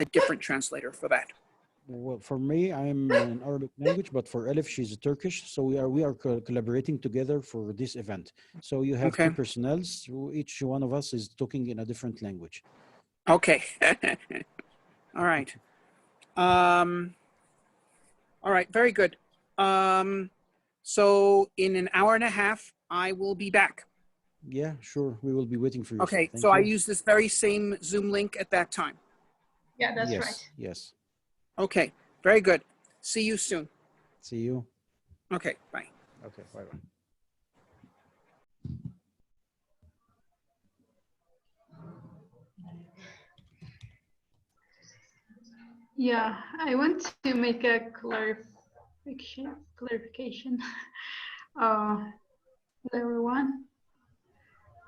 a different translator for that? Well, for me, I'm in Arabic language, but for Elif, she's Turkish. So we are collaborating together for this event. So you have two Okay. personnels. Each one of us is talking in a different language. Okay. All right. All right. Very good. So in an hour and a half, I will be back. Yeah, sure. We will be waiting for you. Okay. Sir. Thank So you. I use this very same Zoom link at that time. Yeah, that's yes, right. Yes. Okay. Very good. See you soon. See you. Okay. Bye. Okay. Bye bye. Yeah, I want to make a clarification. Hello, everyone.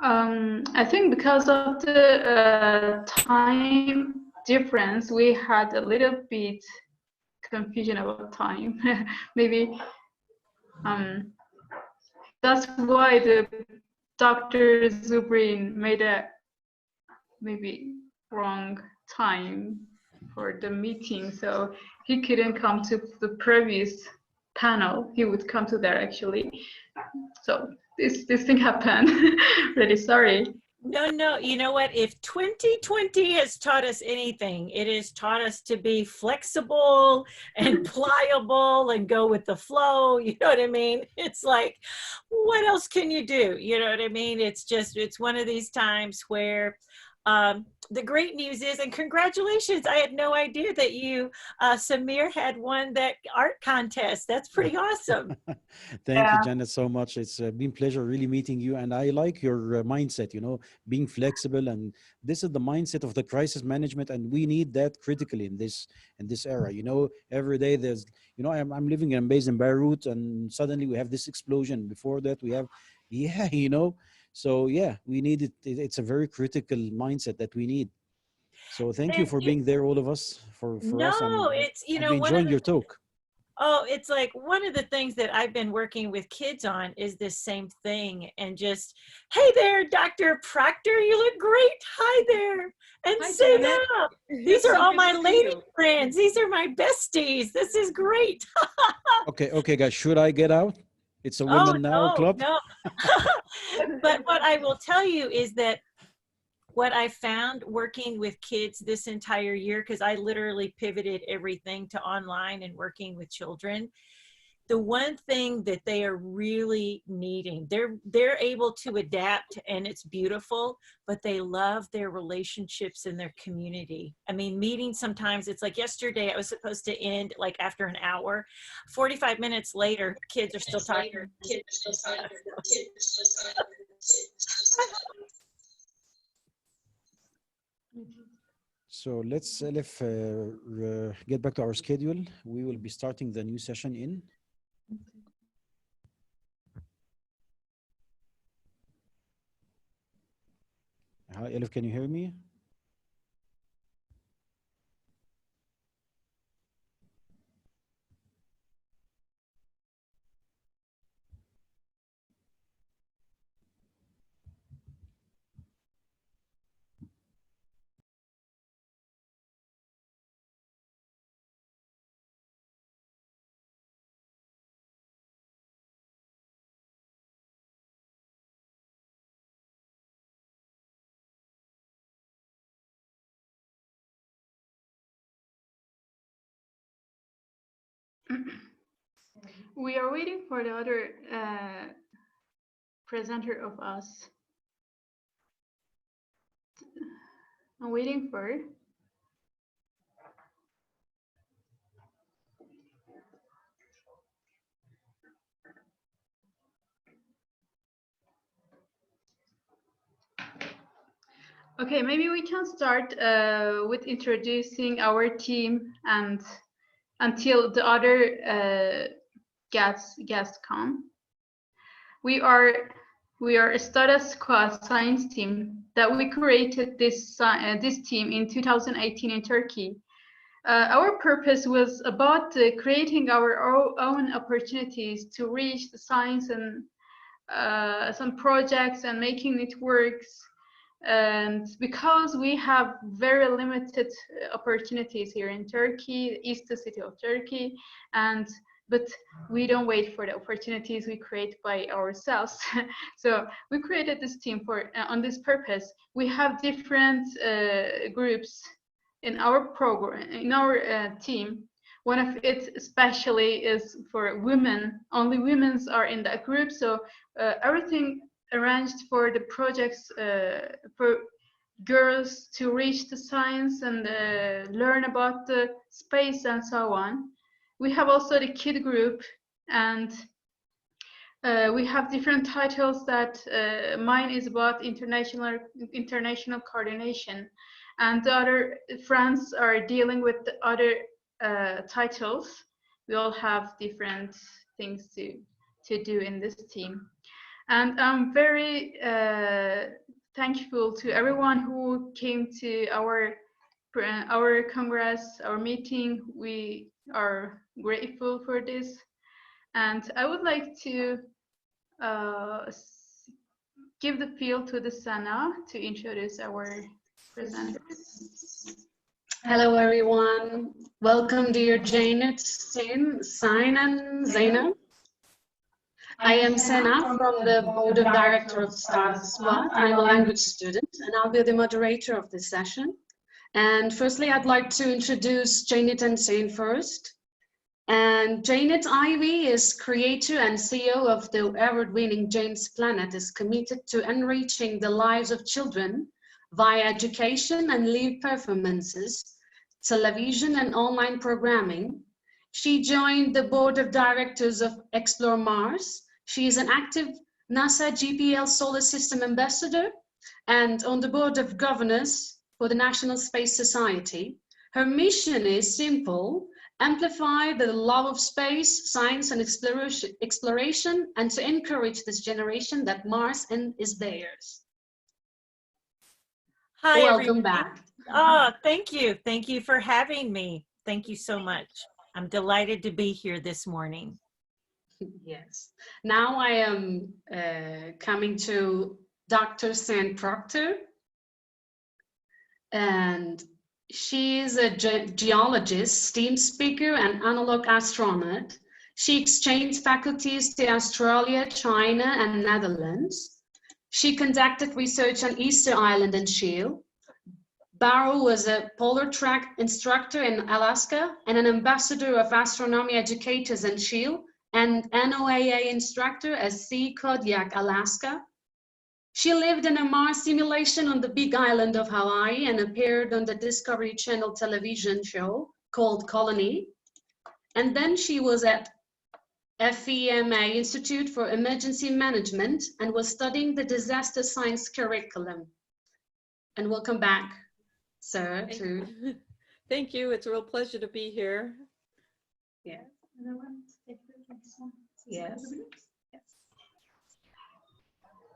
I think because of the time difference, we had a little bit confusion about time. Maybe that's why the Dr. Zubrin made a maybe wrong time for the meeting, so he couldn't come to the previous panel. He would come to there actually. So this thing happened. Really sorry. No, you know what? If 2020 has taught us anything, it has taught us to be flexible and pliable and go with the flow. You know what I mean? It's like, what else can you do? You know what I mean? It's one of these times where the great news is, and congratulations, I had no idea that you, Samir, had won that art contest. That's pretty awesome. Thank you, Janet, so much. It's been pleasure really meeting you. And I like your mindset, being flexible. And this is the mindset of the crisis management. And we need that critically in this era. Every day there's, I'm living in base in Beirut, and suddenly we have this explosion. Before that, we have, So yeah, we need it. It's a very critical mindset that we need. So thank you for being there, all of us, for us. No, it's, I've been enjoying your talk. Oh, it's like one of the things that I've been working with kids on is this same thing, and just, hey there, Dr. Proctor, you look great. Hi there. And Hi, sit Janet. up. These are all my lady friends. These are my besties. This is great. Okay, guys, should I get out? It's a women now club. No. But what I will tell you is that what I found working with kids this entire year, because I literally pivoted everything to online and working with children, the one thing that they are really needing, they're able to adapt, and it's beautiful, but they love their relationships in their community. I mean, meetings sometimes, it's like yesterday I was supposed to end like after an hour. 45 minutes later, kids are still talking. So let's get back to our schedule. We will be starting the new session in. Hi, Elif, can you hear me? We are waiting for the other presenter of us. I'm waiting for. Okay, maybe we can start with introducing our team, and until the other guests come. We are a status quo science team that we created this team in 2018 in Turkey. Our purpose was about creating our own opportunities to reach the science and some projects and making it works. And because we have very limited opportunities here in Turkey, East City of Turkey, but we don't wait for the opportunities, we create by ourselves. So we created this team for on this purpose. We have different groups in our program, in our team. One of it especially is for women. Only women are in that group, so everything arranged for the projects for girls to reach the science and learn about the space and so on. We have also the kid group, and we have different titles that mine is about international coordination, and the other friends are dealing with the other titles. We all have different things to do in this team. And I'm very thankful to everyone who came to our congress, our meeting. We are grateful for this. And I would like to give the field to the Sana to introduce our presenters. Hello, everyone. Welcome, dear Janet, Sain, and Zainab. I am Sena from the Board of Directors of START. I'm a language student, and I'll be the moderator of this session. And firstly, I'd like to introduce Janet and Sain first. And Janet Ivy is creator and CEO of the award-winning Jane's Planet, is committed to enriching the lives of children via education and live performances, television and online programming. She joined the board of directors of Explore Mars. She is an active NASA GPL Solar System ambassador and on the board of governors for the National Space Society. Her mission is simple: amplify the love of space, science and exploration, and to encourage this generation that Mars is theirs. Hi, Welcome everybody. back. Oh, thank you. Thank you for having me. Thank you so much. I'm delighted to be here this morning. Yes. Now I am coming to Dr. Sain Proctor. And she is a geologist, STEAM speaker, and analog astronaut. She exchanged faculties to Australia, China, and Netherlands. She conducted research on Easter Island and Shield. Barrow was a polar track instructor in Alaska and an ambassador of astronomy educators in Shield and NOAA instructor at Sea Kodiak, Alaska. She lived in a Mars simulation on the Big Island of Hawaii and appeared on the Discovery Channel television show called Colony. And then she was at FEMA Institute for Emergency Management and was studying the disaster science curriculum. And welcome back, sir. Thank you. It's a real pleasure to be here. Yeah. Yes.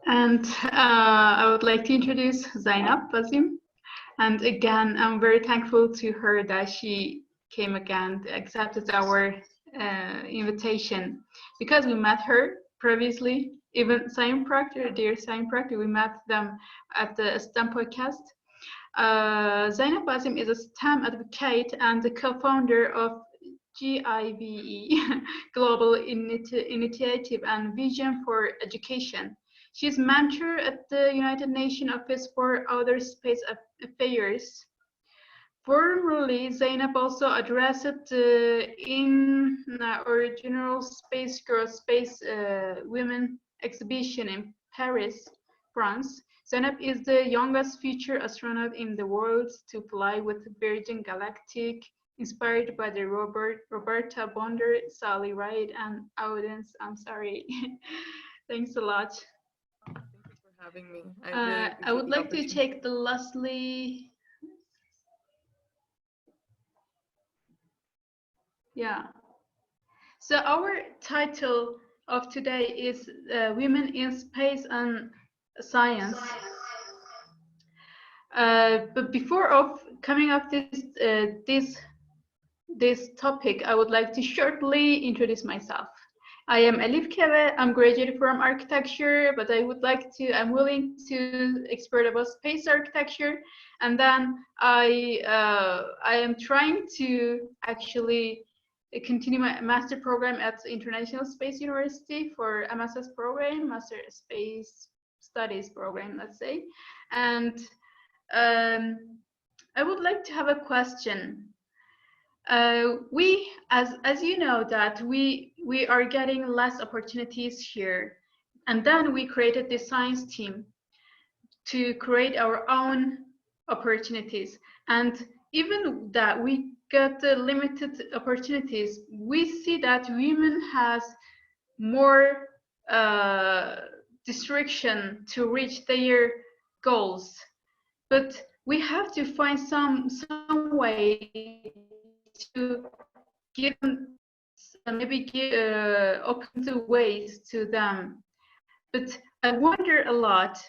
And I would like to introduce Zainab Basim. And again, I'm very thankful to her that she came again, accepted our invitation, because we met her previously. Even Sain Proctor, dear Sain Proctor, we met them at the STEM podcast. Zainab Basim is a STEM advocate and the co-founder of GIVE, Global Initiative and Vision for Education. She's mentor at the United Nations Office for Outer Space Affairs. Formerly, Zainab also addressed in our General Space Girls Space Women exhibition in Paris, France. Zainab is the youngest future astronaut in the world to fly with Virgin Galactic, inspired by the Roberta Bonder, Sally Ride, and audience. I'm sorry. Thanks a lot. Thank you for having me. I would like to take the lastly. Yeah. So our title of today is Women in Space and Science. But before coming up this topic, I would like to shortly introduce myself. I am Elif Keve. I'm graduated from architecture, but I'm willing to explore about space architecture. And then I am trying to actually continue my master program at International Space University for MSS program, Master Space Studies program, let's say. And I would like to have a question. We, as you know, that we are getting less opportunities here, and then we created this science team to create our own opportunities. And even that we get the limited opportunities, we see that women has more restriction to reach their goals. But we have to find some way to give them, maybe open the ways to them. But I wonder a lot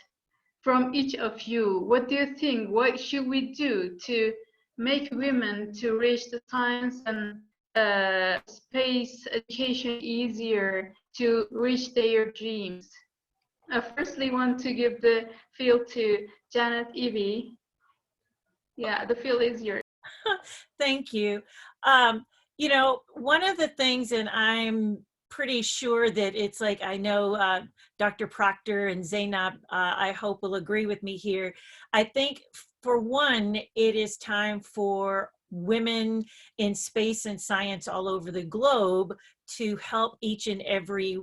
from each of you, what do you think? What should we do to make women to reach the science and space education easier to reach their dreams? I firstly want to give the field to Janet Evie. Yeah, the field is yours. Thank you. You know, one of the things, and I'm pretty sure that it's like, I know Dr. Proctor and Zainab, I hope will agree with me here. I think for one, it is time for women in space and science all over the globe to help each and every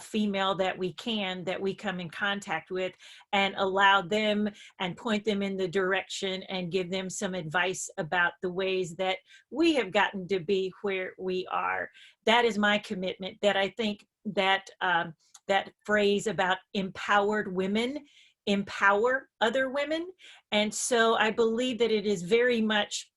female that we come in contact with, and allow them and point them in the direction and give them some advice about the ways that we have gotten to be where we are. That is my commitment, that I think that that phrase about empowered women empower other women. And so I believe that it is very much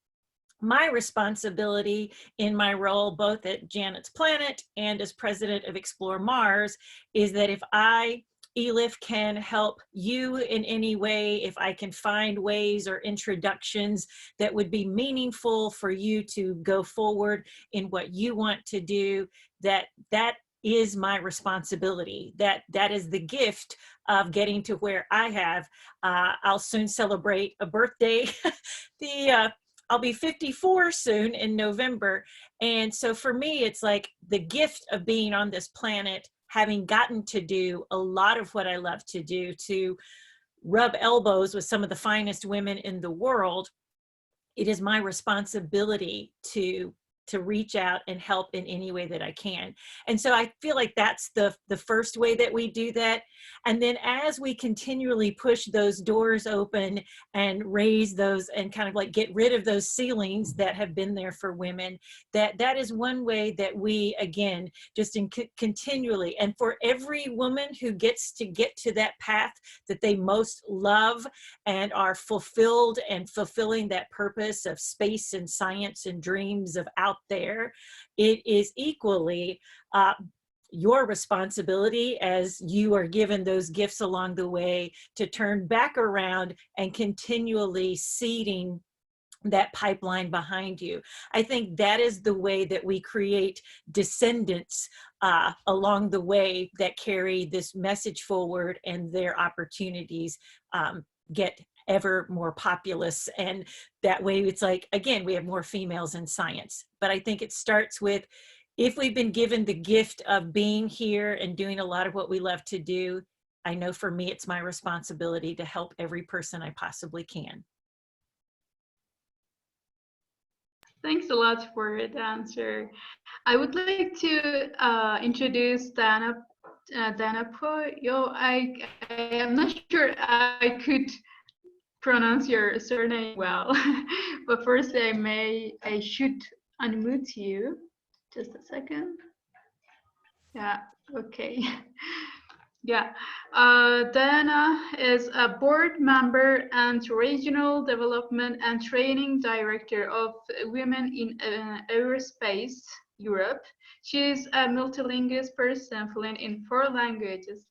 my responsibility in my role, both at Janet's Planet and as president of Explore Mars, is that if I, Elif, can help you in any way, if I can find ways or introductions that would be meaningful for you to go forward in what you want to do, that is my responsibility. That is the gift of getting to where I have. I'll soon celebrate a birthday. I'll be 54 soon in November. And so for me, it's like the gift of being on this planet, having gotten to do a lot of what I love to do, to rub elbows with some of the finest women in the world. It is my responsibility to reach out and help in any way that I can. And so I feel like that's the first way that we do that. And then as we continually push those doors open and raise those and kind of like get rid of those ceilings that have been there for women, that is one way that we, again, just continually, and for every woman who gets to get to that path that they most love and are fulfilled and fulfilling that purpose of space and science and dreams of out there, it is equally your responsibility, as you are given those gifts along the way, to turn back around and continually seeding that pipeline behind you. I think that is the way that we create descendants along the way that carry this message forward, and their opportunities get ever more populous. And that way it's like, again, we have more females in science. But I think it starts with, if we've been given the gift of being here and doing a lot of what we love to do, I know for me, it's my responsibility to help every person I possibly can. Thanks a lot for the answer. I would like to introduce Dana Poyo. I am not sure I could pronounce your surname well, but first I should unmute you. Just a second. Yeah, okay. Yeah, Dana is a board member and regional development and training director of Women in Aerospace Europe. She is a multilingual person fluent in 4 languages.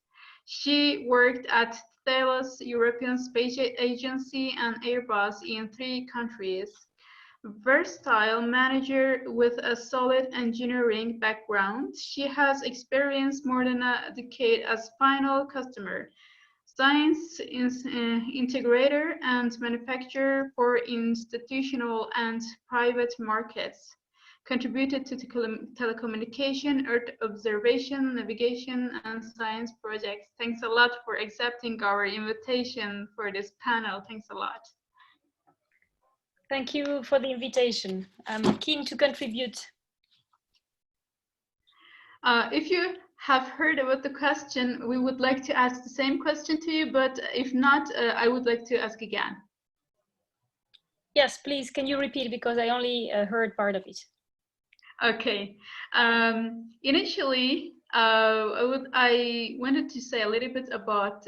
She worked at Thales European Space Agency and Airbus in 3 countries. versatile manager with a solid engineering background. She has experienced more than a decade as final customer, science integrator, and manufacturer for institutional and private markets. Contributed to telecommunication, Earth observation, navigation, and science projects. Thanks a lot for accepting our invitation for this panel. Thanks a lot. Thank you for the invitation. I'm keen to contribute. If you have heard about the question, we would like to ask the same question to you, but if not, I would like to ask again. Yes, please, can you repeat, because I only heard part of it. Okay. Initially, I wanted to say a little bit about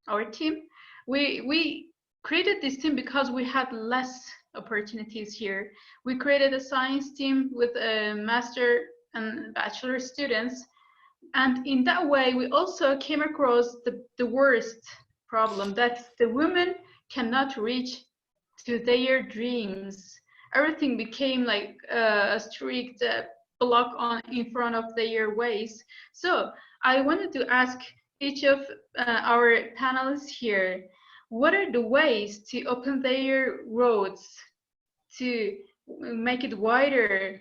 our team. We created this team because we had less opportunities here. We created a science team with a master and bachelor students. And in that way, we also came across the worst problem, that the women cannot reach to their dreams. Everything became like a strict block in front of their ways. So I wanted to ask each of our panelists here, what are the ways to open their roads, to make it wider?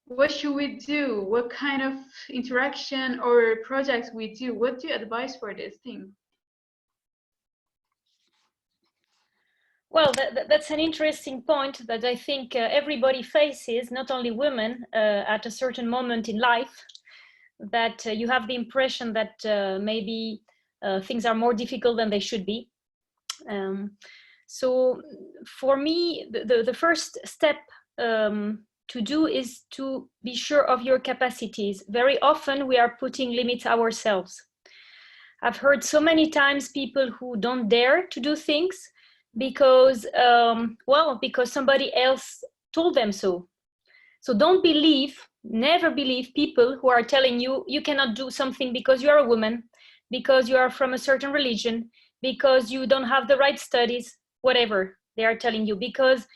What should we do? What kind of interaction or projects we do? What do you advise for this thing? Well, that's an interesting point that I think everybody faces, not only women, at a certain moment in life, that you have the impression that maybe things are more difficult than they should be. So for me, the first step to do is to be sure of your capacities. Very often we are putting limits ourselves. I've heard so many times people who don't dare to do things because, because somebody else told them so. So don't believe, never believe people who are telling you, you cannot do something because you are a woman, because you are from a certain religion, because you don't have the right studies, whatever they are telling you, because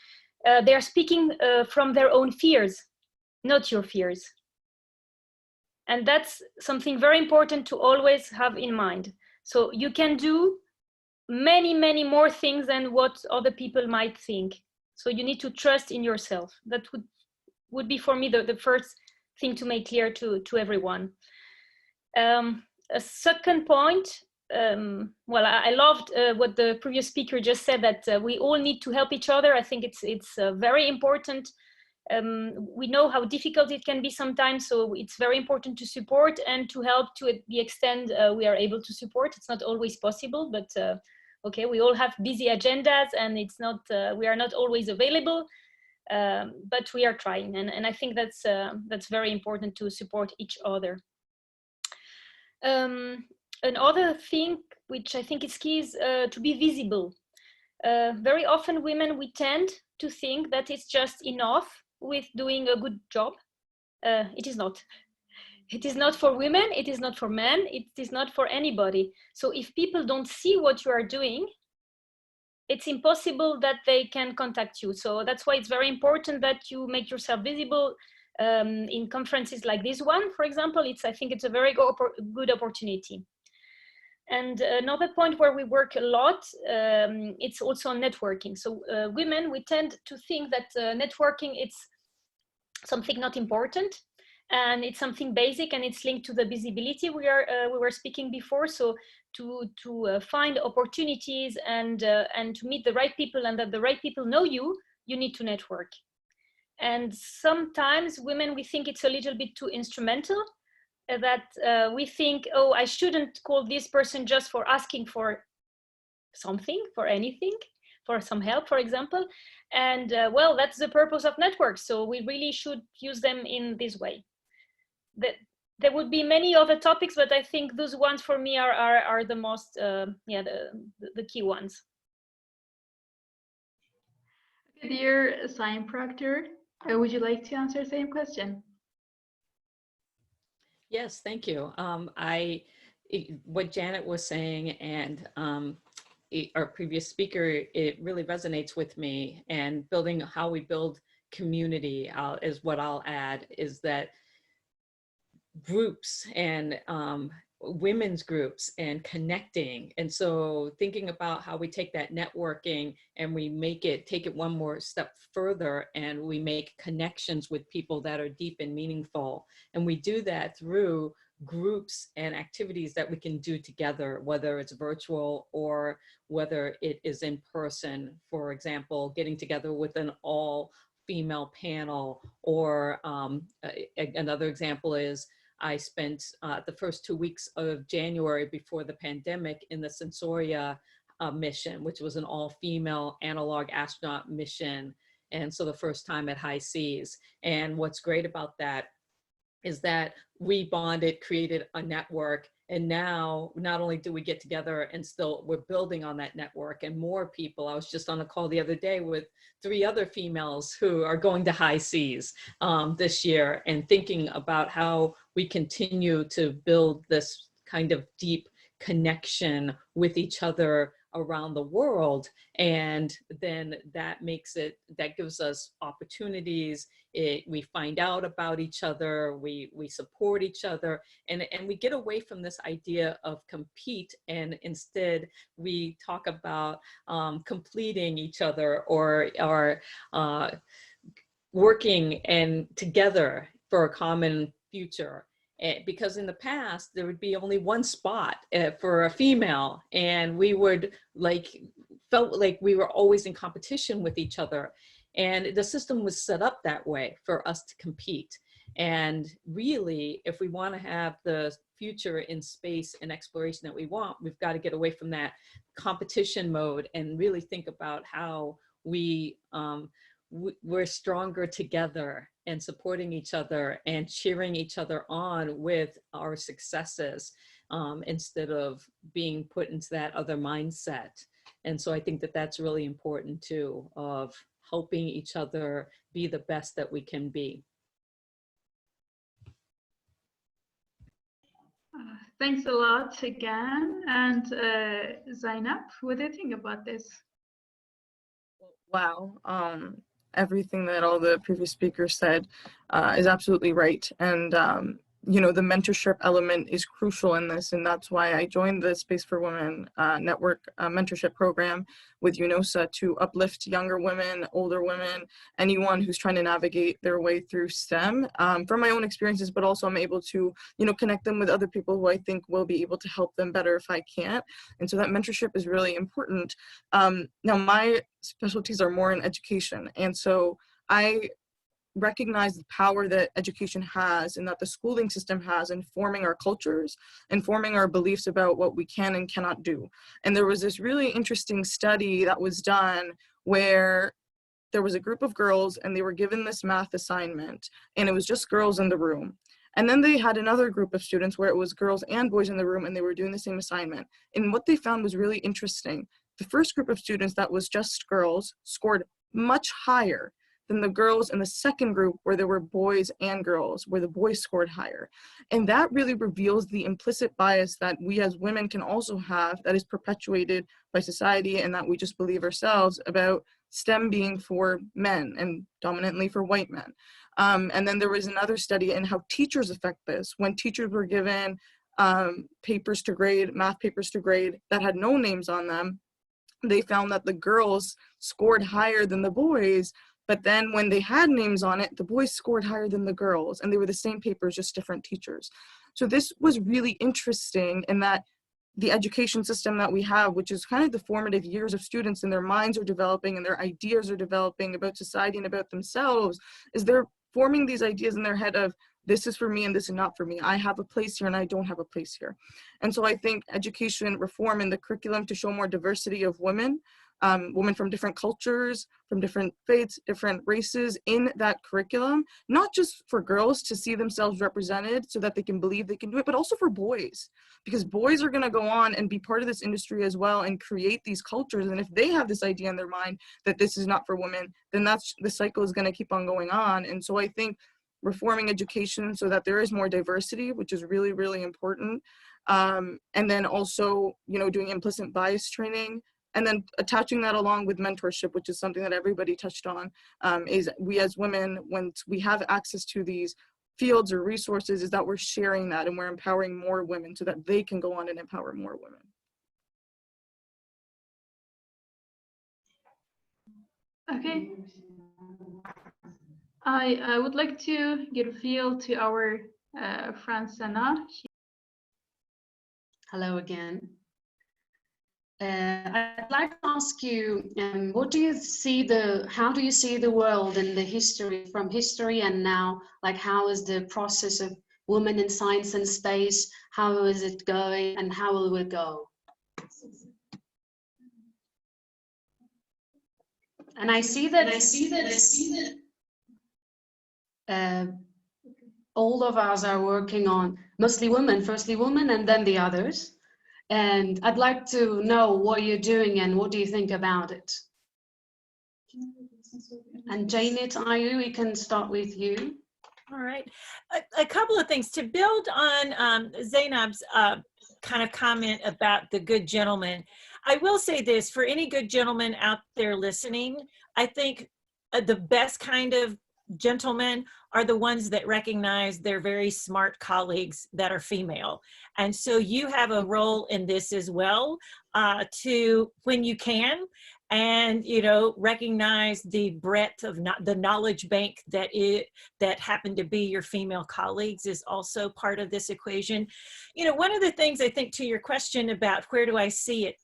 they are speaking from their own fears, not your fears. And that's something very important to always have in mind. So you can do many, many more things than what other people might think. So you need to trust in yourself. That would be for me the first thing to make clear to everyone. A second point, I loved what the previous speaker just said, that we all need to help each other. I think it's very important. We know how difficult it can be sometimes, so it's very important to support and to help to the extent we are able to support. It's not always possible, but okay, we all have busy agendas, and it's not we are not always available, but we are trying, and I think that's very important to support each other. Another thing which I think is key is to be visible. Very often women, we tend to think that it's just enough with doing a good job. It is not. It is not for women, it is not for men, it is not for anybody. So if people don't see what you are doing, it's impossible that they can contact you. So that's why it's very important that you make yourself visible in conferences like this one, for example. I think it's a very good opportunity. And another point where we work a lot, it's also on networking. So women, we tend to think that networking, it's something not important, and it's something basic, and it's linked to the visibility we were speaking before. So to find opportunities and to meet the right people, and that the right people know you need to network. And sometimes women, we think it's a little bit too instrumental, that we think, oh, I shouldn't call this person just for asking for something, for anything, for some help, for example. And well, that's the purpose of networks. So we really should use them in this way. There would be many other topics, but I think those ones for me are the most, the key ones. Dear Sign Proctor, would you like to answer the same question? Yes, thank you. What Janet was saying and our previous speaker, it really resonates with me, and building how we build community, is what I'll add, is that groups and women's groups and connecting. And so thinking about how we take that networking and we take it one more step further, and we make connections with people that are deep and meaningful. And we do that through groups and activities that we can do together, whether it's virtual or whether it is in person. For example, getting together with an all-female panel, or another example is I spent the first 2 weeks of January before the pandemic in the Sensoria mission, which was an all-female analog astronaut mission. And so the first time at High Seas. And what's great about that is that we bonded, created a network, and now not only do we get together and still we're building on that network, and more people. I was just on a call the other day with 3 other females who are going to High Seas this year, and thinking about how we continue to build this kind of deep connection with each other around the world. And then that gives us opportunities. We find out about each other, we support each other, and we get away from this idea of compete, and instead we talk about completing each other, or working and together for a common future. Because in the past, there would be only one spot for a female, and we would felt like we were always in competition with each other. And the system was set up that way for us to compete. And really, if we want to have the future in space and exploration that we want, we've got to get away from that competition mode and really think about how we're stronger together, and supporting each other and cheering each other on with our successes, instead of being put into that other mindset. And so I think that that's really important too, of helping each other be the best that we can be. Thanks a lot again. And Zainab, what do you think about this? Wow. Everything that all the previous speakers said is absolutely right. And, you know, the mentorship element is crucial in this. And that's why I joined the Space for Women Network mentorship program with UNOSA, to uplift younger women, older women, anyone who's trying to navigate their way through STEM, from my own experiences, but also I'm able to, you know, connect them with other people who I think will be able to help them better if I can't. And so that mentorship is really important. Now, my specialties are more in education. And so I recognize the power that education has, and that the schooling system has, in forming our cultures and forming our beliefs about what we can and cannot do. And there was this really interesting study that was done where there was a group of girls and they were given this math assignment, and it was just girls in the room. And then they had another group of students where it was girls and boys in the room, and they were doing the same assignment. And what they found was really interesting. The first group of students that was just girls scored much higher than the girls in the second group, where there were boys and girls, where the boys scored higher. And that really reveals the implicit bias that we as women can also have, that is perpetuated by society, and that we just believe ourselves about STEM being for men and dominantly for white men. And then there was another study in how teachers affect this. When teachers were given papers to grade, math papers to grade that had no names on them, they found that the girls scored higher than the boys. But then when they had names on it, the boys scored higher than the girls, and they were the same papers, just different teachers. So this was really interesting, in that the education system that we have, which is kind of the formative years of students, and their minds are developing and their ideas are developing about society and about themselves, is they're forming these ideas in their head of, this is for me and this is not for me. I have a place here and I don't have a place here. And so I think education reform in the curriculum to show more diversity of women, women from different cultures, from different faiths, different races in that curriculum, not just for girls to see themselves represented so that they can believe they can do it, but also for boys, because boys are going to go on and be part of this industry as well and create these cultures. And if they have this idea in their mind that this is not for women, then that's, the cycle is going to keep on going on. And so I think reforming education so that there is more diversity, which is really, really important. And then also, you know, doing implicit bias training, And then attaching that along with mentorship, which is something that everybody touched on, is we as women, once we have access to these fields or resources, is that we're sharing that and we're empowering more women so that they can go on and empower more women. Okay. I would like to give a feel to our friend Senna. Hello again. I'd like to ask you, what do you see how do you see the world and the history from history and now? Like, how is the process of women in science and space? How is it going and how will it go? And I see that all of us are working on mostly women, firstly women and then the others. And I'd like to know what you're doing and what do you think about it? And Janet, we can start with you. All right. A couple of things to build on Zainab's kind of comment about the good gentleman. I will say this, for any good gentleman out there listening, I think the best kind of gentlemen are the ones that recognize their very smart colleagues that are female. And so you have a role in this as well, to, when you can, and recognize the breadth of the knowledge bank that happened to be your female colleagues is also part of this equation. One of the things I think, to your question about where do I see it,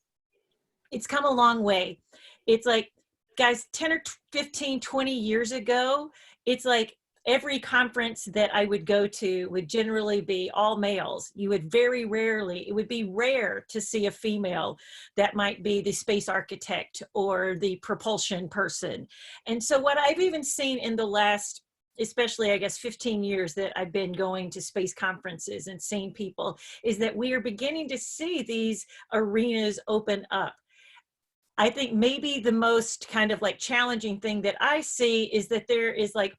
it's come a long way. It's like, guys, 10 or 15, 20 years ago, it's like every conference that I would go to would generally be all males. You would very rarely, it would be rare to see a female that might be the space architect or the propulsion person. And so what I've even seen in the last, especially I guess 15 years that I've been going to space conferences and seeing people, is that we are beginning to see these arenas open up. I think maybe the most kind of like challenging thing that I see is that there is like,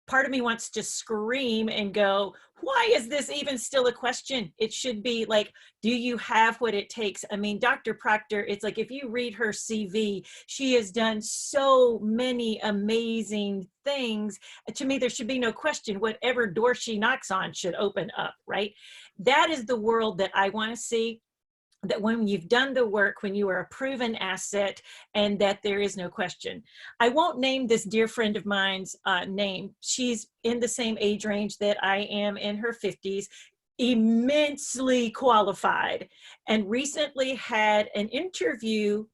part of me wants to scream and go, why is this even still a question? It should be like, do you have what it takes? I mean, Dr. Proctor, it's like, if you read her CV, she has done so many amazing things. To me, there should be no question, whatever door she knocks on should open up, right? That is the world that I want to see. That when you've done the work, when you are a proven asset, and that there is no question. I won't name this dear friend of mine's name. She's in the same age range that I am, in her 50s, immensely qualified, and recently had an interview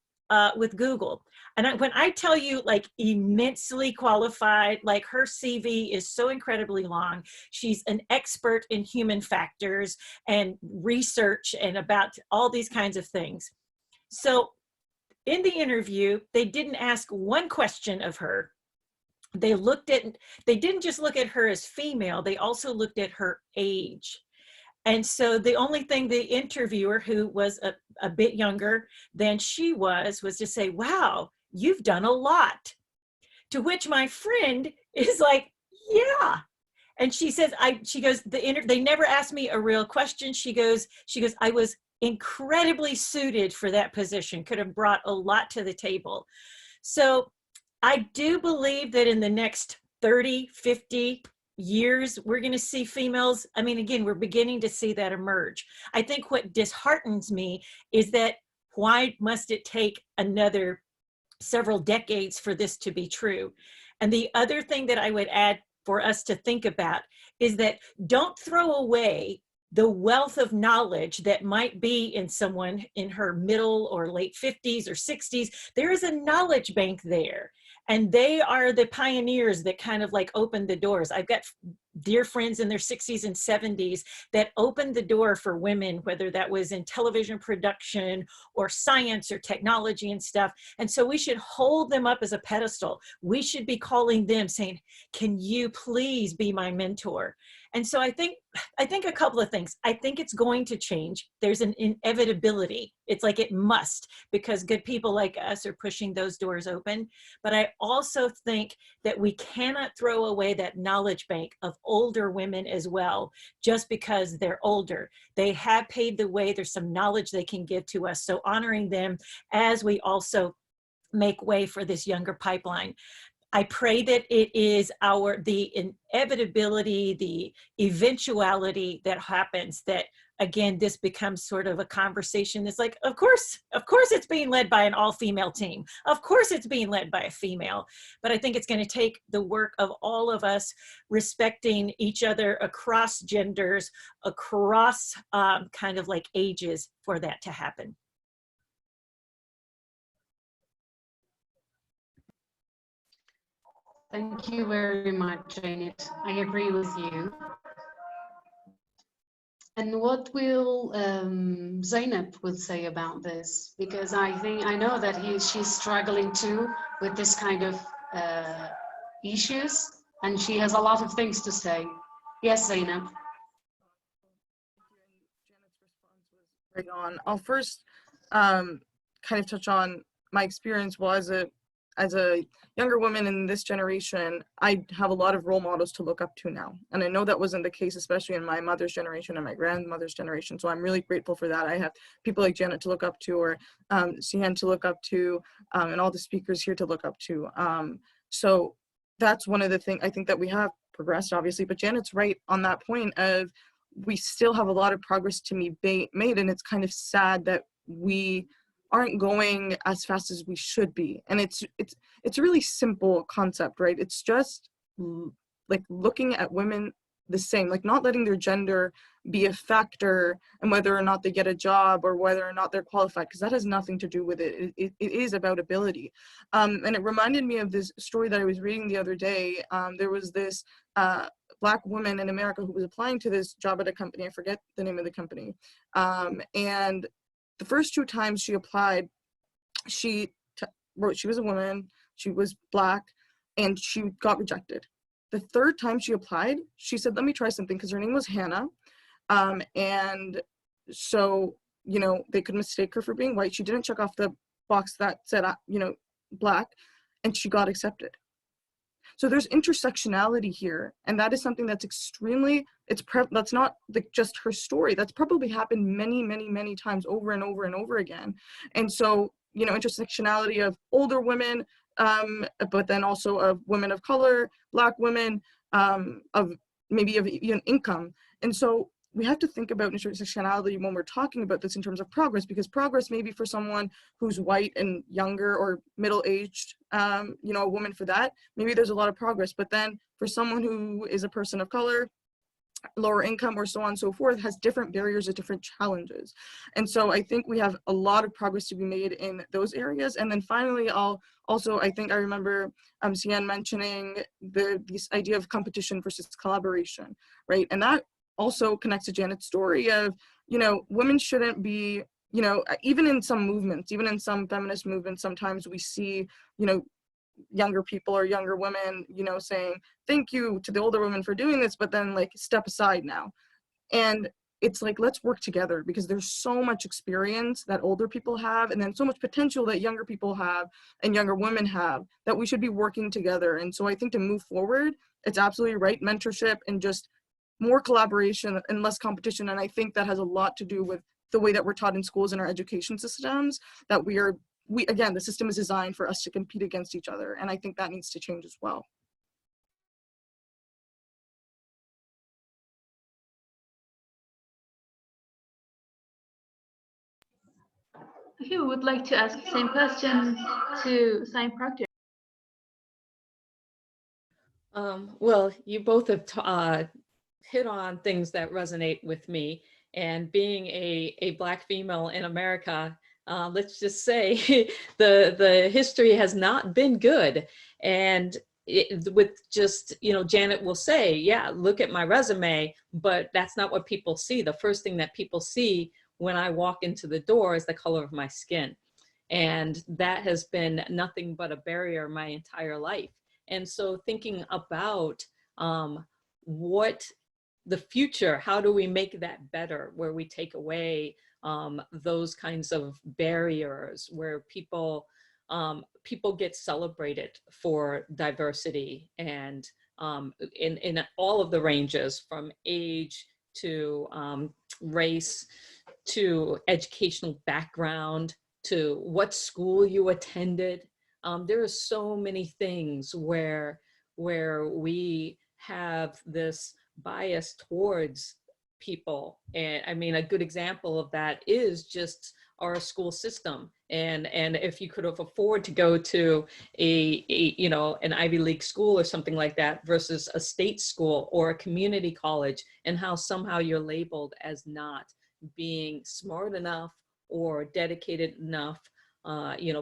with Google. And when I tell you, like, immensely qualified, like, her CV is so incredibly long. She's an expert in human factors and research and about all these kinds of things. So in the interview, they didn't ask one question of her. They didn't just look at her as female, they also looked at her age. And so the only thing the interviewer, who was a bit younger than she was to say, wow, you've done a lot. To which my friend is like, yeah. And she says, she goes, they never asked me a real question. She goes, I was incredibly suited for that position, could have brought a lot to the table. So I do believe that in the next 30, 50 years, we're going to see females. I mean, again, we're beginning to see that emerge. I think what disheartens me is that why must it take another several decades for this to be true? And the other thing that I would add for us to think about is that don't throw away the wealth of knowledge that might be in someone in her middle or late 50s or 60s. There is a knowledge bank there. And they are the pioneers that kind of like opened the doors. I've got dear friends in their 60s and 70s that opened the door for women, whether that was in television production or science or technology and stuff. And so we should hold them up as a pedestal. We should be calling them saying, can you please be my mentor? And so I think a couple of things. I think it's going to change. There's an inevitability. It's like it must, because good people like us are pushing those doors open. But I also think that we cannot throw away that knowledge bank of older women as well, just because they're older. They have paved the way. There's some knowledge they can give to us. So honoring them as we also make way for this younger pipeline. I pray that it is the inevitability, the eventuality that happens, that again, this becomes sort of a conversation. It's like, of course it's being led by an all-female team. Of course it's being led by a female. But I think it's going to take the work of all of us respecting each other across genders, across kind of like ages for that to happen. Thank you very much, Janet. I agree with you. And what will Zainab would say about this? Because I know that she's struggling too with this kind of issues, and she has a lot of things to say. Yes, Zainab. Janet's response was right on. I'll first kind of touch on my experience as a younger woman in this generation. I have a lot of role models to look up to now. And I know that wasn't the case, especially in my mother's generation and my grandmother's generation. So I'm really grateful for that. I have people like Janet to look up to, or Sian to look up to, and all the speakers here to look up to. So that's one of the things I think that we have progressed, obviously, but Janet's right on that point of we still have a lot of progress to be made. And it's kind of sad that we aren't going as fast as we should be. And it's a really simple concept, right? It's just like looking at women the same, like not letting their gender be a factor in whether or not they get a job or whether or not they're qualified, because that has nothing to do with it. It is about ability. And it reminded me of this story that I was reading the other day. There was this Black woman in America who was applying to this job at a company. I forget the name of the company. And the first 2 times she applied, she wrote she was a woman, she was Black, and she got rejected. The 3rd time she applied, she said, let me try something, because her name was Hannah. And so, you know, they could mistake her for being white. She didn't check off the box that said, you know, Black, and she got accepted. So there's intersectionality here, and that is something that's extremely, that's not just her story. That's probably happened many, many, many times over and over and over again. And so, you know, intersectionality of older women, but then also of women of color, Black women, of maybe of even income. And so we have to think about intersectionality when we're talking about this in terms of progress, because progress maybe for someone who's white and younger or middle-aged, you know, a woman for that, maybe there's a lot of progress. But then for someone who is a person of color, lower income, or so on and so forth, has different barriers and different challenges. And so I think we have a lot of progress to be made in those areas. And then finally, I think I remember Sian mentioning this idea of competition versus collaboration, right? And that also connects to Janet's story of, you know, women shouldn't be, you know, even in some movements, even in some feminist movements, sometimes we see, you know, younger people or younger women, you know, saying thank you to the older women for doing this, but then like step aside now. And it's like, let's work together, because there's so much experience that older people have, and then so much potential that younger people have and younger women have, that we should be working together. And so I think to move forward, it's absolutely right, mentorship and just more collaboration and less competition. And I think that has a lot to do with the way that we're taught in schools and our education systems, that again, the system is designed for us to compete against each other. And I think that needs to change as well. Okay, we would like to ask the same question to Sian Proctor. Well, you both have hit on things that resonate with me. And being a Black female in America, let's just say the history has not been good. And with just, you know, Janet will say, yeah, look at my resume, but that's not what people see. The first thing that people see when I walk into the door is the color of my skin. And that has been nothing but a barrier my entire life. And so thinking about what the future, how do we make that better, where we take away those kinds of barriers, where people get celebrated for diversity and in all of the ranges, from age to race, to educational background, to what school you attended. There are so many things where we have this bias towards people. And I mean, a good example of that is just our school system. And if you could afford to go to an Ivy League school or something like that versus a state school or a community college, and how somehow you're labeled as not being smart enough or dedicated enough.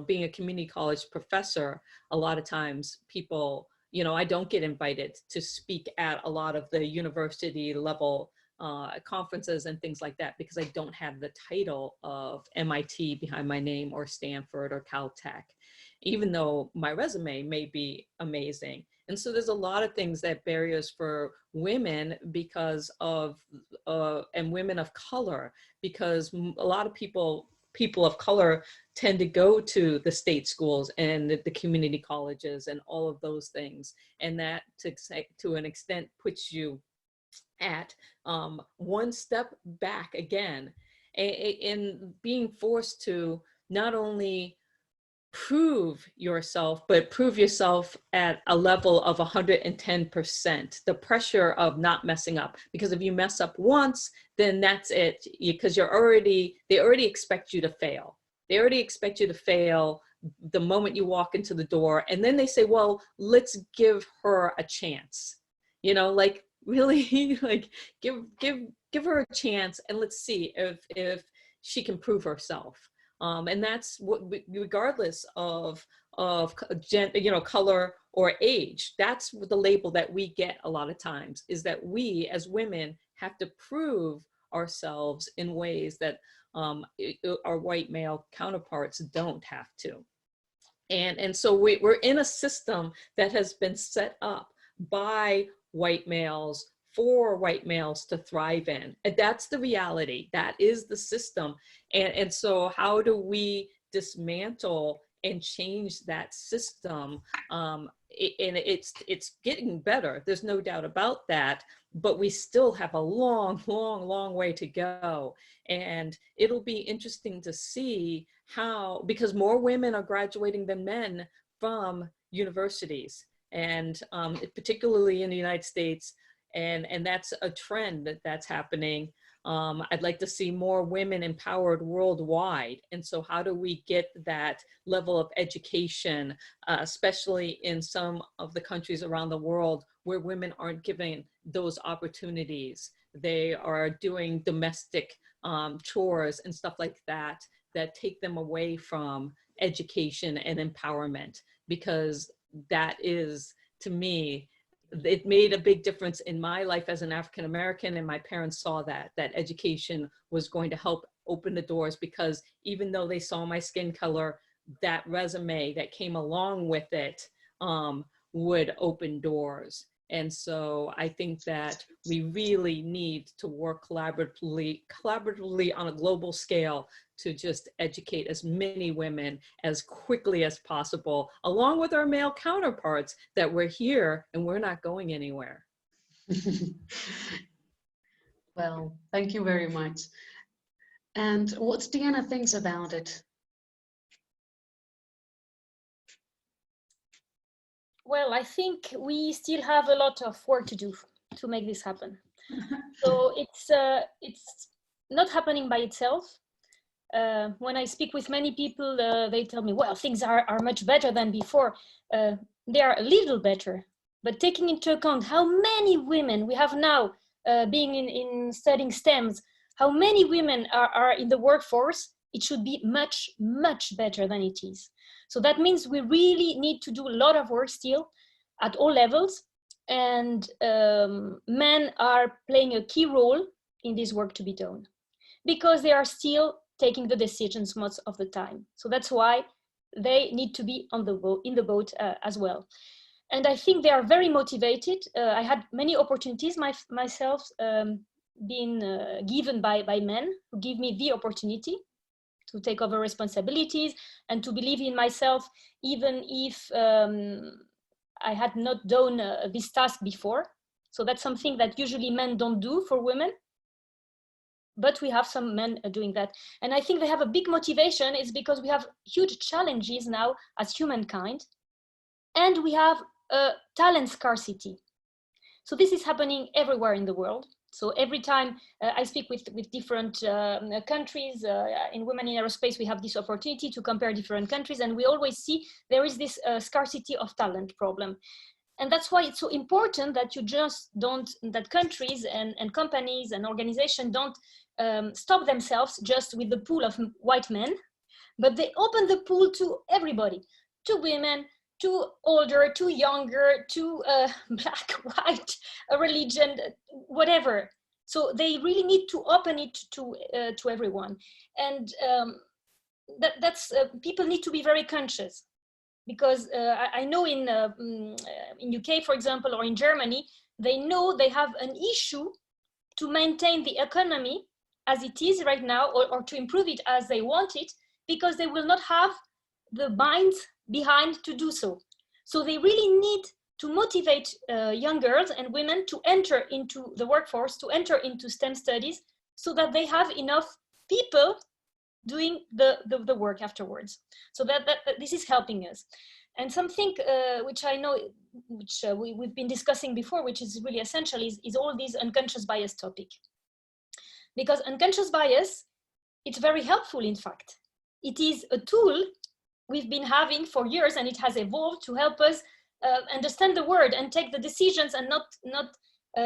Being a community college professor, a lot of times people, I don't get invited to speak at a lot of the university level conferences and things like that because I don't have the title of MIT behind my name, or Stanford or Caltech, even though my resume may be amazing. And so there's a lot of things that barriers for women because of, and women of color, because a lot of people of color tend to go to the state schools and the community colleges and all of those things. And that to an extent puts you at one step back again, in being forced to not only prove yourself, but prove yourself at a level of 110%, the pressure of not messing up. Because if you mess up once, then that's it, because they already expect you to fail. They already expect you to fail the moment you walk into the door. And then they say, well, let's give her a chance. Like, really, like give her a chance, and let's see if she can prove herself. And that's what, regardless of color or age, that's the label that we get a lot of times, is that we as women have to prove ourselves in ways that our white male counterparts don't have to. And so we're in a system that has been set up by white males for white males to thrive in. And that's the reality. That is the system. And so how do we dismantle and change that system? And it's getting better. There's no doubt about that. But we still have a long, long, long way to go. And it'll be interesting to see how, because more women are graduating than men from universities, and particularly in the United States. And that's a trend that's happening. I'd like to see more women empowered worldwide. And so how do we get that level of education, especially in some of the countries around the world where women aren't given those opportunities? They are doing domestic chores and stuff like that, that take them away from education and empowerment, because that is, to me, it made a big difference in my life as an African American, and my parents saw that education was going to help open the doors, because even though they saw my skin color, that resume that came along with it would open doors. And so I think that we really need to work collaboratively on a global scale to just educate as many women as quickly as possible, along with our male counterparts, that we're here and we're not going anywhere. Well, thank you very much. And what Deanna thinks about it? Well, I think we still have a lot of work to do to make this happen. So it's not happening by itself. When I speak with many people, they tell me, well, things are much better than before. They are a little better, but taking into account how many women we have now being in studying STEMs, how many women are in the workforce, it should be much, much better than it is. So that means we really need to do a lot of work still at all levels. And men are playing a key role in this work to be done, because they are still taking the decisions most of the time. So that's why they need to be on the boat, in the boat as well. And I think they are very motivated. I had many opportunities myself being given by men who give me the opportunity to take over responsibilities and to believe in myself, even if I had not done this task before. So that's something that usually men don't do for women. But we have some men doing that. And I think they have a big motivation. It's because we have huge challenges now as humankind. And we have talent scarcity. So this is happening everywhere in the world. So every time I speak with different countries, in Women in Aerospace, we have this opportunity to compare different countries, and we always see there is this scarcity of talent problem. And that's why it's so important that you just don't, that countries and companies and organizations don't stop themselves just with the pool of white men, but they open the pool to everybody, to women, to older, to younger, to black, white, a religion, whatever. So they really need to open it to everyone. And that's people need to be very conscious, because I know in UK, for example, or in Germany, they know they have an issue to maintain the economy as it is right now, or to improve it as they want it, because they will not have the minds behind to do so. So they really need to motivate young girls and women to enter into the workforce, to enter into STEM studies, so that they have enough people doing the work afterwards. So that this is helping us. And something which I know, which we've been discussing before, which is really essential, is all these unconscious bias topic. Because unconscious bias, it's very helpful, in fact. It is a tool we've been having for years, and it has evolved to help us understand the world and take the decisions, and not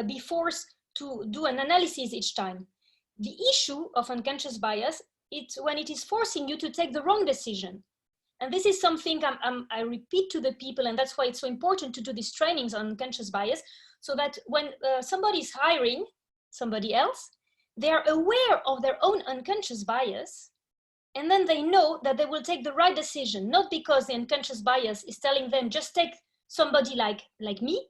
be forced to do an analysis each time. The issue of unconscious bias, it's when it is forcing you to take the wrong decision. And this is something I repeat to the people, and that's why it's so important to do these trainings on unconscious bias, so that when somebody is hiring somebody else, they are aware of their own unconscious bias, and then they know that they will take the right decision, not because the unconscious bias is telling them just take somebody like me,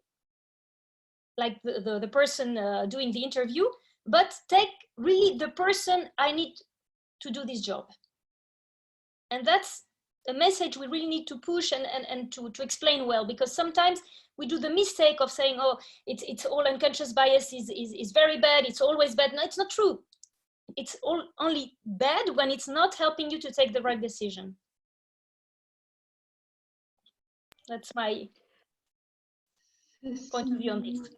like the person doing the interview, but take really the person I need to do this job. And that's a message we really need to push and to explain well, because sometimes we do the mistake of saying, oh, it's all unconscious bias is very bad, it's always bad. No, it's not true. It's only bad when it's not helping you to take the right decision. That's my point of view on this.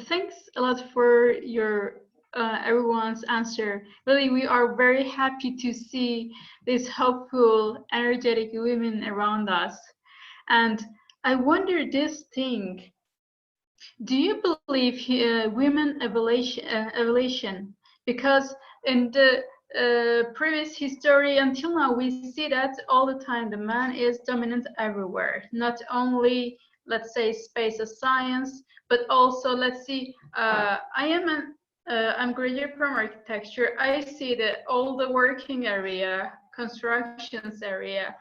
Thanks a lot for your everyone's answer. Really, we are very happy to see these hopeful, energetic women around us. And I wonder this thing: do you believe women evolution? Because in the previous history until now, we see that all the time the man is dominant everywhere, not only, let's say, space of science, but also, let's see, I'm graduate from architecture. I see that all the working area, constructions area,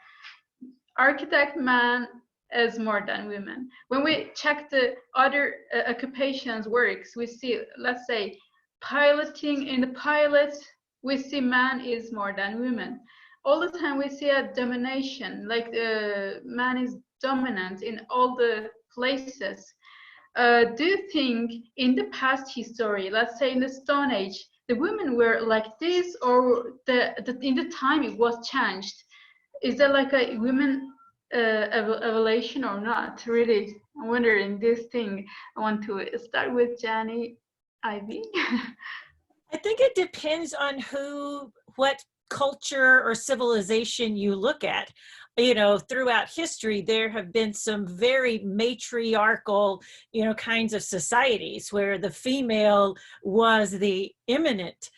architect man is more than women. When we check the other occupations works, we see, let's say, piloting, in the pilot, we see man is more than women. All the time we see a domination, like man is dominant in all the places. Do you think in the past history, let's say in the Stone Age, the women were like this, or in the time it was changed? Is there like a women evolution or not? Really, I'm wondering this thing. I want to start with Jenny Ivy. I think it depends on what culture or civilization you look at. You know, throughout history, there have been some very matriarchal, kinds of societies where the female was the eminent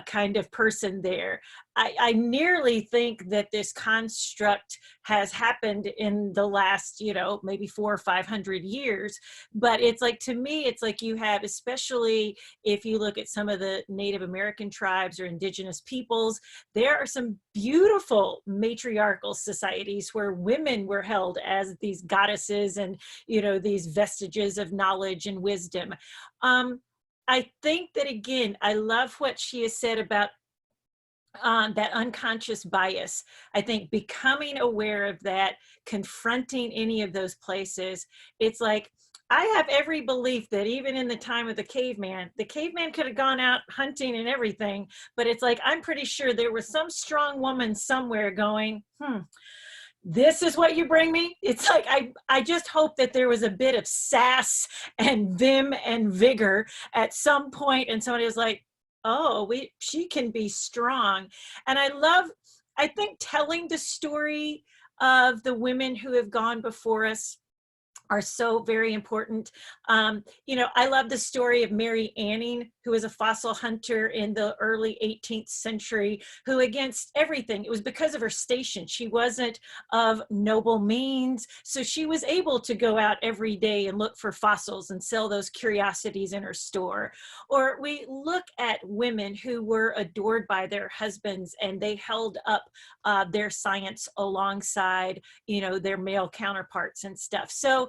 kind of person there. I nearly think that this construct has happened in the last, maybe 400 or 500 years. But it's like, to me, it's like you have, especially if you look at some of the Native American tribes or indigenous peoples, there are some beautiful matriarchal societies where women were held as these goddesses and, these vestiges of knowledge and wisdom. I think that, again, I love what she has said about that unconscious bias. I think becoming aware of that, confronting any of those places, it's like, I have every belief that even in the time of the caveman could have gone out hunting and everything, but it's like, I'm pretty sure there was some strong woman somewhere going, this is what you bring me. It's like, I just hope that there was a bit of sass and vim and vigor at some point, and somebody was like, oh, she can be strong. And I think telling the story of the women who have gone before us are so very important. I love the story of Mary Anning, who was a fossil hunter in the early 18th century, who against everything, it was because of her station. She wasn't of noble means, so she was able to go out every day and look for fossils and sell those curiosities in her store. Or we look at women who were adored by their husbands, and they held up their science alongside, their male counterparts and stuff. So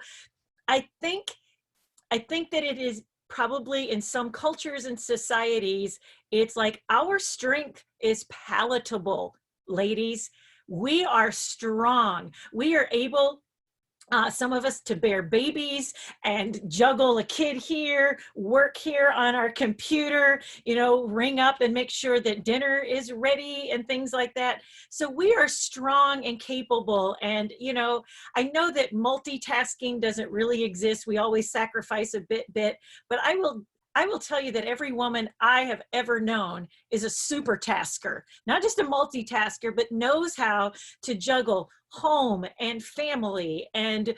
I think that it is probably in some cultures and societies, it's like our strength is palatable, ladies. We are strong. We are able, some of us, to bear babies and juggle a kid here, work here on our computer, ring up and make sure that dinner is ready and things like that. So we are strong and capable. And, I know that multitasking doesn't really exist. We always sacrifice a bit, but I will tell you that every woman I have ever known is a super tasker, not just a multitasker, but knows how to juggle home and family and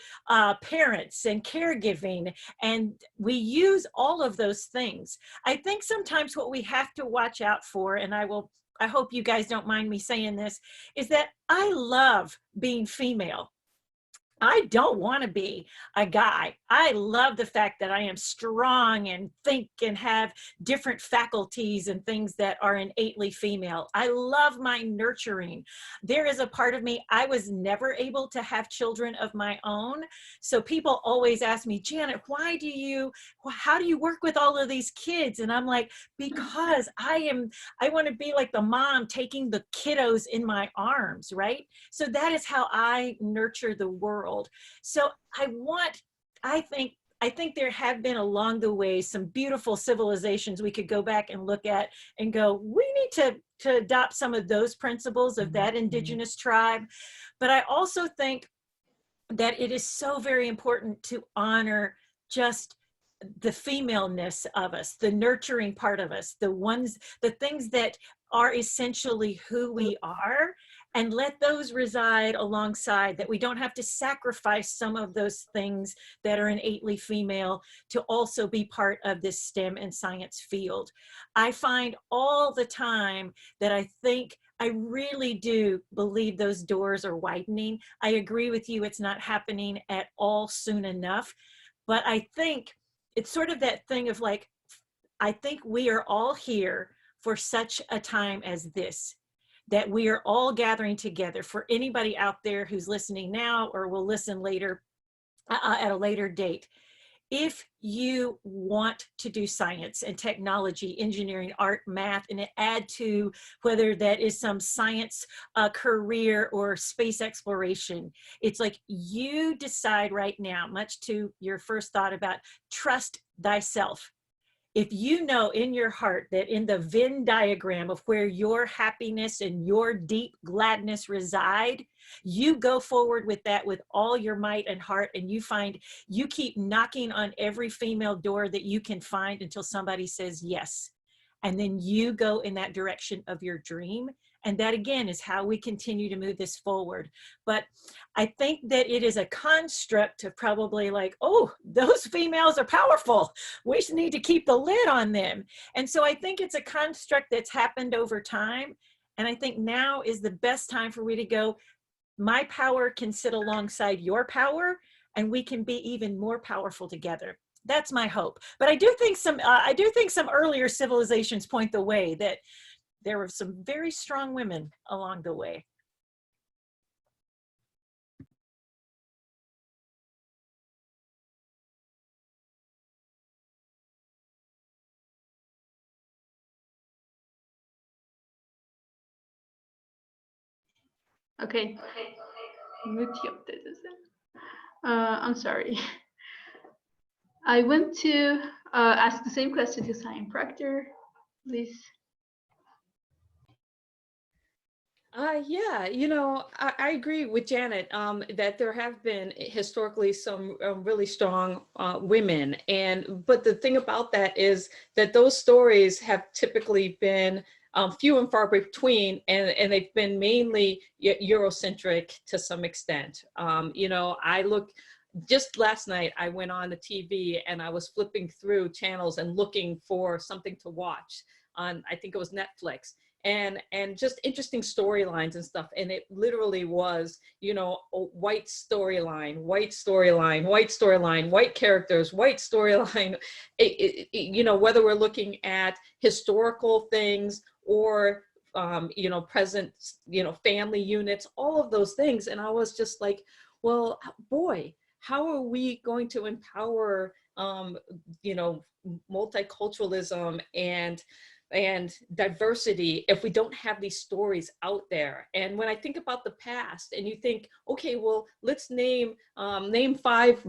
parents and caregiving. And we use all of those things. I think sometimes what we have to watch out for, and I hope you guys don't mind me saying this, is that I love being female. I don't want to be a guy. I love the fact that I am strong and think and have different faculties and things that are innately female. I love my nurturing. There is a part of me, I was never able to have children of my own. So people always ask me, Janet, how do you work with all of these kids? And I'm like, because I want to be like the mom taking the kiddos in my arms, right? So that is how I nurture the world. So I think there have been along the way some beautiful civilizations we could go back and look at and go, we need to adopt some of those principles of that indigenous tribe. But I also think that it is so very important to honor just the femaleness of us, the nurturing part of us, the things that are essentially who we are, and let those reside alongside, that we don't have to sacrifice some of those things that are innately female to also be part of this STEM and science field. I find all the time that I really do believe those doors are widening. I agree with you, it's not happening at all soon enough, but I think it's sort of that thing of like, I think we are all here for such a time as this, that we are all gathering together. For anybody out there who's listening now or will listen later at a later date, if you want to do science and technology, engineering, art, math, and add to whether that is some science career or space exploration, it's like you decide right now, much to your first thought about trust thyself. If you know in your heart that in the Venn diagram of where your happiness and your deep gladness reside, you go forward with that with all your might and heart, and you keep knocking on every female door that you can find until somebody says yes. And then you go in that direction of your dream. And that again is how we continue to move this forward. But I think that it is a construct of probably like, oh, those females are powerful. We need to keep the lid on them. And so I think it's a construct that's happened over time. And I think now is the best time for me to go, my power can sit alongside your power, and we can be even more powerful together. That's my hope. But I do think some earlier civilizations point the way that there were some very strong women along the way. Okay. Mute yaptı. I'm sorry. I want to ask the same question to Cyan Proctor, please. Yeah, you know, I agree with Janet that there have been historically some really strong women, but the thing about that is that those stories have typically been few and far between, and they've been mainly Eurocentric to some extent. You know, just last night I went on the TV and I was flipping through channels and looking for something to watch on, I think it was Netflix. And just interesting storylines and stuff. And it literally was, you know, a white storyline, white storyline, white storyline, white characters, white storyline. You know, whether we're looking at historical things or, you know, present, you know, family units, all of those things. And I was just like, well, boy, how are we going to empower, you know, multiculturalism and diversity if we don't have these stories out there? And when I think about the past and you think, okay, well, let's name 5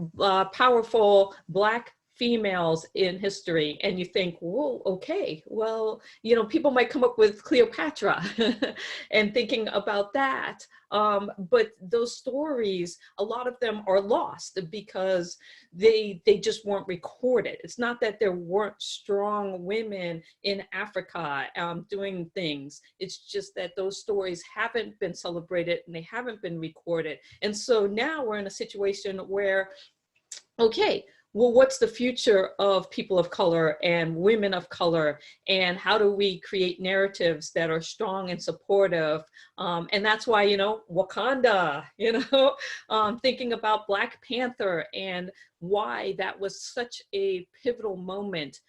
powerful Black females in history, and you think, whoa, okay, well, you know, people might come up with Cleopatra and thinking about that. But those stories, a lot of them are lost because they just weren't recorded. It's not that there weren't strong women in Africa doing things. It's just that those stories haven't been celebrated and they haven't been recorded. And so now we're in a situation where, okay, well, what's the future of people of color and women of color? And how do we create narratives that are strong and supportive? And that's why, you know, Wakanda, you know, thinking about Black Panther and why that was such a pivotal moment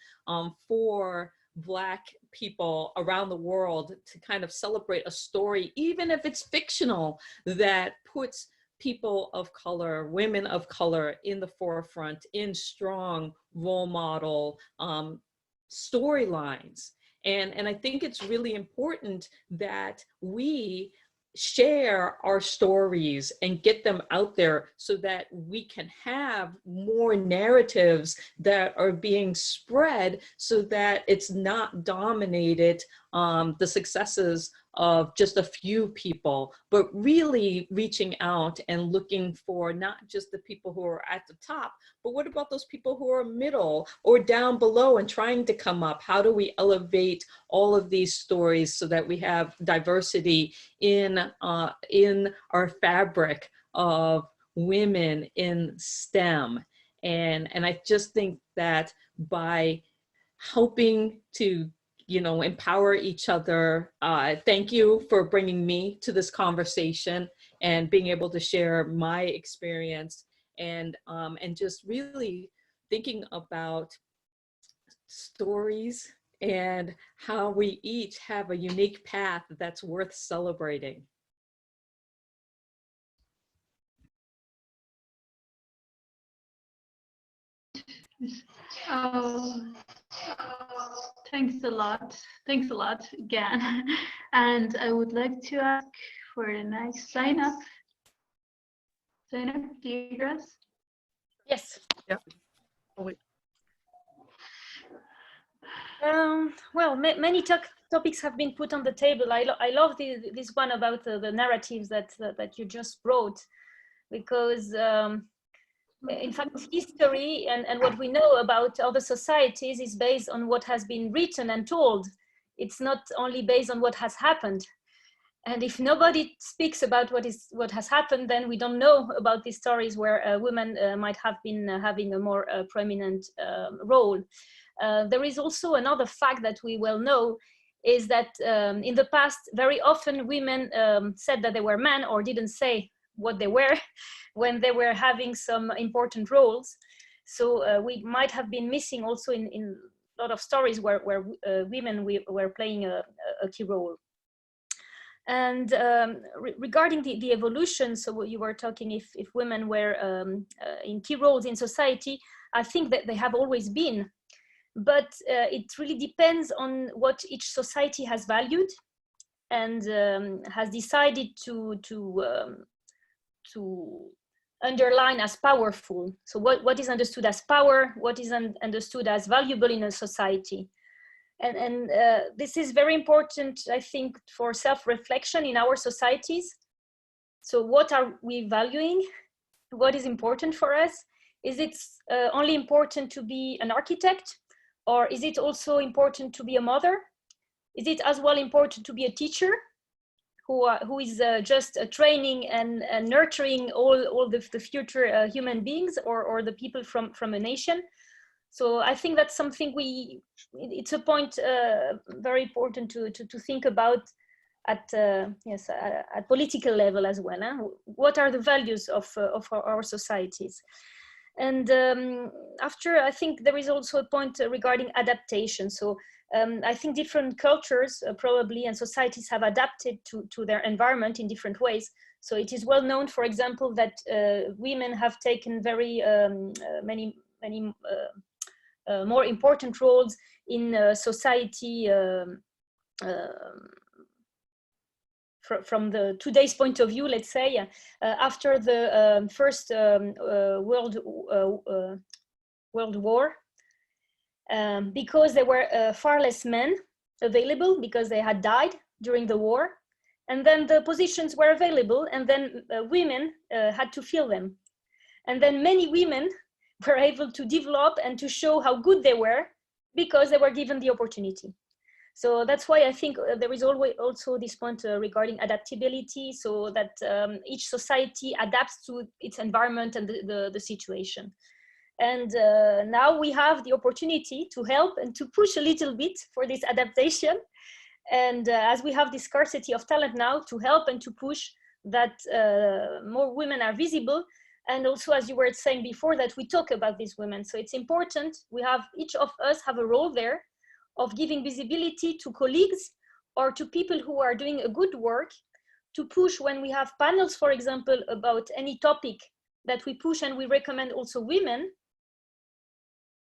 for Black people around the world to kind of celebrate a story, even if it's fictional, that puts people of color, women of color in the forefront, in strong role model storylines. And I think it's really important that we share our stories and get them out there so that we can have more narratives that are being spread so that it's not dominated the successes of just a few people, but really reaching out and looking for not just the people who are at the top, but what about those people who are middle or down below and trying to come up? How do we elevate all of these stories so that we have diversity in our fabric of women in STEM? And I just think that by helping to, you know, empower each other. Thank you for bringing me to this conversation and being able to share my experience and just really thinking about stories and how we each have a unique path that's worth celebrating. Oh, thanks a lot. Thanks a lot again. And I would like to ask for a nice sign up. Sign up, do you guys? Yes. Yeah. Oh, wait. Well, many topics have been put on the table. I love this one about the narratives that you just brought, because in fact, history and what we know about other societies is based on what has been written and told. It's not only based on what has happened. And if nobody speaks about what has happened, then we don't know about these stories where women might have been having a more prominent role. There is also another fact that we well know, is that in the past, very often women said that they were men or didn't say what they were when they were having some important roles. So we might have been missing also in a lot of stories where women were playing a key role. And regarding the evolution, so you were talking if women were in key roles in society, I think that they have always been, but it really depends on what each society has valued. and has decided to underline as powerful. So what is understood as power, what is understood as valuable in a society. And this is very important, I think, for self-reflection in our societies. So what are we valuing? What is important for us? Is it only important to be an architect? Or is it also important to be a mother? Is it as well important to be a teacher who is just training and nurturing all the future human beings or the people from a nation? So I think that's something it's a point very important to think about at political level as well. Huh? What are the values of our societies? And after, I think there is also a point regarding adaptation. So I think different cultures probably and societies have adapted to their environment in different ways. So it is well known, for example, that women have taken very many more important roles in society from the today's point of view, let's say, after the first World War, because there were far less men available because they had died during the war, and then the positions were available, and then women had to fill them, and then many women were able to develop and to show how good they were because they were given the opportunity. So that's why I think there is always also this point regarding adaptability, so that each society adapts to its environment and the situation. And now we have the opportunity to help and to push a little bit for this adaptation. And as we have this scarcity of talent now, to help and to push that more women are visible. And also, as you were saying before, that we talk about these women. So it's important, each of us have a role there of giving visibility to colleagues or to people who are doing a good work, to push when we have panels, for example, about any topic that we push, and we recommend also women,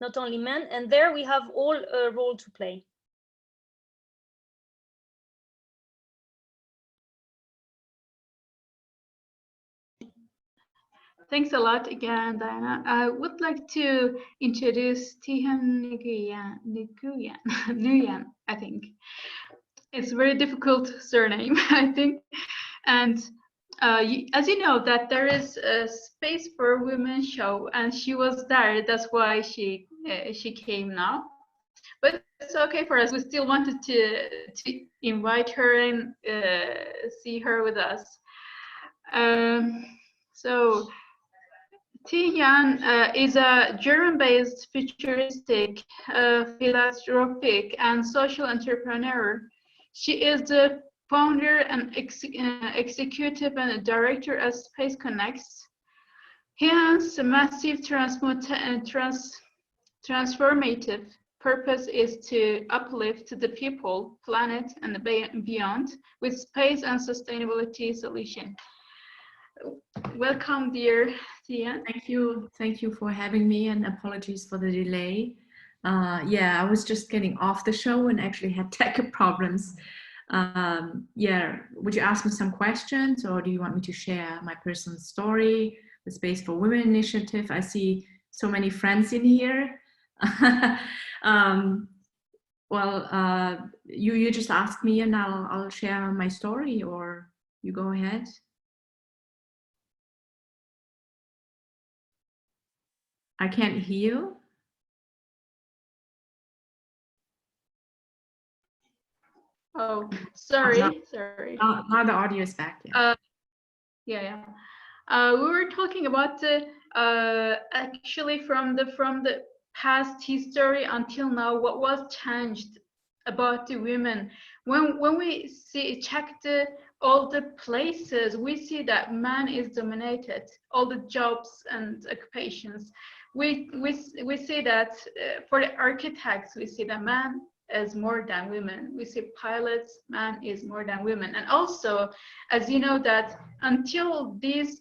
not only men, and there we have all a role to play. Thanks a lot again, Diana. I would like to introduce Tihan Nguyen, I think. It's a very difficult surname, I think. And as you know, that there is a Space for Women show, and she was there. That's why she came now. But it's okay for us. We still wanted to invite her and see her with us. So Tihan is a German-based futuristic, philanthropic, and social entrepreneur. She is the founder and executive and director of Space Connects. Tihan's massive transformative purpose is to uplift the people, planet, and beyond with space and sustainability solutions. Welcome, dear Tihan. Thank you for having me, and apologies for the delay. Yeah, I was just getting off the show and actually had tech problems. Yeah, would you ask me some questions, or do you want me to share my personal story, the Space for Women initiative? I see so many friends in here. Well, you just ask me and I'll share my story, or you go ahead. I can't hear you. Oh, sorry. Now the audio is back. Yeah. We were talking about actually from the past history until now, what was changed about the women. When we check all the places, we see that man is dominated, all the jobs and occupations. We see that for the architects, we see that man is more than women. We see pilots, man is more than women. And also, as you know, that until this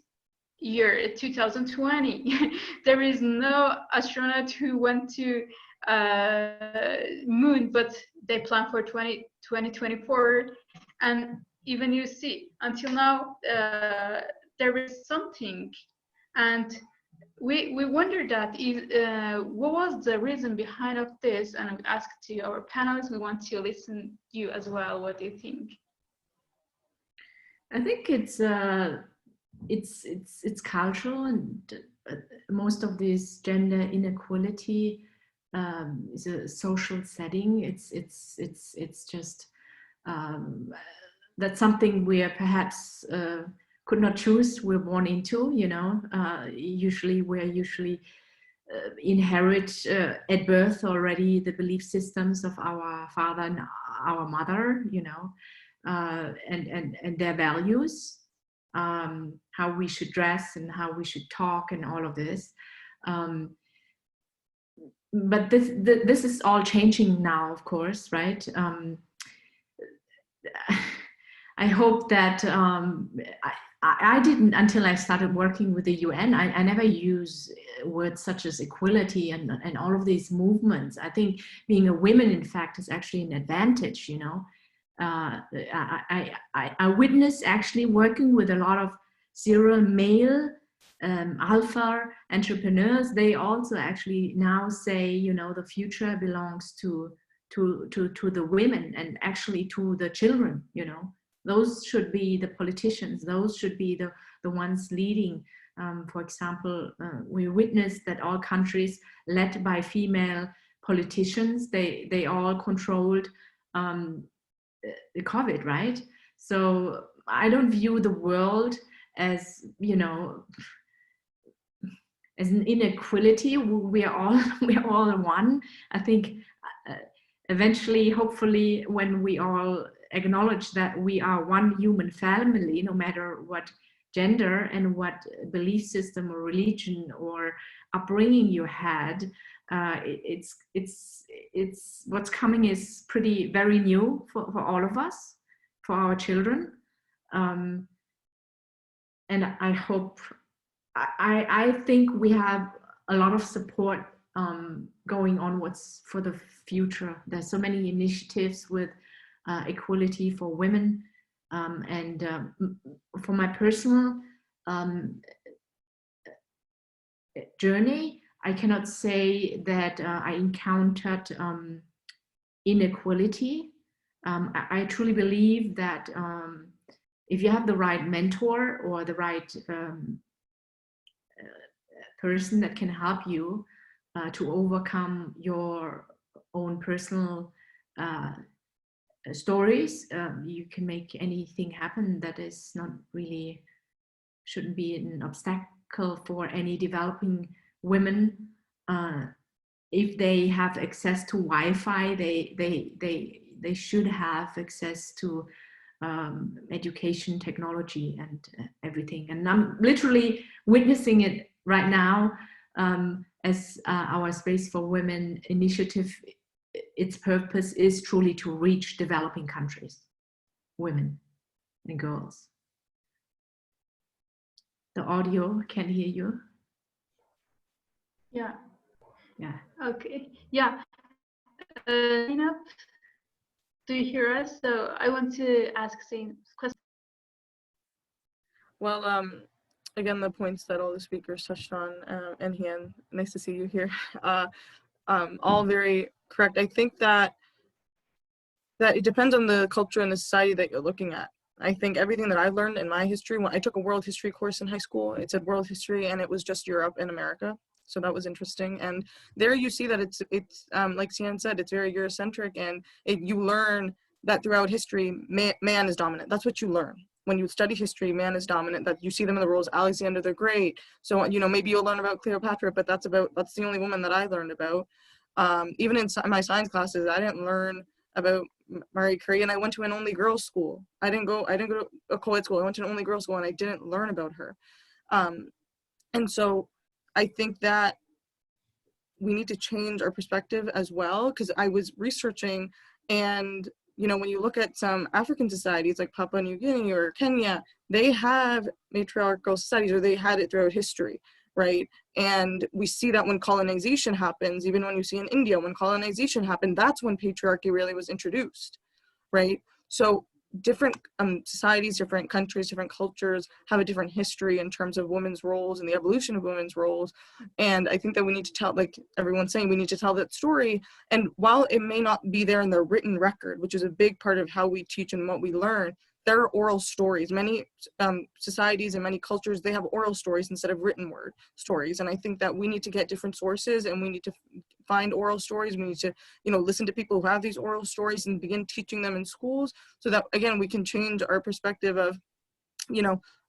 year, 2020, there is no astronaut who went to moon, but they plan for 2024. And even you see, until now, there is something, and we wonder that what was the reason behind of this, and I would ask to our panelists, we want to listen to you as well, what do you think? I think it's cultural, and most of this gender inequality is a social setting. It's just that's something we are perhaps could not choose. We're born into, you know. Usually inherit at birth already the belief systems of our father and our mother, you know, and their values, how we should dress and how we should talk and all of this. But this is all changing now, of course, right? I hope that I didn't, until I started working with the UN, I never use words such as equality and all of these movements. I think being a woman, in fact, is actually an advantage, you know. I witness actually working with a lot of serial male alpha entrepreneurs. They also actually now say, you know, the future belongs to the women and actually to the children, you know. Those should be the politicians. Those should be the ones leading. For example, we witnessed that all countries led by female politicians, they all controlled the COVID, right? So I don't view the world as, you know, as an inequality. We are all one. I think eventually, hopefully, when we all acknowledge that we are one human family, no matter what gender and what belief system or religion or upbringing you had, it's what's coming is very new for all of us, for our children, and I hope, I think we have a lot of support going on what's for the future. There's so many initiatives with equality for women, and for my personal journey, I cannot say that I encountered inequality. I truly believe that if you have the right mentor or the right person that can help you to overcome your own personal stories, you can make anything happen. That is not really, shouldn't be an obstacle for any developing women. If they have access to Wi-Fi, they should have access to education, technology, and everything. And I'm literally witnessing it right now as our Space for Women initiative. Its purpose is truly to reach developing countries, women and girls. The audio can hear you. Yeah. Yeah. Okay. Yeah. Zainab, do you hear us? So I want to ask Zainab's question. Well, again, the points that all the speakers touched on, and Hien, nice to see you here, all very correct. I think that it depends on the culture and the society that you're looking at. I think everything that I learned in my history, when I took a world history course in high school, it said world history and it was just Europe and America. So that was interesting. And there you see that it's like Sian said, it's very Eurocentric, and you learn that throughout history, man is dominant. That's what you learn. When you study history, man is dominant, that you see them in the roles, Alexander the Great. So, you know, maybe you'll learn about Cleopatra, but that's the only woman that I learned about. Even in my science classes, I didn't learn about Marie Curie, and I went to an only girls school. I didn't go to a co-ed school. I went to an only girls school, and I didn't learn about her. And so I think that we need to change our perspective as well, because I was researching, and you know, when you look at some African societies like Papua New Guinea or Kenya, they have matriarchal societies, or they had it throughout history, right? And we see that when colonization happens, even when you see in India, when colonization happened, that's when patriarchy really was introduced, right? So different societies, different countries, different cultures have a different history in terms of women's roles and the evolution of women's roles. And I think that we need to tell, like everyone's saying, we need to tell that story. And while it may not be there in the written record, which is a big part of how we teach and what we learn, there are oral stories. Many societies and many cultures, they have oral stories instead of written word stories. And I think that we need to get different sources, and we need to find oral stories. We need to, listen to people who have these oral stories and begin teaching them in schools, so that, again, we can change our perspective of,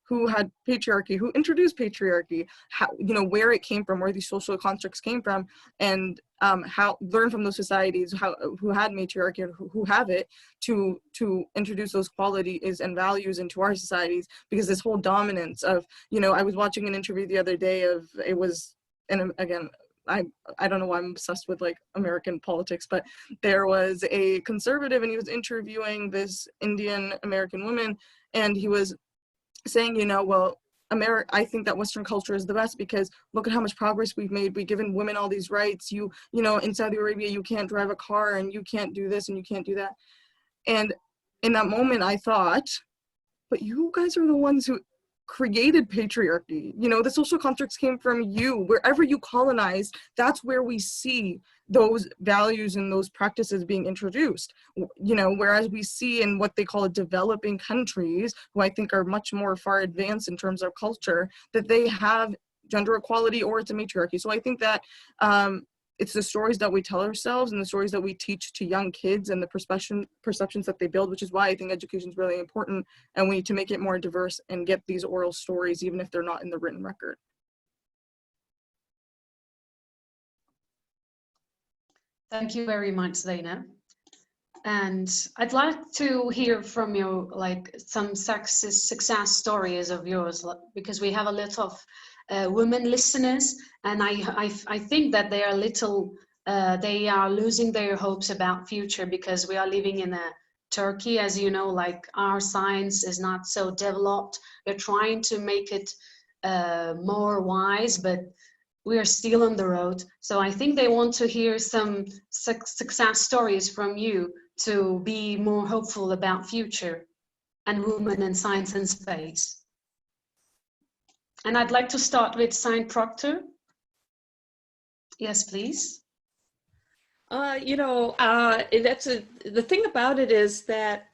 who had patriarchy, who introduced patriarchy, how, where it came from, where these social constructs came from, and how learn from those societies who had matriarchy or who have it, to introduce those qualities and values into our societies. Because this whole dominance of, I was watching an interview the other day of, it was, and again, I don't know why I'm obsessed with like American politics, but there was a conservative and he was interviewing this Indian American woman, and he was saying, well, I think that Western culture is the best because look at how much progress we've made. We've given women all these rights. In Saudi Arabia, you can't drive a car and you can't do this and you can't do that. And in that moment, I thought, but you guys are the ones who created patriarchy. The social constructs came from you. Wherever you colonized, that's where we see those values and those practices being introduced. Whereas we see in what they call developing countries, who I think are much more far advanced in terms of culture, that they have gender equality or it's a matriarchy. So I think that it's the stories that we tell ourselves and the stories that we teach to young kids and the perceptions that they build, which is why I think education is really important, and we need to make it more diverse and get these oral stories, even if they're not in the written record. Thank you very much, Zainab. And I'd like to hear from you, like some success stories of yours, because we have a lot of women listeners, and I think that they are losing their hopes about future, because we are living in a Turkey, as you know, like our science is not so developed. We're trying to make it more wise, but we are still on the road. So I think they want to hear some success stories from you to be more hopeful about future and women in science and space. And I'd like to start with Sine Proctor. Yes, please. The thing about it is that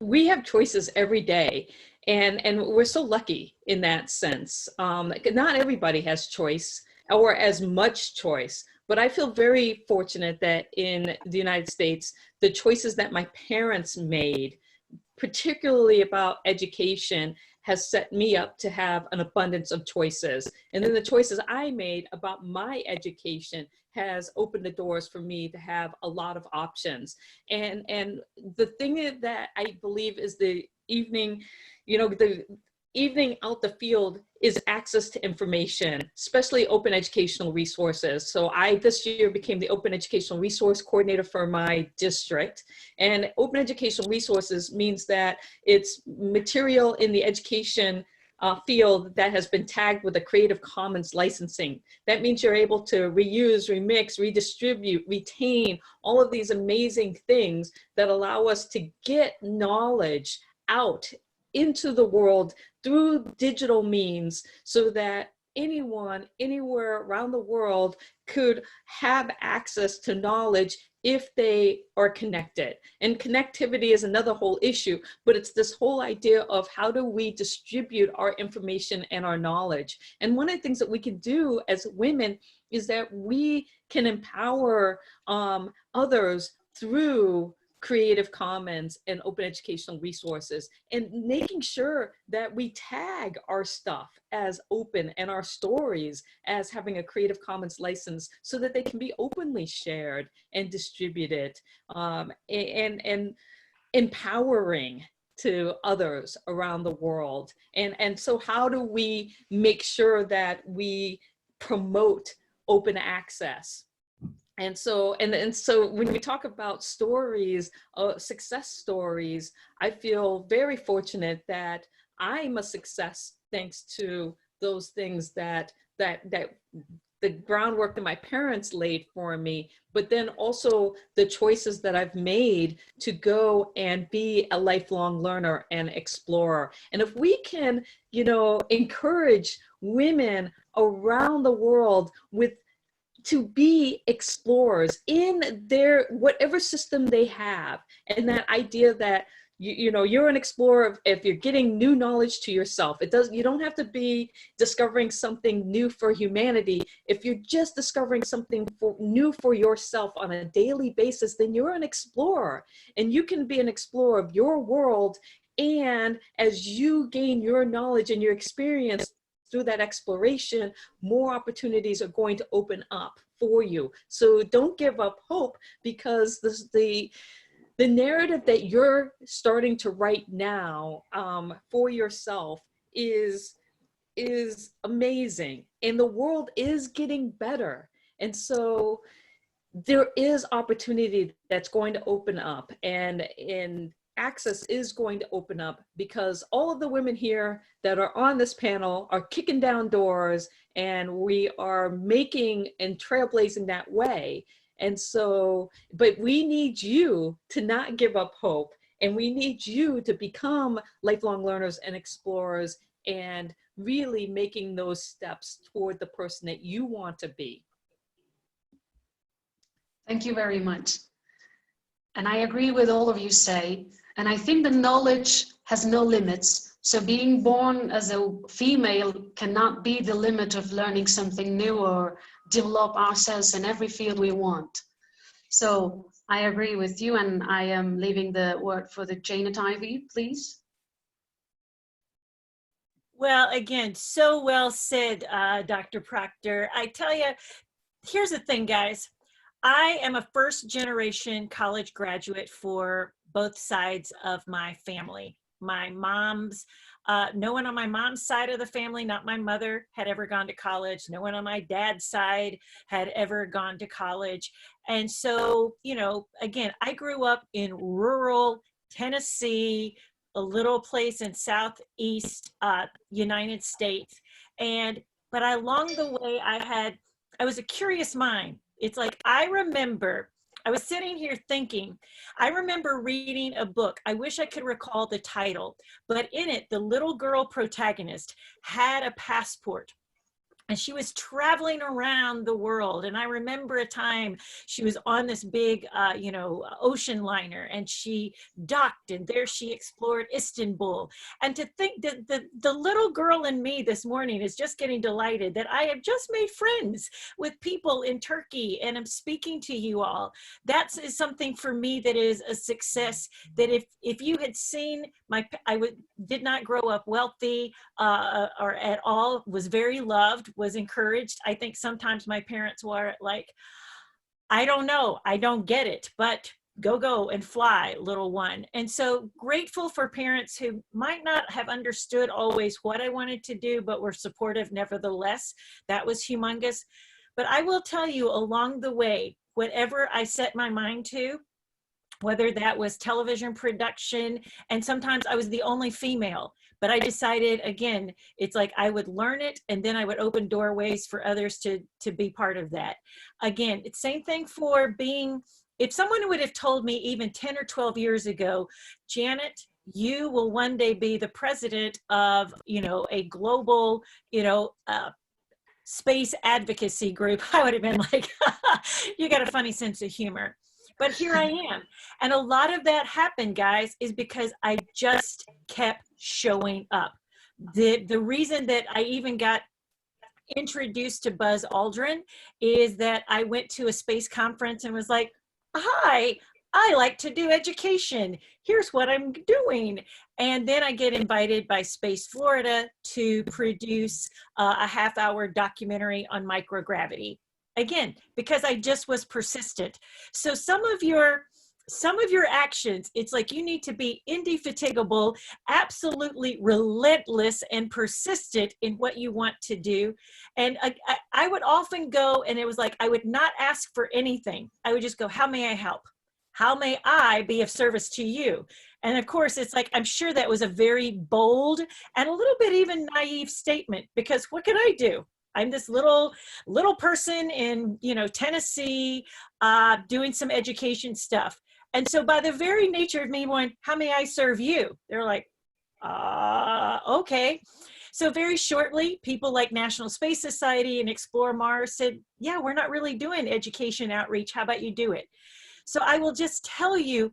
we have choices every day, and we're so lucky in that sense. Not everybody has choice or as much choice, but I feel very fortunate that in the United States, the choices that my parents made, particularly about education, has set me up to have an abundance of choices. And then the choices I made about my education has opened the doors for me to have a lot of options. And the thing that I believe is the evening, the evening out the field is access to information, especially open educational resources. So I, this year, became the Open Educational Resource Coordinator for my district. And open educational resources means that it's material in the education field that has been tagged with a Creative Commons licensing. That means you're able to reuse, remix, redistribute, retain all of these amazing things that allow us to get knowledge out into the world through digital means, so that anyone, anywhere around the world could have access to knowledge if they are connected. And connectivity is another whole issue, but it's this whole idea of how do we distribute our information and our knowledge. And one of the things that we can do as women is that we can empower others through Creative Commons and open educational resources, and making sure that we tag our stuff as open and our stories as having a Creative Commons license, so that they can be openly shared and distributed, and empowering to others around the world. And so how do we make sure that we promote open access? And so when we talk about stories, success stories, I feel very fortunate that I'm a success thanks to those things that the groundwork that my parents laid for me, but then also the choices that I've made to go and be a lifelong learner and explorer. And if we can, you know, encourage women around the world to be explorers in their whatever system they have, and that idea that you know, you're an explorer if you're getting new knowledge to yourself. You don't have to be discovering something new for humanity. If you're just discovering something new for yourself on a daily basis, then you're an explorer, and you can be an explorer of your world. And as you gain your knowledge and your experience through that exploration, more opportunities are going to open up for you. So don't give up hope, because the narrative that you're starting to write now for yourself is amazing, and the world is getting better. And so there is opportunity that's going to open up, and access is going to open up, because all of the women here that are on this panel are kicking down doors, and we are making and trailblazing that way. And so, but we need you to not give up hope, and we need you to become lifelong learners and explorers, and really making those steps toward the person that you want to be. Thank you very much. And I agree with all of you say, and I think the knowledge has no limits. So being born as a female cannot be the limit of learning something new or develop ourselves in every field we want. So I agree with you, and I am leaving the word for the Janet Ivy, please. Well, again, so well said, Dr. Proctor. I tell you, here's the thing, guys. I am a first generation college graduate for both sides of my family. My mom's, no one on my mom's side of the family, not my mother, had ever gone to college. No one on my dad's side had ever gone to college. And so, you know, again, I grew up in rural Tennessee, a little place in Southeast United States. But along the way, I was a curious mind. It's like, I was sitting here thinking, I remember reading a book. I wish I could recall the title, but in it, the little girl protagonist had a passport, and she was traveling around the world. And I remember a time she was on this big, ocean liner, and she docked, and there she explored Istanbul. And to think that the little girl in me this morning is just getting delighted that I have just made friends with people in Turkey, and I'm speaking to you all. That is something for me that is a success, that if you had seen did not grow up wealthy or at all, was very loved, was encouraged. I think sometimes my parents were like, I don't know, I don't get it, but go and fly, little one. And so grateful for parents who might not have understood always what I wanted to do, but were supportive nevertheless. That was humongous. But I will tell you, along the way, whatever I set my mind to, whether that was television production, and sometimes I was the only female, but I decided, again, it's like I would learn it, and then I would open doorways for others to be part of that. Again, it's same thing for being, if someone would have told me even 10 or 12 years ago, Janet, you will one day be the president of, a global, space advocacy group, I would have been like, you got a funny sense of humor. But here I am. And a lot of that happened, guys, is because I just kept showing up. The reason that I even got introduced to Buzz Aldrin is that I went to a space conference and was like, hi, I like to do education. Here's what I'm doing. And then I get invited by Space Florida to produce a half-hour documentary on microgravity. Again, because I just was persistent. So some of your actions, it's like you need to be indefatigable, absolutely relentless and persistent in what you want to do. And I would often go, and it was like, I would not ask for anything. I would just go, how may I help? How may I be of service to you? And of course, it's like, I'm sure that was a very bold and a little bit even naive statement, because what could I do? I'm this little person in, you know, Tennessee, doing some education stuff. And so by the very nature of me going, how may I serve you? They're like, okay. So very shortly, people like National Space Society and Explore Mars said, yeah, we're not really doing education outreach. How about you do it? So I will just tell you,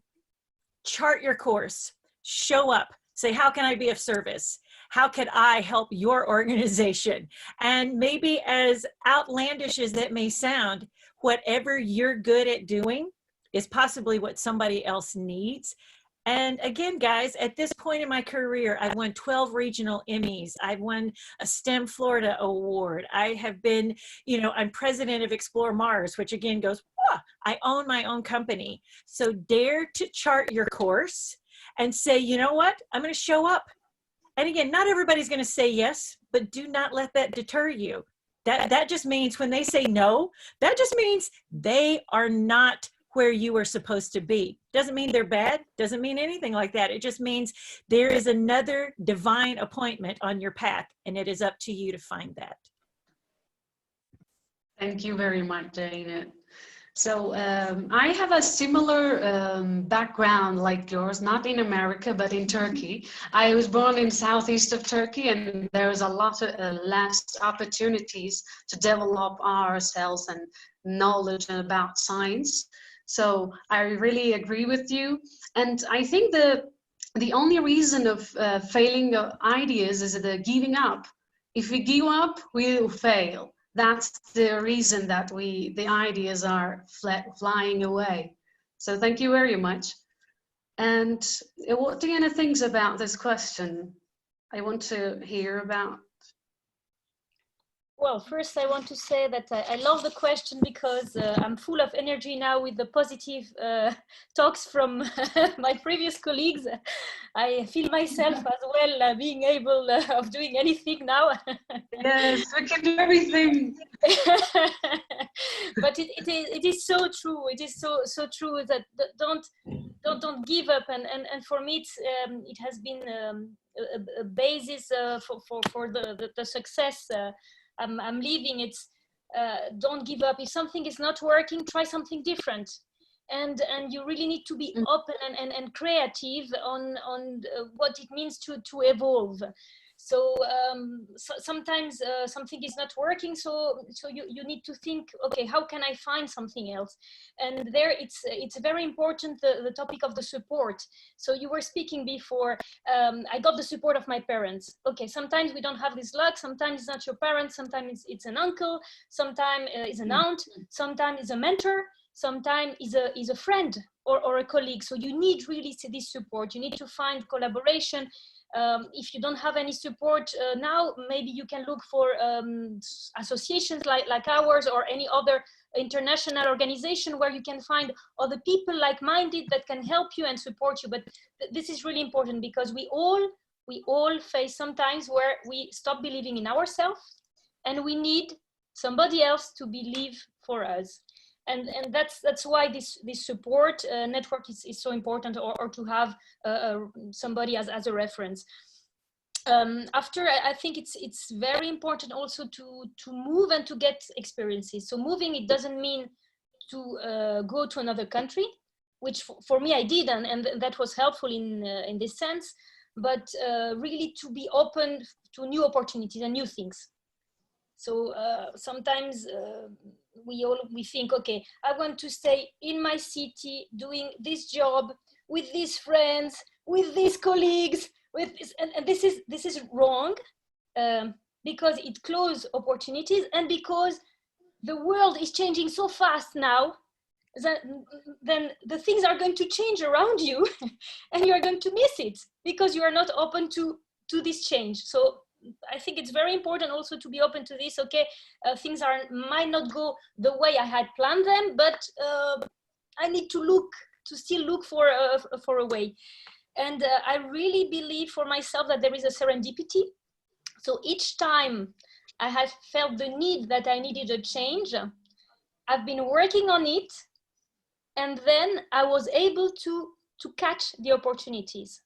chart your course, show up, say, how can I be of service? How could I help your organization? And maybe as outlandish as that may sound, whatever you're good at doing is possibly what somebody else needs. And again, guys, at this point in my career, I've won 12 regional Emmys. I've won a STEM Florida award. I have been, you know, I'm president of Explore Mars, which again goes, I own my own company. So dare to chart your course and say, you know what, I'm going to show up. And again, not everybody's going to say yes, but do not let that deter you. That just means when they say no, that just means they are not where you are supposed to be. Doesn't mean they're bad, doesn't mean anything like that. It just means there is another divine appointment on your path, and it is up to you to find that. Thank you very much, Janet. So I have a similar background like yours, not in America, but in Turkey. I was born in southeast of Turkey, and there was a lot of less opportunities to develop ourselves and knowledge about science. So I really agree with you. And I think the only reason of failing ideas is the giving up. If we give up, we'll fail. That's the reason that the ideas are flying away. So thank you very much. And what do you think about this question? I want to hear about. Well, first I want to say that I love the question because I'm full of energy now with the positive talks from my previous colleagues. I feel myself as well being able of doing anything now. Yes, we can do everything. But it is so true. It is so true that don't give up. And for me, it has been a basis for the success. I'm leaving. It's don't give up. If something is not working, try something different, and you really need to be open and creative on what it means to evolve. So sometimes something is not working, so you need to think, okay, how can I find something else? And there it's very important, the topic of the support. So you were speaking before, I got the support of my parents. Okay, sometimes we don't have this luck, sometimes it's not your parents, sometimes it's an uncle, sometimes it's an aunt, sometimes it's a mentor, sometimes is a friend or a colleague. So you need really this support. You need to find collaboration. If you don't have any support now, maybe you can look for associations like ours or any other international organization where you can find other people like-minded that can help you and support you. But this is really important because we all face sometimes where we stop believing in ourselves and we need somebody else to believe for us. And that's why this support network is so important, or to have somebody as a reference. After, I think it's very important also to move and to get experiences. So moving, it doesn't mean to go to another country, which for me I did, and that was helpful in this sense. But really to be open to new opportunities and new things. So sometimes we think, okay, I want to stay in my city doing this job with these friends, with these colleagues, with this, and this is wrong because it closes opportunities, and because the world is changing so fast now that then the things are going to change around you and you are going to miss it because you are not open to this change. So I think it's very important also to be open to this. Okay, things might not go the way I had planned them, but I need to still look for a way. And I really believe for myself that there is a serendipity. So each time I have felt the need that I needed a change, I've been working on it, and then I was able to catch the opportunities.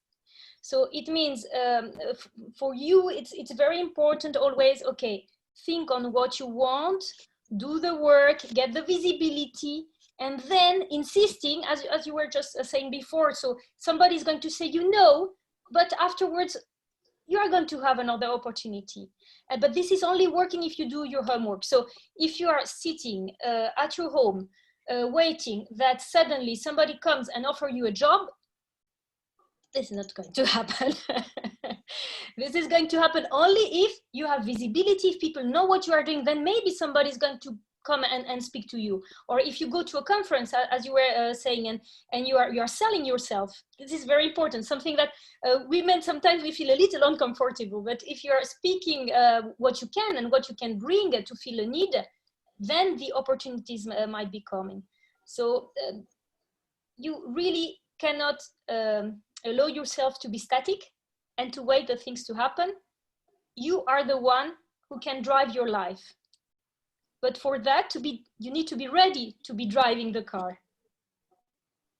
So it means for you, it's very important always, okay, think on what you want, do the work, get the visibility, and then insisting, as you were just saying before. So somebody's going to say, you know, but afterwards you are going to have another opportunity. But this is only working if you do your homework. So if you are sitting at your home, waiting that suddenly somebody comes and offer you a job, this is not going to happen. This is going to happen only if you have visibility, if people know what you are doing, then maybe somebody is going to come and speak to you. Or if you go to a conference, as you were saying, and you are selling yourself. This is very important, something that women sometimes we feel a little uncomfortable, but if you are speaking what you can and what you can bring to fill a need, then the opportunities might be coming. So you really cannot allow yourself to be static and to wait for things to happen. You are the one who can drive your life. But for that to be, you need to be ready to be driving the car.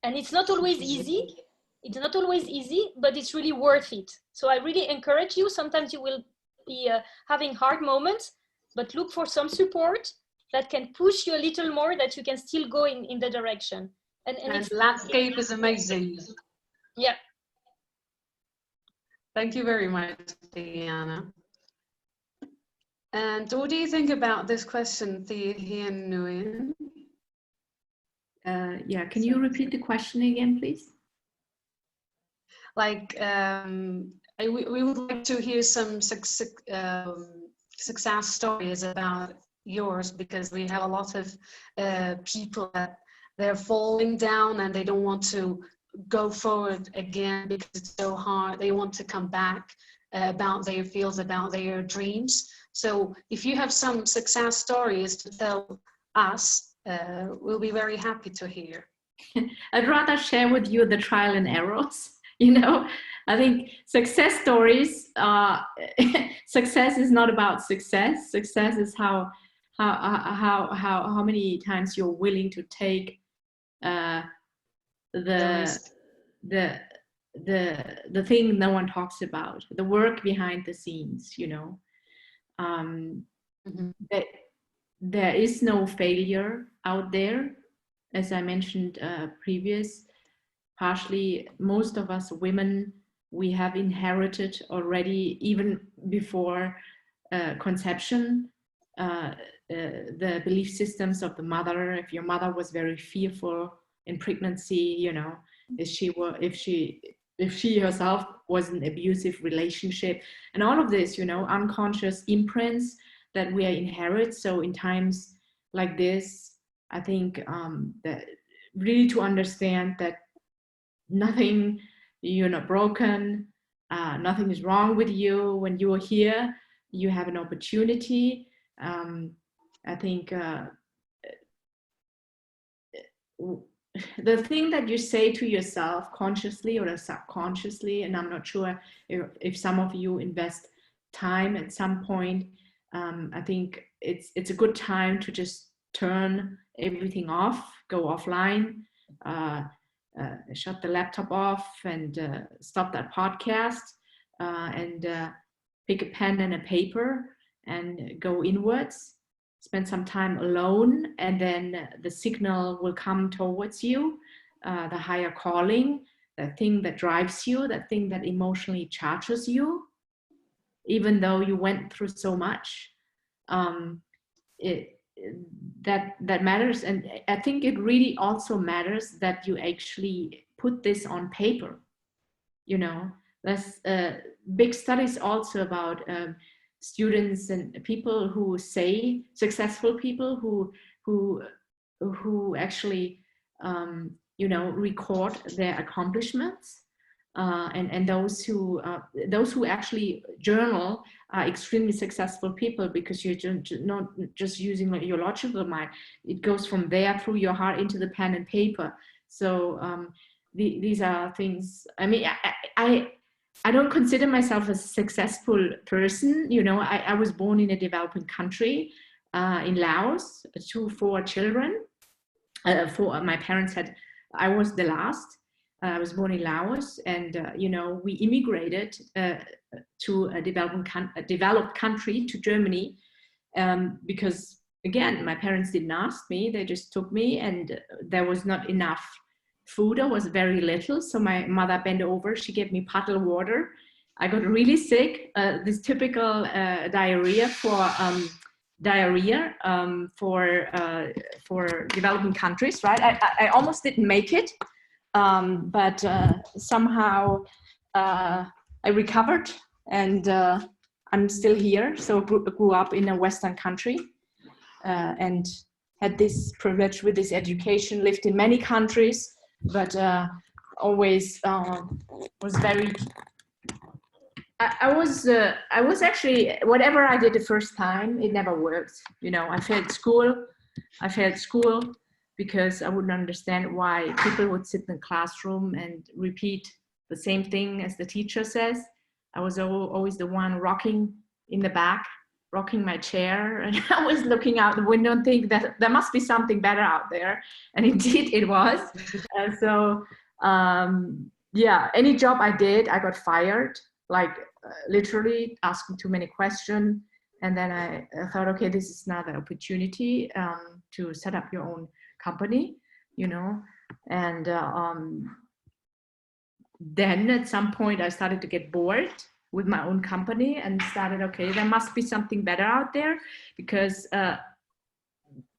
And it's not always easy. It's not always easy, but it's really worth it. So I really encourage you. Sometimes you will be having hard moments, but look for some support that can push you a little more, that you can still go in the direction. And it's, landscape is amazing. Yeah. Thank you very much, Diana. And what do you think about this question, Thien Nguyen? Yeah, can you repeat the question again, please? Like, we would like to hear some success stories about yours, because we have a lot of people that they're falling down and they don't want to go forward again because it's so hard. They want to come back about their fields, about their dreams. So if you have some success stories to tell us, we'll be very happy to hear. I'd rather share with you the trial and errors. You know, I think success stories, success is not about success. Success is how many times you're willing to take the thing no one talks about, the work behind the scenes, you know. That there is no failure out there, as I mentioned previous. Partially, most of us women, we have inherited already, even before conception, the belief systems of the mother. If your mother was very fearful in pregnancy, you know, if she herself was in an abusive relationship, and all of this, you know, unconscious imprints that we inherit. So in times like this, I think that really to understand that nothing, you're not broken, nothing is wrong with you. When you are here, you have an opportunity. I think the thing that you say to yourself consciously or subconsciously, and I'm not sure if some of you invest time at some point, I think it's a good time to just turn everything off, go offline, shut the laptop off, and stop that podcast, and pick a pen and a paper and go inwards, spend some time alone, and then the signal will come towards you, the higher calling, that thing that drives you, that thing that emotionally charges you, even though you went through so much. That matters. And I think it really also matters that you actually put this on paper. You know, there's big studies also about students and people who say, successful people who actually you know, record their accomplishments, and those who actually journal are extremely successful people, because you're not just using your logical mind. It goes from there through your heart into the pen and paper. So these are things. I mean, I don't consider myself a successful person. You know, I was born in a developing country, in Laos, to 4 children. My parents had, I was the last. I was born in Laos, and you know, we immigrated to a developed country, to Germany, because again, my parents didn't ask me, they just took me, and there was not enough food. There was very little. So my mother bent over, she gave me bottled water. I got really sick, this typical diarrhea for developing countries, right? I almost didn't make it, but somehow I recovered, and I'm still here. So grew up in a Western country, and had this privilege with this education, lived in many countries, but always was very, I was actually, whatever I did the first time, it never worked. You know, I failed school because I wouldn't understand why people would sit in the classroom and repeat the same thing as the teacher says. I was always the one rocking in the back, rocking my chair, and I was looking out the window and think that there must be something better out there. And indeed it was. And so, yeah, any job I did, I got fired, like literally asking too many questions. And then I thought, okay, this is not an opportunity to set up your own company, you know. And then at some point I started to get bored with my own company and started, okay, there must be something better out there, because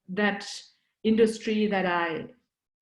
that industry that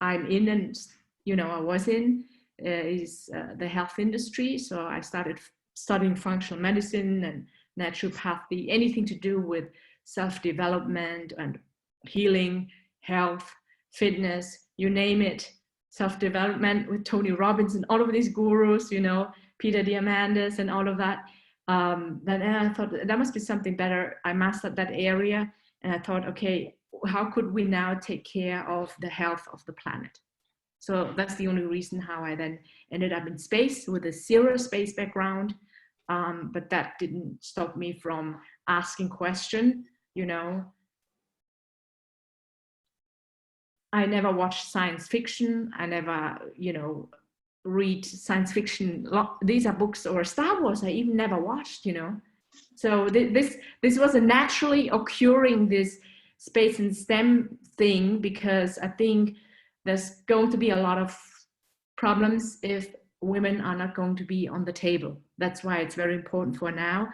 I'm in, and you know, I was in, is the health industry. So I started studying functional medicine and naturopathy, anything to do with self-development and healing, health, fitness, you name it, self-development with Tony Robbins and all of these gurus, you know, Peter Diamandis and all of that. Then I thought there must be something better. I mastered that area, and I thought, okay, how could we now take care of the health of the planet? So that's the only reason how I then ended up in space with a zero space background. But that didn't stop me from asking questions, you know. I never watched science fiction. I never, you know, read science fiction. These are books, or Star Wars I even never watched, you know. So this was a naturally occurring, this space and STEM thing, because I think there's going to be a lot of problems if women are not going to be on the table. That's why it's very important for now,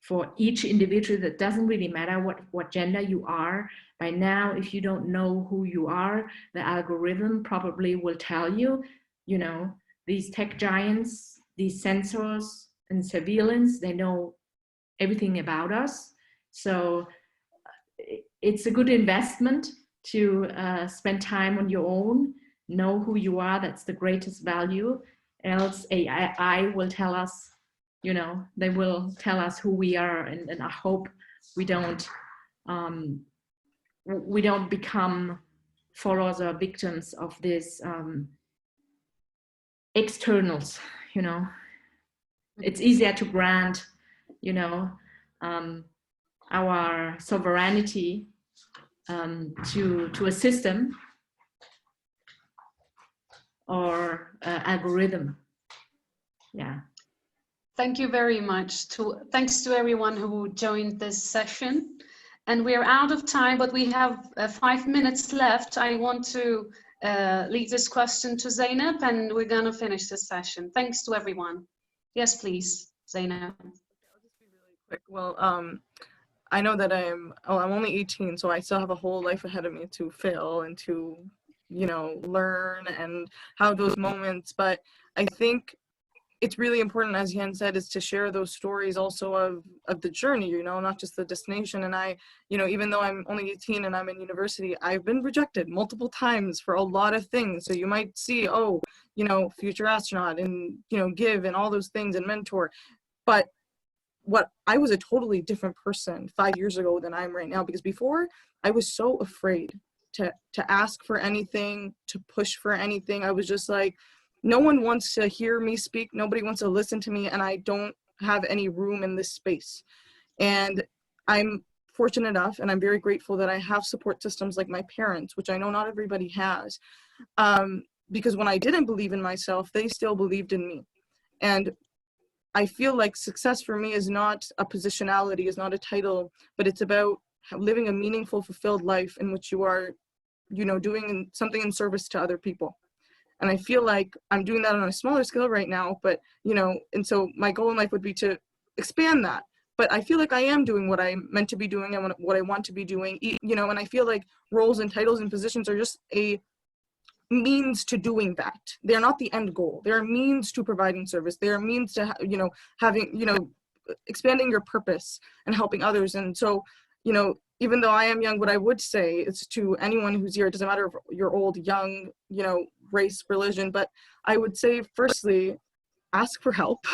for each individual. That doesn't really matter what gender you are. By now, if you don't know who you are, the algorithm probably will tell you, you know, these tech giants, these sensors and surveillance, they know everything about us. So it's a good investment to spend time on your own, know who you are. That's the greatest value. Else AI will tell us, you know, they will tell us who we are, and I hope we don't become followers or victims of this externals, you know. It's easier to grant, you know, our sovereignty to a system or algorithm. Yeah. Thank you very much. Thanks to everyone who joined this session. And we're out of time, but we have 5 minutes left. I want to leave this question to Zainab, and we're gonna finish this session. Thanks to everyone. Yes, please, Zainab. I'll just be really quick. Well, I know that I'm only 18, so I still have a whole life ahead of me to fail and to, you know, learn and have those moments. But I think it's really important, as Jan said, is to share those stories also of the journey, you know, not just the destination. And I, you know, even though I'm only 18 and I'm in university, I've been rejected multiple times for a lot of things. So you might see, oh, you know, future astronaut and, you know, give and all those things and mentor. But I was a totally different person 5 years ago than I am right now, because before I was so afraid to ask for anything, to push for anything. I was just like, no one wants to hear me speak. Nobody wants to listen to me, and I don't have any room in this space. And I'm fortunate enough, and I'm very grateful that I have support systems like my parents, which I know not everybody has, because when I didn't believe in myself, they still believed in me. And I feel like success for me is not a positionality, is not a title, but it's about living a meaningful, fulfilled life in which you are, you know, doing something in service to other people. And I feel like I'm doing that on a smaller scale right now, but, you know, and so my goal in life would be to expand that. But I feel like I am doing what I'm meant to be doing and what I want to be doing, you know, and I feel like roles and titles and positions are just a means to doing that. They're not the end goal. They're a means to providing service. They're a means to, you know, having, you know, expanding your purpose and helping others. And so, you know, even though I am young, what I would say is to anyone who's here, it doesn't matter if you're old, young, you know, race, religion, but I would say, firstly, ask for help,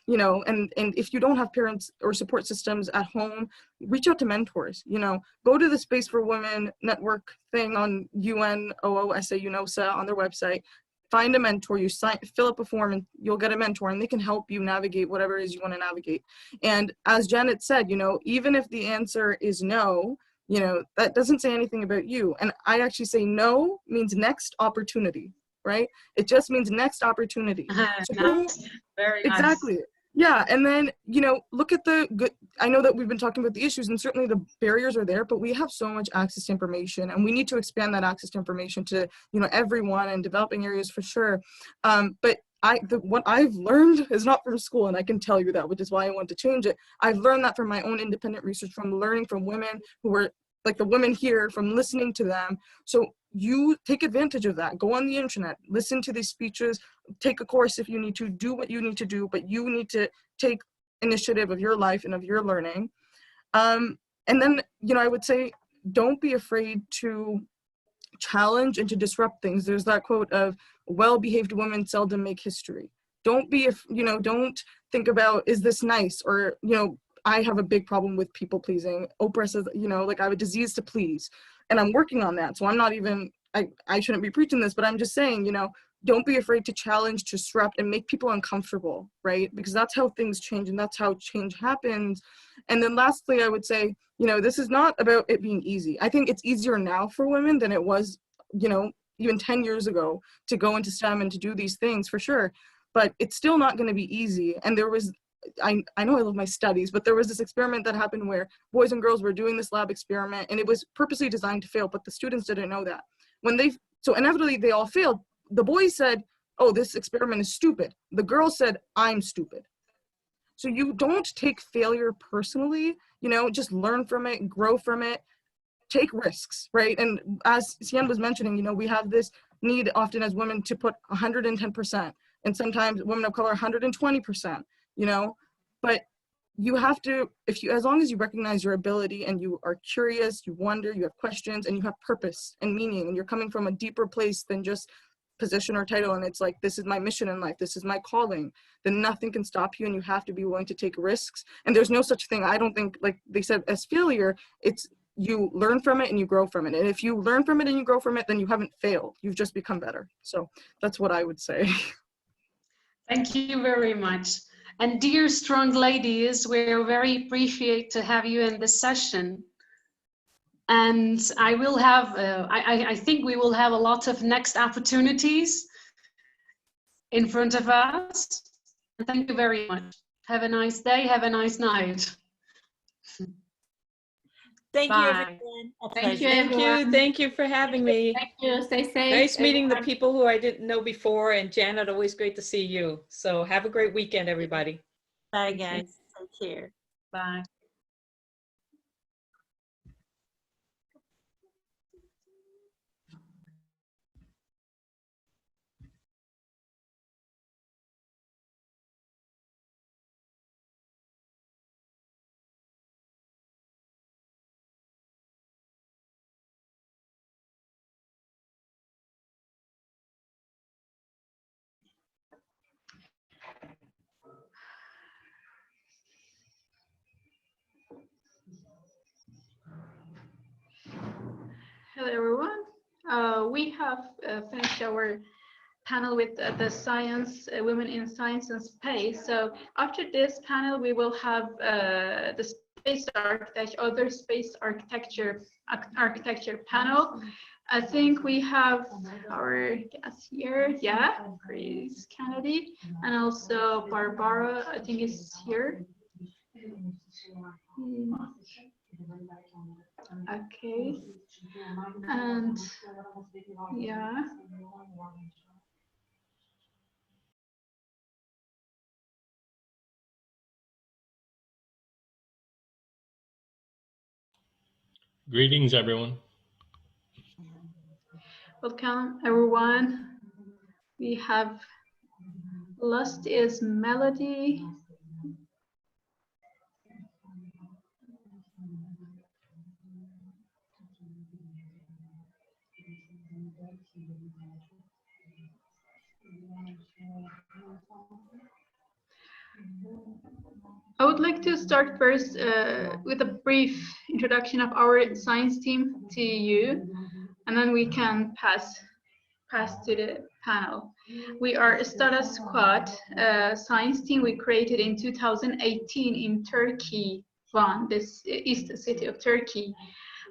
you know, and if you don't have parents or support systems at home, reach out to mentors, you know, go to the Space for Women network thing on UNOOSA on their website, find a mentor, you fill up a form and you'll get a mentor and they can help you navigate whatever it is you want to navigate. And as Janet said, you know, even if the answer is no, you know, that doesn't say anything about you. And I actually say no means next opportunity, right? It just means next opportunity. So Very exactly. nice. Yeah, and then, you know, look at the good, I know that we've been talking about the issues and certainly the barriers are there, but we have so much access to information and we need to expand that access to information to, you know, everyone in developing areas for sure. But what I've learned is not from school, and I can tell you that, which is why I want to change it. I've learned that from my own independent research, from learning from women who were like the women here, from listening to them. So you take advantage of that. Go on the internet, listen to these speeches, take a course if you need to, do what you need to do, but you need to take initiative of your life and of your learning. And then, you know, I would say, don't be afraid to challenge and to disrupt things. There's that quote of, well-behaved women seldom make history. Don't be, you know, don't think about, is this nice? Or, you know, I have a big problem with people pleasing. Oprah says, you know, like I have a disease to please. And I'm working on that. So I'm not even, I shouldn't be preaching this, but I'm just saying, you know, don't be afraid to challenge, to disrupt, and make people uncomfortable, right? Because that's how things change and that's how change happens. And then lastly, I would say, you know, this is not about it being easy. I think it's easier now for women than it was, you know, even 10 years ago to go into STEM and to do these things for sure. But it's still not going to be easy. And there was, I know I love my studies, but there was this experiment that happened where boys and girls were doing this lab experiment and it was purposely designed to fail, but the students didn't know that. So inevitably they all failed. The boys said, oh, this experiment is stupid. The girls said, I'm stupid. So you don't take failure personally, you know, just learn from it, grow from it, take risks, right? And as Sian was mentioning, you know, we have this need often as women to put 110%, and sometimes women of color 120%, you know, but you have to, as long as you recognize your ability and you are curious, you wonder, you have questions, and you have purpose and meaning, and you're coming from a deeper place than just position or title, and it's like, this is my mission in life, this is my calling, then nothing can stop you, and you have to be willing to take risks. And there's no such thing, I don't think, like they said, as failure. It's you learn from it and you grow from it, and if you learn from it and you grow from it, then you haven't failed, you've just become better. So that's what I would say. Thank you very much. And dear strong ladies, we're very appreciate to have you in this session. And I will have, I think we will have a lot of next opportunities in front of us. Thank you very much. Have a nice day. Have a nice night. Thank you, Bye. everyone. A Thank you, pleasure. everyone. Thank you for having me. Thank you. Stay safe. Nice meeting the everyone. people who I didn't know before, and Janet, always great to see you. So have a great weekend, everybody. Bye, guys. Take care. Bye. Hello, everyone. We have finished our panel with the science, women in science and space. So after this panel, we will have the space architecture, other space architecture panel. I think we have our guest here, yeah, Chris Kennedy, and also Barbara, I think is here. Okay. And yeah. Greetings, everyone. Welcome, everyone. We have lost is Melody. I would like to start first with a brief introduction of our science team to you, and then we can pass to the panel. We are Stada Squad, a science team we created in 2018 in Turkey, Van, this east city of Turkey.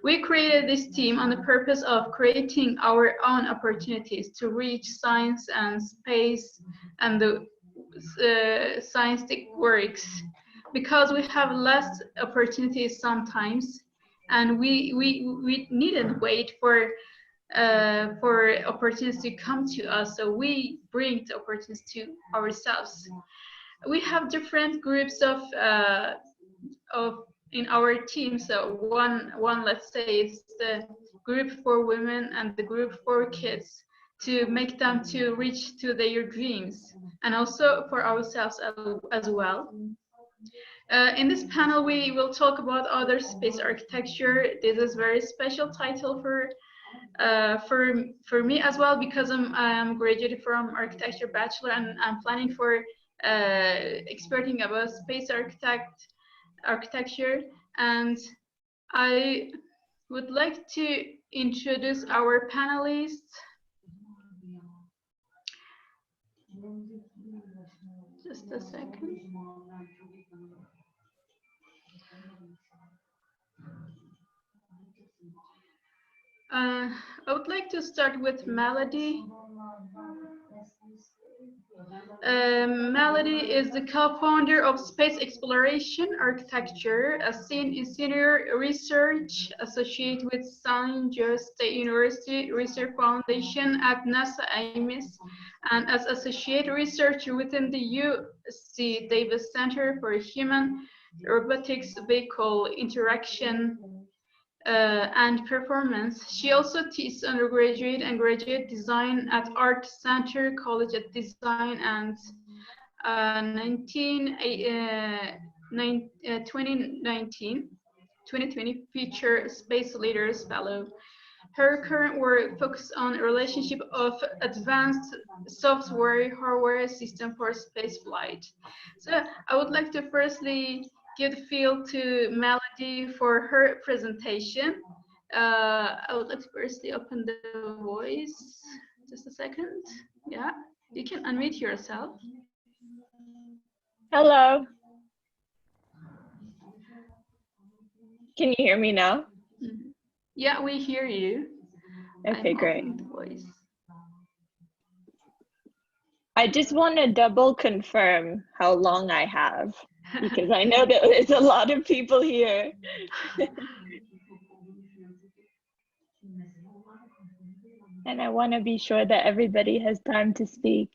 We created this team on the purpose of creating our own opportunities to reach science and space and the scientific works, because we have less opportunities sometimes, and we needn't wait for opportunities to come to us, so we bring the opportunities to ourselves. We have different groups of in our team. So one let's say it's the group for women and the group for kids, to make them to reach to their dreams, and also for ourselves as well. In this panel, we will talk about other space architecture. This is very special title for me as well, because I'm graduated from architecture bachelor, and I'm planning for experting about space architecture. And I would like to introduce our panelists. Just a second. I would like to start with Melody. Melody is the co-founder of Space Exploration Architecture, a senior research associate with San Jose State University Research Foundation at NASA Ames, and as associate researcher within the UC Davis Center for Human Robotics Vehicle Interaction and Performance. She also teaches undergraduate and graduate design at Art Center College of Design, and 2020 Future Space Leaders Fellow. Her current work focuses on the relationship of advanced software hardware system for space flight. So I would like to firstly give the field to Melody for her presentation. I would like to firstly open the voice. Just a second. Yeah, you can unmute yourself. Hello. Can you hear me now? Yeah, we hear you. Okay, great. Voice. I just want to double confirm how long I have, because I know that there's a lot of people here. And I want to be sure that everybody has time to speak.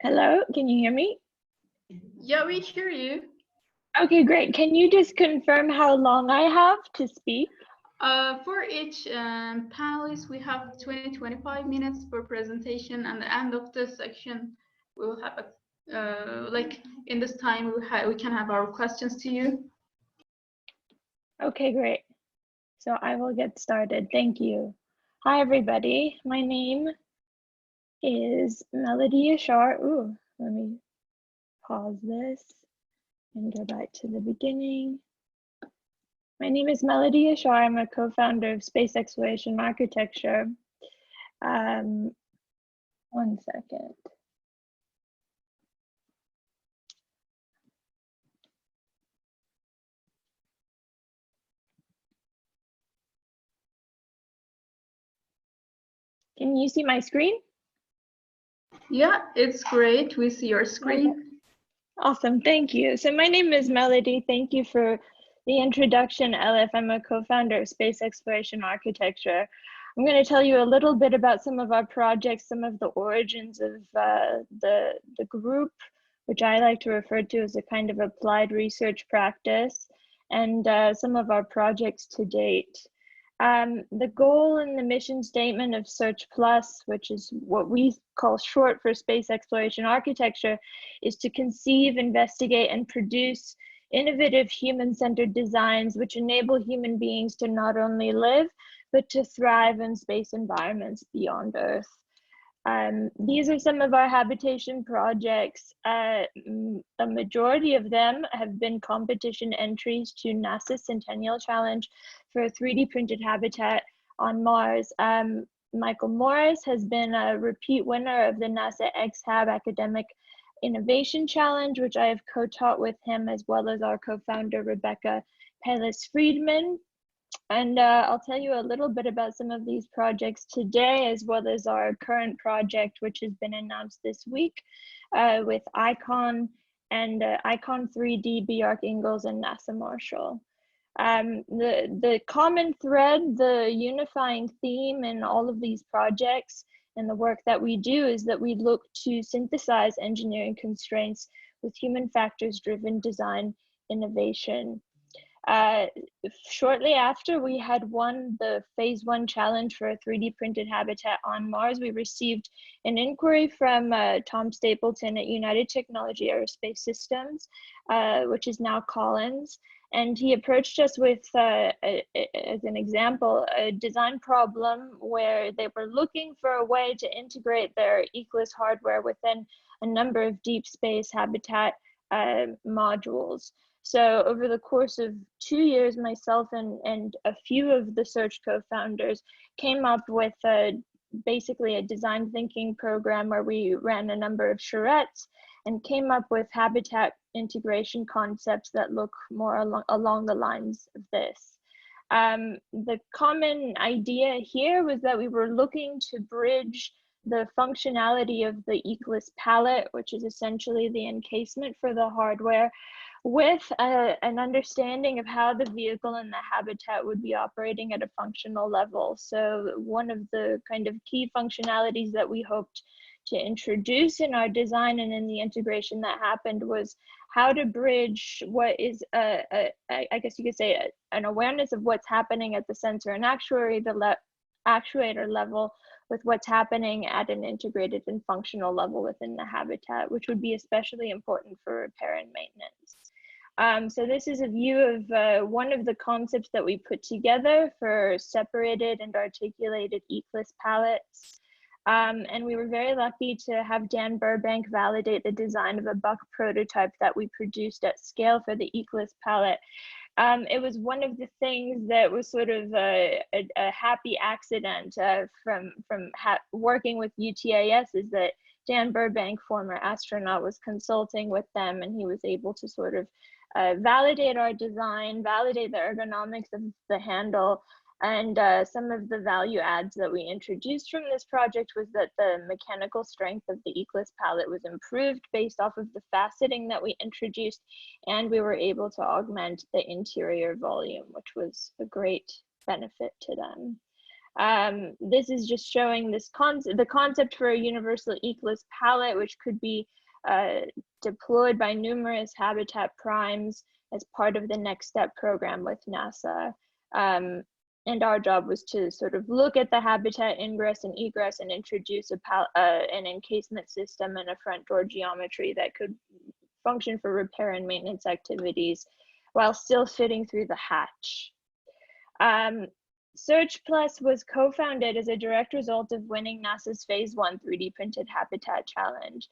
Hello, can you hear me? Yeah, we hear you. Okay, great. Can you just confirm how long I have to speak? For each panelist, we have 20-25 minutes per presentation, and at the end of the section, we will have a, like in this time, we can have our questions to you. Okay, great. So I will get started. Thank you. Hi, everybody. My name is Melody Ashar. Ooh, let me pause this and go back to the beginning. My name is Melody Ashar. I'm a co-founder of Space Exploration Architecture. 1 second. Can you see my screen? Yeah, it's great. We see your screen. Awesome, thank you. So my name is Melody. Thank you for the introduction, Elif. I'm a co-founder of Space Exploration Architecture. I'm going to tell you a little bit about some of our projects, some of the origins of the group, which I like to refer to as a kind of applied research practice, and some of our projects to date. The goal and the mission statement of Search Plus, which is what we call short for Space Exploration Architecture, is to conceive, investigate, and produce innovative human-centered designs which enable human beings to not only live, but to thrive in space environments beyond Earth. These are some of our habitation projects. A majority of them have been competition entries to NASA's Centennial Challenge for a 3D printed habitat on Mars. Michael Morris has been a repeat winner of the NASA X-Hab Academic Innovation Challenge, which I have co-taught with him, as well as our co-founder, Rebecca Pellis-Friedman. And I'll tell you a little bit about some of these projects today, as well as our current project, which has been announced this week with ICON and ICON 3D, BARC Ingalls, and NASA Marshall. The common thread, the unifying theme in all of these projects and the work that we do is that we look to synthesize engineering constraints with human factors driven design innovation. Shortly after we had won the phase 1 challenge for a 3D printed habitat on Mars, we received an inquiry from Tom Stapleton at United Technology Aerospace Systems, which is now Collins. And he approached us with, as an example, a design problem where they were looking for a way to integrate their ECLSS hardware within a number of deep space habitat modules. So over the course of 2 years, myself and a few of the Search co-founders came up with basically a design thinking program where we ran a number of charrettes and came up with habitat integration concepts that look more along the lines of this. The common idea here was that we were looking to bridge the functionality of the ECLSS palette, which is essentially the encasement for the hardware, with an understanding of how the vehicle and the habitat would be operating at a functional level. So one of the kind of key functionalities that we hoped to introduce in our design and in the integration that happened was how to bridge what is, I guess you could say, an awareness of what's happening at the sensor and actuator level with what's happening at an integrated and functional level within the habitat, which would be especially important for repair and maintenance. So this is a view of one of the concepts that we put together for separated and articulated ECLSS palettes. And we were very lucky to have Dan Burbank validate the design of a buck prototype that we produced at scale for the ECLSS palette. It was one of the things that was sort of a happy accident from working with UTAS, is that Dan Burbank, former astronaut, was consulting with them, and he was able to sort of validate our design, validate the ergonomics of the handle. And some of the value adds that we introduced from this project was that the mechanical strength of the ECLSS palette was improved based off of the faceting that we introduced, and we were able to augment the interior volume, which was a great benefit to them. This is just showing this the concept for a universal ECLSS palette, which could be deployed by numerous habitat primes as part of the Next Step program with NASA. And our job was to sort of look at the habitat ingress and egress and introduce an encasement system and a front door geometry that could function for repair and maintenance activities while still fitting through the hatch. Search Plus was co-founded as a direct result of winning NASA's Phase 1 3D printed habitat challenge.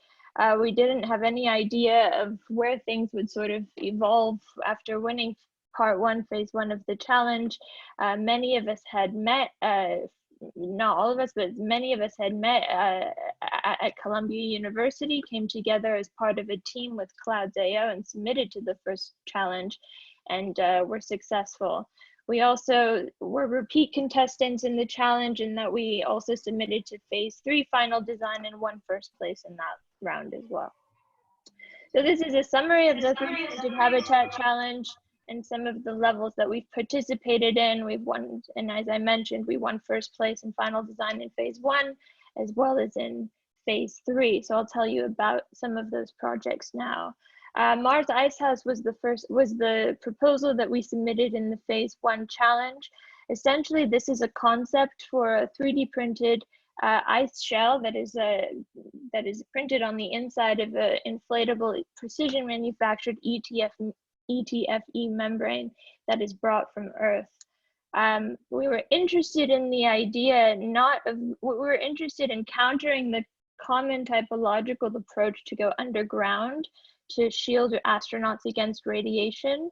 We didn't have any idea of where things would sort of evolve after winning Part 1, Phase 1 of the challenge. Many of us had met, not all of us, but many of us had met at Columbia University, came together as part of a team with Clouds.AO and submitted to the first challenge, and were successful. We also were repeat contestants in the challenge, in that we also submitted to phase 3 final design and won first place in that round as well. So this is a summary of the 3D printed habitat challenge and some of the levels that we've participated in. We've won, and as I mentioned, we won first place in final design in phase 1, as well as in phase 3. So I'll tell you about some of those projects now. Mars Ice House was the proposal that we submitted in the phase 1 challenge. Essentially, this is a concept for a 3D printed ice shell that is printed on the inside of an inflatable precision manufactured ETFE membrane that is brought from Earth. We were interested in the idea, we were interested in countering the common typological approach to go underground to shield astronauts against radiation.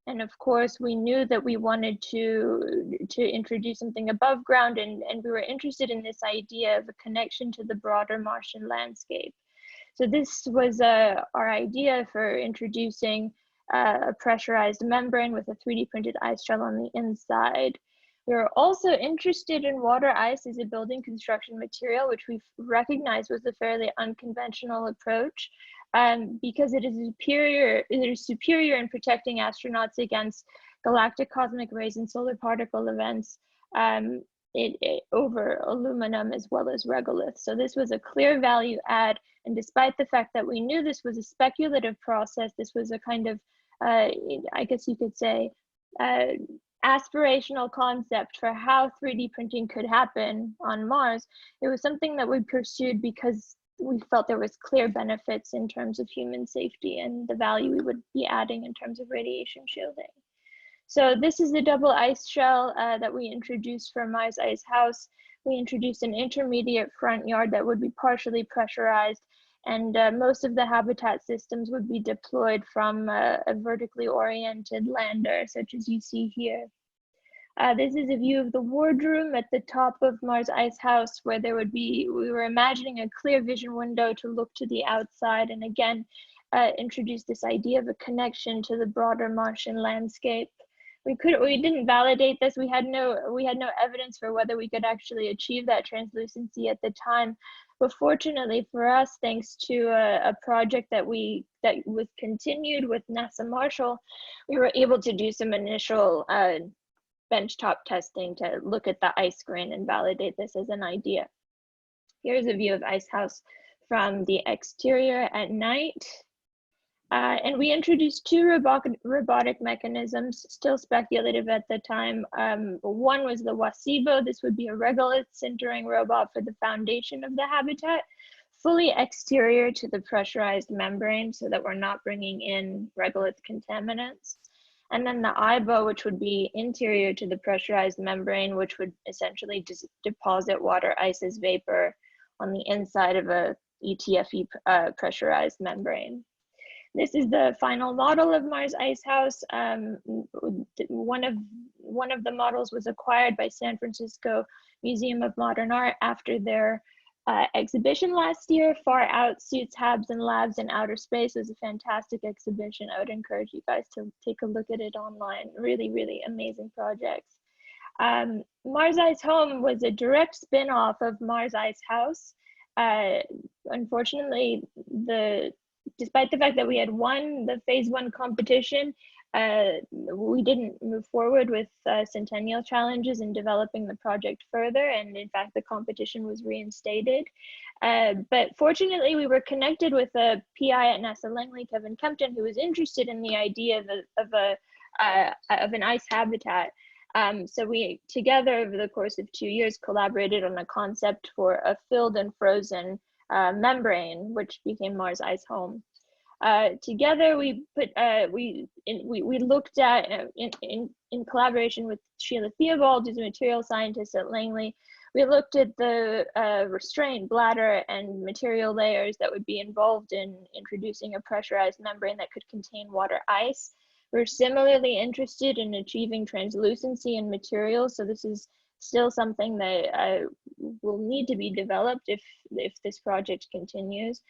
And of course, we knew that we wanted to introduce something above ground, and we were interested in this idea of a connection to the broader Martian landscape. So this was our idea for introducing a pressurized membrane with a 3D printed ice shell on the inside. We were also interested in water ice as a building construction material, which we recognized was a fairly unconventional approach, because it is superior in protecting astronauts against galactic cosmic rays and solar particle events over aluminum as well as regolith. So this was a clear value add, and despite the fact that we knew this was a speculative process, this was a kind of, I guess you could say, aspirational concept for how 3D printing could happen on Mars. It was something that we pursued because we felt there was clear benefits in terms of human safety and the value we would be adding in terms of radiation shielding. So this is the double ice shell that we introduced for Mars Ice House. We introduced an intermediate front yard that would be partially pressurized, and most of the habitat systems would be deployed from a vertically oriented lander, such as you see here. This is a view of the wardroom at the top of Mars Ice House, where we were imagining a clear vision window to look to the outside, and again, introduce this idea of a connection to the broader Martian landscape. We didn't validate this. We had no evidence for whether we could actually achieve that translucency at the time. But fortunately for us, thanks to a project that was continued with NASA Marshall, we were able to do some initial benchtop testing to look at the ice grain and validate this as an idea. Here's a view of Ice House from the exterior at night. And we introduced 2 robotic mechanisms, still speculative at the time. One was the Wasibo. This would be a regolith sintering robot for the foundation of the habitat, fully exterior to the pressurized membrane so that we're not bringing in regolith contaminants. And then the IBO, which would be interior to the pressurized membrane, which would essentially just deposit water ice as vapor on the inside of a ETFE pressurized membrane. This is the final model of Mars Ice House. One of the models was acquired by San Francisco Museum of Modern Art after their exhibition last year. Far Out Suits, Habs, and Labs in Outer Space was a fantastic exhibition. I would encourage you guys to take a look at it online. Really, really amazing projects. Mars Ice Home was a direct spin-off of Mars Ice House. Unfortunately, despite the fact that we had won the phase 1 competition, we didn't move forward with centennial challenges in developing the project further, and in fact the competition was reinstated. But fortunately we were connected with a PI at NASA Langley, Kevin Kempton, who was interested in the idea of an ice habitat. So we together over the course of 2 years collaborated on a concept for a filled and frozen membrane, which became Mars Ice Home. Together we looked at in collaboration with Sheila Theobald, who's a material scientist at Langley. We looked at the restraint, bladder, and material layers that would be involved in introducing a pressurized membrane that could contain water ice. We're similarly interested in achieving translucency in materials, so this is still something that will need to be developed if this project continues.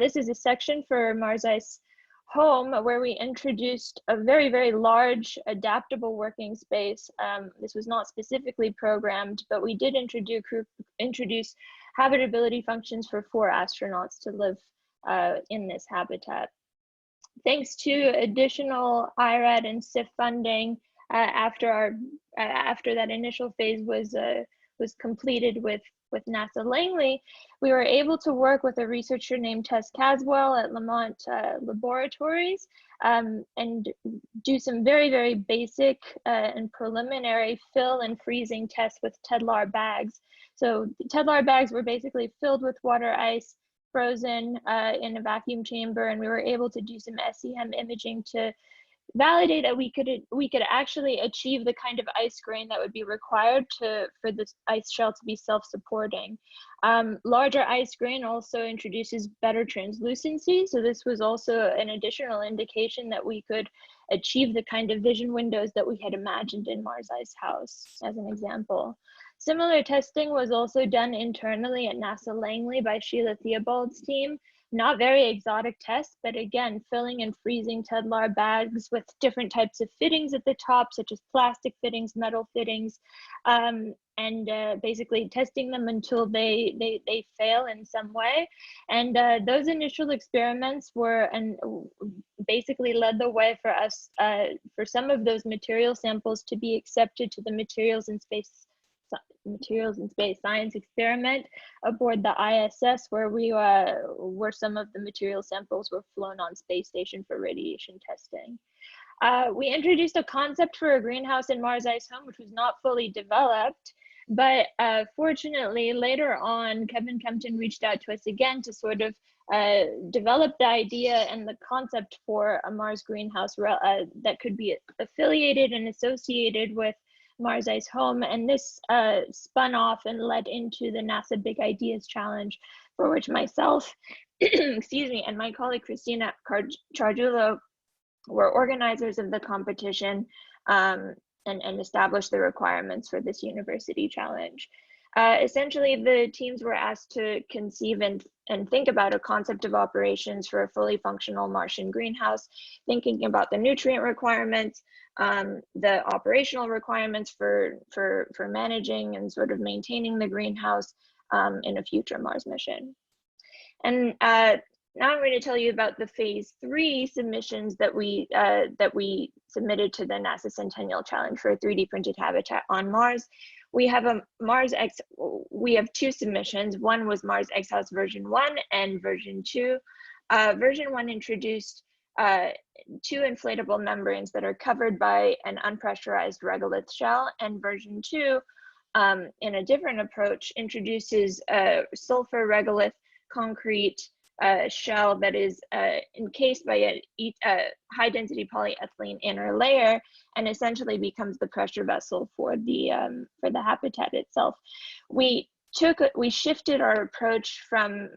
This is a section for Mars Ice Home, where we introduced a very, very large adaptable working space. This was not specifically programmed, but we did introduce habitability functions for 4 astronauts to live in this habitat. Thanks to additional IRAD and SIF funding, after that initial phase was completed with NASA Langley, we were able to work with a researcher named Tess Caswell at Lamont Laboratories and do some very, very basic and preliminary fill and freezing tests with Tedlar bags. So Tedlar bags were basically filled with water ice, frozen in a vacuum chamber, and we were able to do some SEM imaging to validate that we could actually achieve the kind of ice grain that would be required for this ice shell to be self-supporting. Larger ice grain also introduces better translucency, so this was also an additional indication that we could achieve the kind of vision windows that we had imagined in Mars Ice House, as an example. Similar testing was also done internally at NASA Langley by Sheila Theobald's team. Not very exotic tests, but again, filling and freezing Tedlar bags with different types of fittings at the top, such as plastic fittings, metal fittings, and basically testing them until they fail in some way. And those initial experiments were basically led the way for us for some of those material samples to be accepted to the Materials in Space Science experiment aboard the ISS, where where some of the material samples were flown on space station for radiation testing. We introduced a concept for a greenhouse in Mars Ice Home, which was not fully developed, but fortunately later on, Kevin Kempton reached out to us again to sort of develop the idea and the concept for a Mars greenhouse that could be affiliated and associated with Mars Ice Home, and this spun off and led into the NASA Big Ideas Challenge, for which myself, excuse me, and my colleague Christina Chargiulo were organizers of the competition and established the requirements for this university challenge. Essentially, the teams were asked to conceive and think about a concept of operations for a fully functional Martian greenhouse, thinking about the nutrient requirements, the operational requirements for managing and sort of maintaining the greenhouse in a future Mars mission. And now I'm going to tell you about the phase 3 submissions that we submitted to the NASA Centennial Challenge for a 3D printed habitat on Mars. We have we have 2 submissions. One was Mars X House version 1 and version 2. Version 1 introduced 2 inflatable membranes that are covered by an unpressurized regolith shell, and version 2, in a different approach, introduces a sulfur regolith concrete shell that is encased by a high density polyethylene inner layer and essentially becomes the pressure vessel for the habitat itself. We shifted our approach from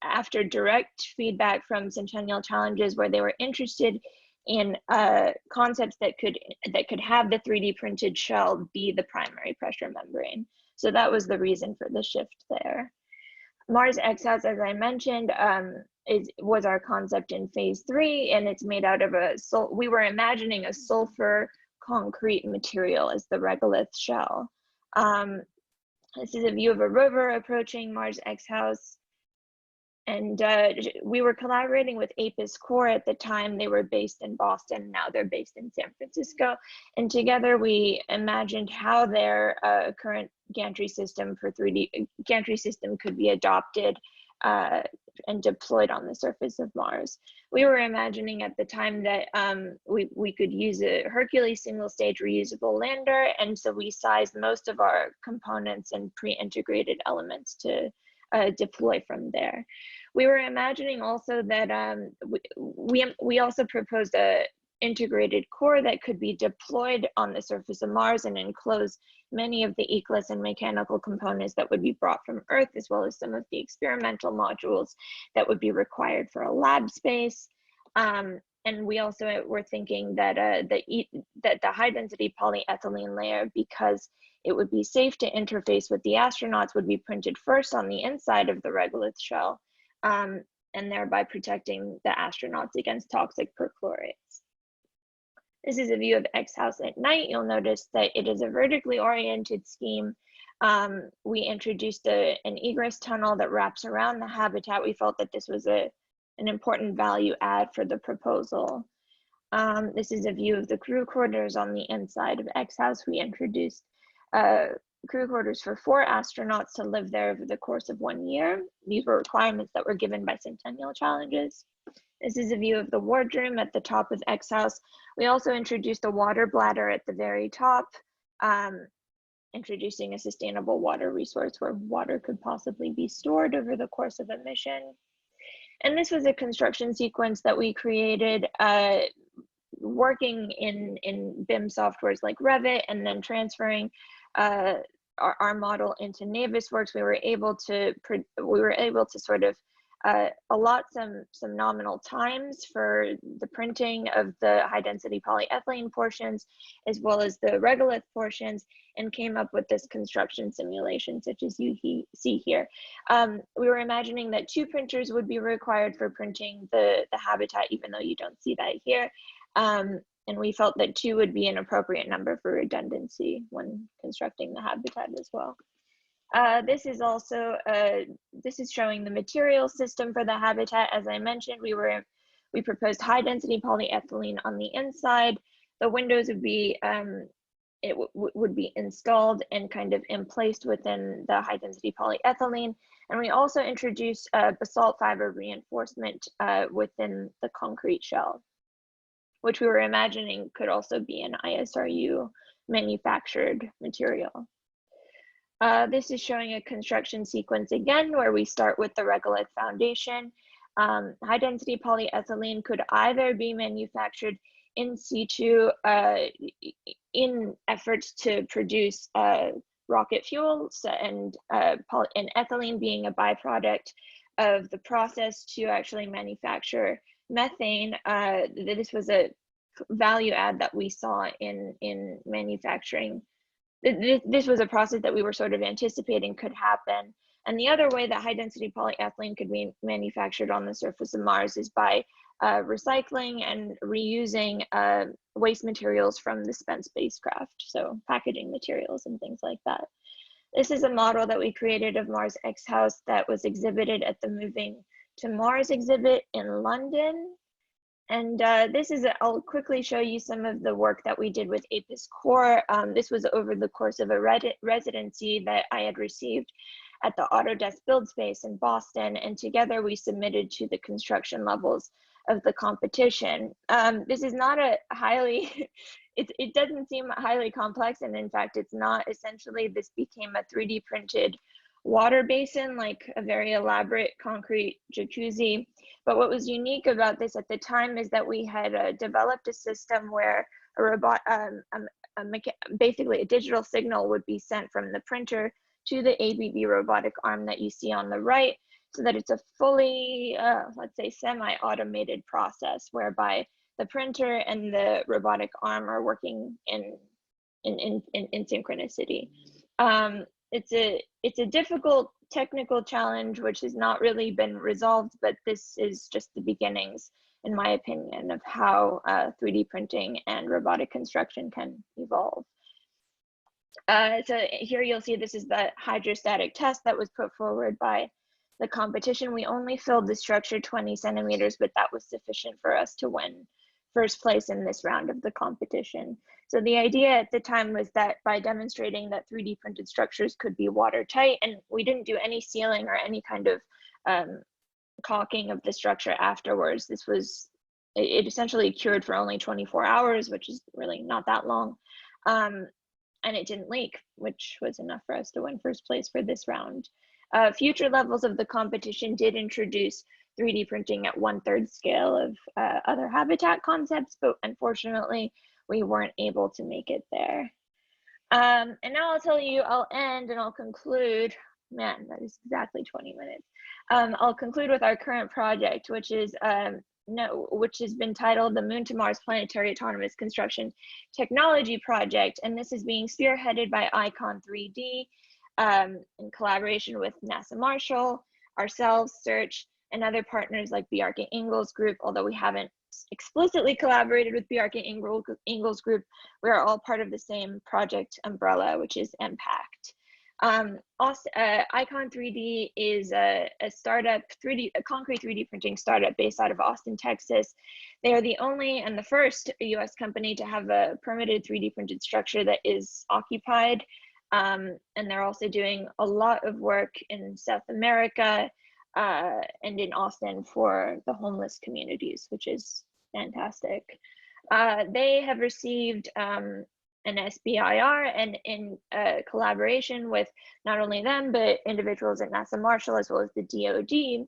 after direct feedback from Centennial Challenges, where they were interested in concepts that could have the 3D printed shell be the primary pressure membrane. So that was the reason for the shift there. Mars X House, as I mentioned, was our concept in phase 3, and it's made out of we were imagining a sulfur concrete material as the regolith shell. This is a view of a rover approaching Mars X House. And we were collaborating with APIS Core at the time. They were based in Boston. Now they're based in San Francisco. And together we imagined how their current gantry system for 3D gantry system could be adopted and deployed on the surface of Mars. We were imagining at the time that we could use a Hercules single stage reusable lander. And so we sized most of our components and pre-integrated elements to deploy from there. We were imagining also that we also proposed a integrated core that could be deployed on the surface of Mars and enclose many of the ECLS and mechanical components that would be brought from Earth, as well as some of the experimental modules that would be required for a lab space. And we also were thinking that that the high density polyethylene layer, because it would be safe to interface with the astronauts, would be printed first on the inside of the regolith shell. and thereby protecting the astronauts against toxic perchlorates. This is a view of X-House at night. You'll notice that it is a vertically oriented scheme. We introduced an egress tunnel that wraps around the habitat. We felt that this was an important value add for the proposal. This is a view of the crew quarters on the inside of X-House. We introduced crew quarters for 4 astronauts to live there over the course of 1 year. These were requirements that were given by Centennial Challenges. This is a view of the wardroom at the top of X-House. We also introduced a water bladder at the very top, introducing a sustainable water resource where water could possibly be stored over the course of a mission. And this was a construction sequence that we created working in BIM softwares like Revit, and then transferring our model into Navisworks. We were able to sort of allot some nominal times for the printing of the high density polyethylene portions, as well as the regolith portions, and came up with this construction simulation, such as you see here. We were imagining that 2 printers would be required for printing the habitat, even though you don't see that here. And we felt that 2 would be an appropriate number for redundancy when constructing the habitat as well. This is also this is showing the material system for the habitat. As I mentioned, we proposed high density polyethylene on the inside. The windows would be would be installed and kind of emplaced within the high density polyethylene. And we also introduced basalt fiber reinforcement within the concrete shell, which we were imagining could also be an ISRU manufactured material. This is showing a construction sequence again, where we start with the regolith foundation. High density polyethylene could either be manufactured in situ in efforts to produce rocket fuel, and ethylene being a byproduct of the process to actually manufacture methane. This was a value add that we saw in manufacturing. This was a process that we were sort of anticipating could happen. And the other way that high density polyethylene could be manufactured on the surface of Mars is by recycling and reusing waste materials from the spent spacecraft, so packaging materials and things like that. This is a model that we created of Mars X-House that was exhibited at the Moving to Mars exhibit in London. And I'll quickly show you some of the work that we did with APIS Core. This was over the course of a residency that I had received at the Autodesk Build Space in Boston, and together we submitted to the construction levels of the competition. This is not a highly, it doesn't seem highly complex, and in fact it's not. Essentially, this became a 3D printed water basin, like a very elaborate concrete jacuzzi. But what was unique about this at the time is that we had developed a system where a robot, basically a digital signal would be sent from the printer to the ABB robotic arm that you see on the right, so that it's a fully, let's say, semi-automated process whereby the printer and the robotic arm are working in synchronicity. It's a difficult technical challenge which has not really been resolved, but this is just the beginnings, in my opinion, of how 3D printing and robotic construction can evolve. So here you'll see this is the hydrostatic test that was put forward by the competition. We only filled the structure 20 centimeters, but that was sufficient for us to win first place in this round of the competition. So the idea at the time was that by demonstrating that 3D printed structures could be watertight, and we didn't do any sealing or any kind of caulking of the structure afterwards. It essentially cured for only 24 hours, which is really not that long. And it didn't leak, which was enough for us to win first place for this round. Future levels of the competition did introduce 3D printing at 1/3 scale of other habitat concepts, but unfortunately, we weren't able to make it there. And now I'll end and I'll conclude. Man, that is exactly 20 minutes. I'll conclude with our current project, which is which has been titled the Moon to Mars Planetary Autonomous Construction Technology Project, and this is being spearheaded by Icon 3D in collaboration with NASA Marshall, ourselves, Search, and other partners like Bjarke Ingels Group, although we haven't explicitly collaborated with Bjarke Ingels Group, we are all part of the same project umbrella, which is Impact. Icon 3D is a startup, a concrete 3D printing startup based out of Austin, Texas. They are the only and the first US company to have a permitted 3D printed structure that is occupied. And they're also doing a lot of work in South America and in Austin for the homeless communities, which is fantastic. They have received an SBIR, and in collaboration with not only them, but individuals at NASA Marshall as well as the DoD,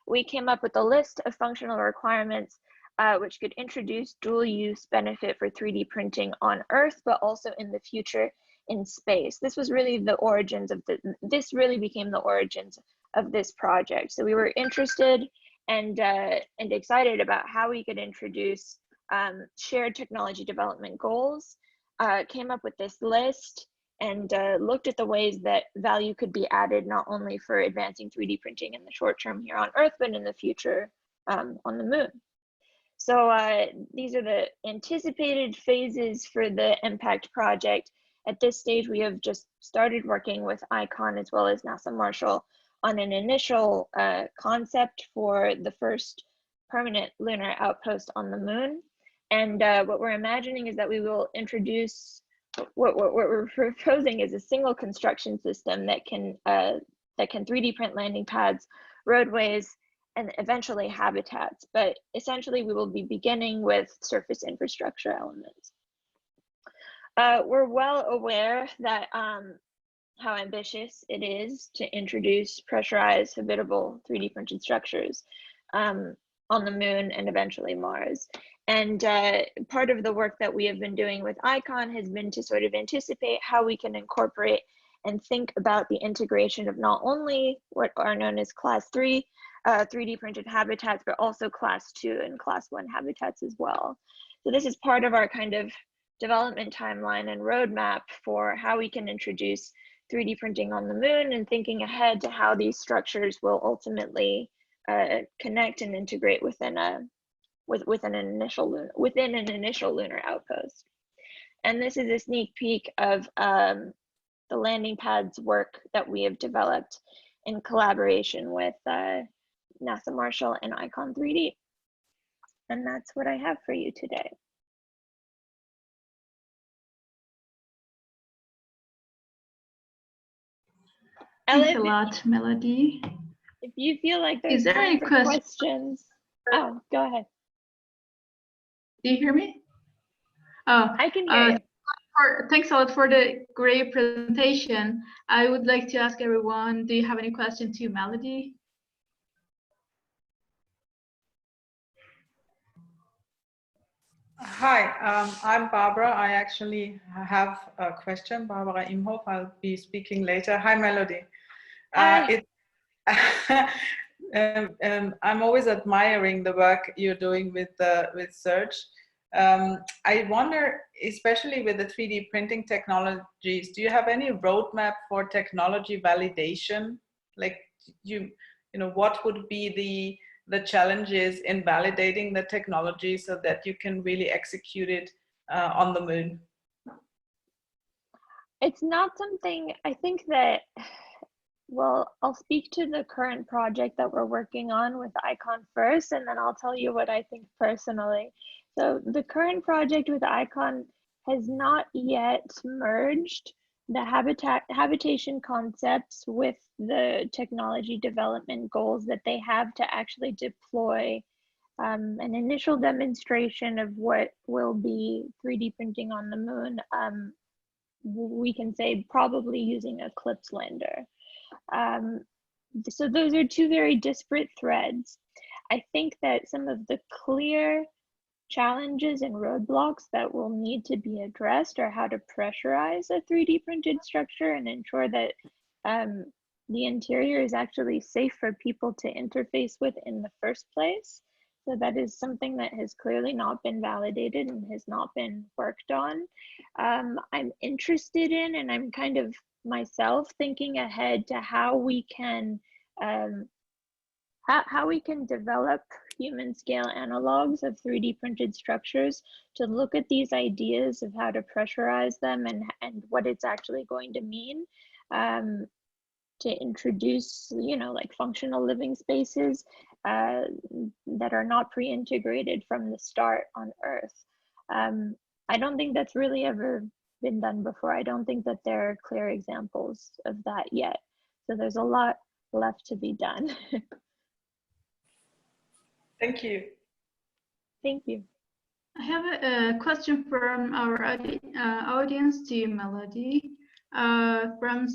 we came up with a list of functional requirements which could introduce dual use benefit for 3D printing on Earth, but also in the future in space. This was really the origins of this really became the origins of this project. So we were interested and excited about how we could introduce shared technology development goals, came up with this list, and looked at the ways that value could be added not only for advancing 3D printing in the short term here on Earth, but in the future on the moon. So these are the anticipated phases for the Impact project. At this stage, we have just started working with ICON as well as NASA Marshall on an initial concept for the first permanent lunar outpost on the moon. And what we're imagining is that we will introduce, what we're proposing is a single construction system that can 3D print landing pads, roadways, and eventually habitats. But essentially, we will be beginning with surface infrastructure elements. We're well aware that how ambitious it is to introduce pressurized, habitable 3D printed structures on the moon and eventually Mars. And part of the work that we have been doing with ICON has been to sort of anticipate how we can incorporate and think about the integration of not only what are known as Class 3 3D printed habitats, but also Class 2 and Class 1 habitats as well. So this is part of our kind of development timeline and roadmap for how we can introduce 3D printing on the moon, and thinking ahead to how these structures will ultimately connect and integrate within an initial lunar outpost. And this is a sneak peek of the landing pads work that we have developed in collaboration with NASA Marshall and Icon 3D. And that's what I have for you today. Thanks a lot, Melody. If you feel like there's Is there any questions, oh, go ahead. Do you hear me? Oh, I can hear you. Thanks a lot for the great presentation. I would like to ask everyone, do you have any questions to Melody? Hi, I'm Barbara. I actually have a question. Barbara Imhoff. I'll be speaking later. Hi, Melody. Hi. I'm always admiring the work you're doing with Serge. I wonder, especially with the 3D printing technologies, do you have any roadmap for technology validation? Like, you know, what would be the challenges in validating the technology so that you can really execute it on the moon? It's not something, I think that, well, I'll speak to the current project that we're working on with ICON first, and then I'll tell you what I think personally. So the current project with ICON has not yet merged the habitation concepts with the technology development goals that they have to actually deploy an initial demonstration of what will be 3D printing on the moon. We can say probably using a CLIPS lander. So those are two very disparate threads. I think that some of the clear challenges and roadblocks that will need to be addressed are how to pressurize a 3D printed structure and ensure that the interior is actually safe for people to interface with in the first place. So that is something that has clearly not been validated and has not been worked on. I'm interested in, and I'm kind of myself thinking ahead to how we can how we can develop human scale analogs of 3D printed structures to look at these ideas of how to pressurize them and what it's actually going to mean to introduce, you know, like functional living spaces that are not pre-integrated from the start on Earth. I don't think that's really ever been done before. I don't think that there are clear examples of that yet. So there's a lot left to be done. Thank you. Thank you. I have a question from our audience to you, Melody. From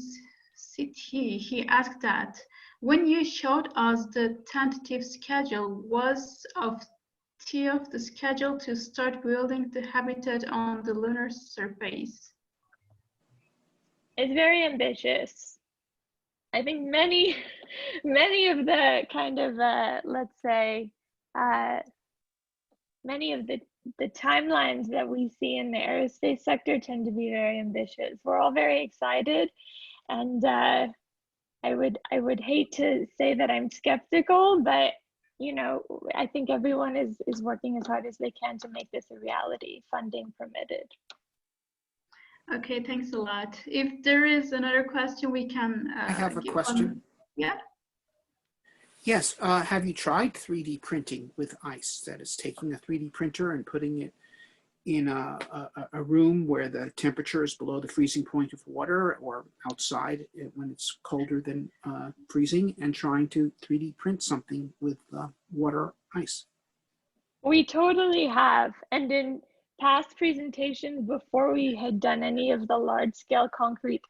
City, he asked that when you showed us the tentative schedule, was of the schedule to start building the habitat on the lunar surface? It's very ambitious. I think many of the kind of, let's say, many of the timelines that we see in the aerospace sector tend to be very ambitious. We're all very excited, and I would hate to say that I'm skeptical, but you know, I think everyone is working as hard as they can to make this a reality, funding permitted. Okay, thanks a lot. If there is another question, we can. I have a question. Yeah. Yes, have you tried 3D printing with ice? That is taking a 3D printer and putting it in a room where the temperature is below the freezing point of water, or outside when it's colder than freezing, and trying to 3D print something with water ice. We totally have. And in past presentations, before we had done any of the large scale concrete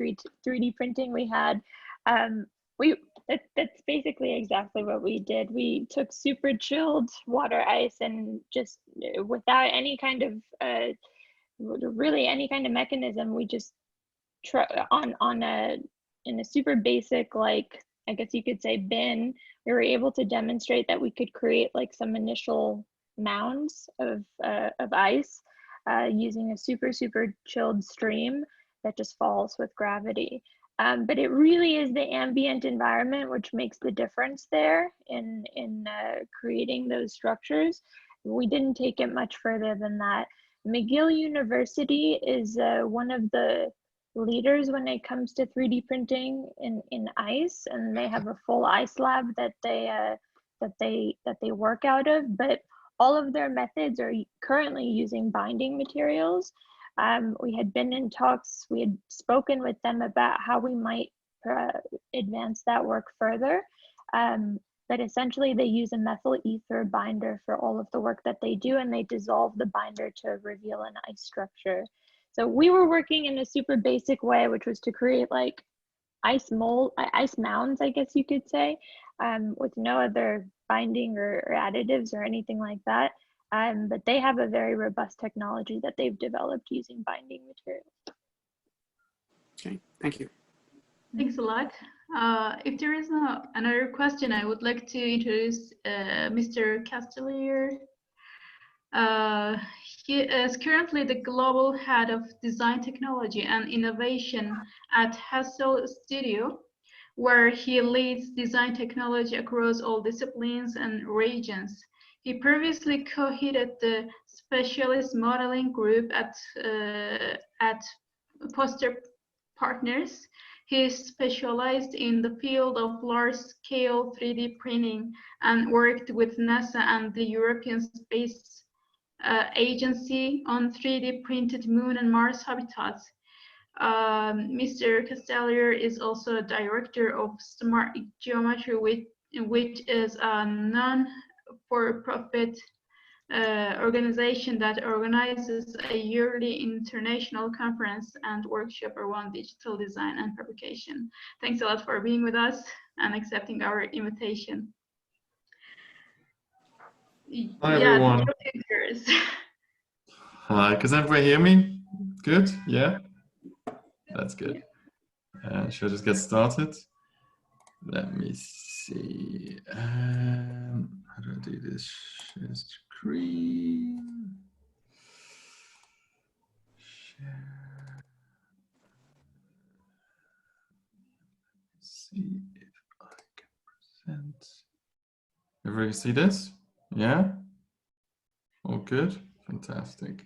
3D printing we had, that's basically exactly what we did. We took super chilled water ice and just without any kind of really any kind of mechanism, we just in a super basic, like I guess you could say, bin, we were able to demonstrate that we could create like some initial mounds of ice using a super chilled stream that just falls with gravity. But it really is the ambient environment which makes the difference there in creating those structures. We didn't take it much further than that. McGill University is one of the leaders when it comes to 3D printing in ice, and they have a full ice lab that they work out of. But all of their methods are currently using binding materials. We had been in talks, we had spoken with them about how we might advance that work further. But essentially they use a methyl ether binder for all of the work that they do, and they dissolve the binder to reveal an ice structure. So we were working in a super basic way, which was to create like ice mounds, I guess you could say, with no other binding or additives or anything like that. But they have a very robust technology that they've developed using binding materials. Okay, thank you. Thanks a lot. If there is another question, I would like to introduce Mr. Castellier. He is currently the global head of design technology and innovation at Hassel Studio, where he leads design technology across all disciplines and regions. He previously co-headed the specialist modeling group at Poster Partners. He specialized in the field of large-scale 3D printing and worked with NASA and the European Space Agency on 3D printed Moon and Mars habitats. Mr. Castellier is also a director of Smart Geometry, which is a non-for-profit organization that organizes a yearly international conference and workshop around digital design and fabrication. Thanks a lot for being with us and accepting our invitation. Hi, everyone. Hi, can everybody hear me? Good, yeah? That's good. Should I just get started? Let me see. How do I do this? Share screen. Share. See if I can present. Everybody see this? Yeah? All good? Fantastic.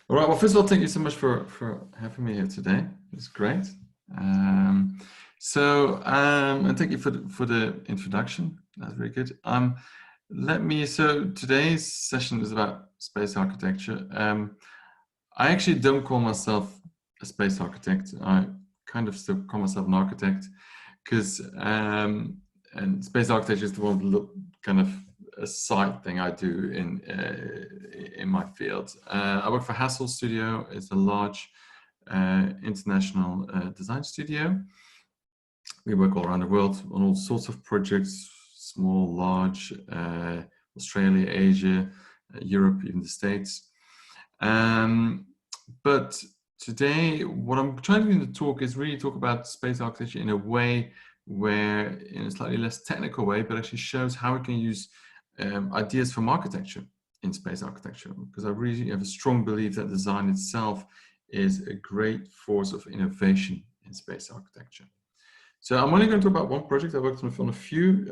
All right, well, first of all, thank you so much for having me here today. It's great. And thank you for the introduction. That's very good. So today's session is about space architecture. I actually don't call myself a space architect. I kind of still call myself an architect because and space architecture is the one kind of a side thing I do in my field. I work for Hassel Studio. It's a large international design studio. We work all around the world on all sorts of projects, small, large, Australia, Asia, Europe, even the States. But today, what I'm trying to do in the talk is really talk about space architecture in a way where, in a slightly less technical way, but actually shows how we can use ideas from architecture in space architecture, because I really have a strong belief that design itself is a great force of innovation in space architecture. So I'm only going to talk about one project. I worked on a few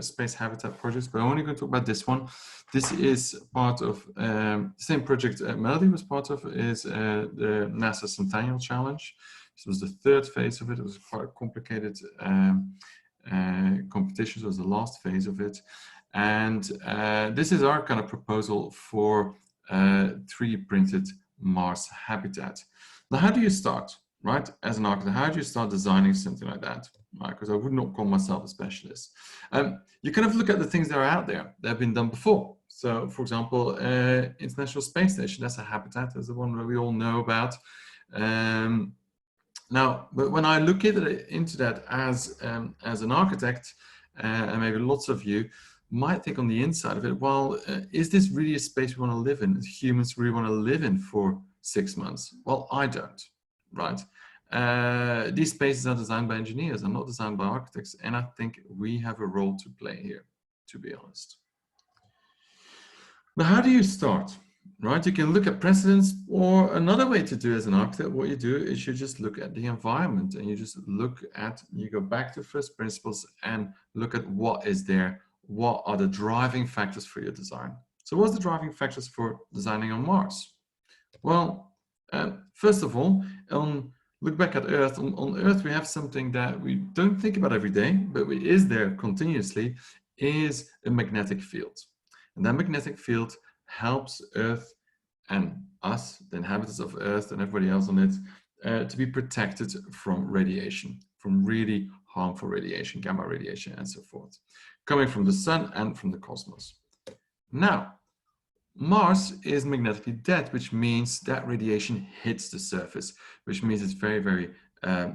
space habitat projects, but I'm only going to talk about this one. This is part of the same project Melody was part of, is the NASA Centennial Challenge. This was the third phase of it. It was quite a complicated competition. So it was the last phase of it. And this is our kind of proposal for 3D printed Mars habitat. Now, how do you start, right? As an architect, how do you start designing something like that? Right? Because I would not call myself a specialist. You kind of look at the things that are out there that have been done before. So, for example, International Space Station, that's a habitat, that's the one that we all know about. Now, but when I look into that as an architect, and maybe lots of you might think on the inside of it, well, is this really a space we want to live in? Humans really want to live in for 6 months? Well, I don't, right? These spaces are designed by engineers and not designed by architects, and I think we have a role to play here, to be honest. But how do you start, right? You can look at precedents, or another way to do as an architect, what you do is you just look at the environment, and you just you go back to first principles and look at what is there. What are the driving factors for your design? So what's the driving factors for designing on Mars? Well, first of all, look back at Earth. On Earth, we have something that we don't think about every day, but it is there continuously, is a magnetic field. And that magnetic field helps Earth and us, the inhabitants of Earth and everybody else on it, to be protected from radiation, from really harmful radiation, gamma radiation, and so forth, coming from the sun and from the cosmos. Now, Mars is magnetically dead, which means that radiation hits the surface, which means it's very, very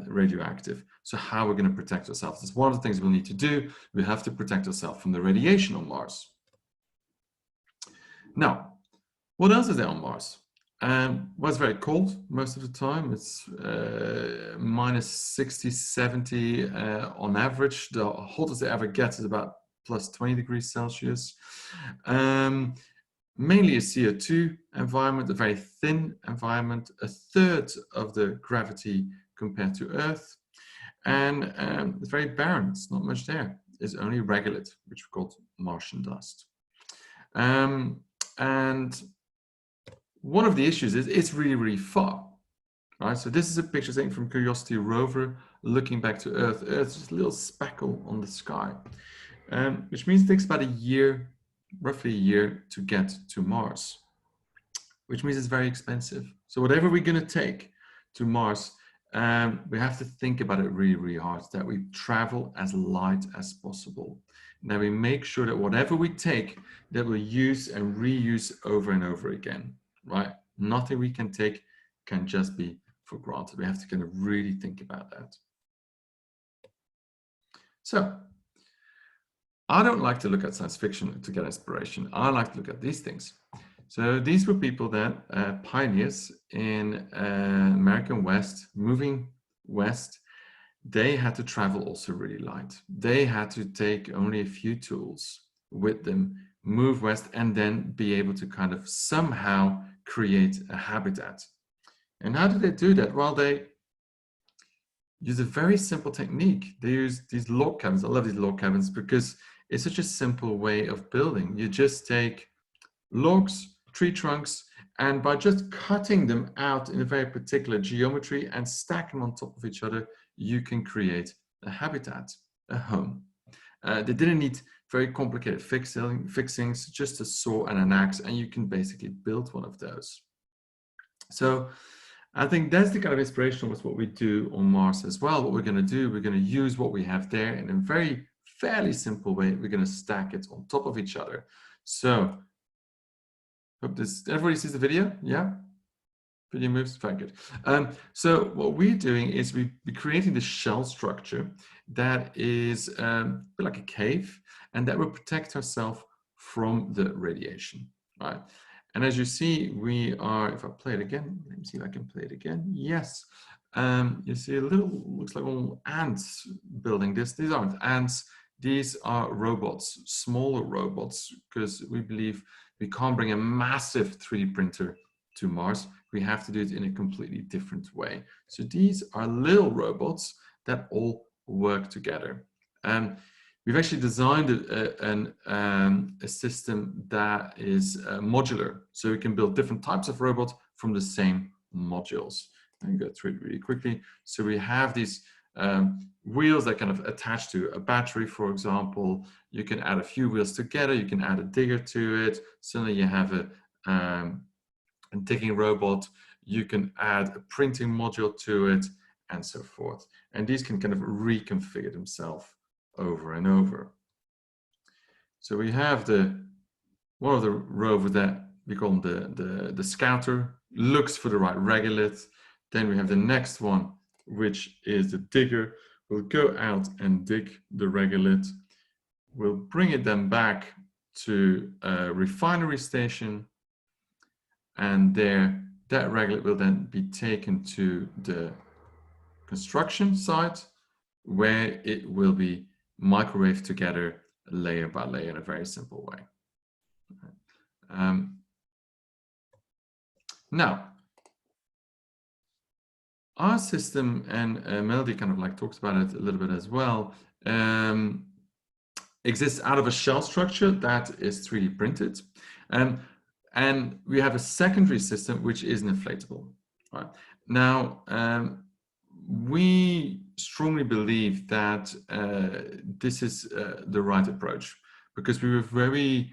radioactive. So how are we going to protect ourselves? It's one of the things we'll need to do. We have to protect ourselves from the radiation on Mars. Now, what else is there on Mars? Well, it's very cold most of the time. It's minus 60, 70 on average. The hottest it ever gets is about plus 20 degrees Celsius. Mainly a CO2 environment, a very thin environment, a third of the gravity compared to Earth. And it's very barren, it's not much there. It's only regolith, which we call Martian dust. And one of the issues is it's really, really far, right? So this is a picture taken from Curiosity rover looking back to Earth. Earth's just a little speckle on the sky, which means it takes about a year, roughly a year, to get to Mars, which means it's very expensive. So whatever we're going to take to Mars, we have to think about it really, really hard, that we travel as light as possible. Now we make sure that whatever we take, that we'll use and reuse over and over again. Right? Nothing we can take can just be for granted. We have to kind of really think about that. So, I don't like to look at science fiction to get inspiration. I like to look at these things. So these were people that pioneers in American West, moving west. They had to travel also really light. They had to take only a few tools with them, move west, and then be able to kind of somehow create a habitat. And how did they do that? Well, they use a very simple technique. They use these log cabins. I love these log cabins because is such a simple way of building. You just take logs, tree trunks, and by just cutting them out in a very particular geometry and stack them on top of each other, you can create a habitat, a home. They didn't need very complicated fixings, just a saw and an axe, and you can basically build one of those. So I think that's the kind of inspiration with what we do on Mars as well. What we're going to do, we're going to use what we have there in a very fairly simple way. We're going to stack it on top of each other. So hope everybody sees the video. Yeah, video moves, very good. So what we're doing is we're creating the shell structure that is a bit like a cave, and that will protect ourselves from the radiation, right? And as you see, we are, if I play it again, let me see if I can play it again. Yes, you see a little, looks like little ants building this. These aren't ants, these are robots, smaller robots, because we believe we can't bring a massive 3D printer to Mars. We have to do it in a completely different way. So these are little robots that all work together. We've actually designed a system that is modular, so we can build different types of robots from the same modules. And go through it really quickly. So we have these wheels that kind of attach to a battery, for example. You can add a few wheels together. You can add a digger to it. Suddenly you have a digging robot. You can add a printing module to it, and so forth. And these can kind of reconfigure themselves over and over. So we have one of the rover that we call the scouter, looks for the right regolith. Then we have the next one, which is the digger. We'll go out and dig the regolith. We'll bring it then back to a refinery station, and there that regolith will then be taken to the construction site, where it will be microwaved together layer by layer in a very simple way. Now, our system, and Melody kind of like talks about it a little bit as well, exists out of a shell structure that is 3D printed. And we have a secondary system, which is an inflatable. Right? Now, we strongly believe that this is the right approach, because we were very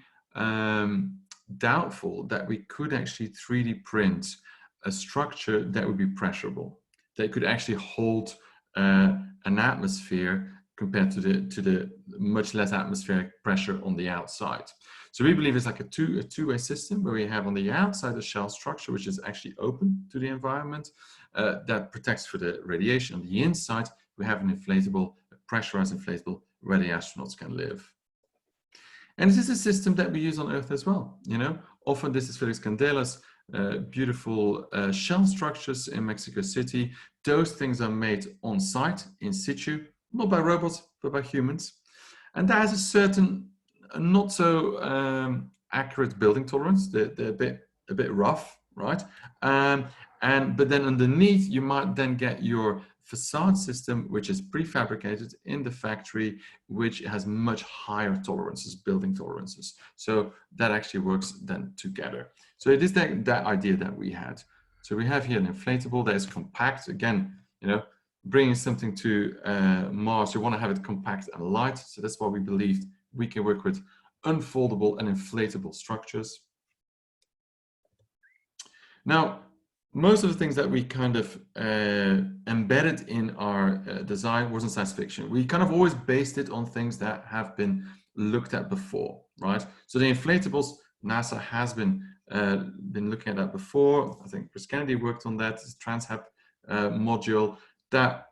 doubtful that we could actually 3D print a structure that would be pressurable, that could actually hold an atmosphere compared to the much less atmospheric pressure on the outside. So we believe it's like a two-way system, where we have on the outside a shell structure, which is actually open to the environment, that protects for the radiation. On the inside, we have an inflatable, a pressurized inflatable, where the astronauts can live. And this is a system that we use on Earth as well. You know, often this is Felix Candela's beautiful shell structures in Mexico City. Those things are made on site, in situ, not by robots, but by humans. And that has a certain not so accurate building tolerance. They're a bit rough, right? But then underneath, you might then get your facade system, which is prefabricated in the factory, which has much higher tolerances, building tolerances. So that actually works then together. So it is that idea that we had. So we have here an inflatable that is compact. Again, you know, bringing something to Mars, you want to have it compact and light. So that's why we believed we can work with unfoldable and inflatable structures. Now, most of the things that we kind of embedded in our design wasn't science fiction. We kind of always based it on things that have been looked at before, right? So the inflatables, NASA has been looking at that before. I think Chris Kennedy worked on that, this TransHab module that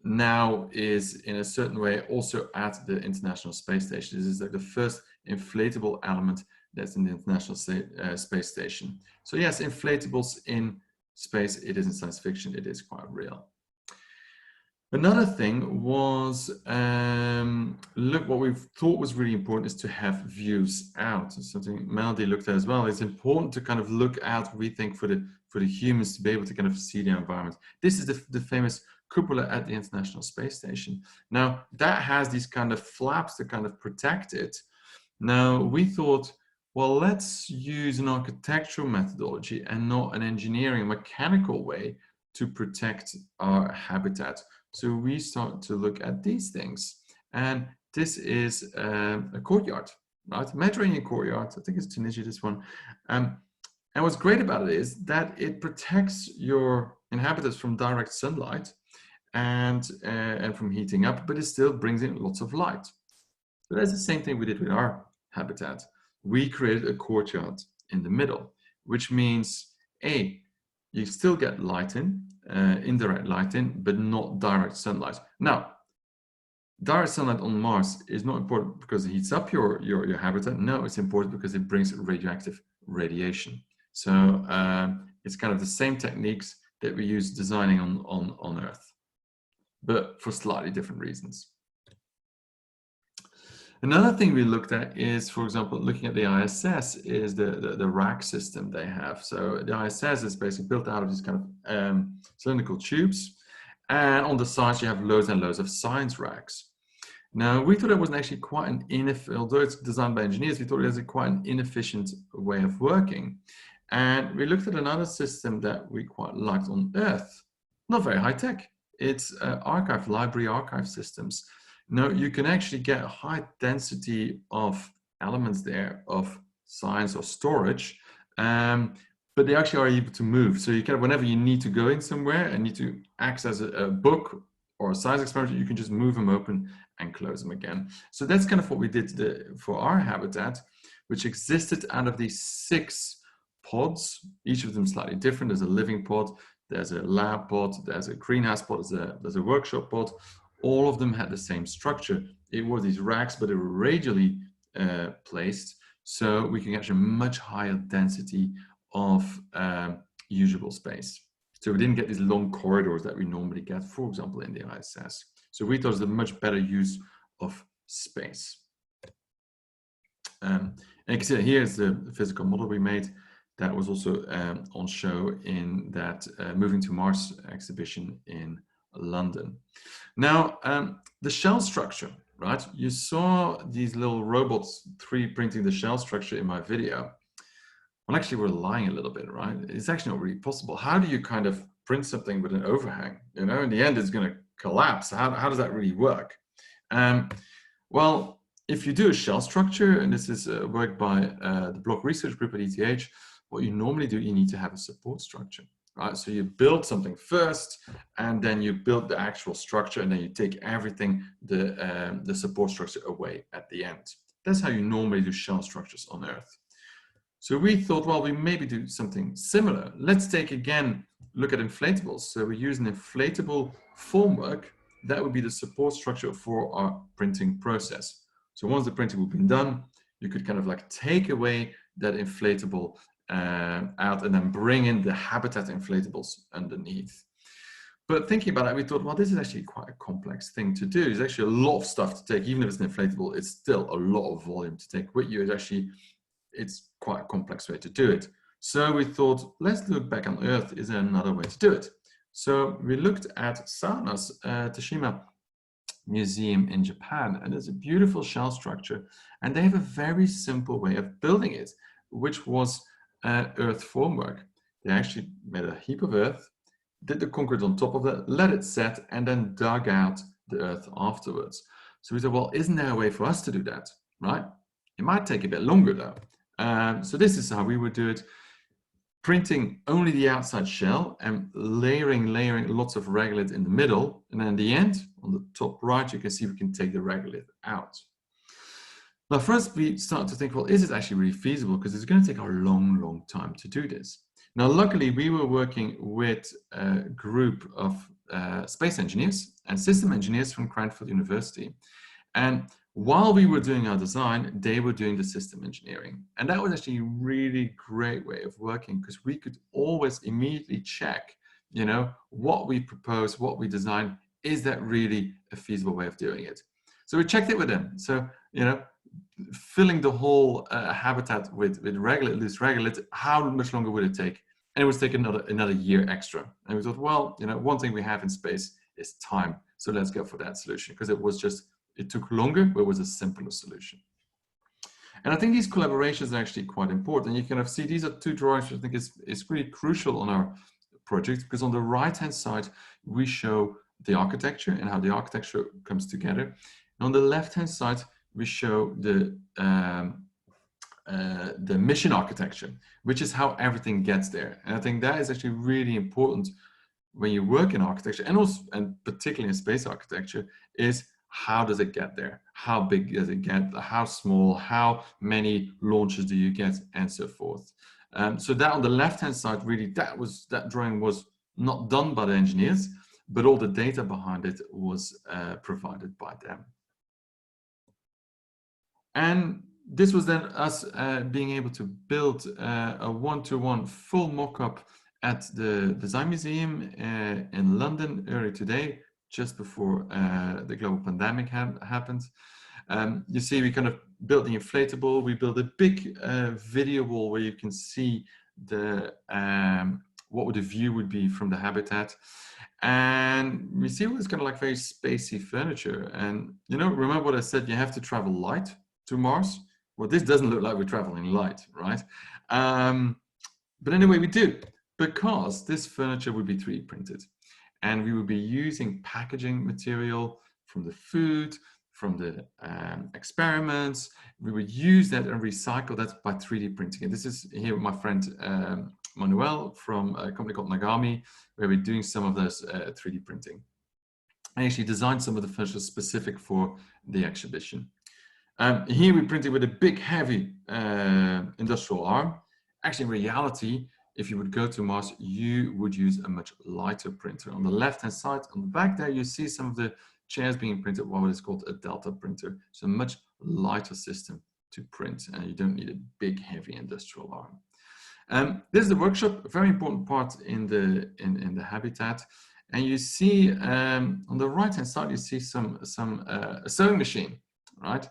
now is in a certain way also at the International Space Station. This is like the first inflatable element that's in the International Space Station. So yes, inflatables in space, it isn't science fiction, it is quite real. Another thing was, look, what we thought was really important is to have views out. It's something Melody looked at as well. It's important to kind of look out, we think, for the humans to be able to kind of see the environment. This is the famous cupola at the International Space Station. Now, that has these kind of flaps to kind of protect it. Now, we thought, well, let's use an architectural methodology and not an engineering mechanical way to protect our habitat. So we start to look at these things. And this is a courtyard, right? Mediterranean courtyard. I think it's Tunisia, this one. And what's great about it is that it protects your inhabitants from direct sunlight and from heating up, but it still brings in lots of light. So that's the same thing we did with our habitat. We created a courtyard in the middle, which means A, you still get light in, indirect light in, but not direct sunlight. Now, direct sunlight on Mars is not important because it heats up your habitat. No, it's important because it brings radioactive radiation. So it's kind of the same techniques that we use designing on Earth, but for slightly different reasons. Another thing we looked at is, for example, looking at the ISS is the rack system they have. So the ISS is basically built out of these kind of cylindrical tubes. And on the sides, you have loads and loads of science racks. Now, we thought it was actually quite an inefficient, although it's designed by engineers, we thought it was quite an inefficient way of working. And we looked at another system that we quite liked on Earth. Not very high tech. It's library archive systems. Now, you can actually get a high density of elements there of science or storage, but they actually are able to move. So you can, whenever you need to go in somewhere and need to access a book or a science experiment, you can just move them open and close them again. So that's kind of what we did for our habitat, which existed out of these 6 pods, each of them slightly different. There's a living pod, there's a lab pod, there's a greenhouse pod, there's a workshop pod. All of them had the same structure. It were these racks, but they were radially placed, so we can get a much higher density of usable space. So we didn't get these long corridors that we normally get, for example, in the ISS. So we thought it was a much better use of space. And you can see that here's the physical model we made that was also on show in that Moving to Mars exhibition in London. Now, the shell structure, right? You saw these little robots 3D printing the shell structure in my video. Well, actually, we're lying a little bit, right? It's actually not really possible. How do you kind of print something with an overhang? You know, in the end, it's going to collapse. How does that really work? Well, if you do a shell structure, and this is work by the Block Research Group at ETH, what you normally do, you need to have a support structure. Right, so you build something first, and then you build the actual structure, and then you take everything, the support structure away at the end. That's how you normally do shell structures on Earth. So we thought, well, we maybe do something similar. Let's take again, look at inflatables. So we use an inflatable formwork. That would be the support structure for our printing process. So once the printing would be done, you could kind of like take away that inflatable out and then bring in the habitat inflatables underneath. But thinking about that, we thought, well, this is actually quite a complex thing to do. There's actually a lot of stuff to take. Even if it's an inflatable, it's still a lot of volume to take with you. It's quite a complex way to do it. So we thought, let's look back on Earth. Is there another way to do it? So we looked at Sana's Tashima Museum in Japan, and there's a beautiful shell structure, and they have a very simple way of building it, which was earth formwork. They actually made a heap of earth, did the concrete on top of that, let it set, and then dug out the earth afterwards. So we thought, well, isn't there a way for us to do that, right? It might take a bit longer though. So this is how we would do it, printing only the outside shell and layering lots of regolith in the middle. And then in the end, on the top right, you can see we can take the regolith out. Now, first we start to think, well, is it actually really feasible? Because it's going to take a long, long time to do this. Now, luckily, we were working with a group of space engineers and system engineers from Cranfield University. And while we were doing our design, they were doing the system engineering. And that was actually a really great way of working, because we could always immediately check, you know, what we propose, what we design, is that really a feasible way of doing it? So we checked it with them. So, you know, filling the whole habitat with regolith, loose regolith, how much longer would it take? And it would take another year extra. And we thought, well, you know, one thing we have in space is time. So let's go for that solution, because it took longer, but it was a simpler solution. And I think these collaborations are actually quite important. You kind of see these are two drawings which I think is really crucial on our project, because on the right-hand side, we show the architecture and how the architecture comes together. And on the left-hand side, we show the mission architecture, which is how everything gets there. And I think that is actually really important when you work in architecture, and particularly in space architecture, is how does it get there? How big does it get? How small? How many launches do you get? And so forth. So that on the left-hand side, really, that drawing was not done by the engineers, but all the data behind it was provided by them. And this was then us being able to build a one-to-one full mock-up at the Design Museum in London earlier today, just before the global pandemic happened. You see, we kind of built the inflatable. We built a big video wall where you can see what the view would be from the habitat. And we see it was kind of like very spacey furniture. And, you know, remember what I said, you have to travel light to Mars? Well, this doesn't look like we're traveling light, right? But anyway, we do, because this furniture would be 3D printed. And we would be using packaging material from the food, from the experiments. We would use that and recycle that by 3D printing. And this is here with my friend Manuel from a company called Nagami, where we're doing some of those 3D printing. I actually designed some of the furniture specific for the exhibition. Here we printed with a big, heavy industrial arm. Actually, in reality, if you would go to Mars, you would use a much lighter printer. On the left-hand side, on the back there, you see some of the chairs being printed, what is called a Delta printer. So a much lighter system to print, and you don't need a big, heavy industrial arm. This is the workshop, a very important part in the habitat. And you see on the right-hand side, you see a sewing machine, right?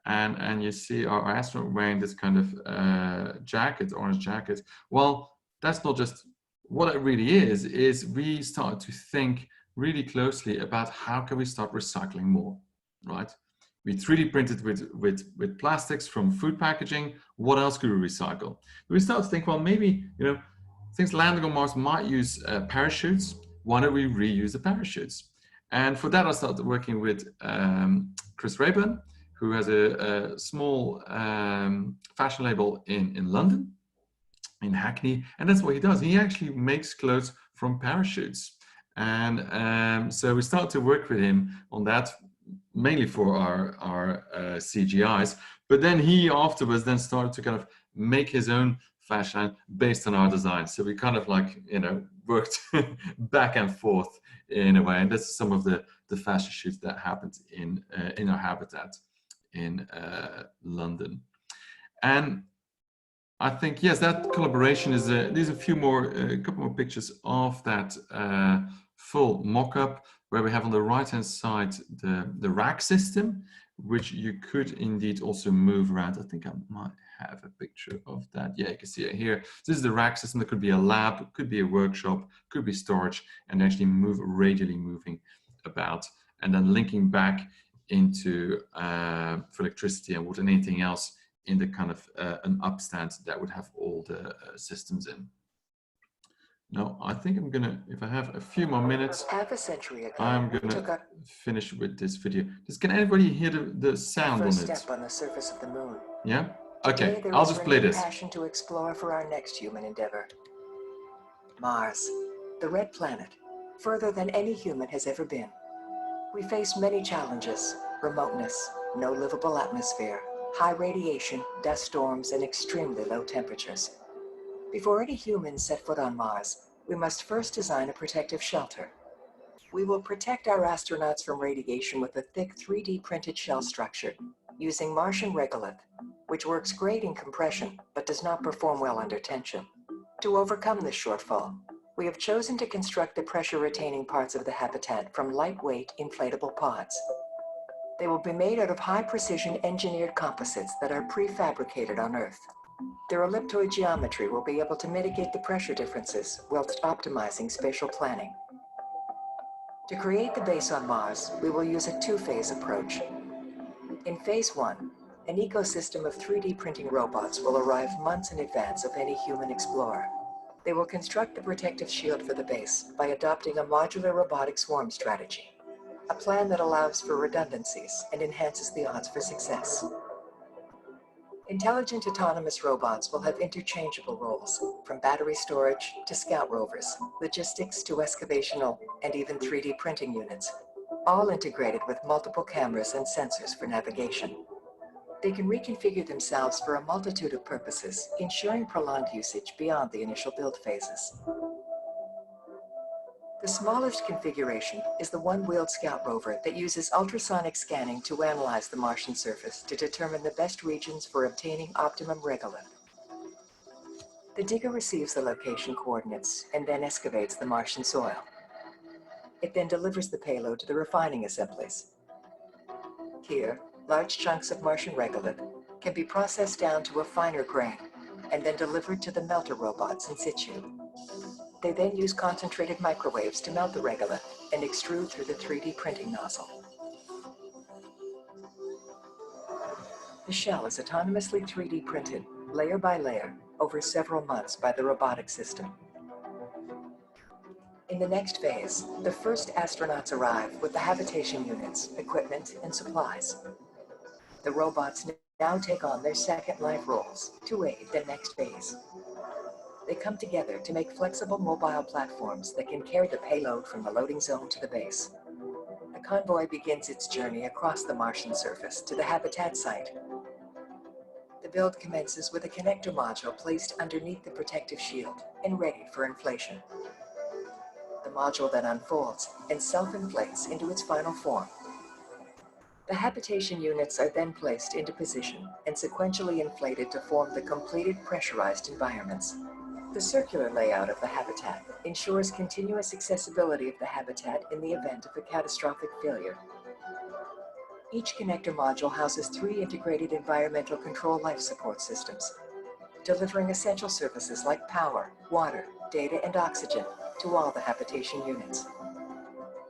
And you see our astronaut wearing this kind of jacket, orange jacket. Well, that's not just what it really is we started to think really closely about how can we start recycling more, right? We 3D printed with plastics from food packaging. What else could we recycle? We started to think, well, maybe, you know, things landing on Mars might use parachutes. Why don't we reuse the parachutes? And for that, I started working with Chris Rayburn, who has a small fashion label in London, in Hackney. And that's what he does. He actually makes clothes from parachutes. And so we started to work with him on that, mainly for our CGIs. But then he afterwards then started to kind of make his own fashion based on our design. So we kind of like, you know, worked back and forth in a way. And that's some of the fashion shoots that happened in our habitat in London. And I think, yes, that collaboration is, there's a couple more pictures of that full mock-up, where we have on the right-hand side the rack system, which you could indeed also move around. I think I might have a picture of that. Yeah, you can see it here. So this is the rack system. That could be a lab, could be a workshop, could be storage, and actually radially moving about, and then linking back into for electricity and water and anything else in the kind of an upstand that would have all the systems in. Now, I think I'm gonna, if I have a few more minutes, half a century ago, I'm gonna finish with this video. Can anybody hear the sound on it? First step on the surface of the moon. Yeah? Today, Okay, there I'll is just play renewed this. passion to explore for our next human endeavor. Mars, the red planet, further than any human has ever been. We face many challenges: remoteness, no livable atmosphere, high radiation, dust storms, and extremely low temperatures. Before any humans set foot on Mars, we must first design a protective shelter. We will protect our astronauts from radiation with a thick 3D printed shell structure using Martian regolith, which works great in compression but does not perform well under tension. To overcome this shortfall, we have chosen to construct the pressure-retaining parts of the habitat from lightweight inflatable pods. They will be made out of high-precision engineered composites that are prefabricated on Earth. Their elliptoid geometry will be able to mitigate the pressure differences whilst optimizing spatial planning. To create the base on Mars, we will use a two-phase approach. In phase 1, an ecosystem of 3D printing robots will arrive months in advance of any human explorer. They will construct the protective shield for the base by adopting a modular robotic swarm strategy, a plan that allows for redundancies and enhances the odds for success. Intelligent autonomous robots will have interchangeable roles, from battery storage to scout rovers, logistics to excavational, and even 3D printing units, all integrated with multiple cameras and sensors for navigation. They can reconfigure themselves for a multitude of purposes, ensuring prolonged usage beyond the initial build phases. The smallest configuration is the one-wheeled scout rover that uses ultrasonic scanning to analyze the Martian surface to determine the best regions for obtaining optimum regolith. The digger receives the location coordinates and then excavates the Martian soil. It then delivers the payload to the refining assemblies. Here, large chunks of Martian regolith can be processed down to a finer grain and then delivered to the melter robots in situ. They then use concentrated microwaves to melt the regolith and extrude through the 3D printing nozzle. The shell is autonomously 3D printed, layer by layer, over several months by the robotic system. In the next phase, the first astronauts arrive with the habitation units, equipment, and supplies. The robots now take on their second life roles to aid the next phase. They come together to make flexible mobile platforms that can carry the payload from the loading zone to the base. The convoy begins its journey across the Martian surface to the habitat site. The build commences with a connector module placed underneath the protective shield and ready for inflation. The module then unfolds and self-inflates into its final form. The habitation units are then placed into position and sequentially inflated to form the completed pressurized environments. The circular layout of the habitat ensures continuous accessibility of the habitat in the event of a catastrophic failure. Each connector module houses 3 integrated environmental control life support systems, delivering essential services like power, water, data, and oxygen to all the habitation units.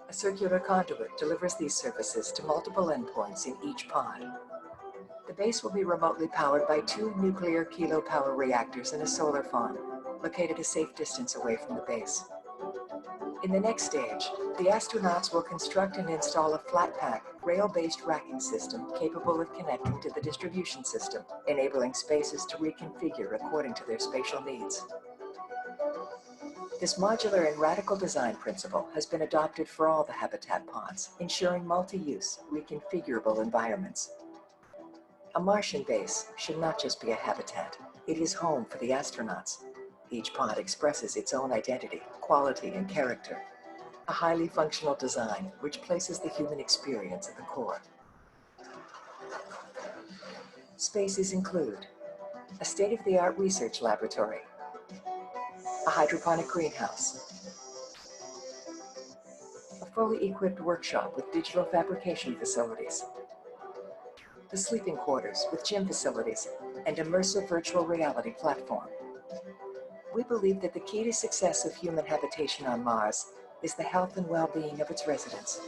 A circular conduit delivers these services to multiple endpoints in each pod. The base will be remotely powered by 2 nuclear kilopower reactors and a solar farm, located a safe distance away from the base. In the next stage, the astronauts will construct and install a flat-pack, rail-based racking system capable of connecting to the distribution system, enabling spaces to reconfigure according to their spatial needs. This modular and radical design principle has been adopted for all the habitat pods, ensuring multi-use, reconfigurable environments. A Martian base should not just be a habitat. It is home for the astronauts. Each pod expresses its own identity, quality, and character. A highly functional design which places the human experience at the core. Spaces include a state-of-the-art research laboratory, a hydroponic greenhouse, a fully equipped workshop with digital fabrication facilities, the sleeping quarters with gym facilities, and immersive virtual reality platform. We believe that the key to success of human habitation on Mars is the health and well-being of its residents.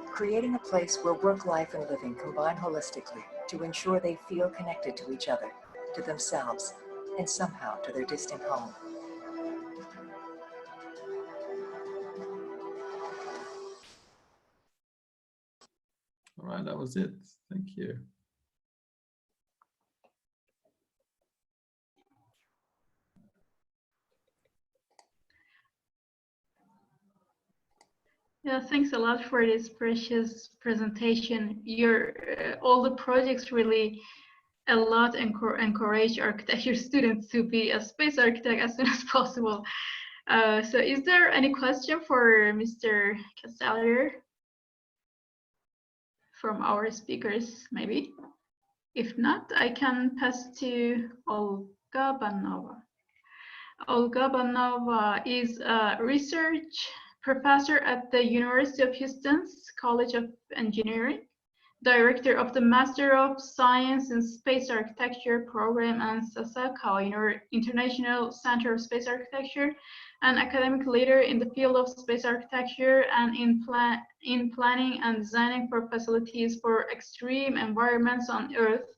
Creating a place where work, life, and living combine holistically to ensure they feel connected to each other, to themselves, and somehow to their distant home. All right, that was it. Thank you. Yeah, thanks a lot for this precious presentation. All the projects really a lot encourage architecture students to be a space architect as soon as possible. So is there any question for Mr. Castellier from our speakers, maybe? If not, I can pass to Olga Banova. Olga Banova is a research professor at the University of Houston's College of Engineering, director of the Master of Science in Space Architecture program at SASAC, International Center of Space Architecture, an academic leader in the field of space architecture and in planning and designing for facilities for extreme environments on Earth.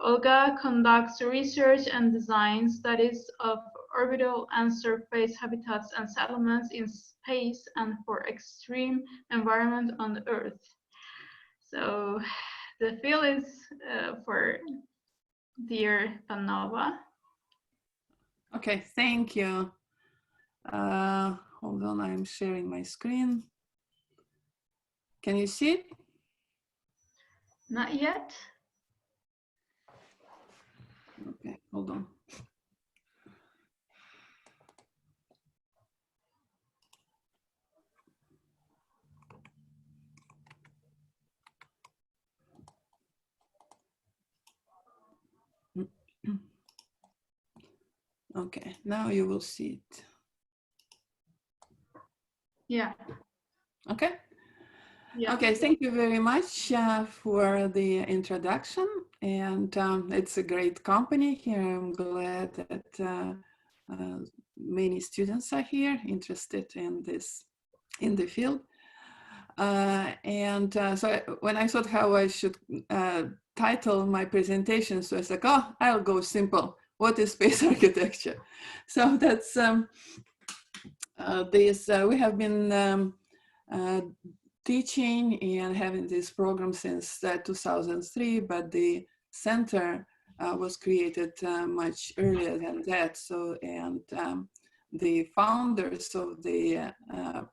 Olga conducts research and design studies of orbital and surface habitats and settlements in space and for extreme environment on the Earth. So the field is for dear Panova. Okay, thank you. Hold on, I'm sharing my screen. Can you see it? Not yet. Okay, hold on. Okay, now you will see it. Yeah. Okay. Yeah. Okay, thank you very much for the introduction. And it's a great company here. I'm glad that many students are here interested in this, in the field. So when I thought how I should title my presentation, so I was like, oh, I'll go simple. What is space architecture? So that's we have been teaching and having this program since 2003, but the center was created much earlier than that. So, and the founders of the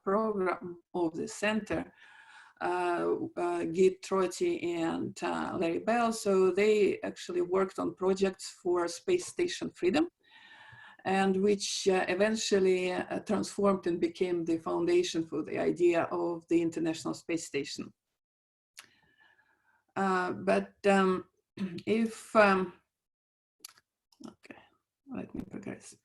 program of the center, Git Trotti and Larry Bell, so they actually worked on projects for Space Station Freedom, and which eventually transformed and became the foundation for the idea of the International Space Station. Okay, let me progress.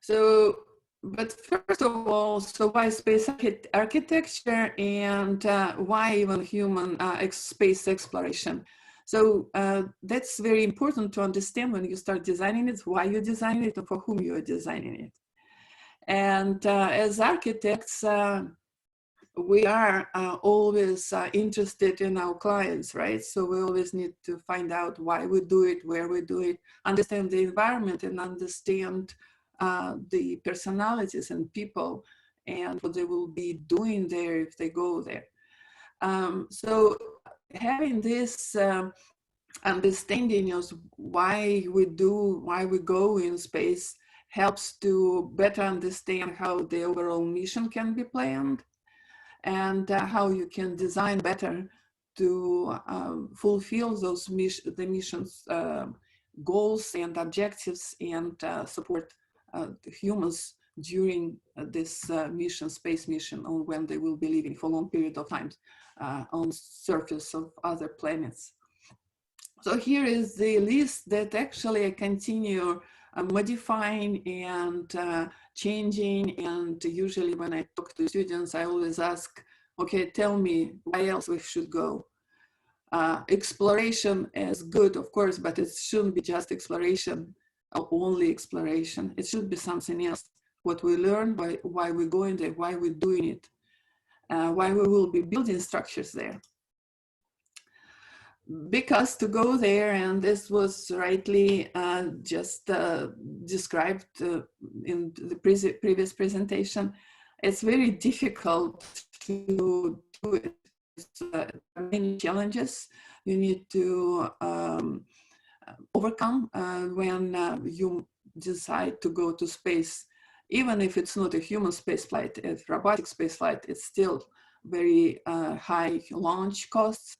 So, but first of all, so why space architecture, and why even human space exploration? So that's very important to understand when you start designing it, why you're designing it and for whom you are designing it. And as architects, we are always interested in our clients, right? So we always need to find out why we do it, where we do it, understand the environment and understand the personalities and people and what they will be doing there if they go there. So having this understanding of why we go in space helps to better understand how the overall mission can be planned and how you can design better to fulfill those the mission's goals and objectives and support the humans during this mission, space mission, or when they will be living for a long period of time on the surface of other planets. So here is the list that actually I continue modifying and changing. And usually when I talk to students, I always ask, okay, tell me why else we should go. Exploration is good, of course, but it shouldn't be just exploration, or only exploration. It should be something else. What we learn, why we're going there, why we're doing it, why we will be building structures there. Because to go there, and this was rightly just described in the previous presentation, it's very difficult to do it. There are many challenges you need to overcome when you decide to go to space. Even if it's not a human space flight, a robotic space flight, it's still very high launch costs.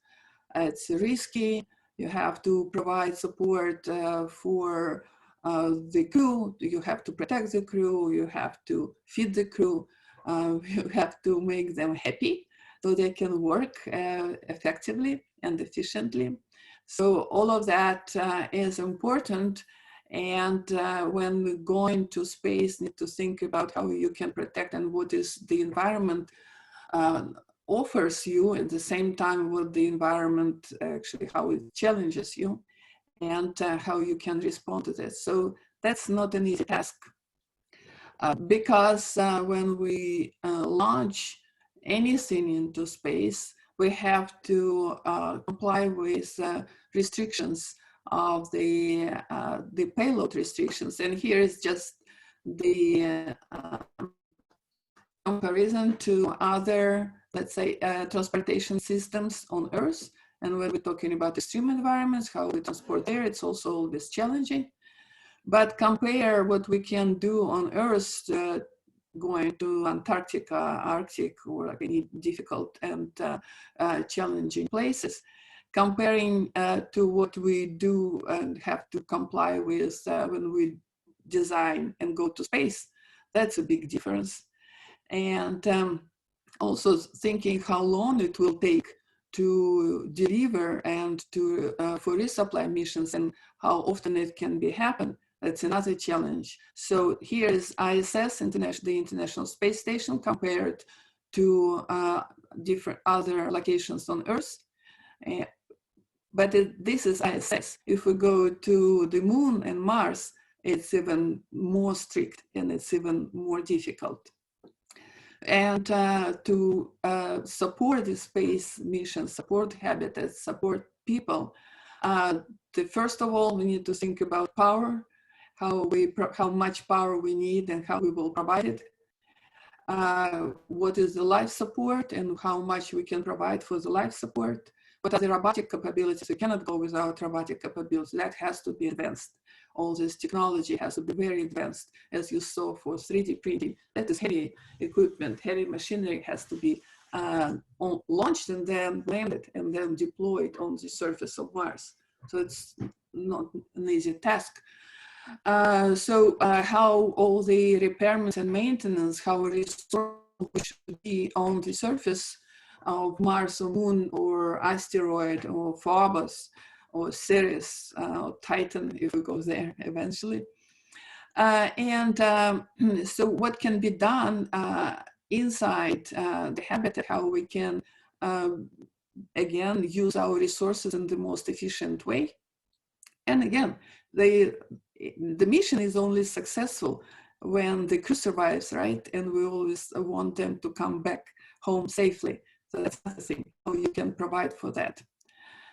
It's risky. You have to provide support for the crew. You have to protect the crew. You have to feed the crew. You have to make them happy so they can work effectively and efficiently. So all of that is important. And when we go into space, need to think about how you can protect and what is the environment offers you at the same time what the environment actually, how it challenges you, and how you can respond to this. So that's not an easy task. Because when we launch anything into space, we have to comply with restrictions of the payload restrictions. And here is just the comparison to other, let's say, transportation systems on Earth. And when we're talking about extreme environments, how we transport there, it's also always challenging. But compare what we can do on Earth going to Antarctica, Arctic, or like any difficult and challenging places, comparing to what we do and have to comply with when we design and go to space. That's a big difference. And also thinking how long it will take to deliver and to for resupply missions and how often it can be happen. That's another challenge. So here is ISS, the International Space Station, compared to different other locations on Earth. But this is ISS. If we go to the Moon and Mars, it's even more strict and it's even more difficult. And to support the space mission, support habitats, support people, first of all, we need to think about power, how much power we need and how we will provide it. What is the life support and how much we can provide for the life support. What are the robotic capabilities? We cannot go without robotic capabilities. That has to be advanced. All this technology has to be very advanced, as you saw for 3D printing. That is heavy equipment, heavy machinery has to be launched and then landed and then deployed on the surface of Mars. So it's not an easy task. How all the repairments and maintenance, how resources should be on the surface of Mars or Moon or asteroid or Phobos or Ceres or Titan, if we go there eventually. So what can be done inside the habitat, how we can, again, use our resources in the most efficient way. And again, the mission is only successful when the crew survives, right? And we always want them to come back home safely. So that's the thing, how you can provide for that.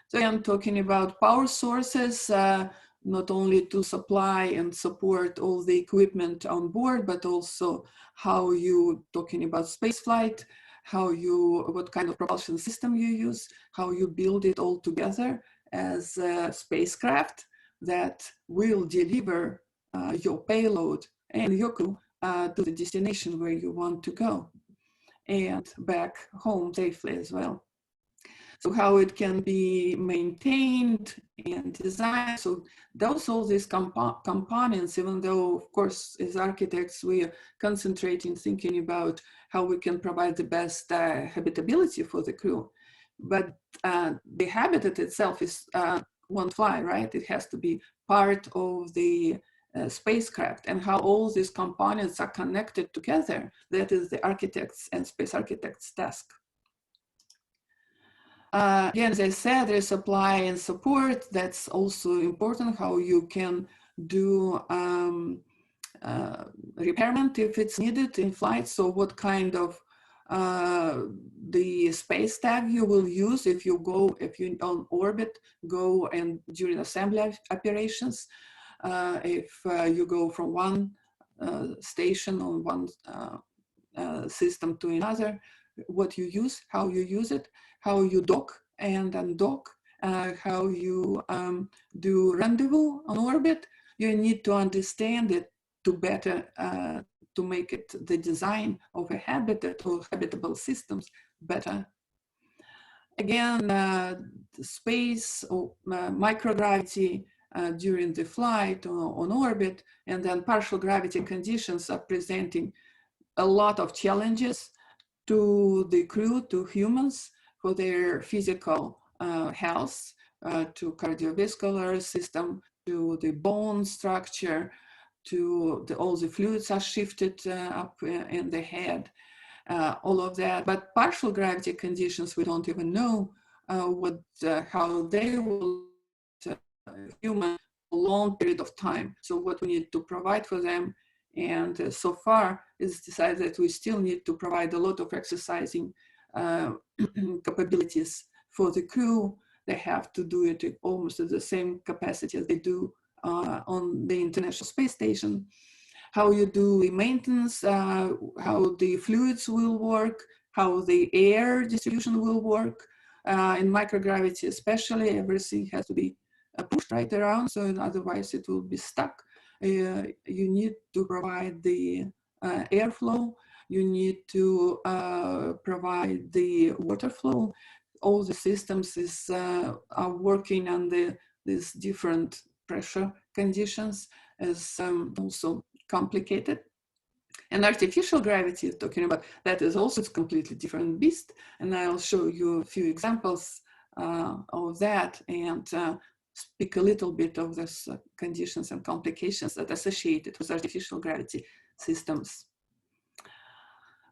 So I'm talking about power sources, not only to supply and support all the equipment on board, but also how you talking about space flight, what kind of propulsion system you use, how you build it all together as a spacecraft that will deliver your payload and your crew to the destination where you want to go and back home safely as well. So how it can be maintained and designed. So all these components, even though, of course, as architects, we are concentrating thinking about how we can provide the best habitability for the crew. But the habitat itself is won't fly, right? It has to be part of the spacecraft, and how all these components are connected together. That is the architects and space architects' task. Again, as I said, there's supply and support. That's also important, how you can do repairment if it's needed in flight. So what kind of the space tag you will use if you on orbit, go and during assembly operations, if you go from one station on one system to another, what you use, how you use it, how you dock and undock, how you do rendezvous on orbit. You need to understand it to better to make it the design of a habitat or habitable systems better. Again, the space or microgravity during the flight on orbit, and then partial gravity conditions are presenting a lot of challenges to the crew, to humans, for their physical health, to cardiovascular system, to the bone structure, to all the fluids are shifted up in the head. all of that. But partial gravity conditions, we don't even know how they will human a long period of time. So what we need to provide for them, and so far it's decided that we still need to provide a lot of exercising capabilities for the crew. They have to do it almost at the same capacity as they do on the International Space Station. How you do the maintenance, how the fluids will work, how the air distribution will work. In microgravity especially, everything has to be pushed right around, so otherwise it will be stuck. You need to provide the airflow, you need to provide the water flow. All the systems are working under these different pressure conditions, as also complicated. And artificial gravity, talking about that, is also a completely different beast. And I'll show you a few examples of that and speak a little bit of these conditions and complications that are associated with artificial gravity systems.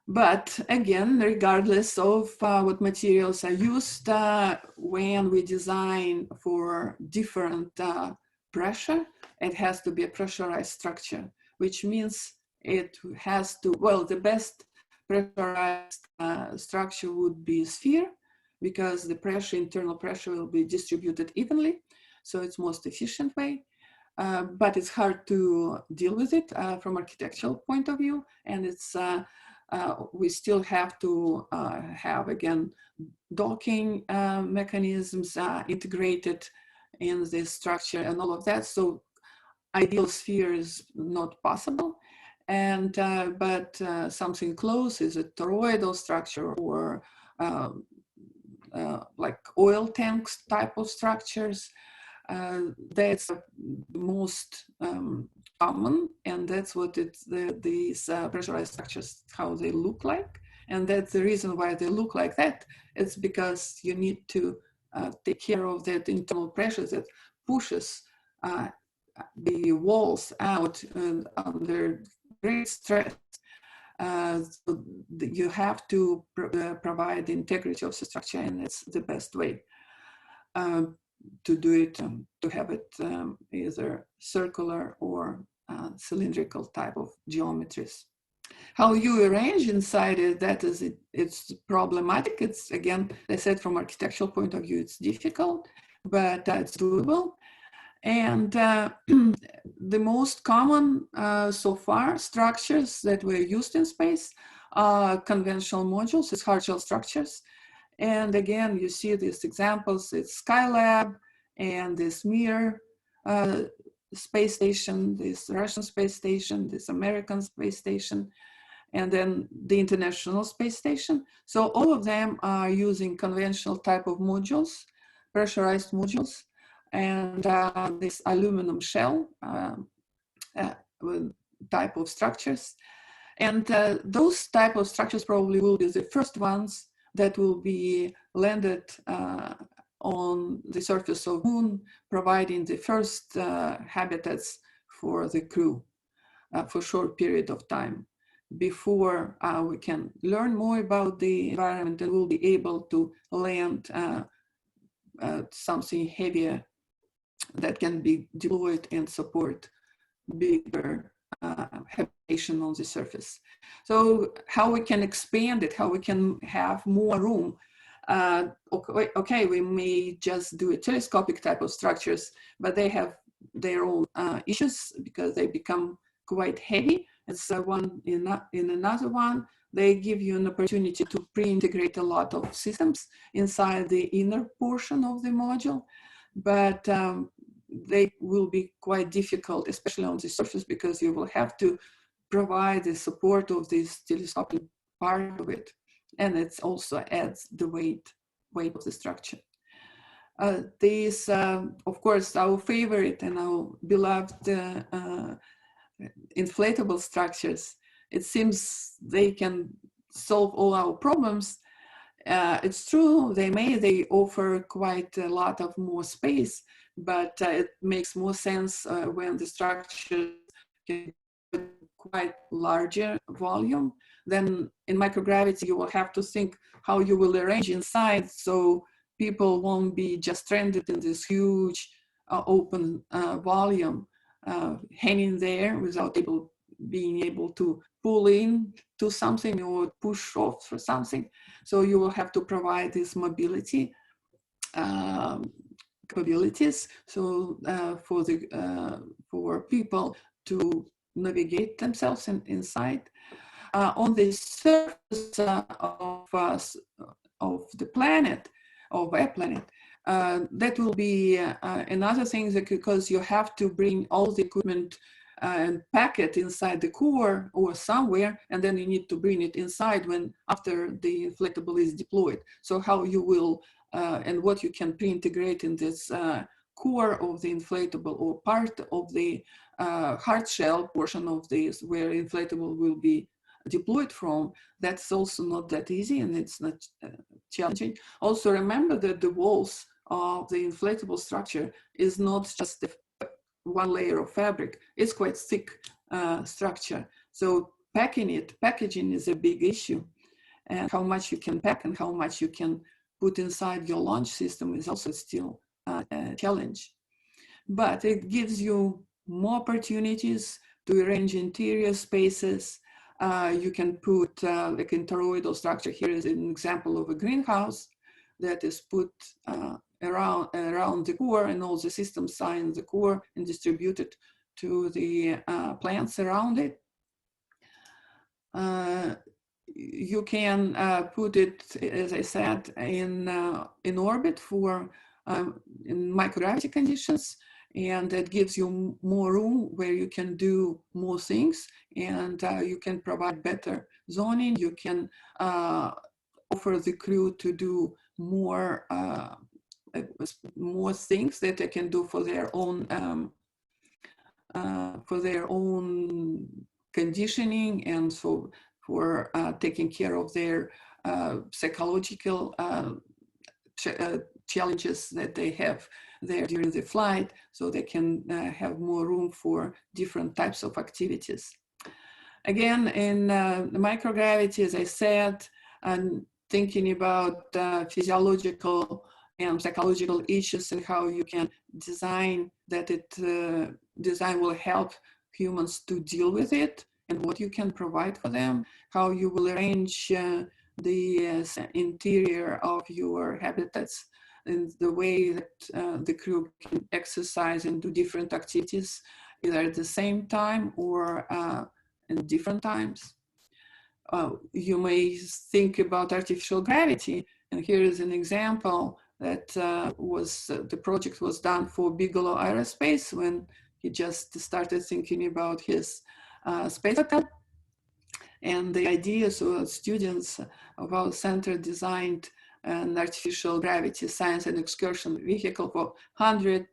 But again, regardless of what materials are used, when we design for different pressure, it has to be a pressurized structure, which means it has to, well, the best pressurized structure would be a sphere, because the pressure, internal pressure, will be distributed evenly. So it's most efficient way. But it's hard to deal with it from architectural point of view. And it's we still have to have, again, docking mechanisms integrated in this structure and all of that. So ideal sphere is not possible. And but something close is a toroidal structure, or like oil tanks type of structures. That's the most common, and that's what these pressurized structures, how they look like. And that's the reason why they look like that. It's because you need to take care of that internal pressure that pushes the walls out under great stress. So you have to provide the integrity of the structure, and it's the best way to do it, to have it either circular or cylindrical type of geometries. How you arrange inside it, that is, it's problematic. It's, again, I said, from architectural point of view, it's difficult, but it's doable. And the most common so far structures that were used in space are conventional modules. It's hard shell structures. And again, you see these examples. It's Skylab and this Mir space station, this Russian space station, this American space station, and then the International Space Station. So all of them are using conventional type of modules, pressurized modules, and this aluminum shell type of structures. And those type of structures probably will be the first ones that will be landed on the surface of Moon, providing the first habitats for the crew for a short period of time before we can learn more about the environment and we'll be able to land something heavier that can be deployed and support bigger habitation on the surface. So how we can expand it, how we can have more room. Okay, we may just do a telescopic type of structures, but they have their own issues because they become quite heavy. It's one in another one. They give you an opportunity to pre-integrate a lot of systems inside the inner portion of the module, but they will be quite difficult, especially on the surface, because you will have to provide the support of this telescopic part of it. And it also adds the weight of the structure. These, of course, our favorite and our beloved inflatable structures, it seems they can solve all our problems. It's true, they offer quite a lot of more space, but it makes more sense when the structure can quite larger volume. Then in microgravity, you will have to think how you will arrange inside so people won't be just stranded in this huge open volume, hanging there without being able to pull in to something or push off for something. So you will have to provide this mobility capabilities, so for people to navigate themselves inside. On the surface of the planet, of a planet, that will be another thing, that because you have to bring all the equipment and pack it inside the core or somewhere, and then you need to bring it inside after the inflatable is deployed. So how you will and what you can pre-integrate in this core of the inflatable or part of the hard shell portion of this where inflatable will be deployed from, that's also not that easy, and it's not challenging. Also remember that the walls of the inflatable structure is not just one layer of fabric, it's quite thick structure. So packaging is a big issue, and how much you can pack and how much you can put inside your launch system is also still a challenge. But it gives you more opportunities to arrange interior spaces. You can put like an toroidal structure. Here is an example of a greenhouse that is put around the core, and all the systems are in the core and distributed to the plants around it. You can put it, as I said, in orbit for in microgravity conditions, and that gives you more room where you can do more things, and you can provide better zoning. You can offer the crew to do more things that they can do for their own conditioning, and so for taking care of their psychological challenges that they have there during the flight, so they can have more room for different types of activities. Again, in microgravity, as I said, I'm thinking about physiological and psychological issues and how you can design that design will help humans to deal with it, and what you can provide for them, how you will arrange the interior of your habitats in the way that the crew can exercise and do different activities, either at the same time or in different times. You may think about artificial gravity, and here is an example that the project was done for Bigelow Aerospace when he just started thinking about his space hotel. And the idea, so students of our center designed an artificial gravity science and excursion vehicle for 100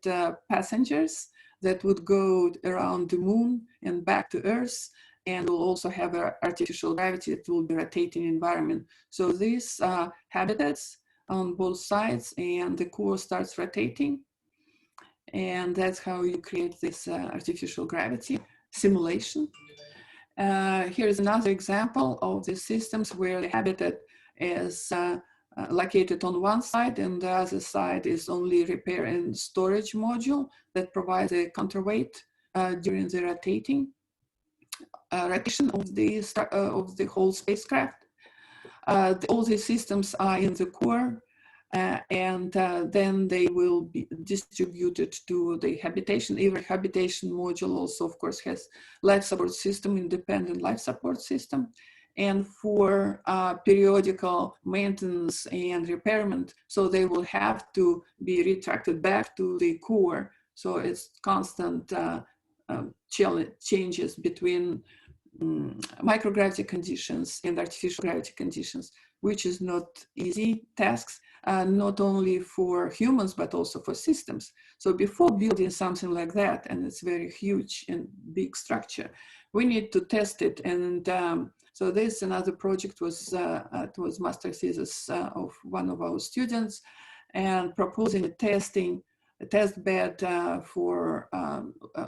passengers that would go around the moon and back to Earth, and will also have an artificial gravity that will be rotating environment. So these habitats on both sides, and the core starts rotating, and that's how you create this artificial gravity simulation. Here's another example of the systems where the habitat is located on one side, and the other side is only repair and storage module that provides a counterweight during the rotation of the whole spacecraft. All the systems are in the core, and then they will be distributed to the habitation. Every habitation module also, of course, has life support system, independent life support system. And for periodical maintenance and repairment, so they will have to be retracted back to the core. So it's constant changes between microgravity conditions and artificial gravity conditions, which is not easy tasks, not only for humans, but also for systems. So before building something like that, and it's very huge and big structure, we need to test it. And so this another project was master thesis of one of our students, and proposing a testing test bed for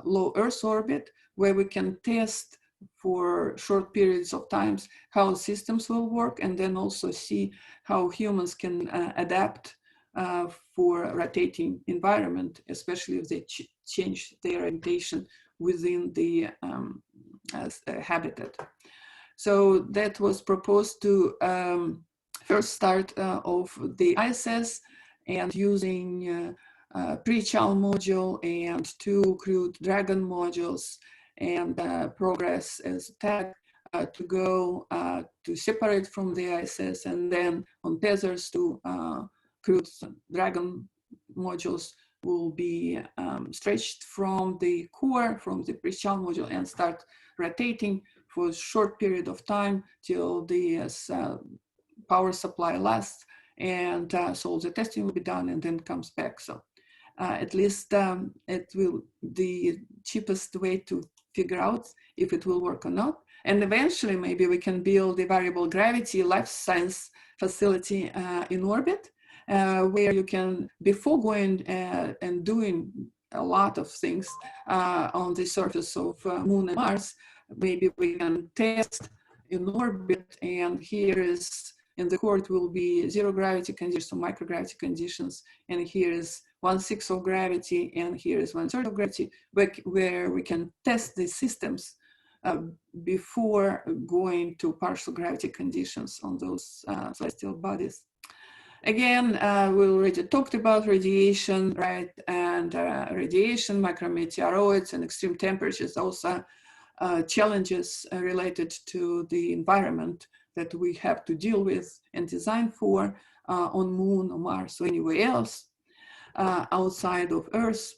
low Earth orbit, where we can test for short periods of times how systems will work, and then also see how humans can adapt for rotating environment, especially if they change their orientation within the habitat. So that was proposed to first start of the ISS, and using pre-Chal module and 2 Crew Dragon modules and Progress as tag to go to separate from the ISS, and then on tethers to Crew Dragon modules will be stretched from the core, from the pre-Chal module, and start rotating for a short period of time till the power supply lasts, and so the testing will be done and then comes back. So at least it will the cheapest way to figure out if it will work or not. And eventually maybe we can build a variable gravity life science facility in orbit, where you can, before going and doing a lot of things on the surface of Moon and Mars, maybe we can test in orbit, and here is in the core it will be 0 gravity conditions, so microgravity conditions, and here is 1/6 of gravity, and here is 1/3 of gravity, where we can test the systems before going to partial gravity conditions on those celestial bodies. Again, we already talked about radiation, right? And radiation, micrometeoroids, and extreme temperatures, also challenges related to the environment that we have to deal with and design for on Moon or Mars or anywhere else outside of Earth.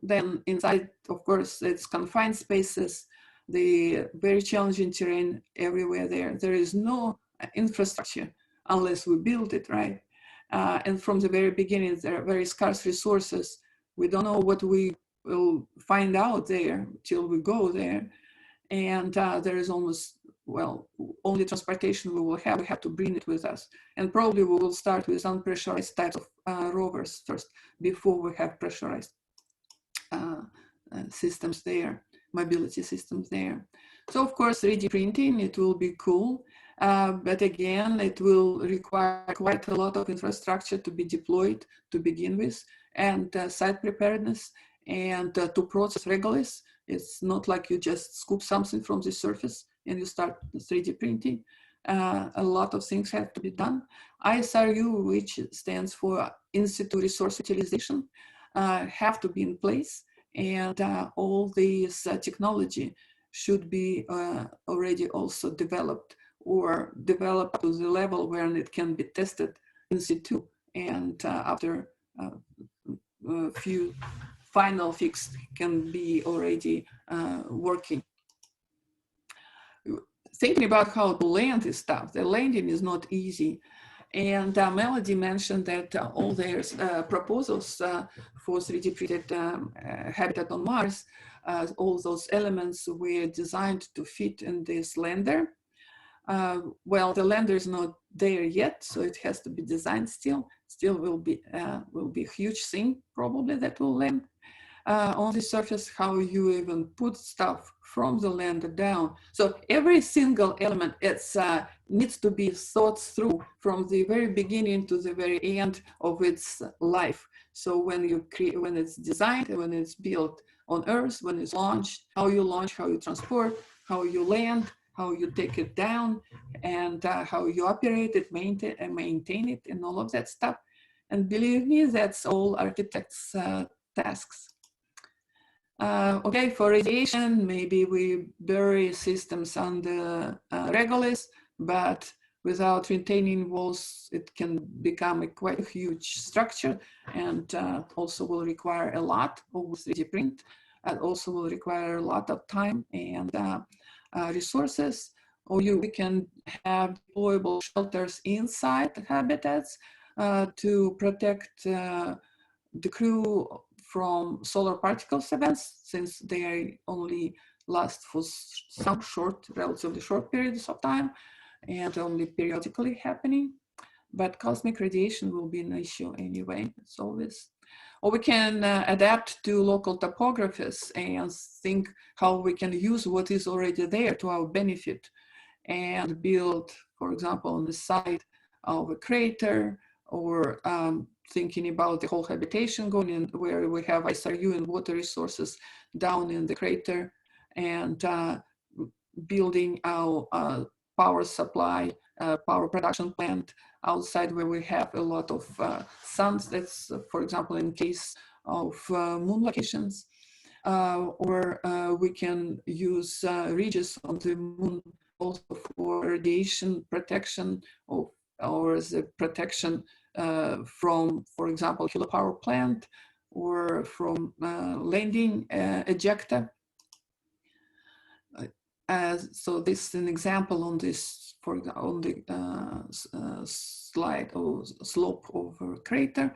Then inside, of course, it's confined spaces, the very challenging terrain everywhere there. There is no infrastructure unless we build it, right? And from the very beginning, there are very scarce resources. We don't know what we will find out there till we go there. And there is almost, well, only transportation we will have. We have to bring it with us. And probably we will start with unpressurized types of rovers first, before we have pressurized systems there, mobility systems there. So of course, 3D printing, it will be cool. But again, it will require quite a lot of infrastructure to be deployed to begin with, and site preparedness, and to process Regolith. It's not like you just scoop something from the surface and you start 3D printing. A lot of things have to be done. ISRU, which stands for In Situ Resource Utilization, have to be in place, and all this technology should be already also developed, or developed to the level where it can be tested in situ, and after a few final fix can be already working. Thinking about how to land this stuff, the landing is not easy. And Melody mentioned that all their proposals for 3D printed habitat on Mars, all those elements were designed to fit in this lander. Well, the lander is not there yet, so it has to be designed still. Still will be a huge thing probably that will land on the surface, how you even put stuff from the lander down. So every single element needs to be thought through from the very beginning to the very end of its life. So when it's designed, when it's built on Earth, when it's launched, how you transport, how you land, how you take it down, and how you operate it, maintain it, and all of that stuff. And believe me, that's all architects' tasks. Okay, for radiation, maybe we bury systems under regolith, but without retaining walls, it can become quite a huge structure, and also will require a lot of 3D print, and also will require a lot of time and resources. Or we can have deployable shelters inside the habitats to protect the crew from solar particles events, since they only last for some relatively short periods of time and only periodically happening. But cosmic radiation will be an issue anyway, it's always. Or we can adapt to local topographies and think how we can use what is already there to our benefit and build, for example, on the side of a crater, or thinking about the whole habitation going in where we have ISRU and water resources down in the crater, and building our power supply, power production plant outside where we have a lot of suns. That's, for example, in case of moon locations. Or we can use ridges on the moon also for radiation protection, or as a protection from, for example, kilopower plant, or from landing ejecta. So this is an example on this, for example, on the slide or slope of a crater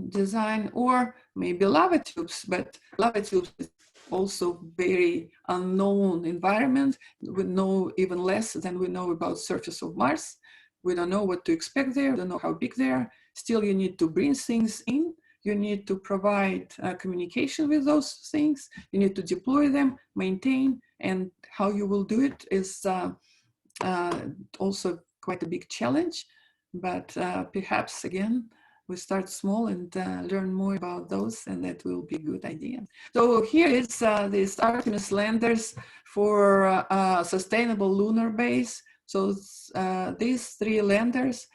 design, or maybe lava tubes, but lava tubes is also very unknown environment. We know even less than we know about surface of Mars. We don't know what to expect there, don't know how big they are. Still, you need to bring things in. You need to provide communication with those things. You need to deploy them, maintain, and how you will do it is also quite a big challenge. But perhaps, again, we start small and learn more about those, and that will be a good idea. So here is this Artemis landers for sustainable lunar base. So these 3 landers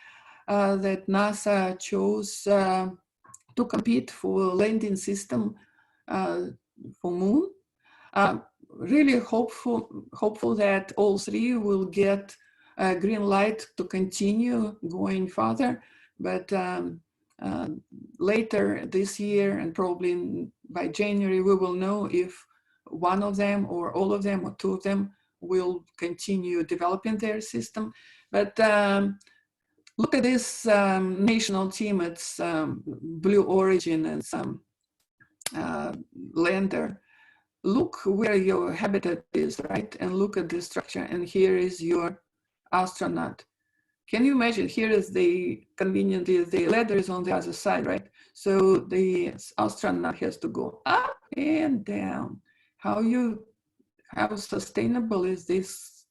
that NASA chose to compete for landing system for Moon. Really hopeful that all 3 will get a green light to continue going further, but later this year, and probably by January, we will know if one of them or all of them or 2 of them will continue developing their system. But look at this national team. It's Blue Origin and some lander. Look where your habitat is, right? And look at the structure. And here is your astronaut. Can you imagine? Here is conveniently, the ladder is on the other side, right? So the astronaut has to go up and down. How sustainable is this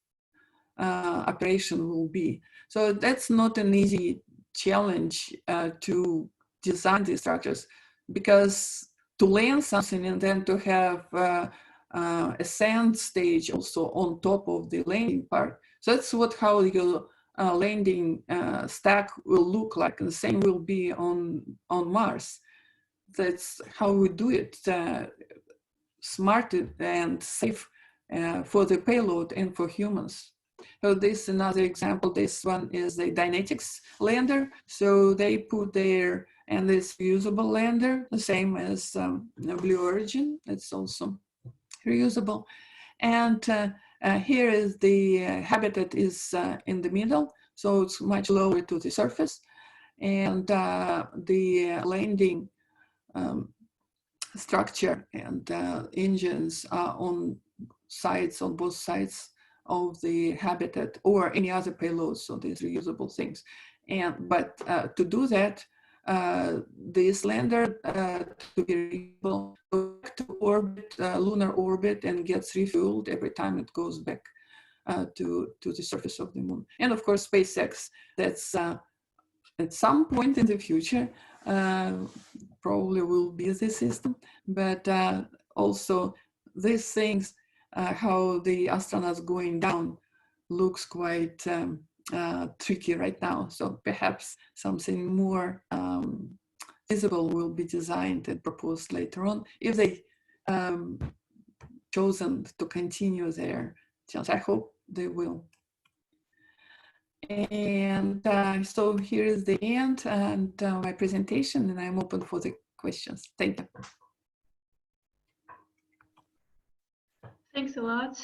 operation will be? So that's not an easy challenge to design these structures, because to land something and then to have a sand stage also on top of the landing part. So that's how your landing stack will look like, and the same will be on Mars. That's how we do it, smart and safe for the payload and for humans. So this is another example. This one is the Dynetics lander. So they put there, and this reusable lander, the same as Blue Origin. It's also reusable. And here is the habitat is in the middle, so it's much lower to the surface. And the landing structure and engines are on both sides of the habitat, or any other payloads, so these reusable things. But to do that, this lander to be able to orbit, lunar orbit, and gets refueled every time it goes back to the surface of the moon. And of course, SpaceX, that's at some point in the future, probably will be the system, but also these things, how the astronauts going down looks quite tricky right now. So perhaps something more visible will be designed and proposed later on, if they chosen to continue their challenge. I hope they will. And so here is the end and my presentation, and I'm open for the questions. Thank you. Thanks a lot,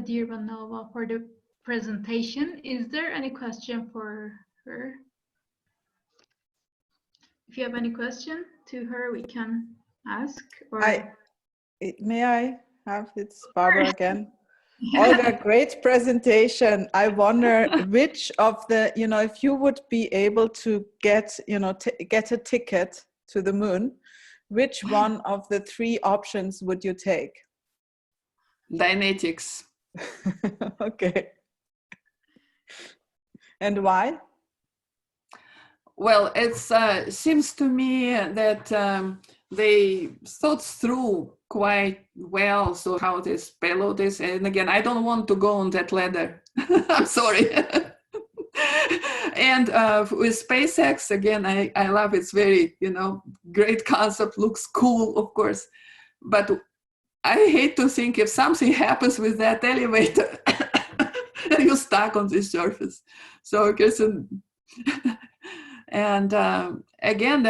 dear Vanova, for the presentation. Is there any question for her? If you have any question to her, we can ask. Or... May I have, it's Barbara again. Olga, great presentation. I wonder which of the, if you would be able to get, get a ticket to the moon, which one of the three options would you take? Dynetics. Okay. And why? Well, it seems to me that they thought through quite well, so how this payload is. And again, I don't want to go on that ladder. I'm sorry. And with SpaceX, again, I love it's very, great concept, looks cool, of course. But I hate to think if something happens with that elevator, you're stuck on this surface. So I guess, and again,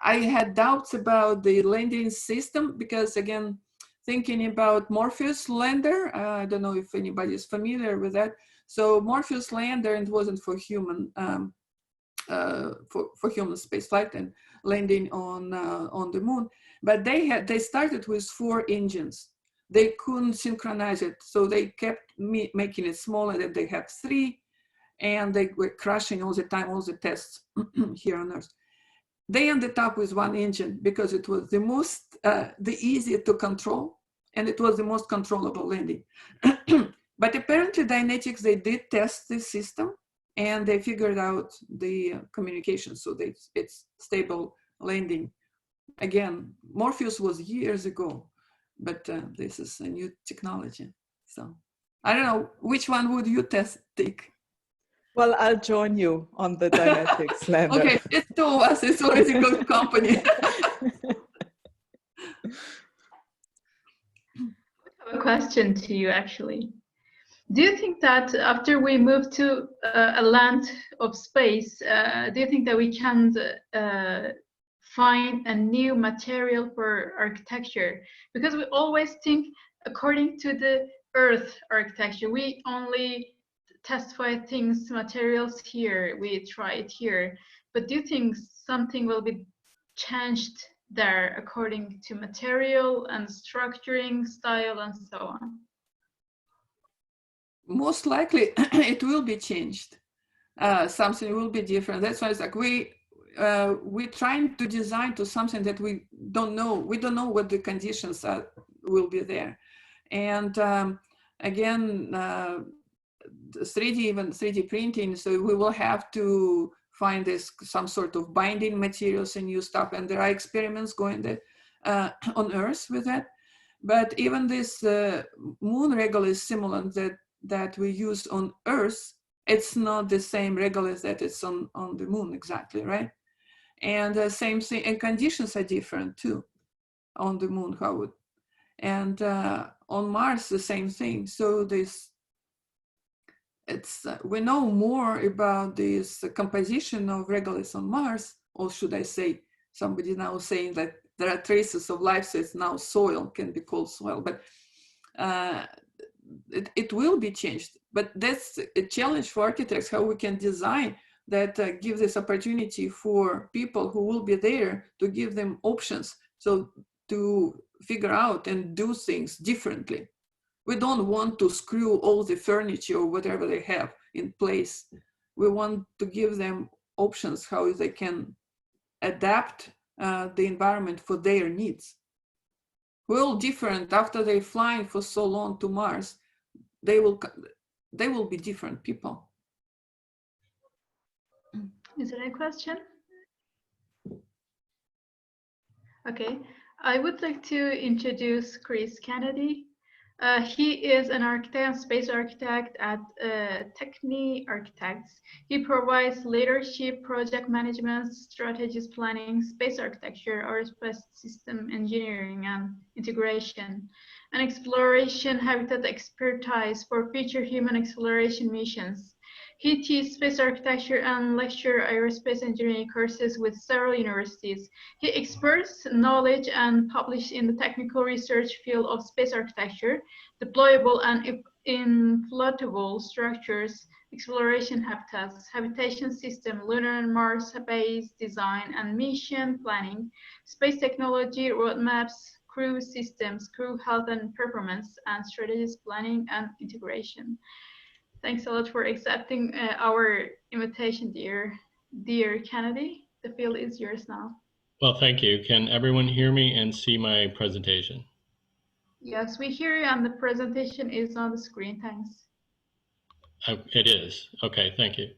I had doubts about the landing system because, again, thinking about Morpheus lander, I don't know if anybody is familiar with that. So Morpheus lander, it wasn't for human for human spaceflight and landing on the moon, but they started with 4 engines. They couldn't synchronize it, so they kept making it smaller. That they have 3, and they were crashing all the time, all the tests here on Earth. They ended up with 1 engine because it was the most, the easier to control, and it was the most controllable landing. But apparently Dynetics, they did test this system, and they figured out the communication, so it's stable landing. Again, Morpheus was years ago, but this is a new technology. So I don't know, which one would you take? Well, I'll join you on the Dynetics lander. Okay, it's 2 of us, it's already a good company. I have a question to you, actually. Do you think that after we move to a land of space, do you think that we can find a new material for architecture? Because we always think according to the Earth architecture, we only testify things, materials here, we try it here. But do you think something will be changed there according to material and structuring, style, and so on? Most likely it will be changed. Something will be different. That's why it's like we're trying to design to something that we don't know. We don't know what the conditions will be there. And again, 3D, even 3D printing, so we will have to find some sort of binding materials and new stuff. And there are experiments going there, on Earth with that. But even this moon regolith simulant that we use on Earth, it's not the same regolith that it's on the moon exactly, right? And the same thing, and conditions are different too on the moon, and on Mars, the same thing. So we know more about this composition of regolith on Mars, or should I say, somebody now saying that there are traces of life, so it's now soil, can be called soil, but it will be changed. But that's a challenge for architects, how we can design that give this opportunity for people who will be there to give them options, so to figure out and do things differently. We don't want to screw all the furniture or whatever they have in place. We want to give them options how they can adapt the environment for their needs. We're all different. After they're flying for so long to Mars, they will be different people. Is there a question? Okay, I would like to introduce Chris Kennedy. He is an architect, space architect at Techni Architects. He provides leadership, project management, strategies planning, space architecture, aerospace system engineering and integration, and exploration habitat expertise for future human exploration missions. He teaches space architecture and lectures aerospace engineering courses with several universities. He experts knowledge and published in the technical research field of space architecture, deployable and inflatable structures, exploration habitats, habitation system, lunar and Mars base design and mission planning, space technology roadmaps, crew systems, crew health and performance, and strategies planning and integration. Thanks a lot for accepting our invitation, dear Kennedy. The field is yours now. Well, thank you. Can everyone hear me and see my presentation? Yes, we hear you, and the presentation is on the screen. Thanks. It is. Okay, thank you.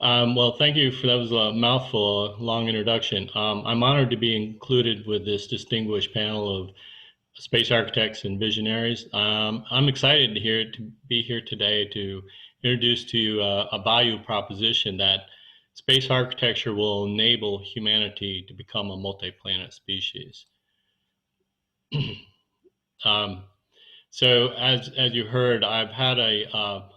Well, thank you for that. Was a mouthful, a long introduction. I'm honored to be included with this distinguished panel of space architects and visionaries. I'm excited to be here today to introduce to you a value proposition that space architecture will enable humanity to become a multi-planet species. So as you heard, I've had a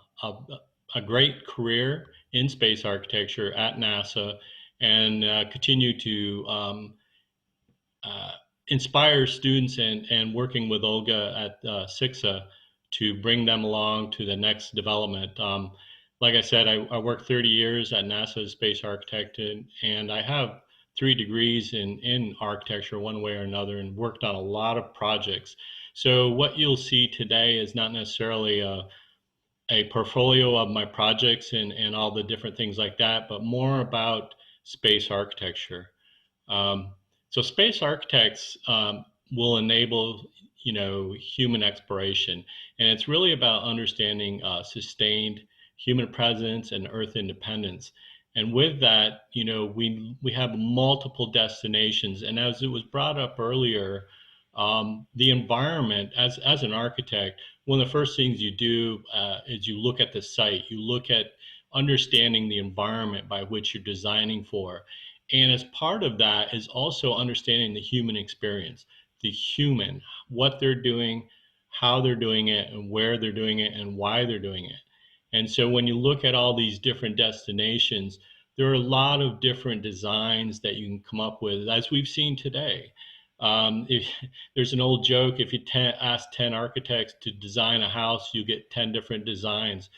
great career in space architecture at NASA, and continue to inspire students and working with Olga at SIXA to bring them along to the next development. Like I said, I worked 30 years at NASA as space architect, and I have 3 degrees in architecture one way or another, and worked on a lot of projects. So what you'll see today is not necessarily a portfolio of my projects and all the different things like that, but more about space architecture. So space architects will enable, human exploration, and it's really about understanding sustained human presence and Earth independence. And with that, we have multiple destinations, and as it was brought up earlier, the environment as an architect, one of the first things you do is you look at the site, you look at understanding the environment by which you're designing for. And as part of that is also understanding the human experience, the human, what they're doing, how they're doing it, and where they're doing it, and why they're doing it. And so when you look at all these different destinations, there are a lot of different designs that you can come up with, as we've seen today. There's an old joke, if you ask 10 architects to design a house, you get 10 different designs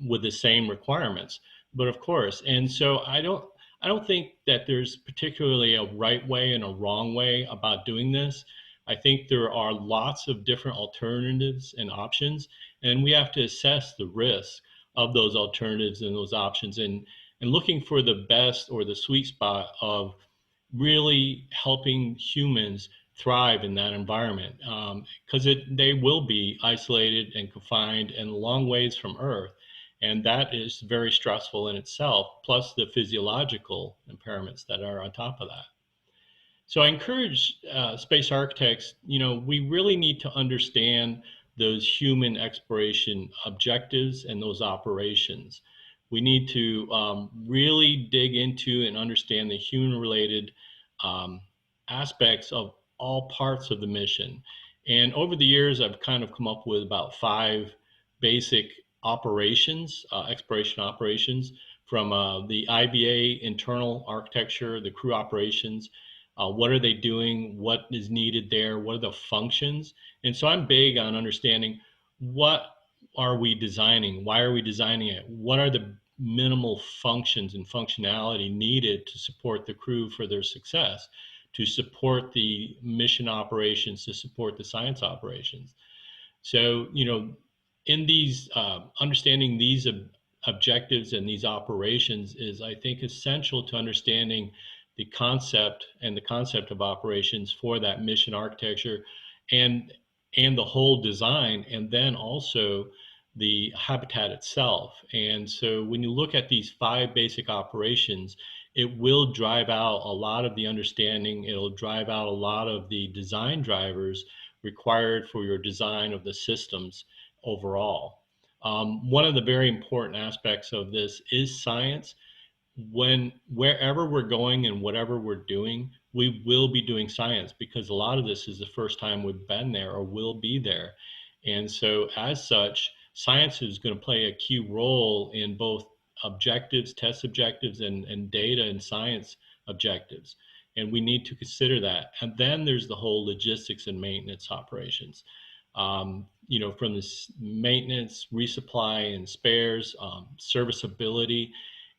with the same requirements. But of course, and so I don't think that there's particularly a right way and a wrong way about doing this. I think there are lots of different alternatives and options, and we have to assess the risk of those alternatives and those options, and looking for the best or the sweet spot of really helping humans thrive in that environment, because they will be isolated and confined and long ways from Earth. And that is very stressful in itself, plus the physiological impairments that are on top of that. So I encourage space architects, we really need to understand those human exploration objectives and those operations. We need to really dig into and understand the human-related aspects of all parts of the mission. And over the years, I've kind of come up with about 5 basic operations, exploration operations, from the IBA internal architecture, the crew operations. What are they doing? What is needed there? What are the functions? And so I'm big on understanding, what are we designing? Why are we designing it? What are the minimal functions and functionality needed to support the crew for their success, to support the mission operations, to support the science operations? So, in these, understanding these objectives and these operations is, I think, essential to understanding the concept of operations for that mission architecture and the whole design, and then also the habitat itself. And so when you look at these 5 basic operations, it will drive out a lot of the understanding, it'll drive out a lot of the design drivers required for your design of the systems overall. One of the very important aspects of this is science. Wherever we're going and whatever we're doing, we will be doing science, because a lot of this is the first time we've been there or will be there. And so as such, science is going to play a key role in both objectives, test objectives, and data and science objectives. And we need to consider that. And then there's the whole logistics and maintenance operations. From this maintenance, resupply and spares, serviceability,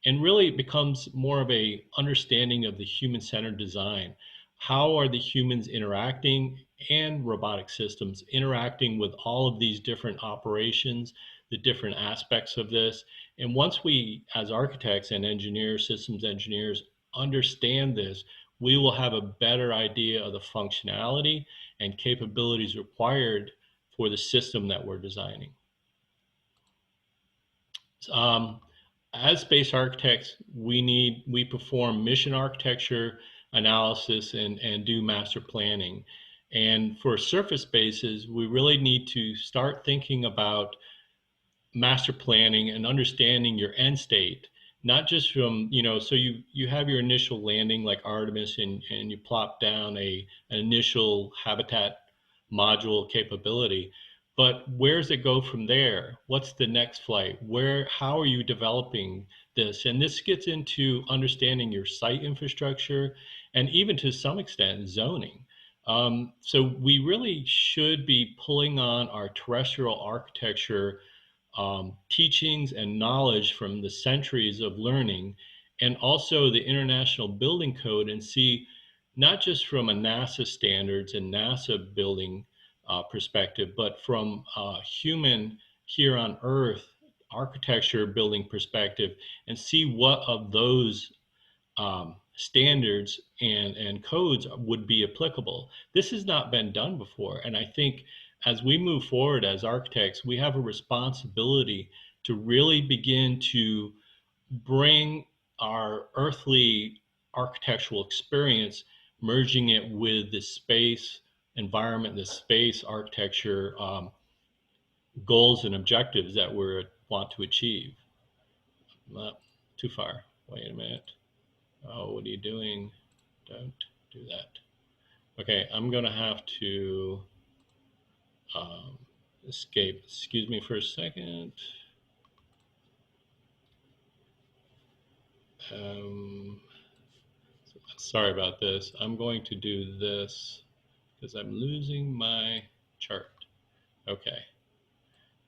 and really it becomes more of a understanding of the human-centered design. How are the humans interacting, and robotic systems interacting with all of these different operations, the different aspects of this? And once we, as architects and engineers, systems engineers, understand this, we will have a better idea of the functionality and capabilities required for the system that we're designing. As space architects, we perform mission architecture analysis and do master planning. And for surface spaces, we really need to start thinking about master planning and understanding your end state, not just from, so you have your initial landing like Artemis and you plop down an initial habitat module capability, but where does it go from there? What's the next flight? How are you developing this? And this gets into understanding your site infrastructure and even to some extent zoning. So we really should be pulling on our terrestrial architecture teachings and knowledge from the centuries of learning, and also the International Building Code, and see not just from a NASA standards and NASA building perspective, but from human here on Earth architecture building perspective, and see what of those standards and codes would be applicable. This has not been done before, and I think as we move forward as architects, we have a responsibility to really begin to bring our earthly architectural experience, merging it with the space environment, the space architecture goals and objectives that we want to achieve. Not too far. Wait a minute. Oh, what are you doing? Don't do that. Okay, I'm gonna have to escape. Excuse me for a second. Sorry about this. I'm going to do this because I'm losing my chart. Okay.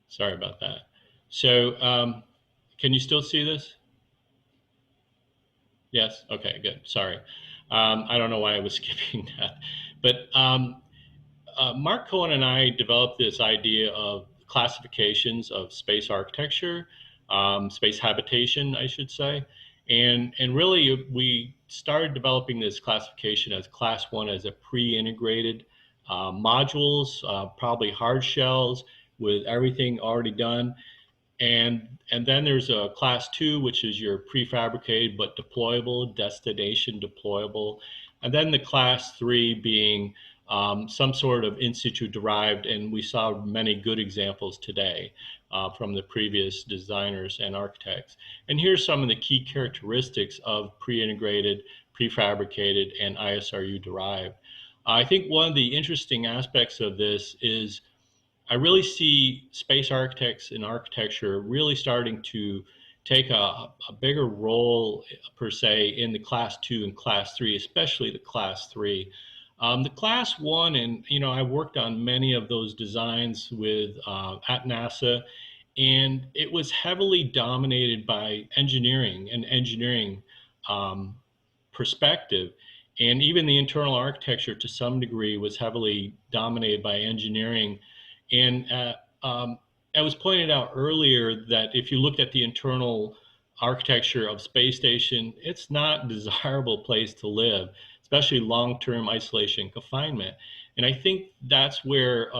Sorry about that. So can you still see this? Yes? Okay, good. Sorry. I don't know why I was skipping that. But Mark Cohen and I developed this idea of classifications of space architecture, space habitation, I should say. And really, we started developing this classification as Class 1 as a pre-integrated modules, probably hard shells with everything already done. And then there's a Class 2, which is your prefabricated but deployable, destination deployable. And then the Class 3 being some sort of in situ derived, and we saw many good examples today from the previous designers and architects. And here's some of the key characteristics of pre-integrated, prefabricated, and ISRU derived. I think one of the interesting aspects of this is I really see space architects and architecture really starting to take a bigger role per se in the Class 2 and Class 3, especially the Class 3. The Class 1, and I worked on many of those designs with at NASA, and it was heavily dominated by engineering and engineering perspective. And even the internal architecture to some degree was heavily dominated by engineering. And it was pointed out earlier that if you looked at the internal architecture of space station, it's not a desirable place to live, especially long-term isolation confinement. And I think that's where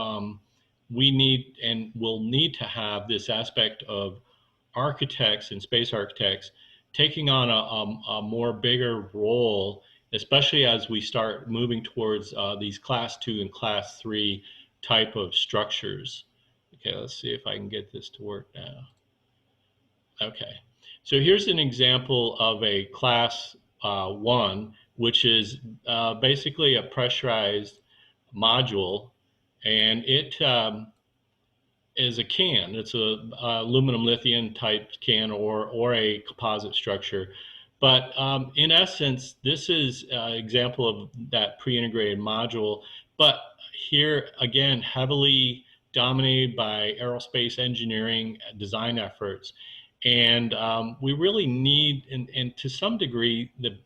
we need and will need to have this aspect of architects and space architects taking on a more bigger role, especially as we start moving towards these Class 2 and Class 3 type of structures. Okay, let's see if I can get this to work now. Okay, so here's an example of a Class 1, which is basically a pressurized module, and it is a can. It's a aluminum lithium type can or a composite structure. But in essence, this is an example of that pre-integrated module, but here again, heavily dominated by aerospace engineering design efforts. And we really need, and to some degree, the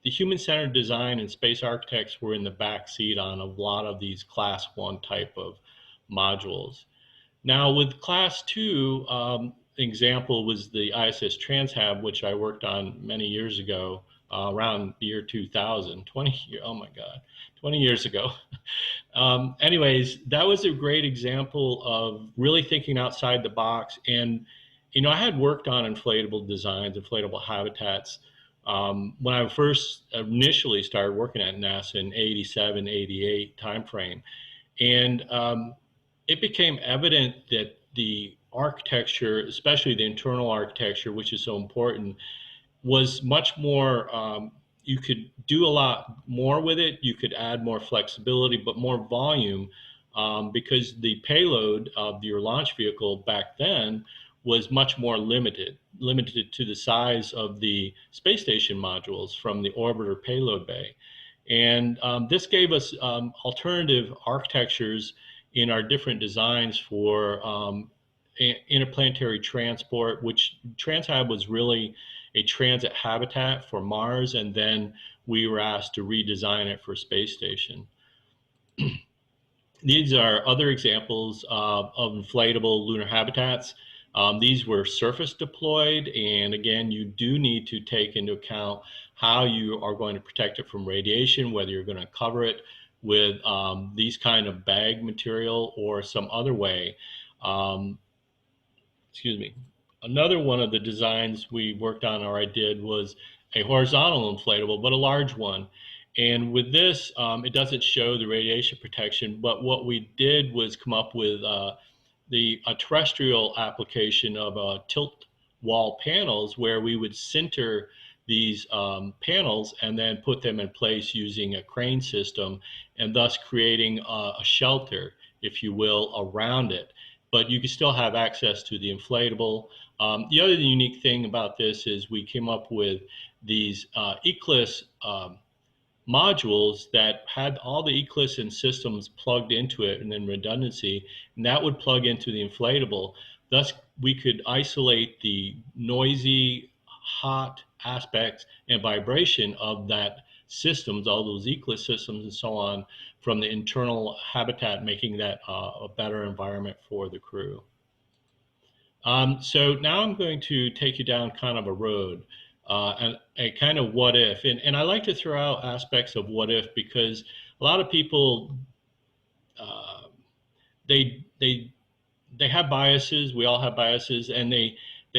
human-centered design and space architects were in the back seat on a lot of these Class 1 type of modules. Now with Class 2, example was the ISS TransHab, which I worked on many years ago around the year 2000, 20, oh my God, 20 years ago. Anyways, that was a great example of really thinking outside the box. And, you know, I had worked on inflatable designs, inflatable habitats, when I first initially started working at NASA in 87, 88 timeframe. And it became evident that the architecture, especially the internal architecture, which is so important, was much more, you could do a lot more with it. You could add more flexibility, but more volume, because the payload of your launch vehicle back then was much more limited to the size of the space station modules from the orbiter payload bay. And this gave us alternative architectures in our different designs for interplanetary transport, which TransHab was really a transit habitat for Mars, and then we were asked to redesign it for space station. These are other examples of inflatable lunar habitats. These were surface deployed, and again, you do need to take into account how you are going to protect it from radiation, whether you're going to cover it with these kind of bag material or some other way. Excuse me. Another one of the designs we worked on, or I did, was a horizontal inflatable, but a large one. And with this, it doesn't show the radiation protection, but what we did was come up with a terrestrial application of tilt wall panels, where we would center these panels and then put them in place using a crane system, and thus creating a shelter, if you will, around it. But you can still have access to the inflatable. The other unique thing about this is we came up with these Eclipse modules that had all the Eclipse and systems plugged into it, and then redundancy, and that would plug into the inflatable. Thus, we could isolate the noisy, hot aspects and vibration of that systems, all those Eclipse systems and so on, from the internal habitat, making that a better environment for the crew. So now I'm going to take you down kind of a road, and a kind of what if. And I like to throw out aspects of what if, because a lot of people, they have biases. We all have biases, and they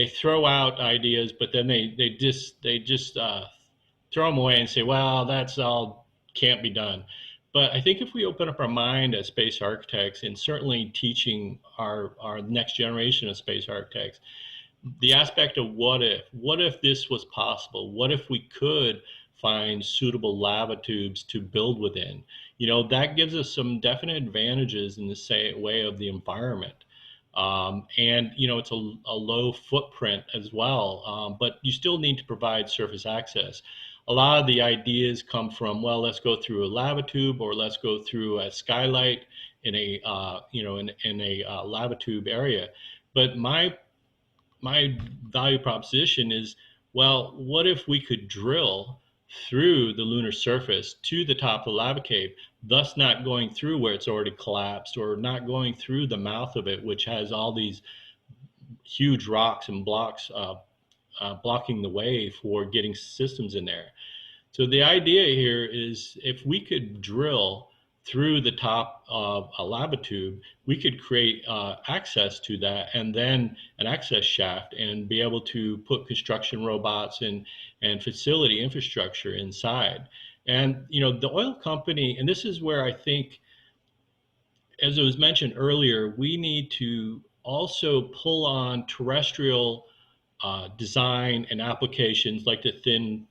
throw out ideas, but then they just throw them away and say, well, that's all can't be done. But I think if we open up our mind as space architects, and certainly teaching our next generation of space architects, the aspect of what if this was possible? What if we could find suitable lava tubes to build within? You know, that gives us some definite advantages in the way of the environment. And, you know, it's a low footprint as well, but you still need to provide surface access. A lot of the ideas come from, well, let's go through a lava tube, or let's go through a skylight in a, in a lava tube area. But my value proposition is, well, what if we could drill through the lunar surface to the top of the lava cave, thus not going through where it's already collapsed, or not going through the mouth of it, which has all these huge rocks and blocks blocking the way for getting systems in there. So the idea here is, if we could drill through the top of a lava tube, we could create access to that, and then an access shaft, and be able to put construction robots and facility infrastructure inside. And, you know, the oil company, and this is where I think, as it was mentioned earlier, we need to also pull on terrestrial design and applications like the thin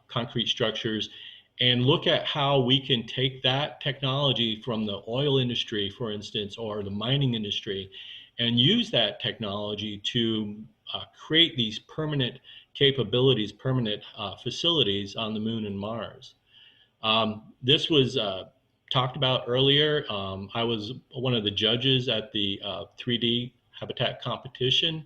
concrete structures, and look at how we can take that technology from the oil industry, for instance, or the mining industry, and use that technology to create these permanent capabilities, permanent facilities on the Moon and Mars. This was talked about earlier. I was one of the judges at the 3D habitat competition.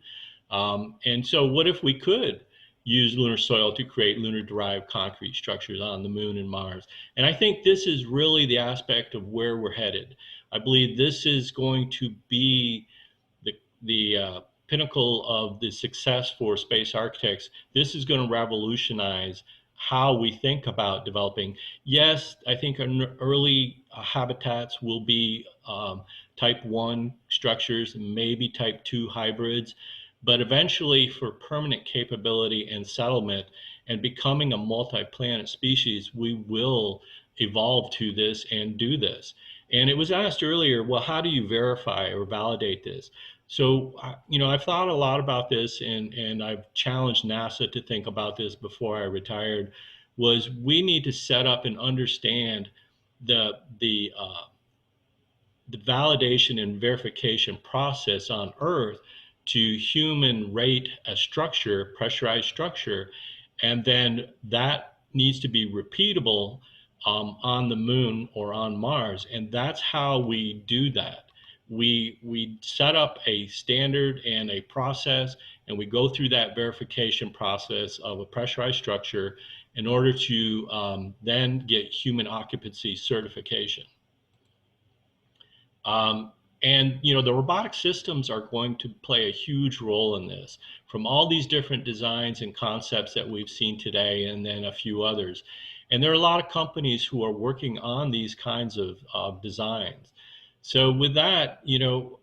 And so what if we could use lunar soil to create lunar-derived concrete structures on the Moon and Mars? And I think this is really the aspect of where we're headed. I believe this is going to be the pinnacle of the success for space architects. This is going to revolutionize how we think about developing. Yes, I think early habitats will be type 1 structures, maybe type 2 hybrids, but eventually for permanent capability and settlement and becoming a multi-planet species, we will evolve to this and do this. And it was asked earlier, well, how do you verify or validate this? So, you know, I've thought a lot about this, and I've challenged NASA to think about this before I retired, was we need to set up and understand the validation and verification process on Earth to human rate a structure, pressurized structure, and then that needs to be repeatable on the moon or on Mars. And that's how we do that. We set up a standard and a process, and we go through that verification process of a pressurized structure in order to then get human occupancy certification. And you know, the robotic systems are going to play a huge role in this, from all these different designs and concepts that we've seen today, and then a few others. And there are a lot of companies who are working on these kinds of designs. So with that, you know,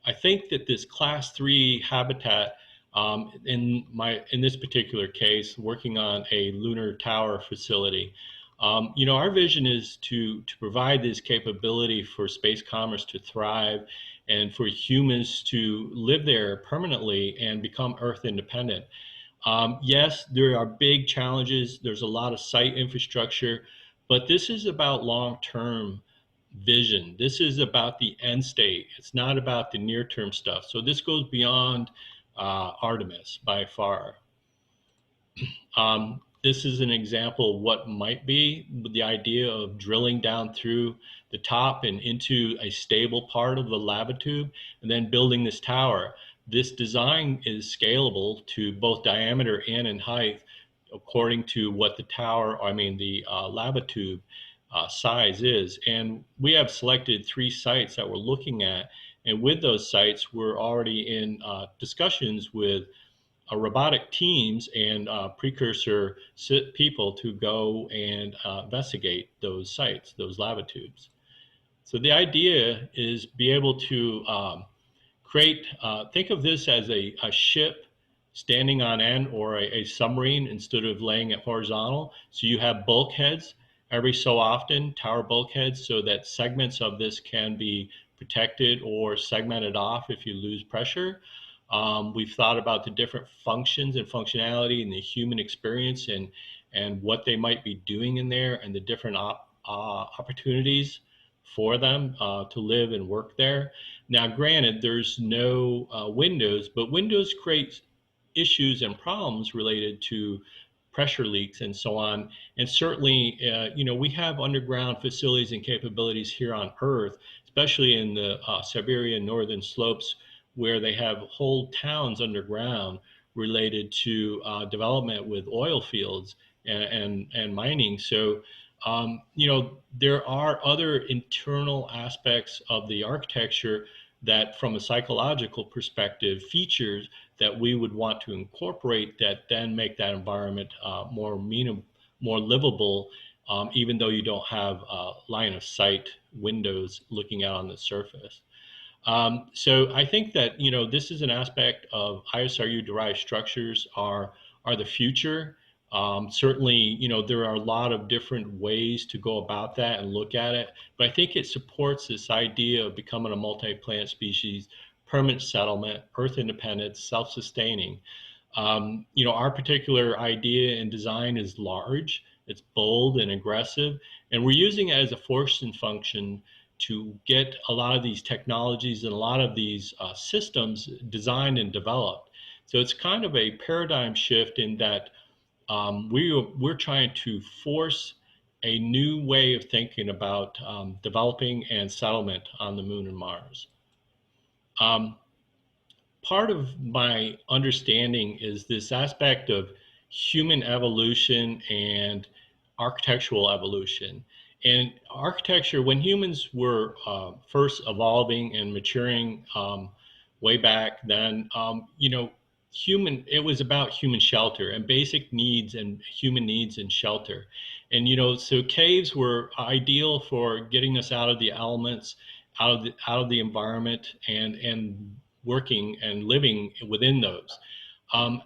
I think that this class 3 habitat, in this particular case, working on a lunar tower facility, you know, our vision is to provide this capability for space commerce to thrive and for humans to live there permanently and become Earth independent. Yes, there are big challenges. There's a lot of site infrastructure, but this is about long-term vision. This is about the end state. It's not about the near-term stuff. So this goes beyond Artemis by far. This is an example of what might be the idea of drilling down through the top and into a stable part of the lava tube and then building this tower. This design is scalable to both diameter and in height according to what the tower, the lava tube size is. And we have selected 3 sites that we're looking at. And with those sites, we're already in discussions with robotic teams and precursor people to go and investigate those sites, those lava tubes. So the idea is be able to create, think of this as a ship standing on end, or a submarine instead of laying it horizontal. So you have bulkheads every so often, tower bulkheads, so that segments of this can be protected or segmented off if you lose pressure. We've thought about the different functions and functionality and the human experience and what they might be doing in there and the different opportunities for them to live and work there. Now, granted, there's no windows, but windows create issues and problems related to pressure leaks and so on. And certainly, you know, we have underground facilities and capabilities here on Earth, especially in the Siberian northern slopes, where they have whole towns underground related to development with oil fields and mining. So, you know, there are other internal aspects of the architecture that, from a psychological perspective, features that we would want to incorporate that then make that environment more livable, even though you don't have line of sight windows looking out on the surface. So I think that, you know, this is an aspect of ISRU-derived structures are the future. Certainly, you know, there are a lot of different ways to go about that and look at it, but I think it supports this idea of becoming a multi-planet species, permanent settlement, Earth independent, self-sustaining. You know, our particular idea and design is large, it's bold and aggressive, and we're using it as a force and function to get a lot of these technologies and a lot of these systems designed and developed. So it's kind of a paradigm shift in that we're trying to force a new way of thinking about developing and settlement on the moon and Mars. Part of my understanding is this aspect of human evolution and architectural evolution. And architecture, when humans were first evolving and maturing way back then, you know, it was about human shelter and basic needs and human needs and shelter. And, so caves were ideal for getting us out of the elements, out of the environment, and working and living within those.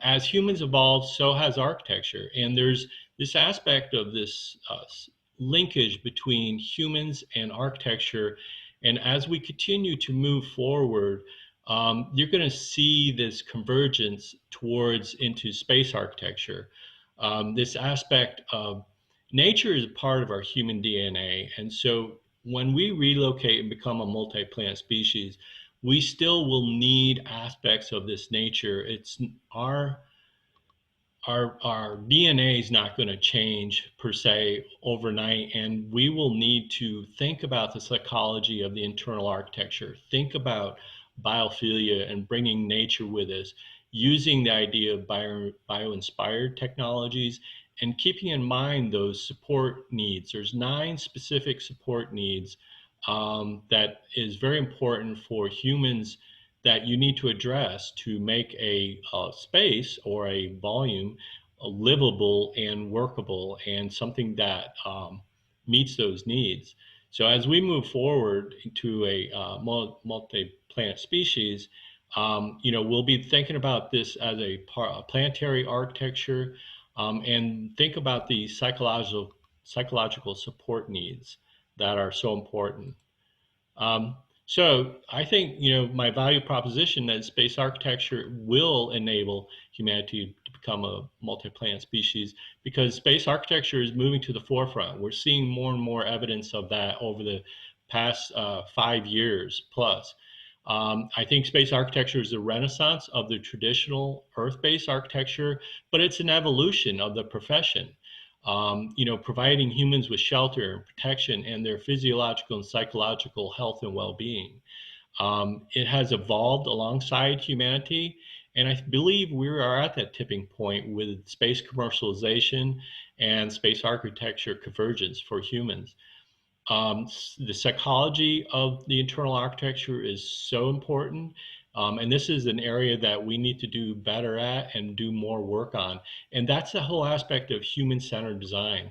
As humans evolved, so has architecture. And there's this aspect of this linkage between humans and architecture. And as we continue to move forward, you're going to see this convergence into space architecture. This aspect of nature is part of our human DNA. And so when we relocate and become a multi-planet species, we still will need aspects of this nature. It's our DNA is not going to change per se overnight, and we will need to think about the psychology of the internal architecture, think about biophilia and bringing nature with us, using the idea of bio-inspired technologies, and keeping in mind those support needs. There's 9 specific support needs that is very important for humans that you need to address to make a space or a volume livable and workable, and something that meets those needs. So as we move forward to a multi-planet species, we'll be thinking about this as a planetary architecture, and think about the psychological support needs that are so important. So I think, my value proposition that space architecture will enable humanity to become a multi-planet species, because space architecture is moving to the forefront. We're seeing more and more evidence of that over the past 5 years plus. I think space architecture is a renaissance of the traditional Earth-based architecture, but it's an evolution of the profession. Providing humans with shelter and protection and their physiological and psychological health and well-being. It has evolved alongside humanity, and I believe we are at that tipping point with space commercialization and space architecture convergence for humans. The psychology of the internal architecture is so important. And this is an area that we need to do better at and do more work on. And that's the whole aspect of human-centered design.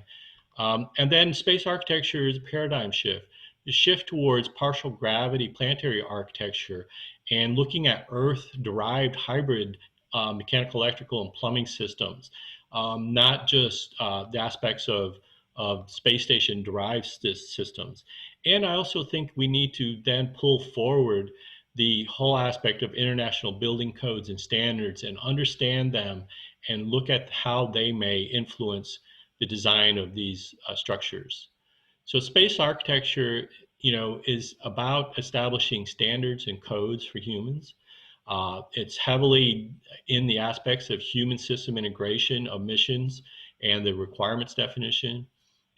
And then space architecture is a paradigm shift. The shift towards partial gravity planetary architecture and looking at Earth-derived hybrid mechanical, electrical, and plumbing systems, not just the aspects of space station derived systems. And I also think we need to then pull forward the whole aspect of international building codes and standards and understand them and look at how they may influence the design of these structures. So space architecture, is about establishing standards and codes for humans. It's heavily in the aspects of human system integration of missions and the requirements definition.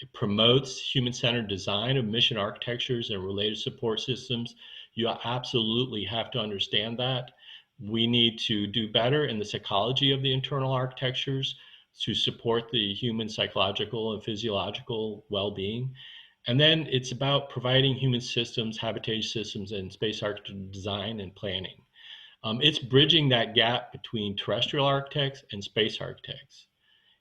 It promotes human-centered design of mission architectures and related support systems. You absolutely have to understand that. We need to do better in the psychology of the internal architectures to support the human psychological and physiological well-being. And then it's about providing human systems, habitation systems, and space architecture design and planning. It's bridging that gap between terrestrial architects and space architects.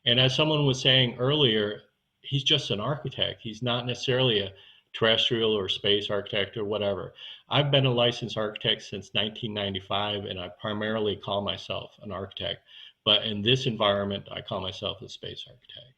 And as someone was saying earlier, he's just an architect. He's not necessarily a terrestrial or space architect or whatever. I've been a licensed architect since 1995, and I primarily call myself an architect. But in this environment, I call myself a space architect.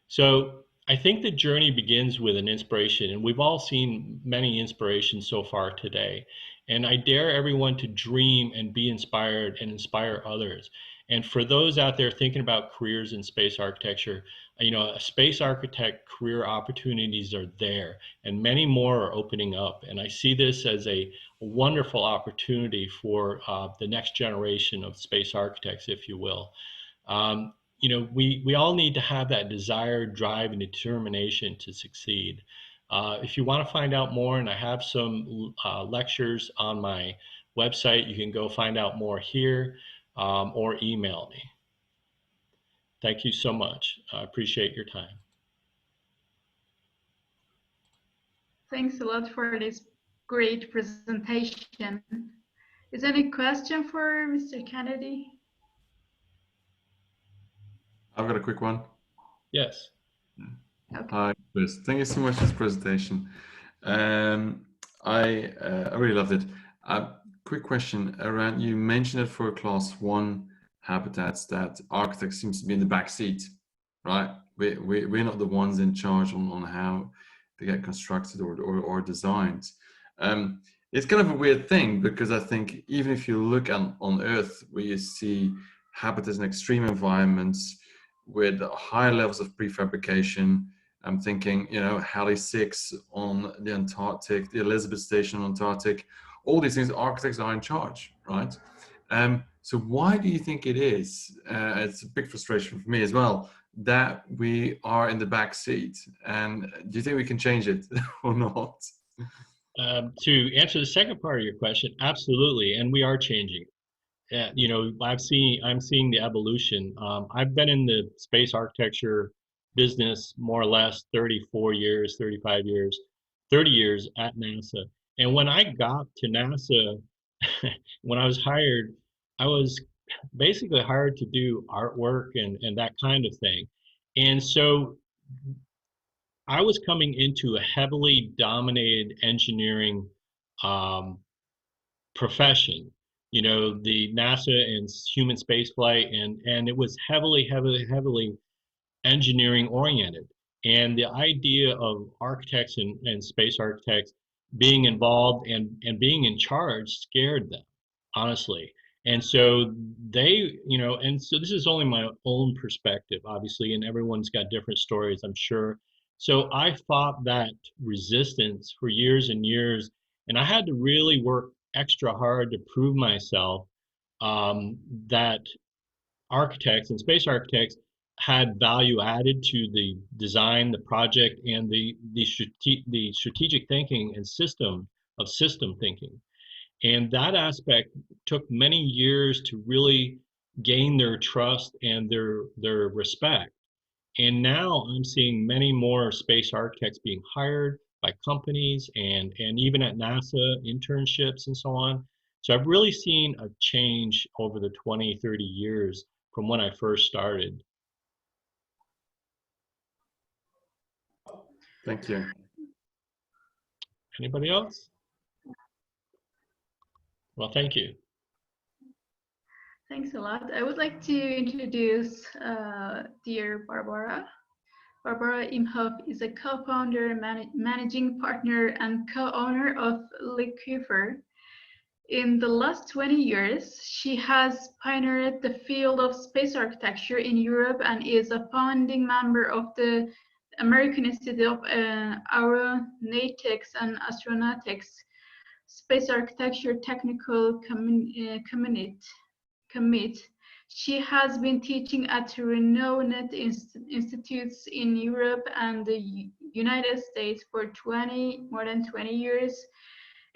So I think the journey begins with an inspiration, and we've all seen many inspirations so far today. And I dare everyone to dream and be inspired and inspire others. And for those out there thinking about careers in space architecture, a space architect career opportunities are there, and many more are opening up. And I see this as a wonderful opportunity for the next generation of space architects, if you will. We all need to have that desire, drive, and determination to succeed. If you want to find out more, and I have some lectures on my website, you can go find out more here or email me. Thank you so much. I appreciate your time. Thanks a lot for this great presentation. Is there any question for Mr. Kennedy? I've got a quick one. Yes. Hi, Chris. Thank you so much for this presentation. I really loved it. Quick question around, you mentioned it for class 1 habitats that architects seems to be in the back seat, right? We're not the ones in charge on how they get constructed or designed. It's kind of a weird thing because I think even if you look on Earth where you see habitats in extreme environments with high levels of prefabrication, I'm thinking, you know, Halley 6 on the Antarctic, the Elizabeth Station on Antarctic, all these things, architects are in charge, right? So why do you think it is, it's a big frustration for me as well, that we are in the back seat? And do you think we can change it or not? To answer the second part of your question, absolutely, and we are changing. You know, I'm seeing the evolution. I've been in the space architecture business more or less 34 years, 35 years, 30 years at NASA. And when I got to NASA, when I was hired, I was basically hired to do artwork and that kind of thing. And so I was coming into a heavily dominated engineering profession, you know, the NASA and human spaceflight, and it was heavily engineering oriented. And the idea of architects and space architects being involved and being in charge scared them, honestly. And so they, you know, and so this is only my own perspective, obviously, and everyone's got different stories, I'm sure. So I fought that resistance for years and years, and I had to really work extra hard to prove myself that architects and space architects had value added to the design, the project, and the strategic thinking and system thinking. And that aspect took many years to really gain their trust and their respect. And now I'm seeing many more space architects being hired by companies and even at NASA, internships and so on. So I've really seen a change over the 20, 30 years from when I first started. Thank you. Anybody else? Well, thank you. Thanks a lot. I would like to introduce dear Barbara. Barbara Imhoff is a co-founder, managing partner, and co-owner of Liquifer. In the last 20 years, she has pioneered the field of space architecture in Europe and is a founding member of the American Institute of Aeronautics and Astronautics Space Architecture Technical Commit. She has been teaching at renowned institutes in Europe and the United States for more than 20 years.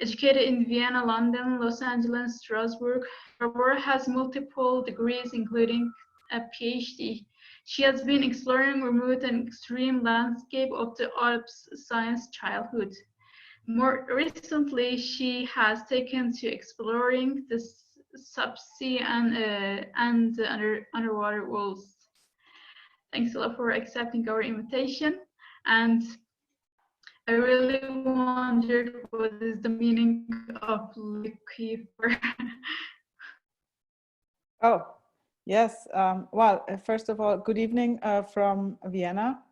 Educated in Vienna, London, Los Angeles, Strasbourg, Barbara has multiple degrees, including a PhD. She has been exploring remote and extreme landscape of the Alps since childhood. More recently, she has taken to exploring the subsea and underwater worlds. Thanks a lot for accepting our invitation. And I really wondered what is the meaning of Liquifer. Oh, yes. Well, first of all, good evening from Vienna.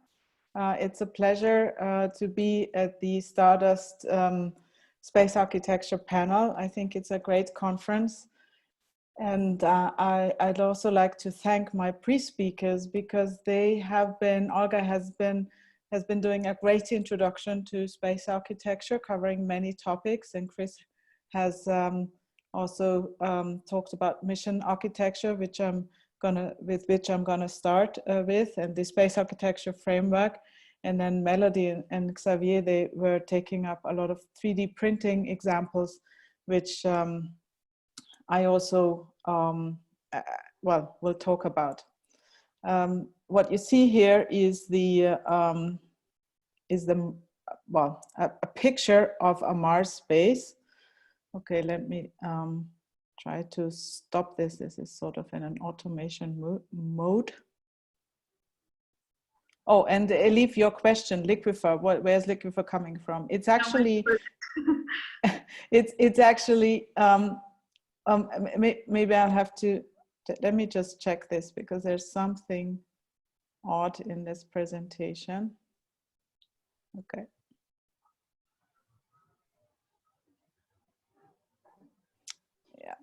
It's a pleasure to be at the Stardust Space Architecture panel. I think it's a great conference. And I'd also like to thank my pre-speakers because they have been, Olga has been doing a great introduction to space architecture, covering many topics, and Chris has also talked about mission architecture, with which I'm gonna start with, and the space architecture framework. And then Melody and Xavier, they were taking up a lot of 3D printing examples, which I also, we'll talk about. What you see here is a picture of a Mars base. Okay, let me try to stop this. This is sort of in an automation mode. Oh, and Elif, your question, Liquifer, where's Liquifer coming from? It's actually, it's actually, maybe I'll have to, let me just check this because there's something odd in this presentation. Okay. Yeah.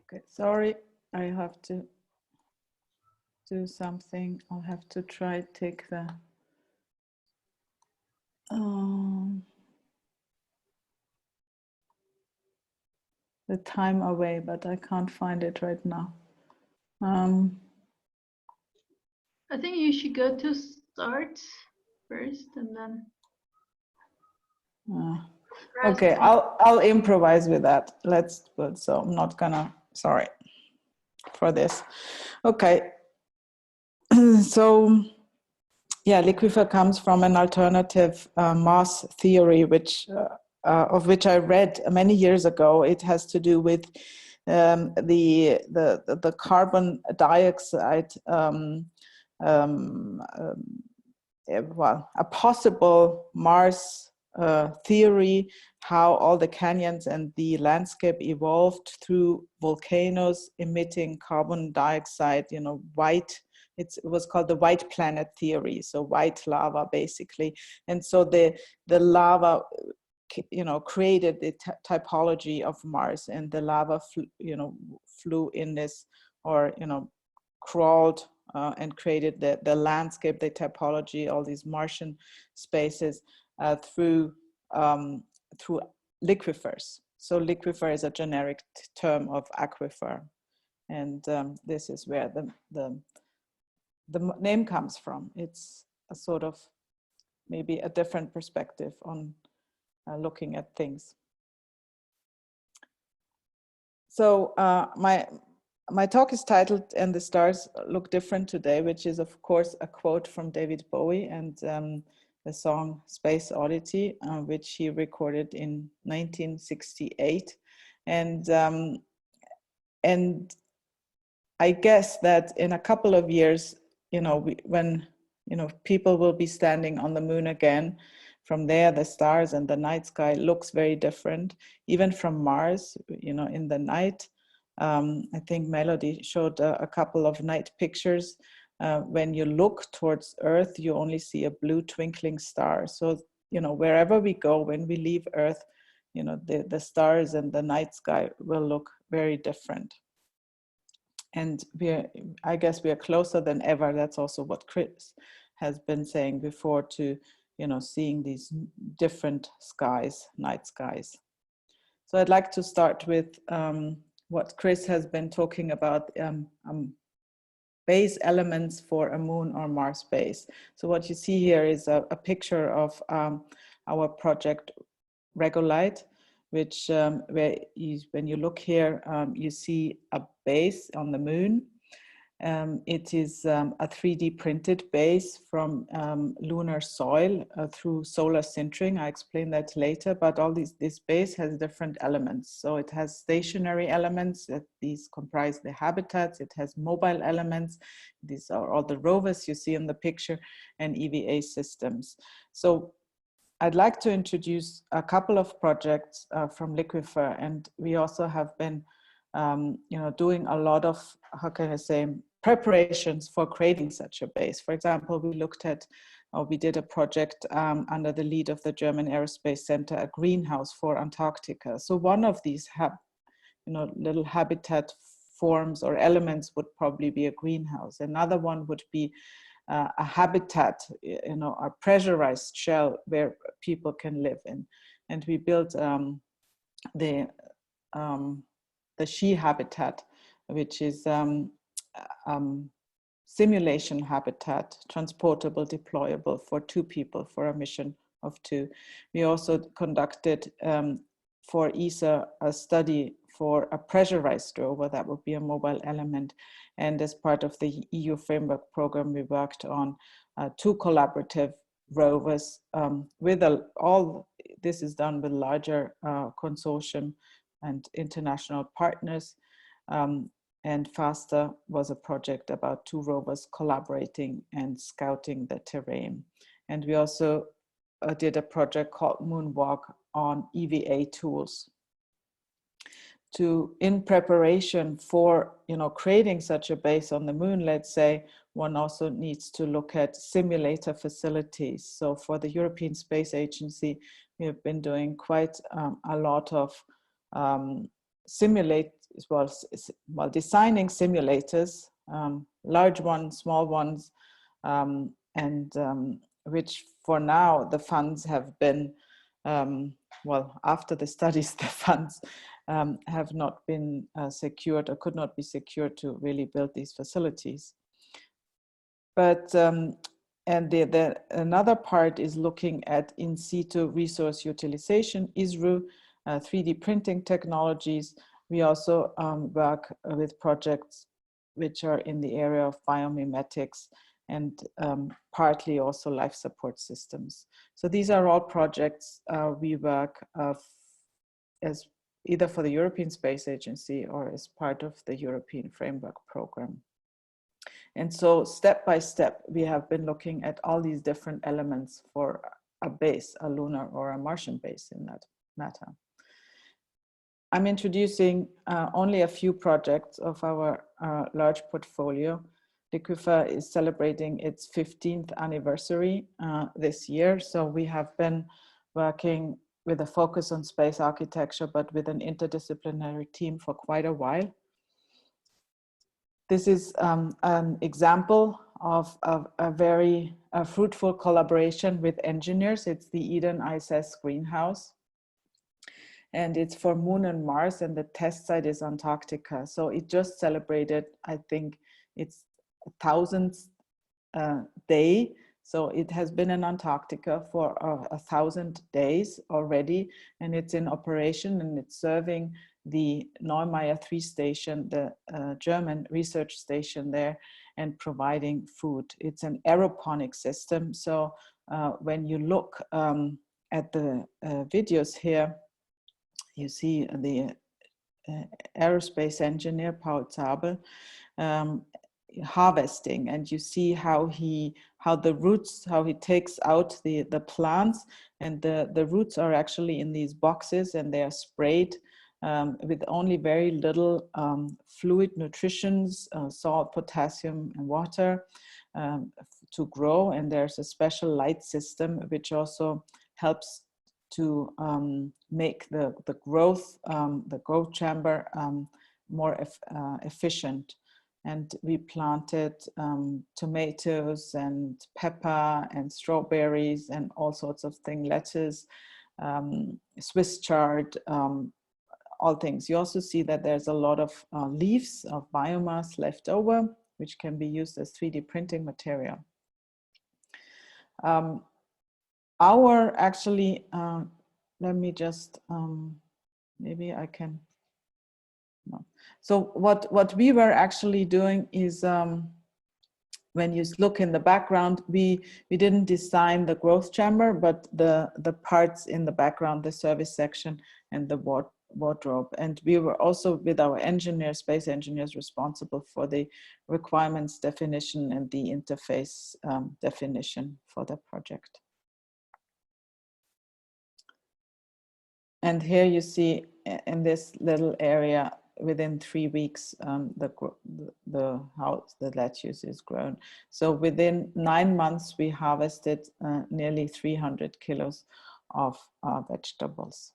Okay, sorry, I have to do something. I'll have to try take the time away, but I can't find it right now. I think you should go to start first and then. Okay, I'll improvise with that. Let's put, so I'm not gonna, sorry for this. Okay, so yeah, Liquifer comes from an alternative mass theory, which of which I read many years ago. It has to do with the carbon dioxide, well, a possible Mars theory, how all the canyons and the landscape evolved through volcanoes emitting carbon dioxide, you know, white. It was called the white planet theory, so white lava basically. And so the lava, you know, created the typology of Mars, and the lava flew in this, or, you know, crawled and created the landscape, the typology, all these Martian spaces through liquifers. So liquifer is a generic term of aquifer, and this is where the name comes from. It's a sort of maybe a different perspective on looking at things. So my talk is titled "And the Stars Look Different Today," which is of course a quote from David Bowie and the song Space Oddity, which he recorded in 1968. And I guess that in a couple of years, you know, when, you know, people will be standing on the moon again, from there the stars and the night sky looks very different, even from Mars, you know, in the night. I think Melody showed a couple of night pictures. When you look towards Earth, you only see a blue twinkling star. So, you know, wherever we go, when we leave Earth, you know, the stars and the night sky will look very different. And I guess we are closer than ever. That's also what Chris has been saying before, to, you know, seeing these different skies, night skies. So I'd like to start with what Chris has been talking about, base elements for a moon or Mars base. So what you see here is a picture of our project Regolite, which when you look here, you see a base on the moon. It is a 3D printed base from lunar soil through solar sintering. I explain that later, but all this base has different elements. So it has stationary elements, that these comprise the habitats. It has mobile elements. These are all the rovers you see in the picture, and EVA systems. So I'd like to introduce a couple of projects from Liquifer, and we also have been you know, doing a lot of, how can I say, preparations for creating such a base. For example, we looked at, or we did a project under the lead of the German Aerospace Center, a greenhouse for Antarctica. So one of these little habitat forms or elements would probably be a greenhouse. Another one would be a habitat, you know, a pressurized shell where people can live in. And we built the SHE habitat, which is simulation habitat, transportable, deployable for 2 people for a mission of 2. We also conducted for ESA a study for a pressurized rover that would be a mobile element. And as part of the EU framework program, we worked on 2 collaborative rovers with all this is done with larger consortium and international partners. and FASTER was a project about 2 rovers collaborating and scouting the terrain. And we also did a project called Moonwalk on EVA tools. In preparation for creating such a base on the moon, let's say, one also needs to look at simulator facilities. So for the European Space Agency, we have been doing quite a lot of designing simulators, large ones, small ones, which for now the funds have been, after the studies, the funds have not been secured or could not be secured to really build these facilities. But another part is looking at in situ resource utilization, ISRU, 3D printing technologies. We also work with projects which are in the area of biomimetics and partly also life support systems. So these are all projects we work as either for the European Space Agency or as part of the European Framework Program. And so step by step, we have been looking at all these different elements for a base, a lunar or a Martian base in that matter. I'm introducing only a few projects of our large portfolio. DECUFA is celebrating its 15th anniversary this year. So we have been working with a focus on space architecture, but with an interdisciplinary team for quite a while. This is an example of a very fruitful collaboration with engineers. It's the Eden ISS greenhouse. And it's for Moon and Mars, and the test site is Antarctica. So it just celebrated, I think it's 1,000th day. So it has been in Antarctica for 1,000 days already, and it's in operation, and it's serving the Neumeier 3 station, the German research station there, and providing food. It's an aeroponic system. So when you look at the videos here, you see the aerospace engineer, Paul Zabel, harvesting, and you see how he takes out the plants, and the roots are actually in these boxes, and they are sprayed with only very little fluid nutritions, salt, potassium, and water to grow. And there's a special light system which also helps to make the growth chamber more efficient. And we planted tomatoes and pepper and strawberries and all sorts of things, lettuce, Swiss chard, all things. You also see that there's a lot of leaves of biomass left over, which can be used as 3D printing material. Let me just, maybe I can, no. So what we were actually doing is, when you look in the background, we didn't design the growth chamber, but the parts in the background, the service section and the wardrobe. And we were also, with our engineers, space engineers, responsible for the requirements definition and the interface definition for the project. And here you see in this little area, within 3 weeks, the house, the lettuce is grown. So within 9 months, we harvested nearly 300 kilos of vegetables.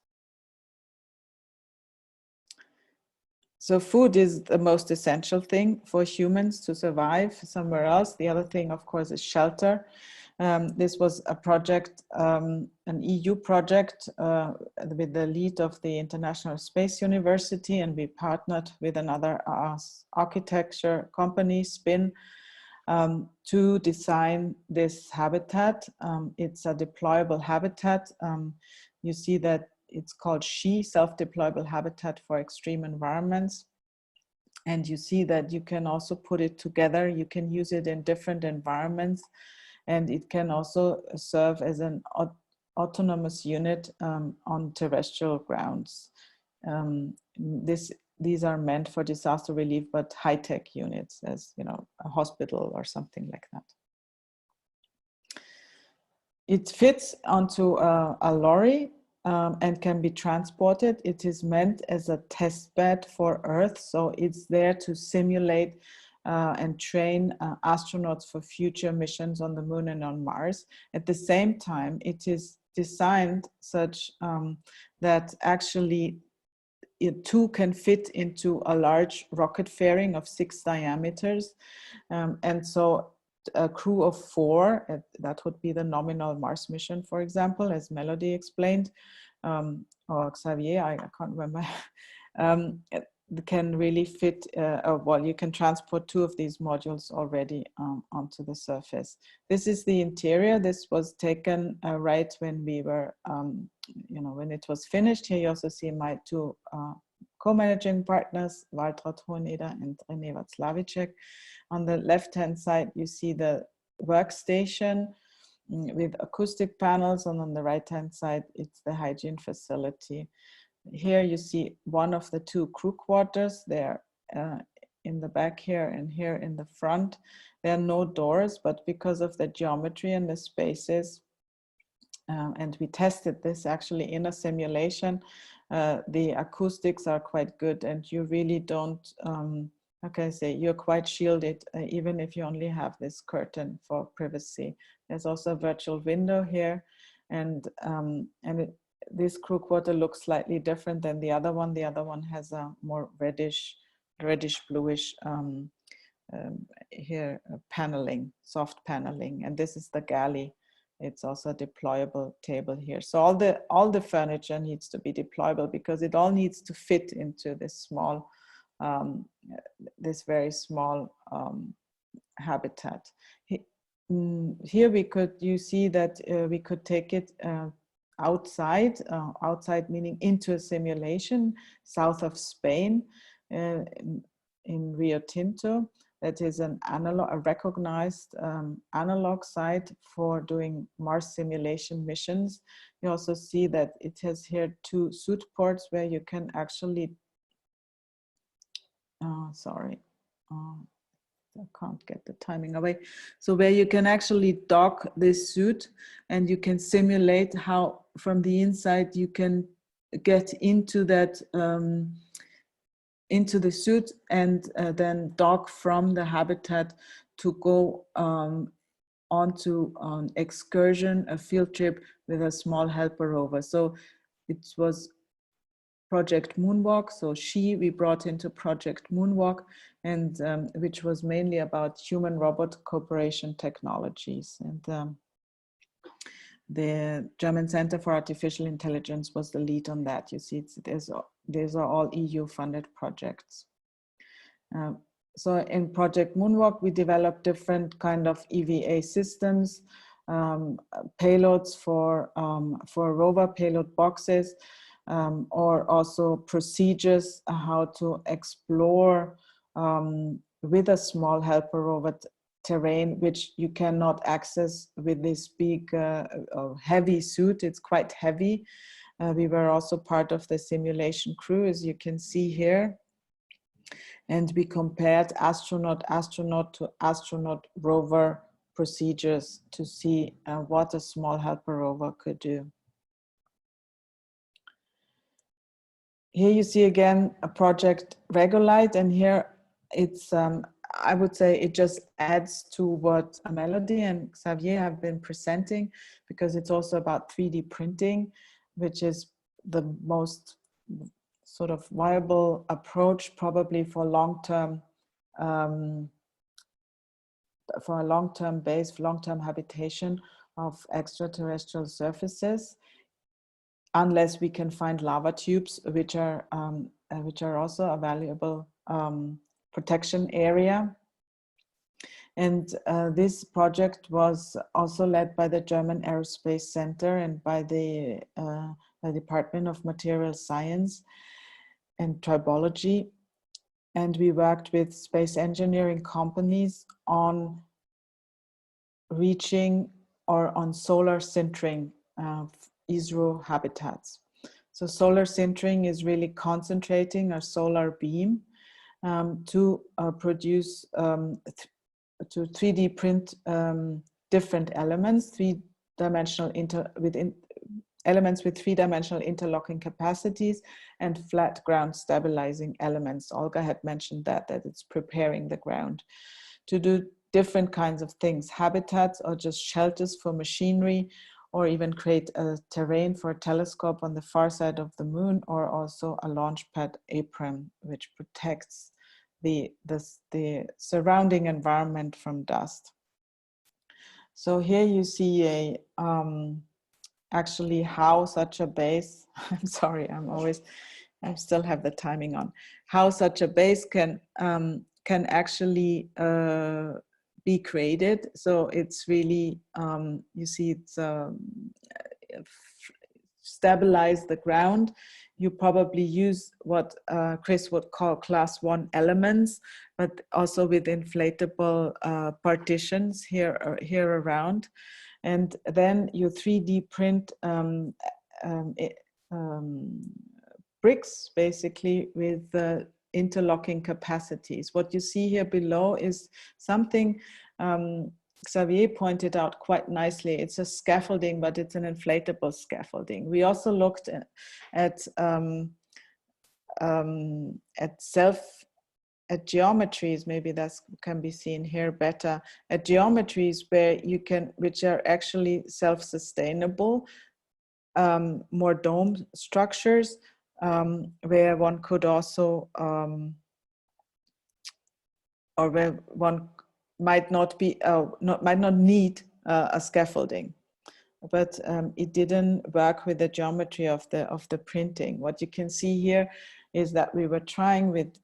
So food is the most essential thing for humans to survive somewhere else. The other thing, of course, is shelter. This was a project, an EU project with the lead of the International Space University, and we partnered with another architecture company, SPIN, to design this habitat. It's a deployable habitat. You see that it's called SHE, Self-Deployable Habitat for Extreme Environments. And you see that you can also put it together. You can use it in different environments. And it can also serve as an autonomous unit on terrestrial grounds. This these are meant for disaster relief, but high-tech units, as you know, a hospital or something like that. It fits onto a lorry and can be transported. It is meant as a test bed for Earth, so it's there to simulate and train astronauts for future missions on the Moon and on Mars. At the same time, it is designed such that actually it too can fit into a large rocket fairing of 6 diameters. And so a crew of 4, that would be the nominal Mars mission, for example, as Melody explained, or Xavier, I can't remember, can really fit, well, you can transport 2 of these modules already onto the surface. This is the interior. This was taken right when we were, you know, when it was finished. Here you also see my 2 co-managing partners, Waltraud Hoheneder and René Václavicek. On the left-hand side, you see the workstation with acoustic panels, and on the right-hand side, it's the hygiene facility. Here you see one of the 2 crew quarters. They're in the back here and here in the front. There are no doors, but because of the geometry and the spaces, and we tested this actually in a simulation, the acoustics are quite good, and you really don't, how can I say, you're quite shielded, even if you only have this curtain for privacy. There's also a virtual window here, and this crew quarter looks slightly different than the other one. The other one has a more reddish bluish here paneling, soft paneling, and this is the galley. It's also a deployable table here. So all the furniture needs to be deployable because it all needs to fit into this small, this very small habitat. Here you see that we could take it outside meaning into a simulation south of Spain in Rio Tinto. That is a recognized analog site for doing Mars simulation missions. You also see that it has here 2 suit ports where you can actually, I can't get the timing away. So where you can actually dock this suit and you can simulate how from the inside you can get into that, into the suit and then dock from the habitat to go onto an excursion, a field trip with a small helper rover. So it was Project Moonwalk. So we brought into Project Moonwalk, and which was mainly about human-robot cooperation technologies. And the German Center for Artificial Intelligence was the lead on that. You see, these are all EU-funded projects. So in Project Moonwalk, we developed different kind of EVA systems, payloads for rover payload boxes, or also procedures how to explore with a small helper rover terrain, which you cannot access with this big heavy suit. It's quite heavy. We were also part of the simulation crew, as you can see here. And we compared astronaut to astronaut rover procedures to see what a small helper rover could do. Here you see again a project Regolite, and here it's, I would say it just adds to what Melody and Xavier have been presenting, because it's also about 3D printing, which is the most sort of viable approach probably for long-term, for a long-term base, long-term habitation of extraterrestrial surfaces, unless we can find lava tubes, which are also a valuable protection area. And this project was also led by the German Aerospace Center and by the Department of Material Science and Tribology. And we worked with space engineering companies on reaching or on solar sintering ISRO habitats. So solar sintering is really concentrating a solar beam to produce, to 3D print different elements, three-dimensional elements with three-dimensional interlocking capacities and flat ground stabilizing elements. Olga had mentioned that it's preparing the ground to do different kinds of things, habitats or just shelters for machinery, or even create a terrain for a telescope on the far side of the moon, or also a launch pad apron, which protects the surrounding environment from dust. So here you see a actually how such a base, I'm sorry, I still have the timing on, how such a base can actually be created. So it's really, you see it's stabilize the ground. You probably use what Chris would call class 1 elements, but also with inflatable partitions here around. And then you 3D print bricks basically with interlocking capacities. What you see here below is something Xavier pointed out quite nicely. It's a scaffolding, but it's an inflatable scaffolding. We also looked at geometries, maybe that can be seen here better, at geometries where you can, which are actually self-sustainable, more dome structures, where one could also, or where one might not be, might not need a scaffolding, but it didn't work with the geometry of the printing. What you can see here is that we were trying with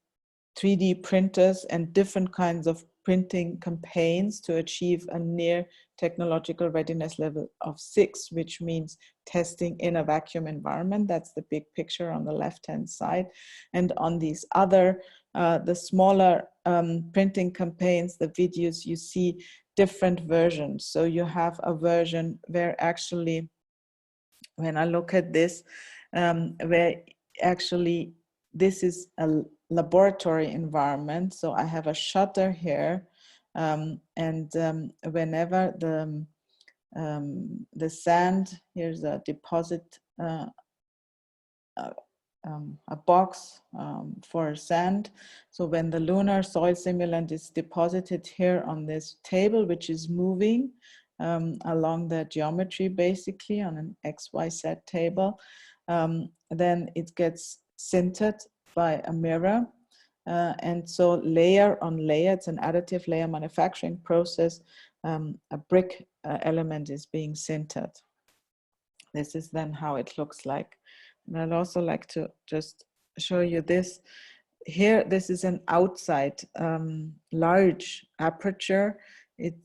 3D printers and different kinds of printing campaigns to achieve a near technological readiness level of 6, which means testing in a vacuum environment. That's the big picture on the left-hand side. And on these other, the smaller printing campaigns, the videos, you see different versions. So you have a version where actually, when I look at this, where actually this is a laboratory environment. So I have a shutter here, and whenever the sand, here's a deposit, a box for sand. So when the lunar soil simulant is deposited here on this table, which is moving along the geometry, basically on an XYZ table, then it gets sintered by a mirror. And so layer on layer, it's an additive layer manufacturing process, a brick element is being sintered. This is then how it looks like. And I'd also like to just show you this. Here, this is an outside large aperture. It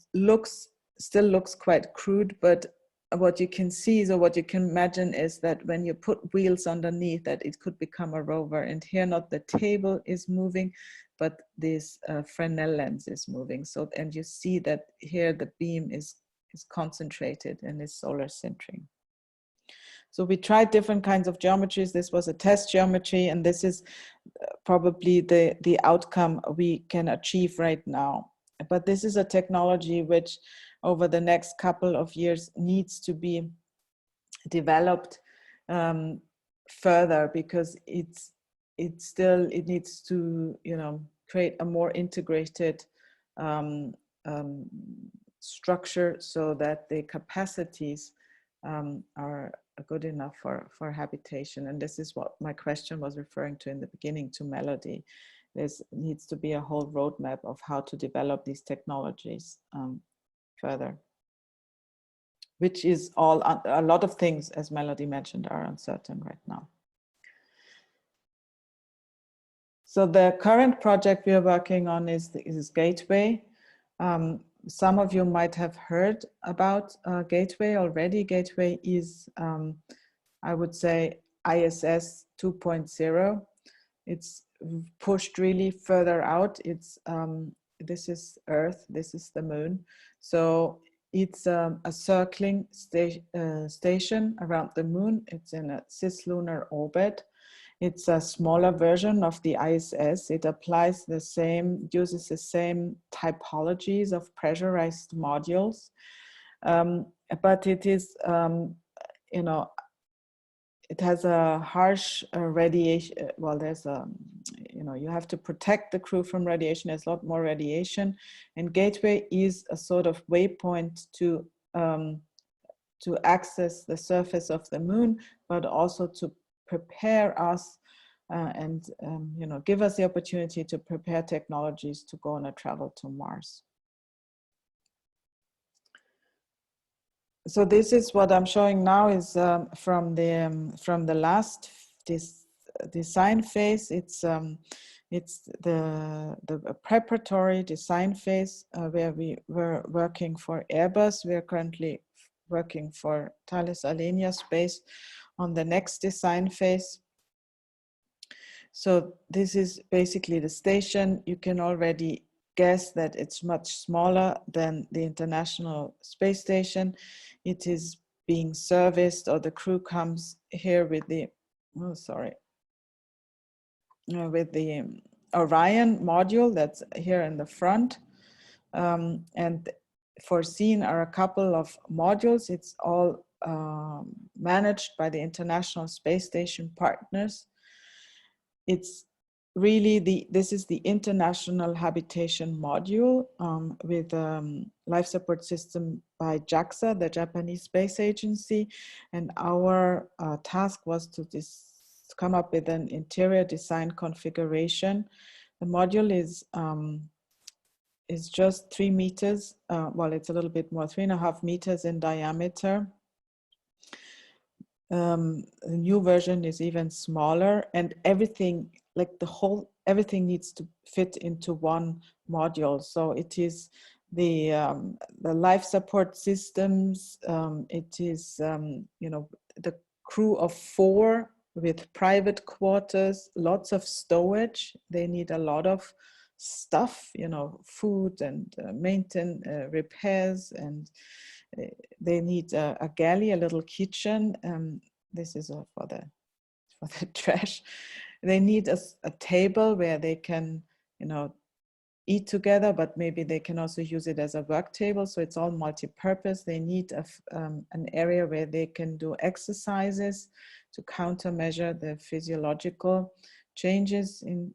still looks quite crude, but what you can see, or what you can imagine, is that when you put wheels underneath, that it could become a rover. And here, not the table is moving, but this Fresnel lens is moving. So, and you see that here the beam is concentrated and is solar sintering. So we tried different kinds of geometries. This was a test geometry, and this is probably the outcome we can achieve right now. But this is a technology which over the next couple of years needs to be developed further, because it needs to, you know, create a more integrated structure so that the capacities are good enough for habitation. And this is what my question was referring to in the beginning to Melody. There needs to be a whole roadmap of how to develop these technologies further, which is all, a lot of things, as Melody mentioned, are uncertain right now. So the current project we are working on is Gateway. Some of you might have heard about Gateway already. Gateway is, I would say, ISS 2.0. It's pushed really further out. It's this is Earth, this is the moon. So It's a circling station around the moon. It's in a cislunar orbit. It's a smaller version of the ISS. It applies the same, uses the same typologies of pressurized modules, but it is, you know, it has a harsh radiation. Well, there's a, you know, you have to protect the crew from radiation. There's a lot more radiation, and Gateway is a sort of waypoint to access the surface of the moon, but also to prepare us and you know, give us the opportunity to prepare technologies to go on a travel to Mars. So this is what I'm showing now is from the last design phase. It's the preparatory design phase where we were working for Airbus. We are currently working for Thales Alenia Space on the next design phase. So this is basically the station. You can already guess that it's much smaller than the International Space Station. It is being serviced, or the crew comes here with the, oh, sorry, with the Orion module that's here in the front. And foreseen are a couple of modules. It's all managed by the International Space Station partners. It's really this is the International Habitation Module with life support system by JAXA, the Japanese Space Agency. And our task was to come up with an interior design configuration. The module is just 3 meters. Well, it's a little bit more, 3.5 meters in diameter. The new version is even smaller, and everything, like everything needs to fit into one module. So it is the life support systems. It is you know, the crew of 4 with private quarters, lots of stowage. They need a lot of stuff, you know, food and maintenance, repairs, and they need a galley, a little kitchen. This is for the trash. They need a table where they can, you know, eat together, but maybe they can also use it as a work table. So it's all multi-purpose. They need an area where they can do exercises to countermeasure the physiological changes in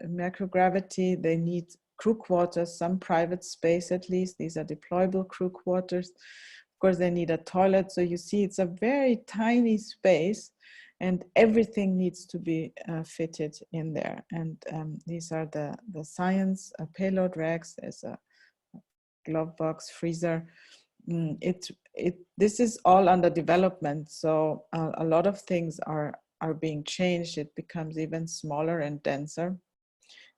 microgravity. They need crew quarters, some private space at least. These are deployable crew quarters. Of course, they need a toilet. So you see, it's a very tiny space, and everything needs to be fitted in there. And these are the science payload racks. There's a glove box, freezer. This is all under development. So a lot of things are being changed. It becomes even smaller and denser.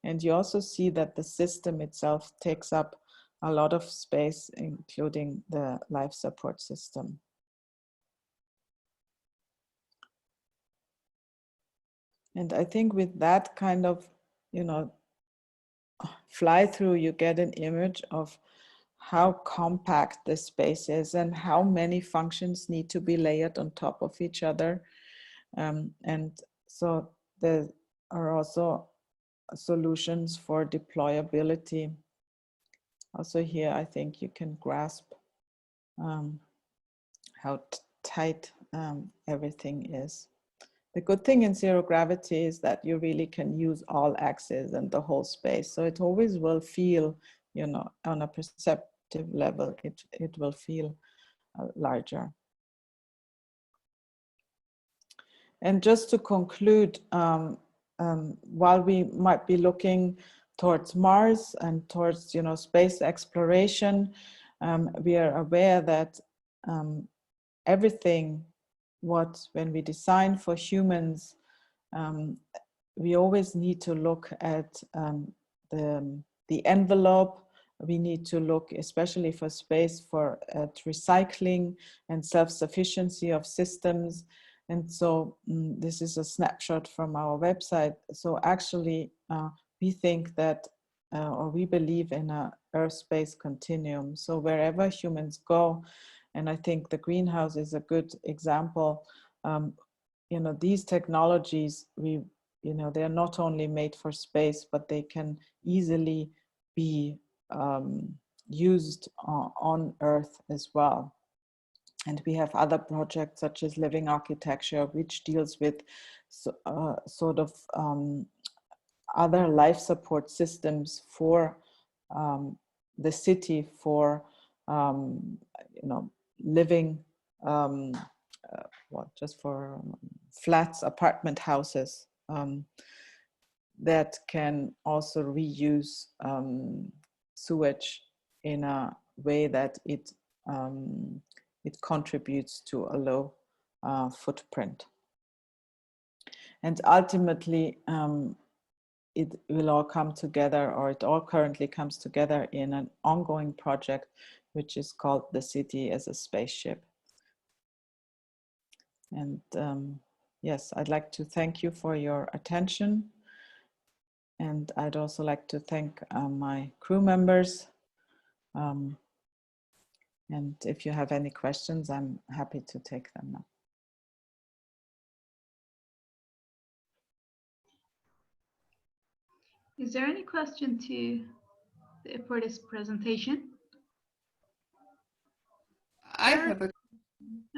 And you also see that the system itself takes up a lot of space, including the life support system. And I think with that kind of, you know, fly through, you get an image of how compact the space is and how many functions need to be layered on top of each other. And so there are also solutions for deployability. Also here, I think you can grasp how tight everything is. The good thing in zero gravity is that you really can use all axes and the whole space. So it always will feel, you know, on a perceptive level, it will feel larger. And just to conclude, while we might be looking towards Mars and towards, you know, space exploration, we are aware that everything when we design for humans, we always need to look at the envelope. We need to look, especially for space, at recycling and self-sufficiency of systems. And so this is a snapshot from our website. So actually, we think that or we believe in a Earth-space continuum. So wherever humans go, and I think the greenhouse is a good example. You know, these technologies, you know, they're not only made for space, but they can easily be used on Earth as well. And we have other projects such as Living Architecture, which deals with sort of other life support systems for the city, for you know, living, just for flats, apartment houses that can also reuse sewage in a way that it contributes to a low footprint. And ultimately, it will all come together, or it all currently comes together in an ongoing project, which is called The City as a Spaceship. And yes, I'd like to thank you for your attention. And I'd also like to thank my crew members. And if you have any questions, I'm happy to take them now. Is there any question for this presentation? I have a.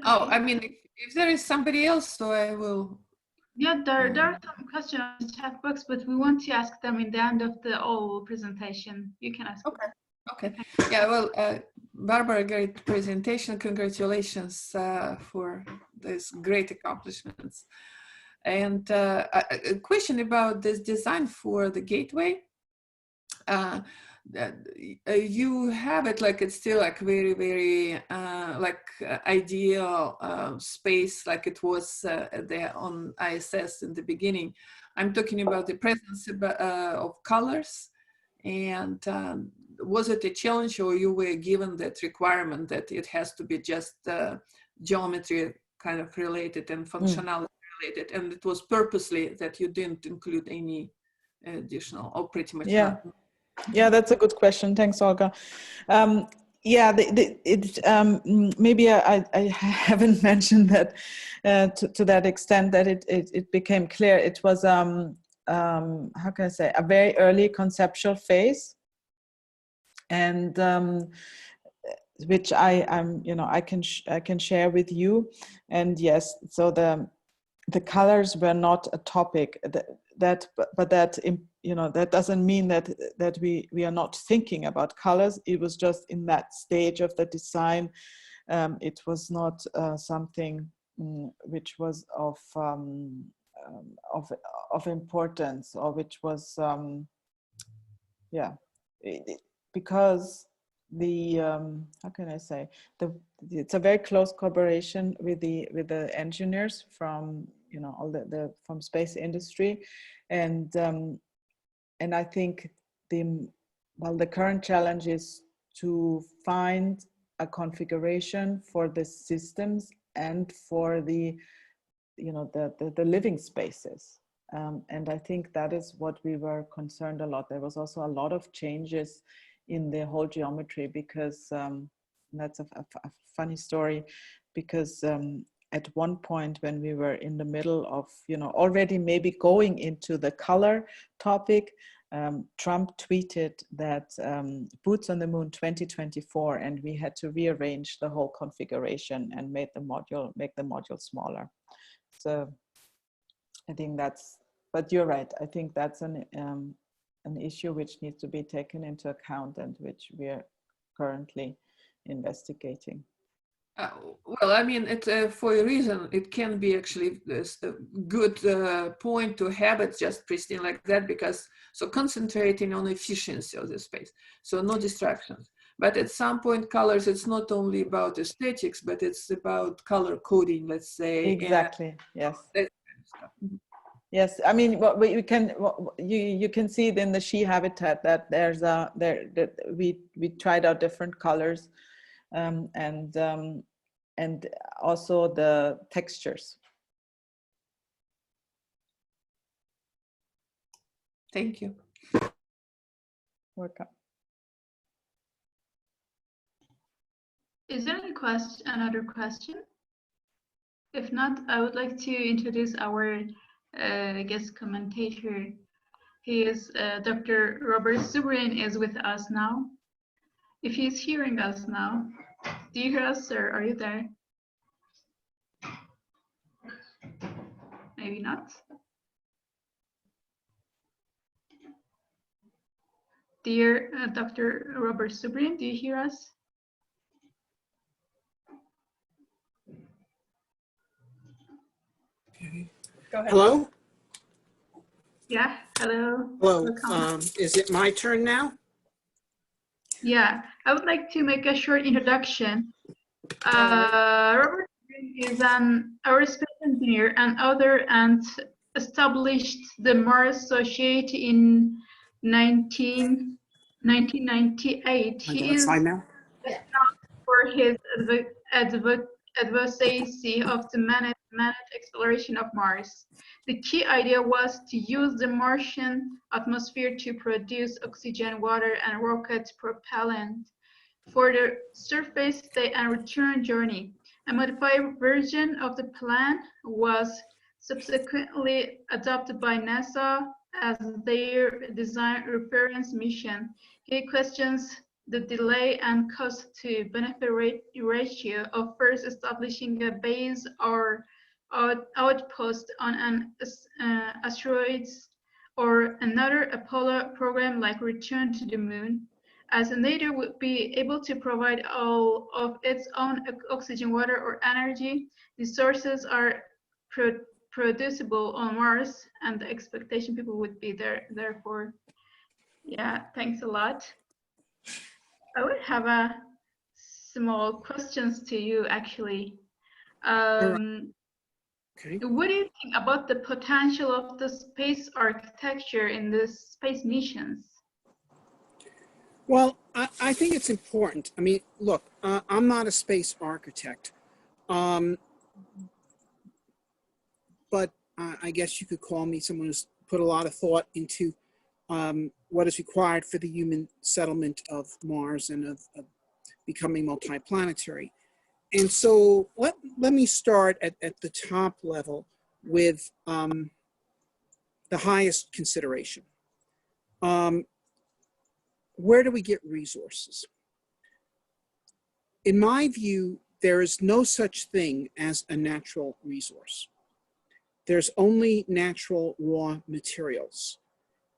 Oh, I mean, if there is somebody else, so I will. Yeah, there are some questions in the chat box, but we want to ask them in the end of the whole presentation. You can ask. Okay. Okay. Yeah. Well, Barbara, great presentation. Congratulations for these great accomplishments. And a question about this design for the gateway. You have it like it's still like very, very ideal space like it was there on ISS in the beginning. I'm talking about the presence of colors. And was it a challenge, or you were given that requirement that it has to be just geometry kind of related and functionality related, and it was purposely that you didn't include any additional, or pretty much not? Yeah, that's a good question. Thanks, Olga. Yeah, maybe I haven't mentioned that to that extent that it became clear. It was how can I say, a very early conceptual phase, and which I can share with you. And yes, so the colors were not a topic but that doesn't mean that we are not thinking about colors. It was just in that stage of the design. It was not something which was of importance, or which was because the how can I say, it's a very close collaboration with the engineers from all the from space industry, and I think the current challenge is to find a configuration for the systems and for the living spaces, and I think that is what we were concerned a lot. There was also a lot of changes in the whole geometry, because that's a funny story, because at one point when we were in the middle of already maybe going into the color topic, Trump tweeted that Boots on the Moon 2024, and we had to rearrange the whole configuration and make the module smaller. So I think but you're right. I think that's an issue which needs to be taken into account, and which we are currently investigating. Well, I mean, for a reason, it can be actually a good point to have it just pristine like that, because concentrating on efficiency of the space, so no distractions. But at some point, colors, it's not only about aesthetics, but it's about color coding, let's say. Exactly. Yes. That kind of stuff. Yes, I mean, you can see it in the She habitat that we tried out different colors, and also the textures. Thank you. welcome. Is there any another question? If not, I would like to introduce our guest commentator. He is Dr. Robert Subrin is with us now. If he's hearing us now, do you hear us, sir? Are you there? Maybe not. Dear Dr. Robert Subrin, do you hear us? Go ahead. Hello? Yeah, hello. Hello. Welcome. Is it my turn now? Yeah, I would like to make a short introduction. Robert is an aerospace engineer and author, and established the Mars Society in 1998. He is now? for his advocacy of the managed exploration of Mars. The key idea was to use the Martian atmosphere to produce oxygen, water, and rocket propellant for the surface stay and return journey. A modified version of the plan was subsequently adopted by NASA as their design reference mission. He questions the delay and cost to benefit ratio of first establishing a base or outpost on an asteroids or another Apollo program like Return to the Moon, as NATO would be able to provide all of its own oxygen, water, or energy. The sources are producible on Mars, and the expectation people would be there. Therefore, yeah, thanks a lot. I would have a small questions to you, actually. Okay. What do you think about the potential of the space architecture in the space missions? Well, I think it's important. I mean, look, I'm not a space architect, but I guess you could call me someone who's put a lot of thought into what is required for the human settlement of Mars and of becoming multiplanetary. And so let me start at the top level with the highest consideration. Where do we get resources? In my view, there is no such thing as a natural resource. There's only natural raw materials.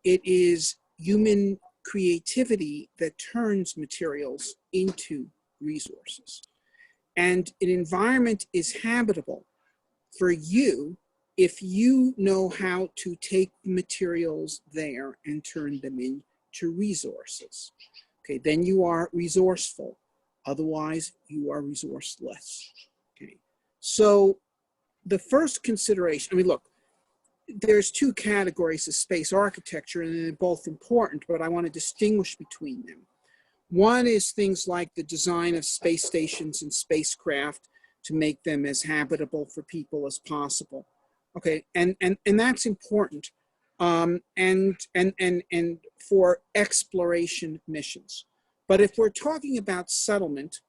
It is human creativity that turns materials into resources. And an environment is habitable for you if you know how to take the materials there and turn them into resources. Okay, then you are resourceful. Otherwise, you are resourceless. Okay, so the first consideration, I mean, look, there's two categories of space architecture, and they're both important, but I want to distinguish between them. One is things like the design of space stations and spacecraft to make them as habitable for people as possible. Okay, and that's important, and for exploration missions. But if we're talking about settlement,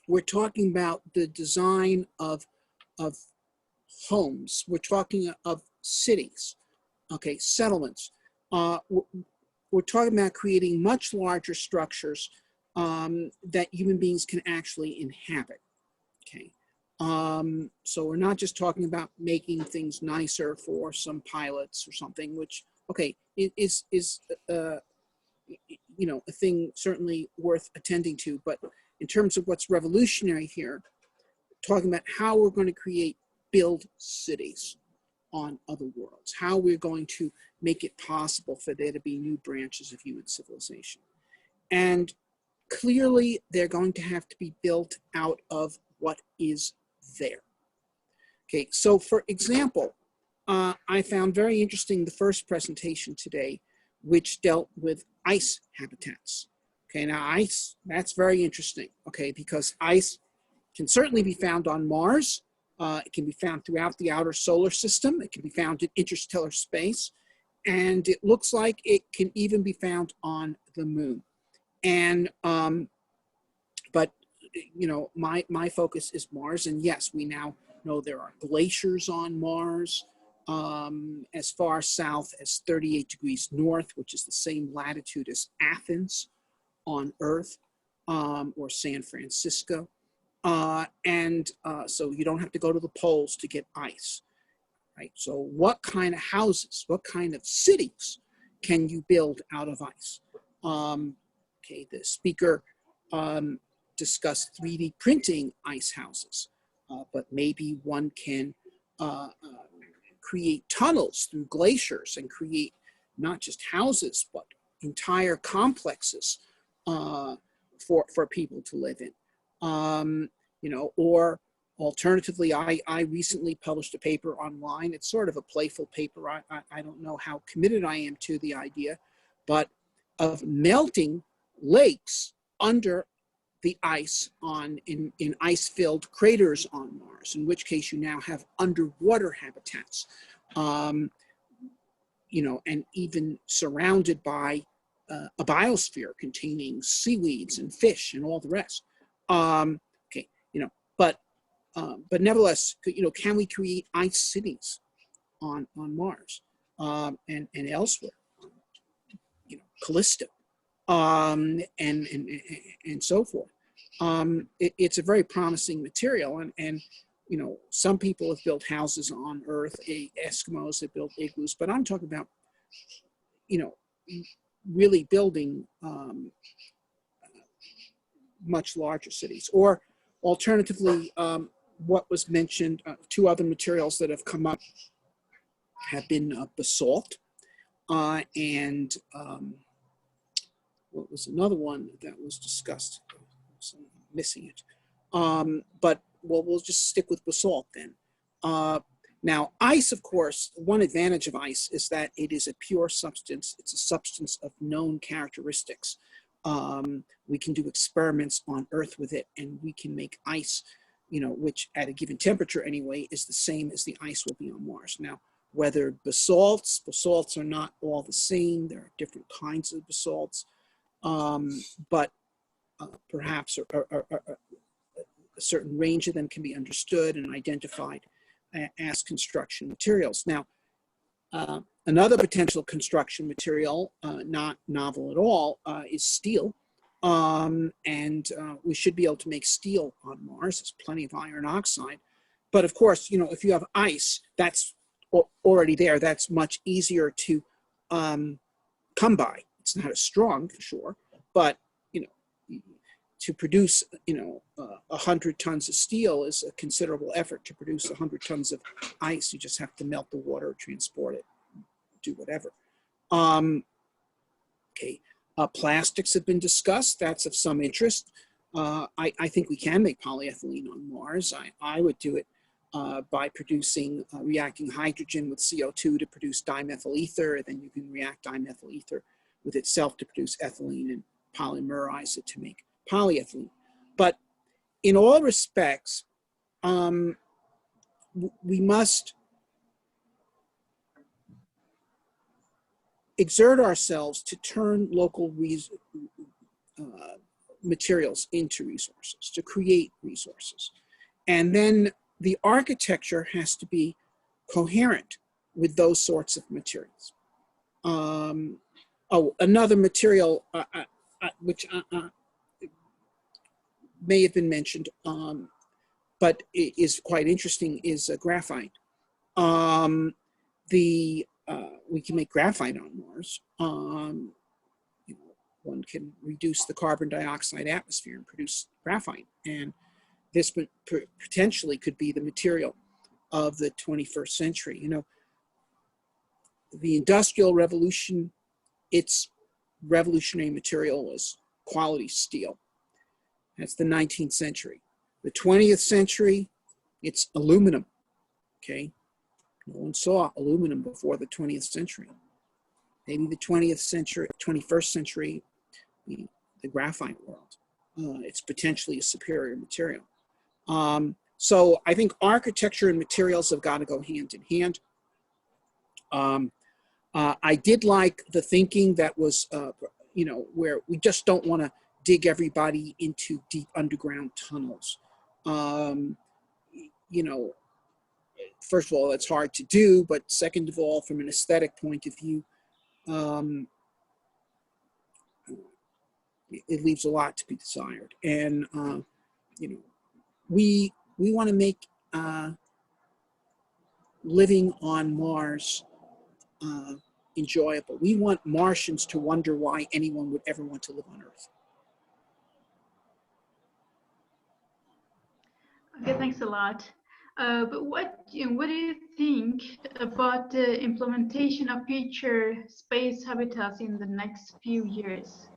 we're talking about the design of homes. We're talking of cities, okay, settlements. We're talking about creating much larger structures that human beings can actually inhabit, okay? So we're not just talking about making things nicer for some pilots or something, which, okay, it is you know, a thing certainly worth attending to, but in terms of what's revolutionary here, talking about how we're going to build cities on other worlds, how we're going to make it possible for there to be new branches of human civilization. And clearly they're going to have to be built out of what is there. Okay, so for example, I found very interesting the first presentation today, which dealt with ice habitats. Okay, now ice, that's very interesting, okay, because ice can certainly be found on Mars. It can be found throughout the outer solar system. It can be found in interstellar space. and it looks like it can even be found on the moon. And, but, you know, my focus is Mars. And yes, we now know there are glaciers on Mars as far south as 38 degrees north, which is the same latitude as Athens on Earth, or San Francisco. So you don't have to go to the poles to get ice, right? So what kind of houses, what kind of cities can you build out of ice? Okay, the speaker discussed 3D printing ice houses, but maybe one can create tunnels through glaciers and create not just houses, but entire complexes for people to live in. You know, or alternatively, I recently published a paper online. It's sort of a playful paper. I don't know how committed I am to the idea, but of melting lakes under the ice in ice-filled craters on Mars, in which case you now have underwater habitats, you know, and even surrounded by a biosphere containing seaweeds and fish and all the rest. Okay, you know, but nevertheless, you know, can we create ice cities on Mars and elsewhere? You know, Callisto, and so forth. It's a very promising material, and you know, some people have built houses on Earth. Eskimos have built igloos, but I'm talking about, you know, really building much larger cities. Or alternatively, what was mentioned, two other materials that have come up have been basalt, and what was another one that was discussed? So I'm missing it. But well, we'll just stick with basalt then. Now, ice, of course, one advantage of ice is that it is a pure substance. It's a substance of known characteristics. We can do experiments on Earth with it, and we can make ice, you know, which at a given temperature anyway is the same as the ice will be on Mars. Now, whether basalts are not all the same. There are different kinds of basalts, but perhaps a certain range of them can be understood and identified as construction materials. Now, another potential construction material, not novel at all, is steel. And we should be able to make steel on Mars. There's plenty of iron oxide. But of course, you know, if you have ice, that's already there. That's much easier to come by. It's not as strong, for sure, but, you know, to produce, you know, 100 tons of steel is a considerable effort. To produce 100 tons of ice, you just have to melt the water, transport it, do whatever. Okay, plastics have been discussed. That's of some interest. I think we can make polyethylene on Mars. I would do it by producing, reacting hydrogen with CO2 to produce dimethyl ether. Then you can react dimethyl ether with itself to produce ethylene and polymerize it to make polyethylene. But in all respects, we must exert ourselves to turn local materials into resources, to create resources. And then the architecture has to be coherent with those sorts of materials. Oh, another material which may have been mentioned, but it is quite interesting, is graphite. We can make graphite on Mars. You know, one can reduce the carbon dioxide atmosphere and produce graphite. And this potentially could be the material of the 21st century. You know, the Industrial Revolution, its revolutionary material was quality steel. That's the 19th century. The 20th century, it's aluminum, okay? No one saw aluminum before the 20th century. Maybe the 20th century, 21st century, the graphite world. It's potentially a superior material. So I think architecture and materials have got to go hand in hand. I did like the thinking that was, you know, where we just don't want to dig everybody into deep underground tunnels. You know, first of all, it's hard to do, but second of all, from an aesthetic point of view, it leaves a lot to be desired. And, you know, we want to make living on Mars enjoyable. We want Martians to wonder why anyone would ever want to live on Earth. Okay, thanks a lot. But what do you think about the implementation of future space habitats in the next few years?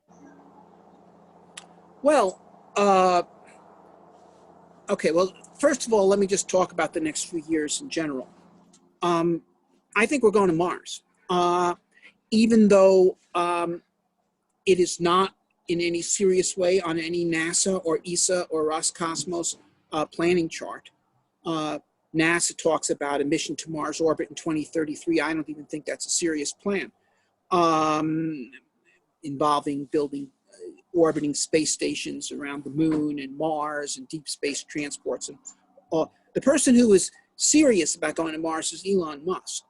Well, okay, well, first of all, let me just talk about the next few years in general. I think we're going to Mars, even though it is not in any serious way on any NASA or ESA or Roscosmos planning chart. NASA talks about a mission to Mars orbit in 2033. I don't even think that's a serious plan, involving building orbiting space stations around the moon and Mars and deep space transports. And the person who is serious about going to Mars is Elon Musk.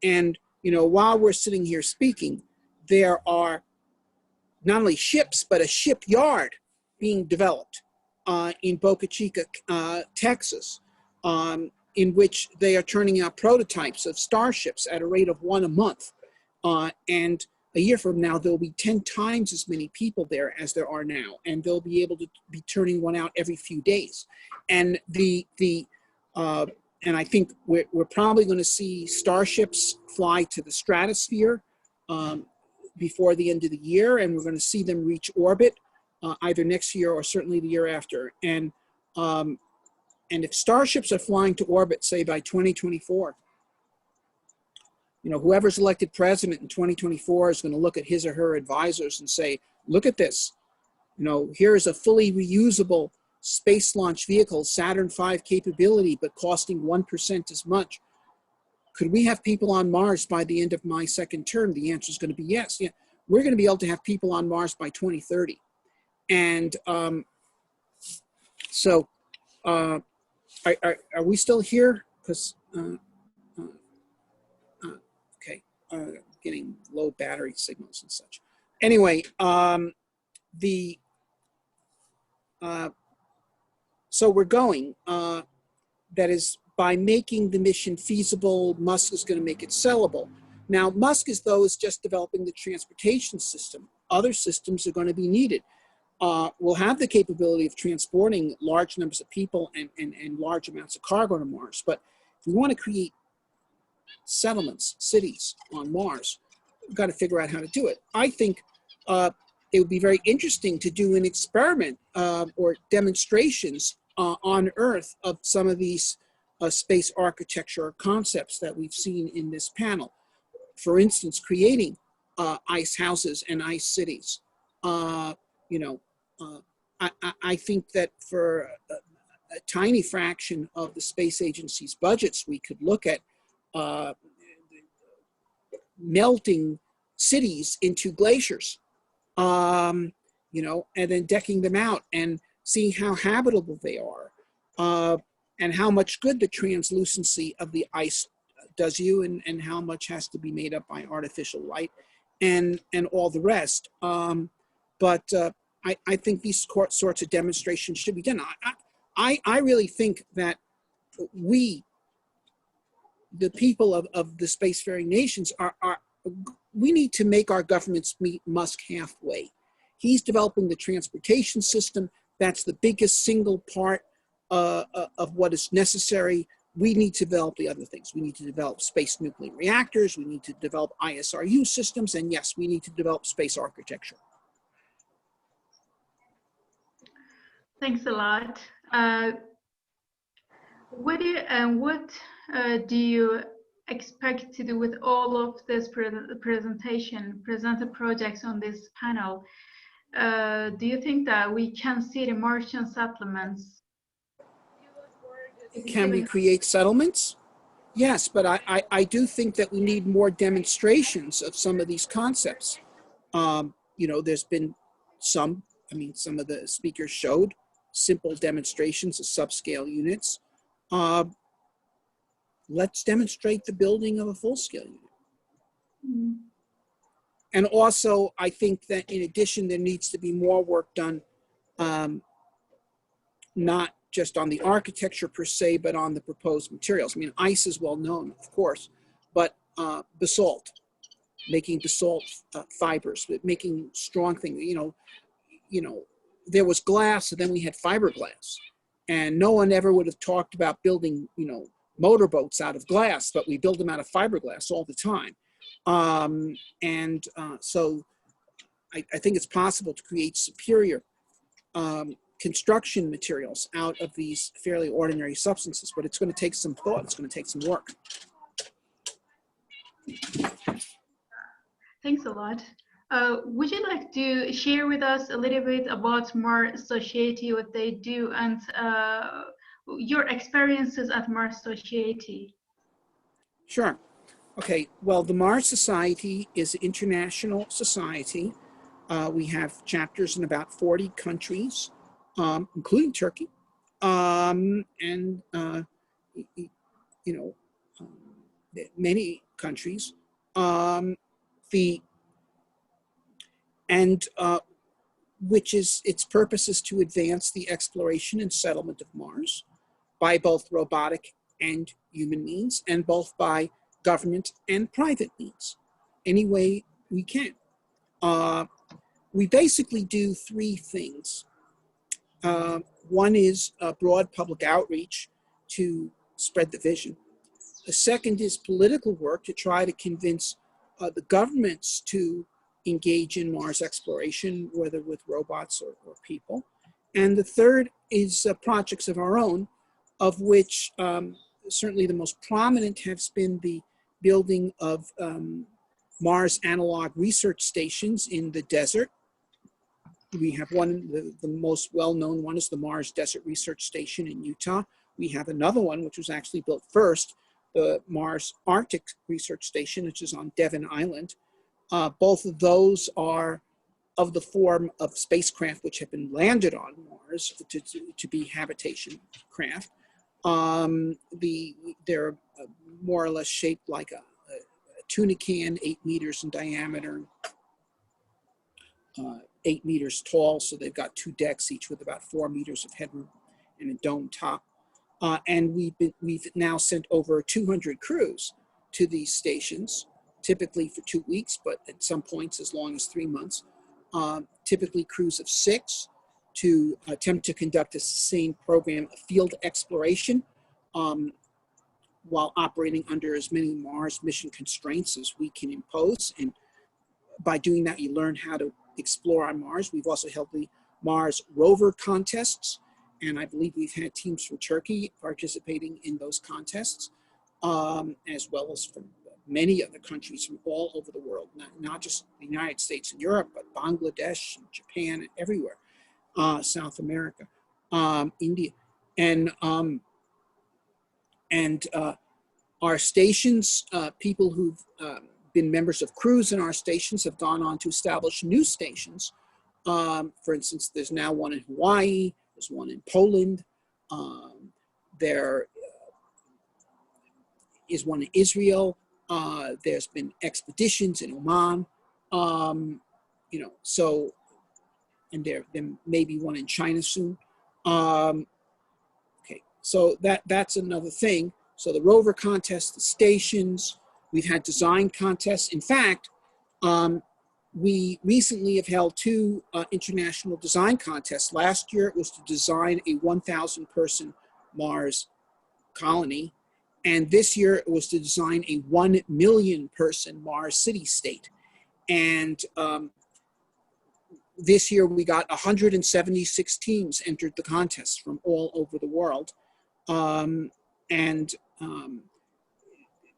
And, you know, while we're sitting here speaking, there are not only ships, but a shipyard being developed in Boca Chica, Texas, in which they are turning out prototypes of starships at a rate of 1 a month. And a year from now, there'll be 10 times as many people there as there are now, and they'll be able to be turning one out every few days. And and I think we're probably going to see starships fly to the stratosphere before the end of the year, and we're going to see them reach orbit either next year or certainly the year after. And if starships are flying to orbit, say by 2024, you know, whoever's elected president in 2024 is going to look at his or her advisors and say, look at this. You know, here's a fully reusable space launch vehicle, Saturn V capability, but costing 1% as much. Could we have people on Mars by the end of my second term? The answer is going to be yes. Yeah, we're going to be able to have people on Mars by 2030. And so are we still here? Because, okay, getting low battery signals and such. Anyway, so we're going, that is, by making the mission feasible, Musk is going to make it sellable. Now, Musk is just developing the transportation system. Other systems are going to be needed. We'll have the capability of transporting large numbers of people and large amounts of cargo to Mars. But if we want to create settlements, cities on Mars, we've got to figure out how to do it. I think it would be very interesting to do an experiment or demonstrations on Earth of some of these space architecture concepts that we've seen in this panel. For instance, creating ice houses and ice cities. You know, I think that for a tiny fraction of the space agency's budgets, we could look at melting cities into glaciers, you know, and then decking them out and seeing how habitable they are, and how much good the translucency of the ice does you, and how much has to be made up by artificial light, and all the rest. But I think these sorts of demonstrations should be done. I really think that we, the people of the spacefaring nations, we need to make our governments meet Musk halfway. He's developing the transportation system. That's the biggest single part of what is necessary. We need to develop the other things. We need to develop space nuclear reactors. We need to develop ISRU systems. And yes, we need to develop space architecture. Thanks a lot. What do you expect to do with all of this presented projects on this panel? Do you think that we can see the Martian settlements? Can we create settlements? Yes, but I do think that we need more demonstrations of some of these concepts. You know, there's been some, I mean, some of the speakers showed simple demonstrations of subscale units. Let's demonstrate the building of a full-scale unit. Mm. And also, I think that in addition, there needs to be more work done, not just on the architecture per se, but on the proposed materials. I mean, ice is well known, of course, but basalt, making basalt fibers, making strong things. You know, there was glass, and then we had fiberglass, and no one ever would have talked about building, you know, motorboats out of glass, but we build them out of fiberglass all the time. So I think it's possible to create superior construction materials out of these fairly ordinary substances, but it's going to take some thought, it's going to take some work. Thanks a lot. Would you like to share with us a little bit about Mars Society, what they do, and your experiences at Mars Society? Sure. Okay, well, the Mars Society is an international society. We have chapters in about 40 countries, including Turkey, many countries. Which is, its purpose is to advance the exploration and settlement of Mars by both robotic and human means, and both by government and private means, any way we can. We basically do three things. One is broad public outreach to spread the vision. The second is political work to try to convince the governments to engage in Mars exploration, whether with robots or people. And the third is projects of our own, of which certainly the most prominent has been the building of Mars analog research stations in the desert. We have one, the most well-known one is the Mars Desert Research Station in Utah. We have another one, which was actually built first, the Mars Arctic Research Station, which is on Devon Island. Both of those are of the form of spacecraft which have been landed on Mars to be habitation craft. They're more or less shaped like a tuna can, 8 meters in diameter, 8 meters tall. So they've got 2 decks, each with about 4 meters of headroom and a dome top. And we've now sent over 200 crews to these stations, typically for 2 weeks, but at some points as long as 3 months. Typically crews of 6 to attempt to conduct a sustained program of field exploration while operating under as many Mars mission constraints as we can impose. And by doing that, you learn how to explore on Mars. We've also held the Mars rover contests, and I believe we've had teams from Turkey participating in those contests, as well as from many other countries from all over the world, not just the United States and Europe, but Bangladesh, and Japan, and everywhere, South America, India. And our stations, people who've been members of crews in our stations have gone on to establish new stations. For instance, there's now one in Hawaii, there's one in Poland, there is one in Israel, there's been expeditions in Oman, so, and there may be one in China soon. Okay, so that's another thing. So the rover contest, the stations, we've had design contests. In fact, we recently have held 2 international design contests. Last year it was to design a 1,000 person Mars colony. And this year it was to design a 1 million person Mars city-state. And this year we got 176 teams entered the contest from all over the world.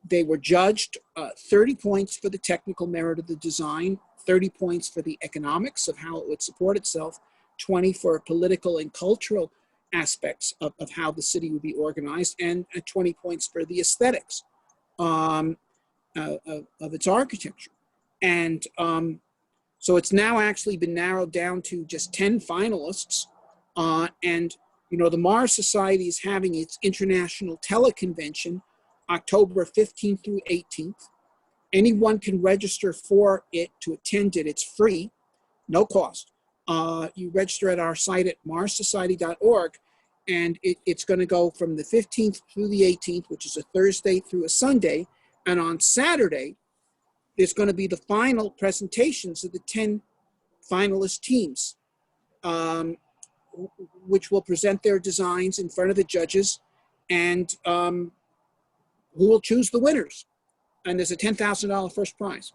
They were judged 30 points for the technical merit of the design, 30 points for the economics of how it would support itself, 20 for political and cultural aspects of how the city would be organized, and 20 points for the aesthetics of its architecture. And so it's now actually been narrowed down to just 10 finalists. And, you know, the Mars Society is having its International Teleconvention October 15th through 18th. Anyone can register for it to attend it. It's free, no cost. You register at our site at marssociety.org, and it's going to go from the 15th through the 18th, which is a Thursday through a Sunday. And on Saturday, there's going to be the final presentations of the 10 finalist teams, which will present their designs in front of the judges, and who will choose the winners. And there's a $10,000 first prize.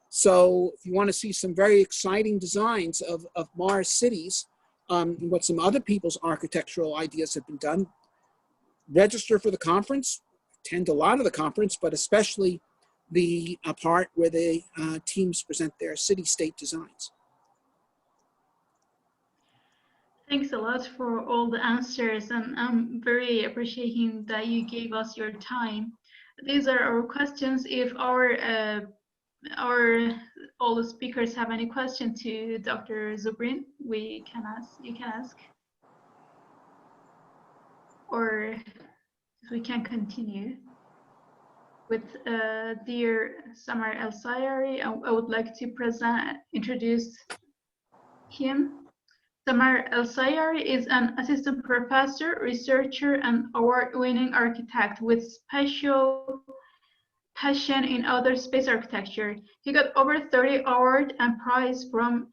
So if you want to see some very exciting designs of Mars cities, and what some other people's architectural ideas have been done, register for the conference, attend a lot of the conference, but especially the part where the teams present their city-state designs. Thanks a lot for all the answers, and I'm very appreciating that you gave us your time. These are our questions. If all the speakers have any question to Dr. Zubrin, you can ask, or we can continue with dear Samar El-Sayari. I would like to introduce him. Samar El-Sayari is an assistant professor, researcher, and award-winning architect with special passion in outer space architecture. He got over 30 awards and prizes from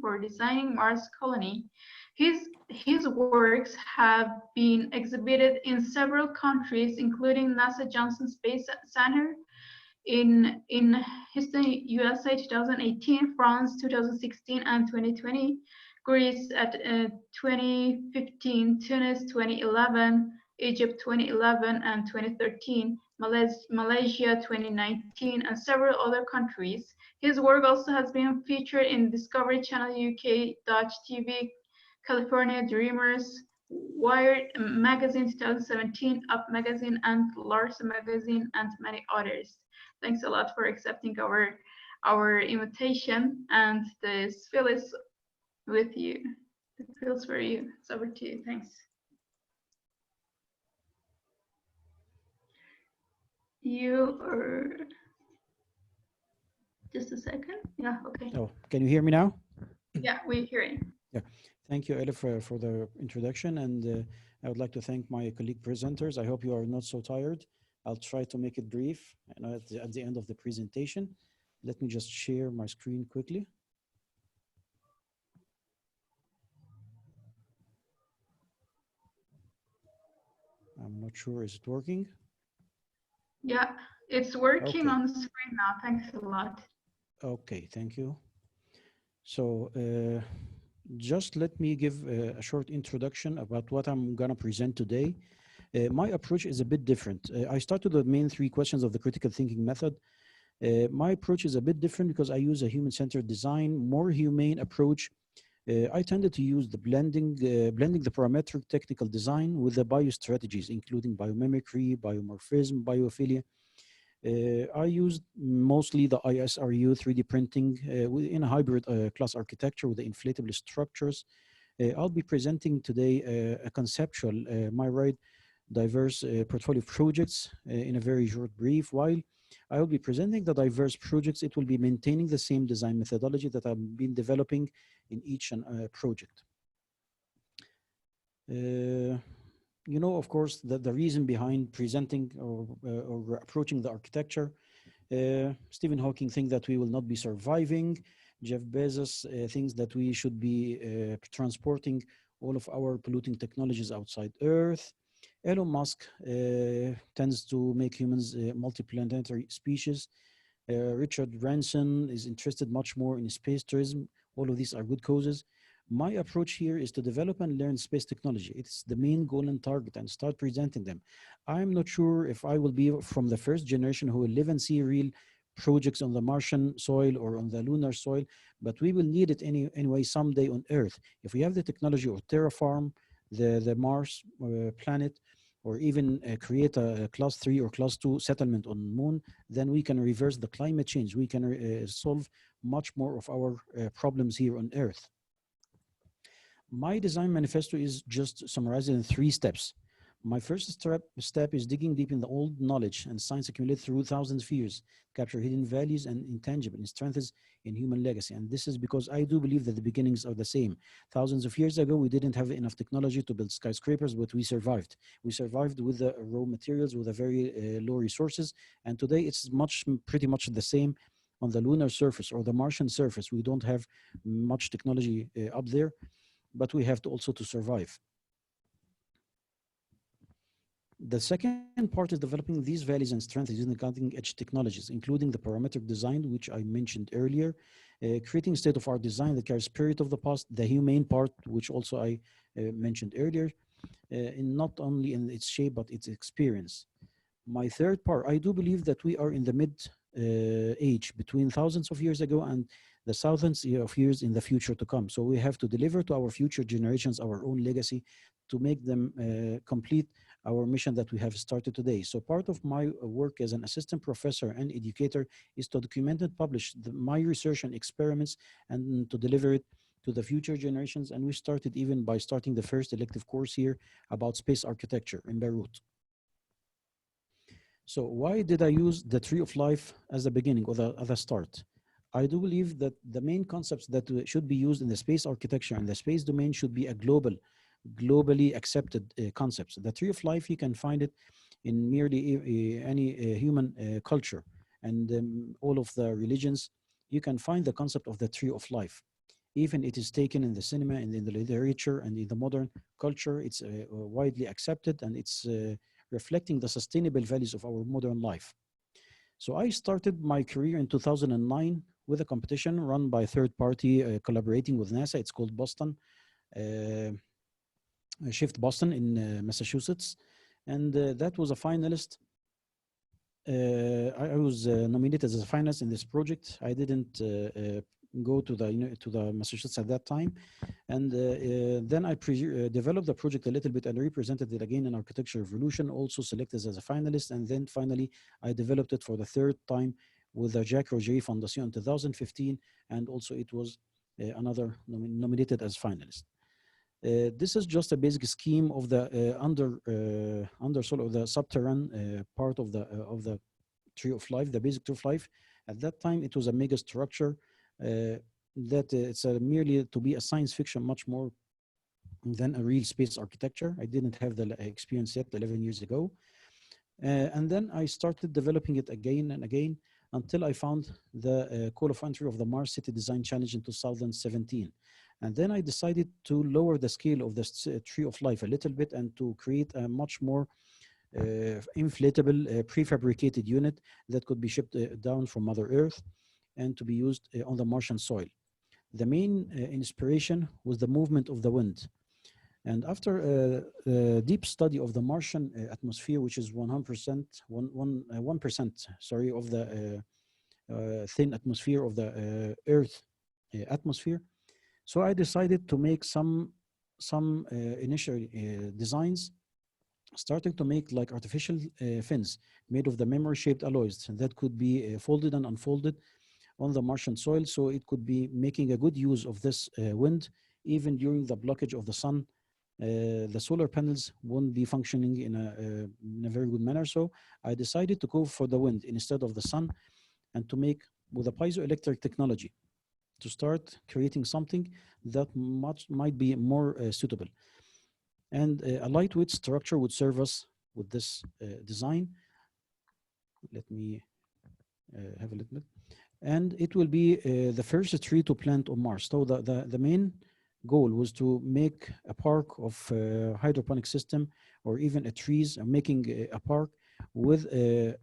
for designing Mars colony. His works have been exhibited in several countries, including NASA Johnson Space Center in Houston, USA 2018, France 2016 and 2020, Greece at 2015, Tunis 2011, Egypt 2011 and 2013, Malaysia 2019, and several other countries. His work also has been featured in Discovery Channel UK, Dutch TV, California Dreamers, Wired Magazine 2017, Up Magazine, and Larson Magazine, and many others. Thanks a lot for accepting our invitation, and this field is with you. The field's for you. It's over to you. Thanks. You are just a second. Yeah, okay. Oh, can you hear me now? Yeah, we're hearing. Yeah, thank you, Elif, for the introduction, and I would like to thank my colleague presenters. I hope you are not so tired. I'll try to make it brief at the end of the presentation. Let me just share my screen quickly. I'm not sure, is it working? Yeah, it's working Okay. on the screen now. Thanks a lot. Okay, thank you. So just let me give a short introduction about what I'm gonna present today. My approach is a bit different. I started with the main three questions of the critical thinking method. My approach is a bit different because I use a human-centered design, more humane approach. I tended to use the blending the parametric technical design with the biostrategies, including biomimicry, biomorphism, biophilia. I used mostly the ISRU 3D printing in a hybrid class architecture with the inflatable structures. I'll be presenting today a conceptual, myriad diverse portfolio of projects in a very short brief. While I will be presenting the diverse projects, it will be maintaining the same design methodology that I've been developing in each project. You know, of course, the reason behind presenting or approaching the architecture, Stephen Hawking thinks that we will not be surviving. Jeff Bezos thinks that we should be transporting all of our polluting technologies outside Earth. Elon Musk tends to make humans multiplanetary species. Richard Branson is interested much more in space tourism. All of these are good causes. My approach here is to develop and learn space technology. It's the main goal and target, and start presenting them. I'm not sure if I will be from the first generation who will live and see real projects on the Martian soil or on the lunar soil, but we will need it anyway someday on Earth. If we have the technology or terraform the Mars planet, or even create a class 3 or class 2 settlement on the moon, then we can reverse the climate change. We can solve much more of our problems here on Earth. My design manifesto is just summarized in 3 steps. My first step is digging deep in the old knowledge and science accumulated through thousands of years, capture hidden values and intangible strengths in human legacy. And this is because I do believe that the beginnings are the same. Thousands of years ago, we didn't have enough technology to build skyscrapers, but we survived. We survived with the raw materials, with a very low resources. And today it's pretty much the same on the lunar surface or the Martian surface. We don't have much technology up there, but we have to also to survive. The second part is developing these values and strengths using cutting-edge technologies, including the parametric design, which I mentioned earlier, creating state-of-art design that carries spirit of the past, the humane part, which also I mentioned earlier, in not only in its shape, but its experience. My third part, I do believe that we are in the mid-age between thousands of years ago and the thousands of years in the future to come. So we have to deliver to our future generations our own legacy to make them complete our mission that we have started today. So part of my work as an assistant professor and educator is to document and publish my research and experiments and to deliver it to the future generations. And we started even by starting the first elective course here about space architecture in Beirut. So why did I use the Tree of Life as the beginning or the start? I do believe that the main concepts that should be used in the space architecture and the space domain should be a globally accepted concepts. The Tree of Life, you can find it in nearly any human culture, and all of the religions, you can find the concept of the Tree of Life. Even it is taken in the cinema and in the literature and in the modern culture, it's widely accepted, and it's reflecting the sustainable values of our modern life. So I started my career in 2009 with a competition run by a third party collaborating with NASA. It's called Boston. Shift Boston in Massachusetts, and that was a finalist. I was nominated as a finalist in this project. I didn't go to the Massachusetts at that time, and then I developed the project a little bit and represented it again in Architecture Revolution, also selected as a finalist, and then finally I developed it for the third time with the Jacques Roger Foundation in 2015, and also it was another nominated as finalist. This is just a basic scheme of the undersoil of the subterranean part of the Tree of Life, the basic Tree of Life. At that time, it was a mega structure that it's merely to be a science fiction, much more than a real space architecture. I didn't have the experience yet 11 years ago. And then I started developing it again and again until I found the call of entry of the Mars City Design Challenge in 2017. And then I decided to lower the scale of the Tree of Life a little bit and to create a much more inflatable prefabricated unit that could be shipped down from Mother Earth and to be used on the Martian soil. The main inspiration was the movement of the wind. And after a deep study of the Martian atmosphere, which is 1%, sorry, of the thin atmosphere of the Earth atmosphere, so I decided to make some initial designs, starting to make like artificial fins made of the memory-shaped alloys that could be folded and unfolded on the Martian soil, so it could be making a good use of this wind even during the blockage of the sun. The solar panels won't be functioning in a very good manner, so I decided to go for the wind instead of the sun, and to make with a piezoelectric technology to start creating something that might be more suitable. And a lightweight structure would serve us with this design. Let me have a little bit. And it will be the first tree to plant on Mars. So the main goal was to make a park of hydroponic system or even a trees, making a park with a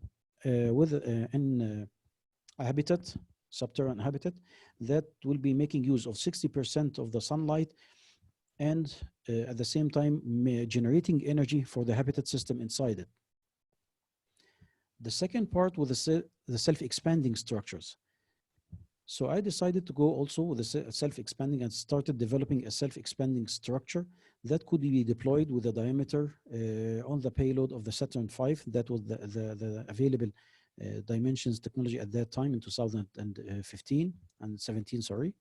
habitat, subterranean habitat, that will be making use of 60% of the sunlight, and at the same time generating energy for the habitat system inside it. The second part was the self-expanding structures. So I decided to go also with the self-expanding and started developing a self-expanding structure that could be deployed with a diameter on the payload of the Saturn V. That was the available dimensions technology at that time in 2015 and 17, sorry.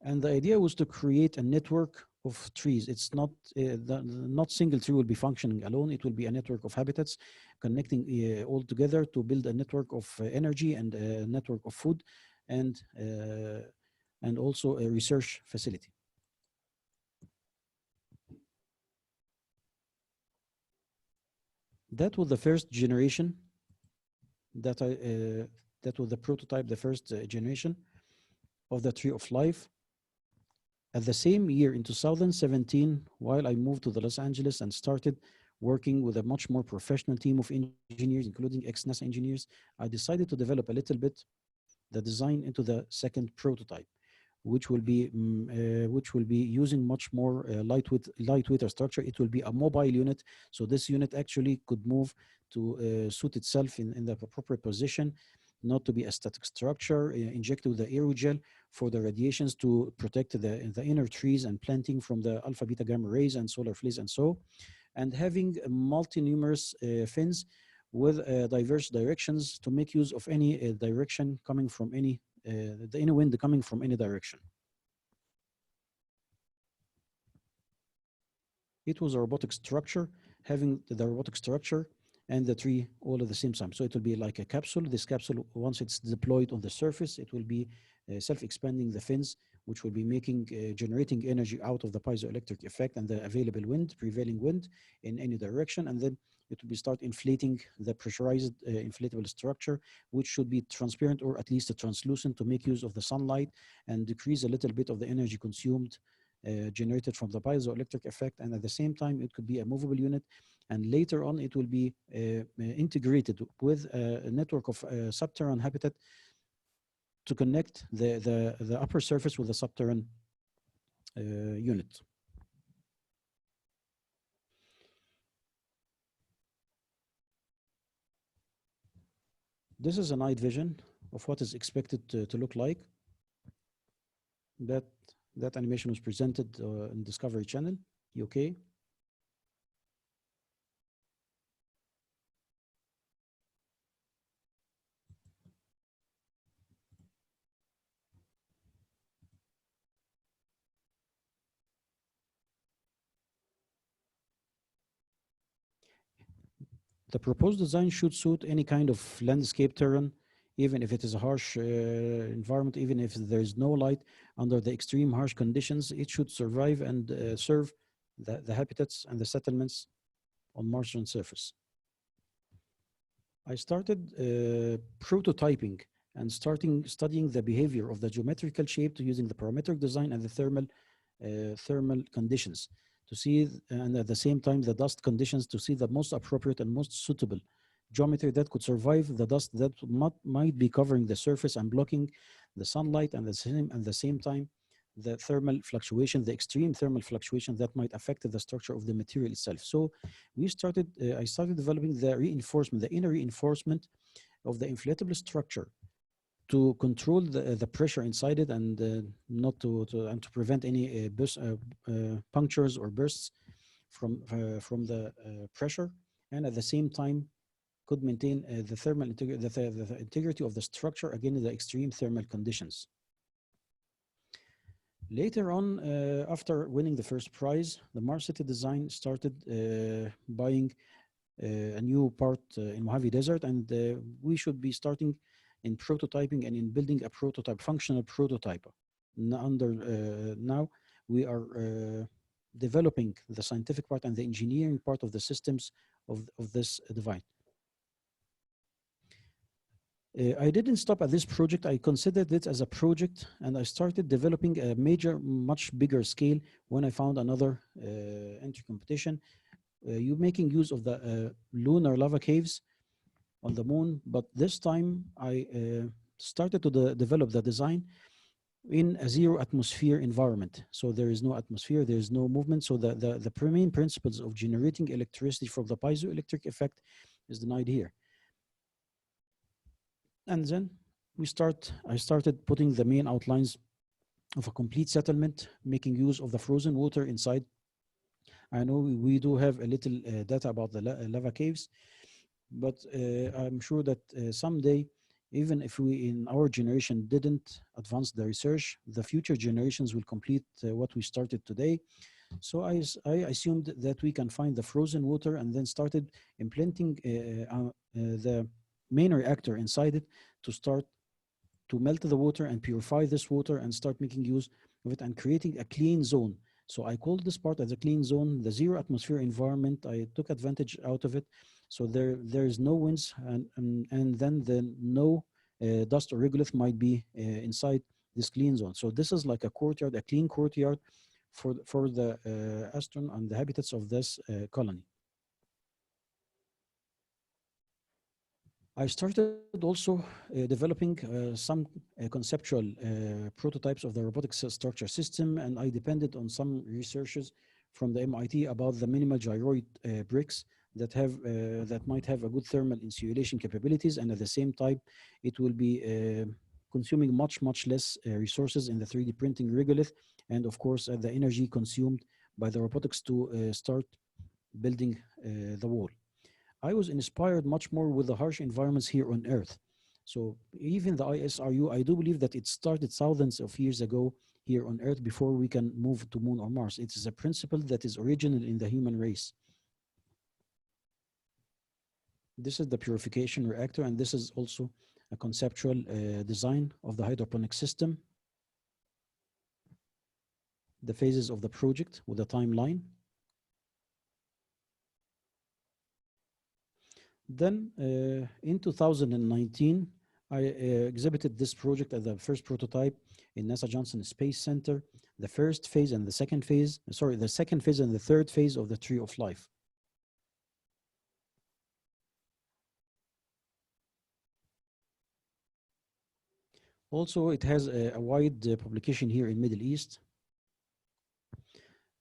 And the idea was to create a network of trees. It's not not single tree will be functioning alone. It will be a network of habitats connecting all together to build a network of energy and a network of food, and also a research facility. That was the first generation. That was the prototype, the first generation of the Tree of Life. At the same year, in 2017, while I moved to Los Angeles and started working with a much more professional team of engineers, including ex-NASA engineers, I decided to develop a little bit the design into the second prototype, which will be using much more lightweighter structure. It will be a mobile unit, so this unit actually could move to suit itself in the appropriate position, not to be a static structure, injected with the aerogel for the radiations to protect the inner trees and planting from the alpha, beta, gamma rays and solar flares and so, and having multi-numerous fins with diverse directions to make use of any direction coming from any wind coming from any direction. It was a robotic structure, having the robotic structure and the tree all at the same time. So it will be like a capsule. This capsule, once it's deployed on the surface, it will be self-expanding the fins, which will be generating energy out of the piezoelectric effect and the available wind, prevailing wind in any direction. And then it will be start inflating the pressurized inflatable structure, which should be transparent or at least translucent to make use of the sunlight and decrease a little bit of the energy consumed generated from the piezoelectric effect. And at the same time, it could be a movable unit. And later on, it will be integrated with a network of subterranean habitat to connect the upper surface with the subterranean unit. This is a night vision of what is expected to look like. That animation was presented in Discovery Channel, UK. The proposed design should suit any kind of landscape terrain, even if it is a harsh environment, even if there is no light. Under the extreme harsh conditions, it should survive and serve the habitats and the settlements on Martian surface. I started prototyping and studying the behavior of the geometrical shape using the parametric design and the thermal conditions to see, and at the same time the dust conditions to see the most appropriate and most suitable geometry that could survive the dust that might be covering the surface and blocking the sunlight, and at the same time the thermal fluctuation, the extreme thermal fluctuation that might affect the structure of the material itself. So I started developing the reinforcement, the inner reinforcement of the inflatable structure to control the pressure inside it, and to prevent any punctures or bursts from the pressure, and at the same time could maintain the thermal the integrity of the structure against the extreme thermal conditions. Later on, after winning the first prize, the Mars City Design started buying a new part in Mojave Desert, and we should be starting in prototyping and in building a prototype, functional prototype. Now we are developing the scientific part and the engineering part of the systems of this device. I didn't stop at this project. I considered it as a project, and I started developing a major, much bigger scale when I found another entry competition. You making use of the lunar lava caves on the moon, but this time I started to develop the design in a zero atmosphere environment. So there is no atmosphere, there is no movement. So the main principles of generating electricity from the piezoelectric effect is denied here. And then I started putting the main outlines of a complete settlement, making use of the frozen water inside. I know we do have a little data about the lava caves, but I'm sure that someday, even if we in our generation didn't advance the research, the future generations will complete what we started today. So I assumed that we can find the frozen water and then started implanting the main reactor inside it to start to melt the water and purify this water and start making use of it and creating a clean zone. So I called this part as a clean zone, the zero atmosphere environment. I took advantage out of it. So there is no winds and then no dust or regolith might be inside this clean zone. So this is like a courtyard, a clean courtyard for the astronaut and the habitats of this colony. I started also developing some conceptual prototypes of the robotics structure system, and I depended on some researchers from the MIT about the minimal gyroid bricks that might have a good thermal insulation capabilities, and at the same time, it will be consuming much less resources in the 3D printing regolith, and of course the energy consumed by the robotics to start building the wall. I was inspired much more with the harsh environments here on Earth. So even the ISRU, I do believe that it started thousands of years ago here on Earth before we can move to Moon or Mars. It is a principle that is original in the human race. This is the purification reactor, and this is also a conceptual design of the hydroponic system. The phases of the project with a timeline. Then in 2019, I exhibited this project as the first prototype in NASA Johnson Space Center, the first phase and the second phase, sorry, the second phase and the third phase of the Tree of Life. Also, it has a wide publication here in Middle East.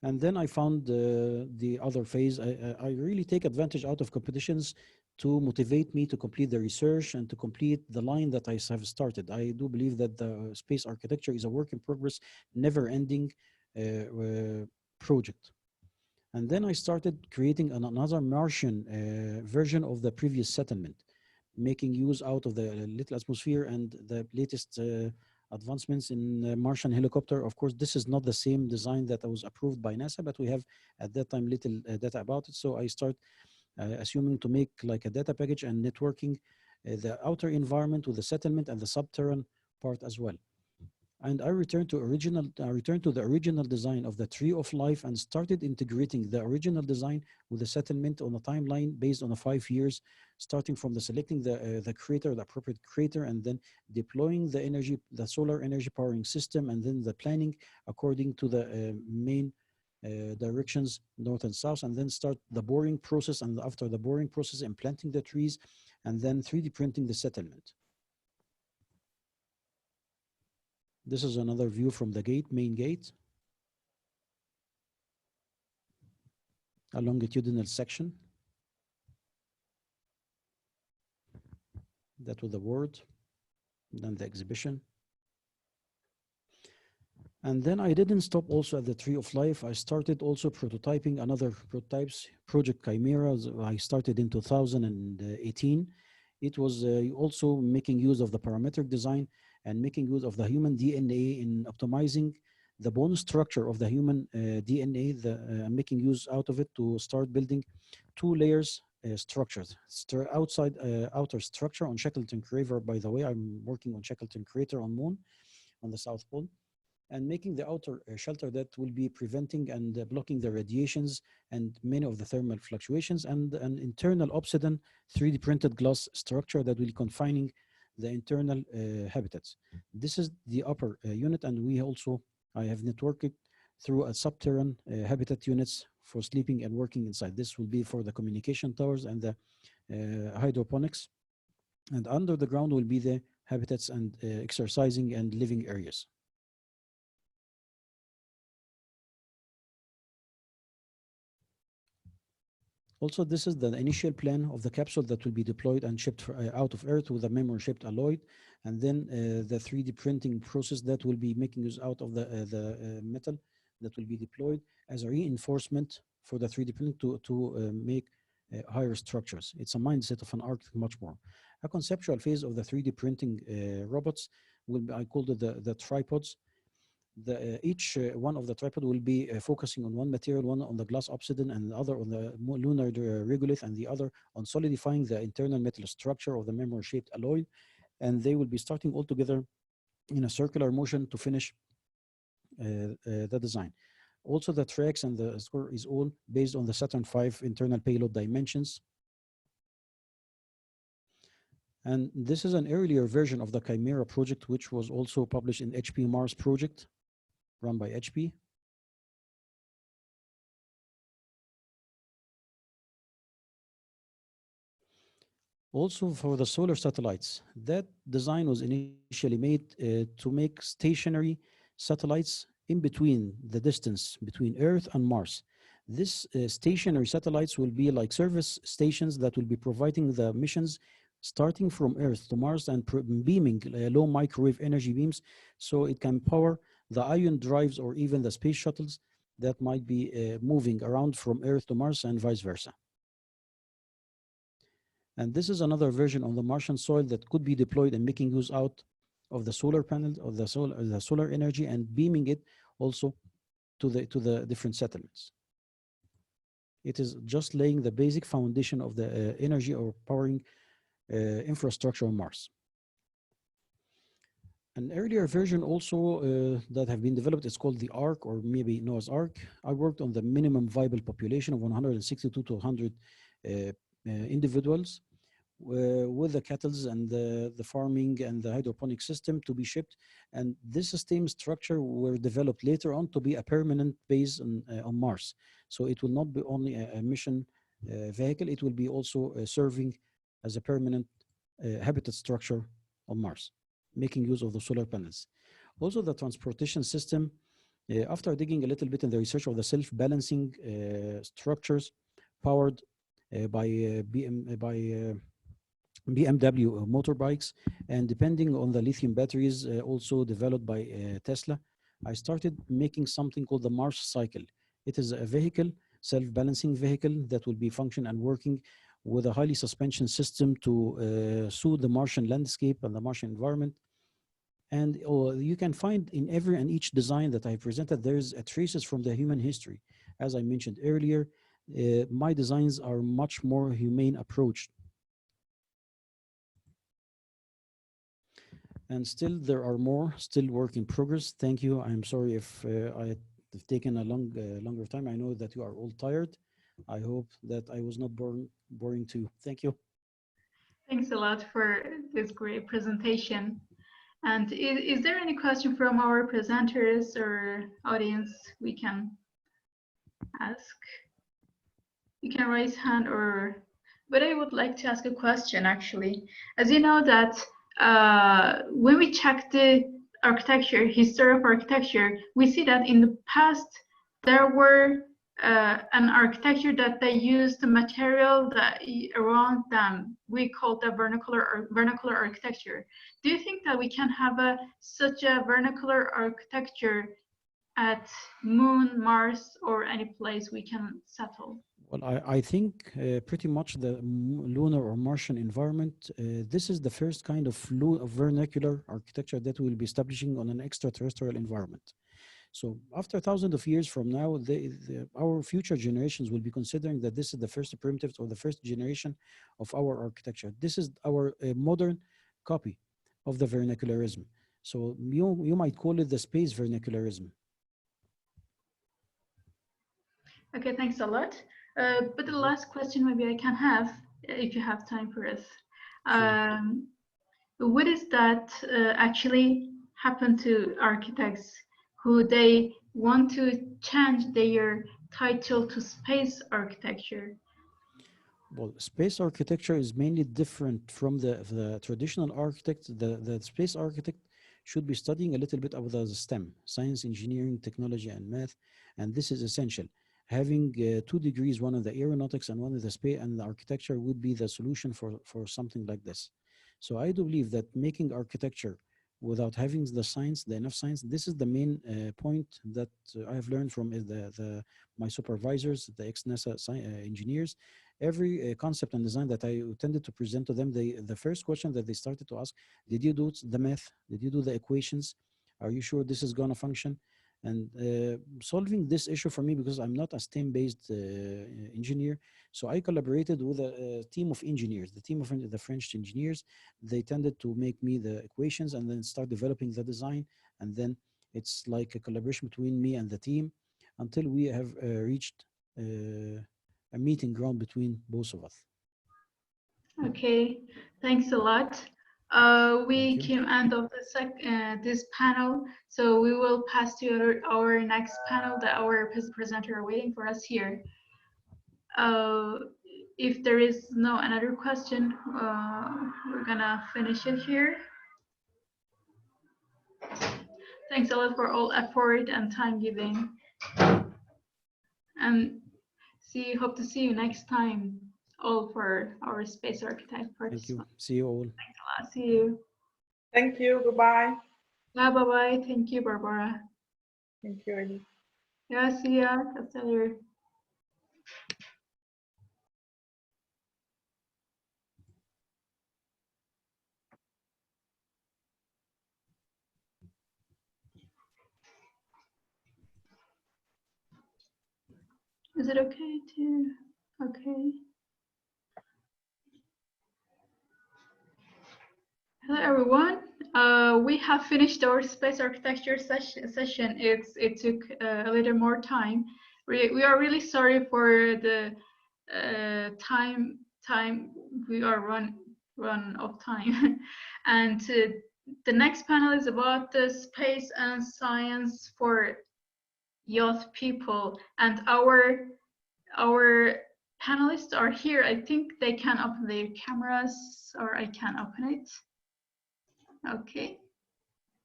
And then I found the other phase. I really take advantage out of competitions to motivate me to complete the research and to complete the line that I have started. I do believe that the space architecture is a work in progress, never-ending project. And then I started creating another Martian version of the previous settlement, making use out of the little atmosphere and the latest advancements in Martian helicopter. Of course, this is not the same design that was approved by NASA, but we have at that time little data about it. So I start assuming to make like a data package and networking the outer environment with the settlement and the subterranean part as well. And I returned to the original design of the Tree of Life and started integrating the original design with the settlement on a timeline based on 5 years, starting from selecting the crater, the appropriate crater, and then deploying the energy, the solar energy powering system, and then the planning according to the main directions, north and south, and then start the boring process, and after the boring process, implanting the trees, and then 3D printing the settlement. This is another view from the gate, main gate. A longitudinal section. That was the word, then the exhibition. And then I didn't stop also at the Tree of Life. I started also prototyping another prototypes, Project Chimera. I started in 2018. It was also making use of the parametric design and making use of the human DNA in optimizing the bone structure of the human DNA, making use out of it to start building 2 layers structures. Outer structure on Shackleton Crater, by the way, I'm working on Shackleton Crater on Moon, on the South Pole, and making the outer shelter that will be preventing and blocking the radiations and many of the thermal fluctuations, and an internal obsidian 3D printed glass structure that will be confining the internal habitats. This is the upper unit, and I have networked it through a subterranean habitat units for sleeping and working inside. This will be for the communication towers and the hydroponics. And under the ground will be the habitats and exercising and living areas. Also, this is the initial plan of the capsule that will be deployed and shipped out of Earth with a memory shipped alloy, and then the 3D printing process that will be making use out of the metal that will be deployed as a reinforcement for the 3D printing to make higher structures. It's a mindset of an architect much more. A conceptual phase of the 3D printing robots will be, I called it the tripods. Each one of the tripod will be focusing on one material, one on the glass obsidian and the other on the lunar regolith, and the other on solidifying the internal metal structure of the memory shaped alloy. And they will be starting all together in a circular motion to finish the design. Also, the tracks and the score is all based on the Saturn V internal payload dimensions. And this is an earlier version of the Chimera project, which was also published in HP Mars project, run by HP. Also for the solar satellites, that design was initially made to make stationary satellites in between the distance between Earth and Mars. This stationary satellites will be like service stations that will be providing the missions starting from Earth to Mars and beaming low microwave energy beams, so it can power the ion drives or even the space shuttles that might be moving around from Earth to Mars and vice versa. And this is another version on the Martian soil that could be deployed and making use out of the solar panel, of the solar energy, and beaming it also to the different settlements. It is just laying the basic foundation of the energy or powering infrastructure on Mars. An earlier version also that have been developed is called the Ark, or maybe Noah's Ark. I worked on the minimum viable population of 162 to 100 individuals with the cattle and the farming and the hydroponic system to be shipped. And this system structure were developed later on to be a permanent base on Mars. So it will not be only a mission vehicle, it will be also serving as a permanent habitat structure on Mars, making use of the solar panels. Also the transportation system, after digging a little bit in the research of the self-balancing structures powered by BMW motorbikes, and depending on the lithium batteries also developed by Tesla, I started making something called the Mars Cycle. It is a vehicle, self-balancing vehicle that will be functioning and working with a highly suspension system to suit the Martian landscape and the Martian environment. And you can find in every and each design that I presented, there's a traces from the human history. As I mentioned earlier, my designs are much more humane approach. And still there are more, still work in progress. Thank you. I'm sorry if I have taken a longer time. I know that you are all tired. I hope that I was not boring too. Thank you. Thanks a lot for this great presentation. And is there any question from our presenters or audience we can ask? You can raise hand but I would like to ask a question actually. As you know that when we check the architecture, history of architecture, we see that in the past there were an architecture that they used the material that around them. We call the vernacular architecture. Do you think that we can have such a vernacular architecture at Moon, Mars, or any place we can settle? Well, I think pretty much the lunar or Martian environment, this is the first kind of vernacular architecture that we'll be establishing on an extraterrestrial environment. So after thousands of years from now, our future generations will be considering that this is the first primitive or the first generation of our architecture. This is our modern copy of the vernacularism. So you might call it the space vernacularism. Okay, thanks a lot. But the last question maybe I can have, if you have time for us. what is that actually happen to architects who they want to change their title to space architecture? Well, space architecture is mainly different from the traditional architect. The space architect should be studying a little bit about the STEM, science, engineering, technology, and math, and this is essential. Having 2 degrees, one in the aeronautics and one in the space and the architecture, would be the solution for something like this. So I do believe that making architecture without having the science, the enough science, this is the main point that I have learned from my supervisors, the ex-NASA engineers. Every concept and design that I tended to present to them, the first question that they started to ask, did you do the math? Did you do the equations? Are you sure this is going to function? And solving this issue for me, because I'm not a STEM-based engineer, so I collaborated with a team of engineers, the team of the French engineers. They tended to make me the equations and then start developing the design. And then it's like a collaboration between me and the team until we have reached a meeting ground between both of us. Okay, thanks a lot. We came end of the this panel, so we will pass to our next panel that our presenter are waiting for us here. If there is no another question, we're gonna finish it here. Thanks a lot for all effort and time giving. And hope to see you next time, all for our space architect participants. Thank you. See you all. Thanks a lot. See you. Thank you. Goodbye. Yeah, bye-bye. Thank you, Barbara. Thank you, Eddie. Yeah, see ya. Catch you later. Is it okay to, okay. Hello, everyone. We have finished our space architecture session. It took a little more time. We are really sorry for the time we are run of time. And the next panel is about the space and science for youth people, and our panelists are here. I think they can open their cameras, or I can open it. Okay,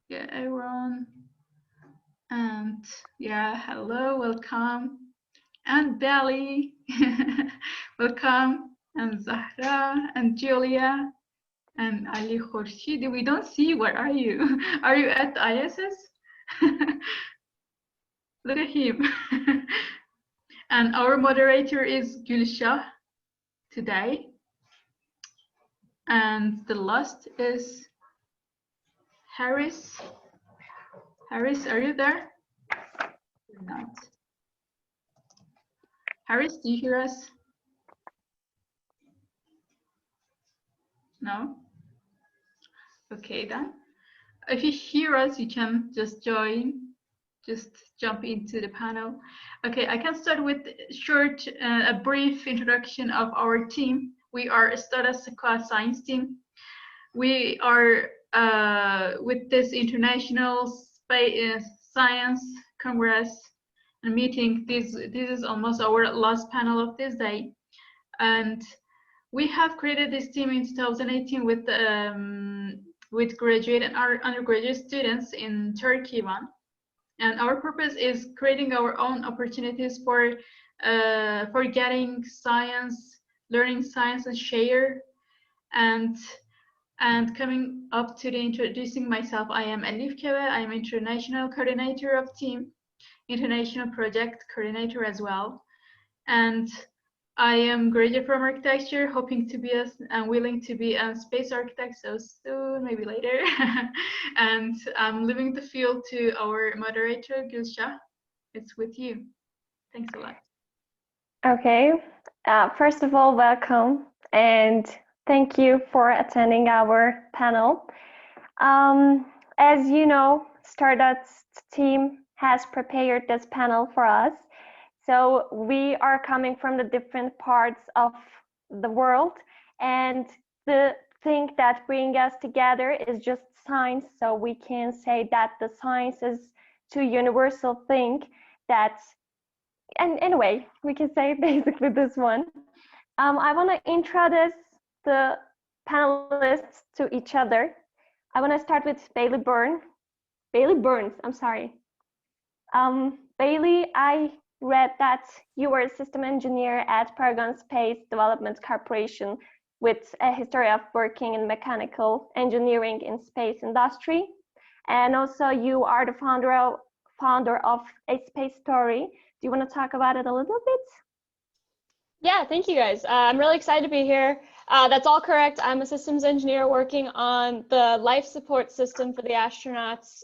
yeah, everyone, and yeah, hello, welcome, and Belly, welcome, and Zahra, and Julia, and Ali Khorshidi. We don't see, where are you? Are you at ISS? Look at him. And our moderator is Gülşah today. And the last is Harris. Harris, are you there? Not. Harris, do you hear us? No? Okay, then. If you hear us, you can just join. Just jump into the panel. Okay, I can start with a brief introduction of our team. We are Stardust Sequoia Science Team. We are with this International Space Science Congress and meeting. This is almost our last panel of this day, and we have created this team in 2018 with graduate and undergraduate students in Turkey. And our purpose is creating our own opportunities for getting science, learning science, and share. And coming up to the introducing myself, I am Elif Keve. I am international coordinator of team, international project coordinator as well. And I am graduate from architecture, hoping to be and willing to be a space architect so soon, maybe later. And I'm leaving the field to our moderator, Gülşah. It's with you. Thanks a lot. Okay. First of all, welcome and thank you for attending our panel. As you know, Stardust team has prepared this panel for us. So we are coming from the different parts of the world, and the thing that brings us together is just science. So we can say that the science is too universal thing that, and anyway, we can say basically this one. I want to introduce the panelists to each other. I want to start with Bailey Burns, I'm sorry. Bailey, I read that you were a system engineer at Paragon Space Development Corporation with a history of working in mechanical engineering in space industry. And also you are the founder of A Space Story. Do you want to talk about it a little bit? Yeah, thank you guys. I'm really excited to be here. That's all correct. I'm a systems engineer working on the life support system for the astronauts